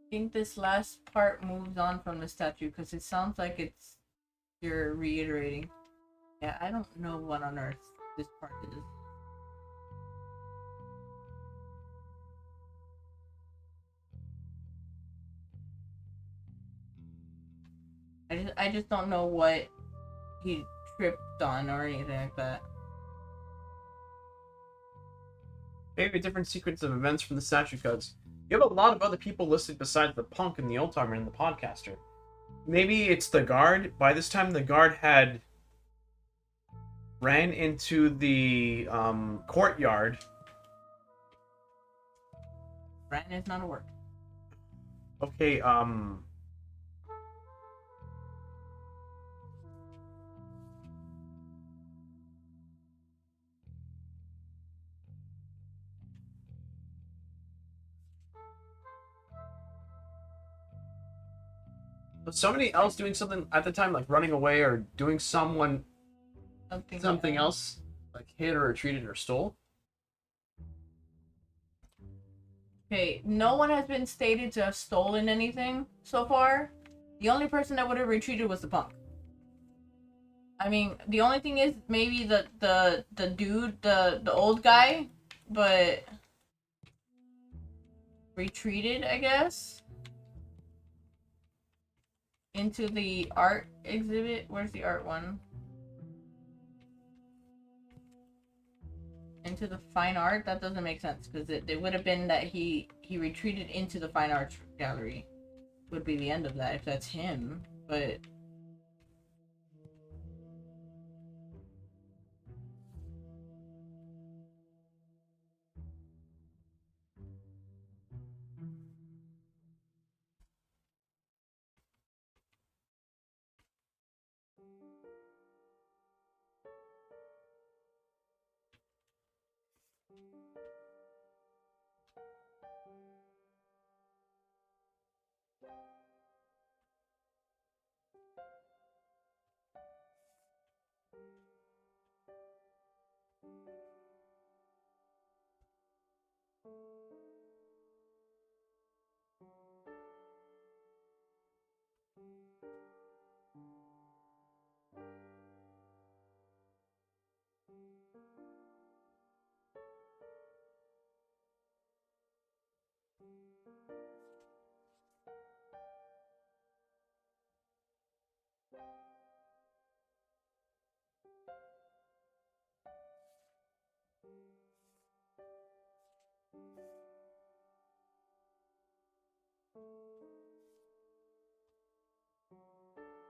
I think this last part moves on from the statue because it sounds like you're reiterating. Yeah, I don't know what on earth this part is. I just don't know what he tripped on or anything like that. Maybe a different sequence of events from the statue cuts. You have a lot of other people listed besides the punk and the old timer and the podcaster. Maybe it's the guard. By this time, the guard had ran into the courtyard. Ran is not a word. Okay, was somebody else doing something at the time, like running away or doing something else, like hid or retreated or stole? Okay, no one has been stated to have stolen anything so far. The only person that would have retreated was the punk. I mean, the only thing is maybe the dude, the old guy, but retreated, I guess, into the art exhibit. Where's the art one? Into the fine art? That doesn't make sense, because it would have been that he retreated into the fine arts gallery. Would be the end of that if that's him, but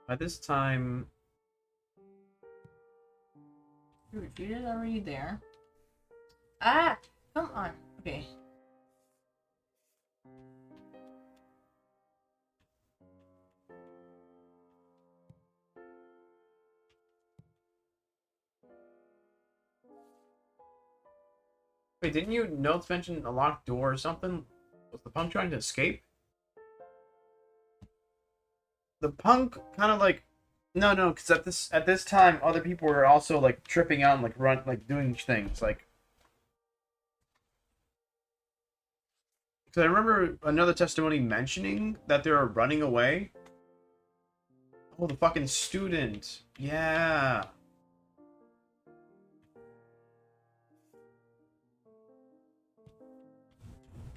By this time, he retreated already there. Ah, come on. Okay. wait, didn't you notes mention a locked door or something? Was the punk trying to escape? The punk kind of like, no, because at this time, other people were also like tripping out and like doing things like. Because I remember another testimony mentioning that they were running away. Oh, the fucking student. Yeah.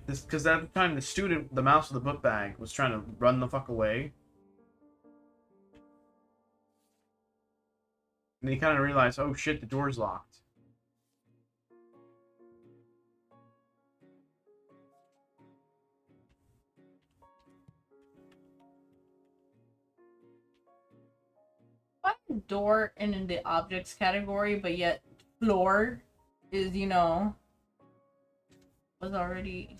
Because at the time, the student, the mouse with the book bag, was trying to run the fuck away. And he kind of realized, oh shit, the door's locked. Find door in the objects category, but yet floor is, was already.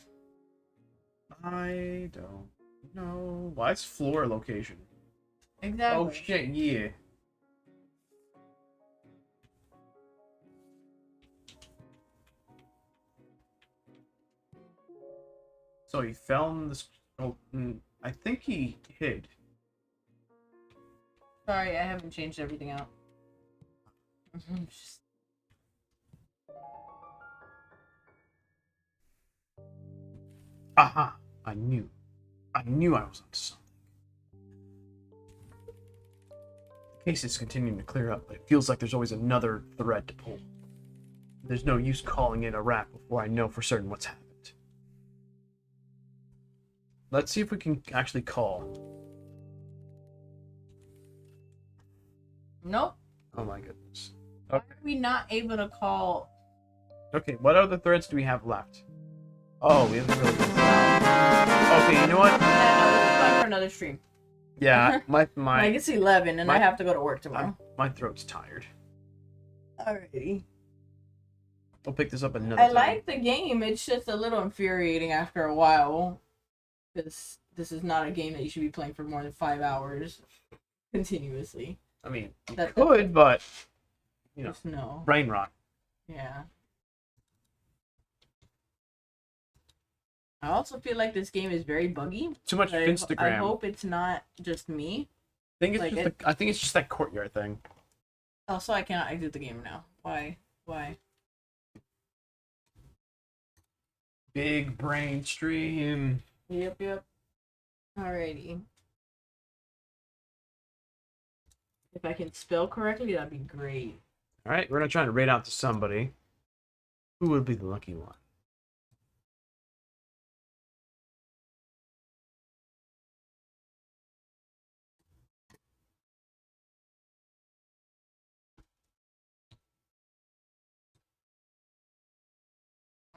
I don't know. Why is floor location? Exactly. Oh shit, yeah. So he fell in this. Oh, I think he hid. Sorry, I haven't changed everything out. Just... Aha! I knew I was onto something. The case is continuing to clear up, but it feels like there's always another thread to pull. There's no use calling in a rat before I know for certain what's happened. Let's see if we can actually call. Nope. Oh my goodness. Why are we not able to call? Okay, what other threads do we have left? Oh, we haven't really. Okay, you know what? Yeah, no, this is going for another stream. Yeah, Like my it's 11 and I my- have to go to work tomorrow. my throat's tired. Alrighty. We'll pick this up another I time. like the game. It's just a little infuriating after a while. Because this is not a game that you should be playing for more than 5 hours continuously. I mean, you That- could, but you know, Just no. brain rot. Yeah. I also feel like this game is very buggy. Too much I Instagram. hope it's not just me. I think it's just that courtyard thing. Also, I cannot exit the game now. Why? Why? Big brain stream. Yep. Alrighty. If I can spell correctly, that'd be great. All right, we're gonna try to raid out to somebody. Who will be the lucky one?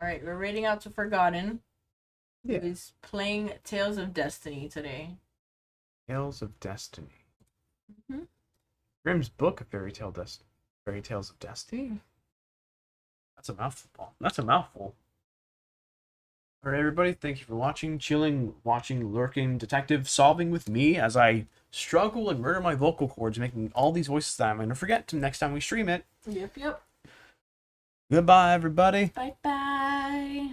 Alright, we're raiding out to Forgotten. Yeah. Who's playing Tales of Destiny today. Tales of Destiny. Mhm. Grimm's book of Fairy Tales of Destiny. That's a mouthful. That's a mouthful. All right, everybody. Thank you for watching, chilling, watching, lurking, detective, solving with me as I struggle and murder my vocal cords, making all these voices that I'm gonna forget to next time we stream it. Yep. Goodbye, everybody. Bye-bye.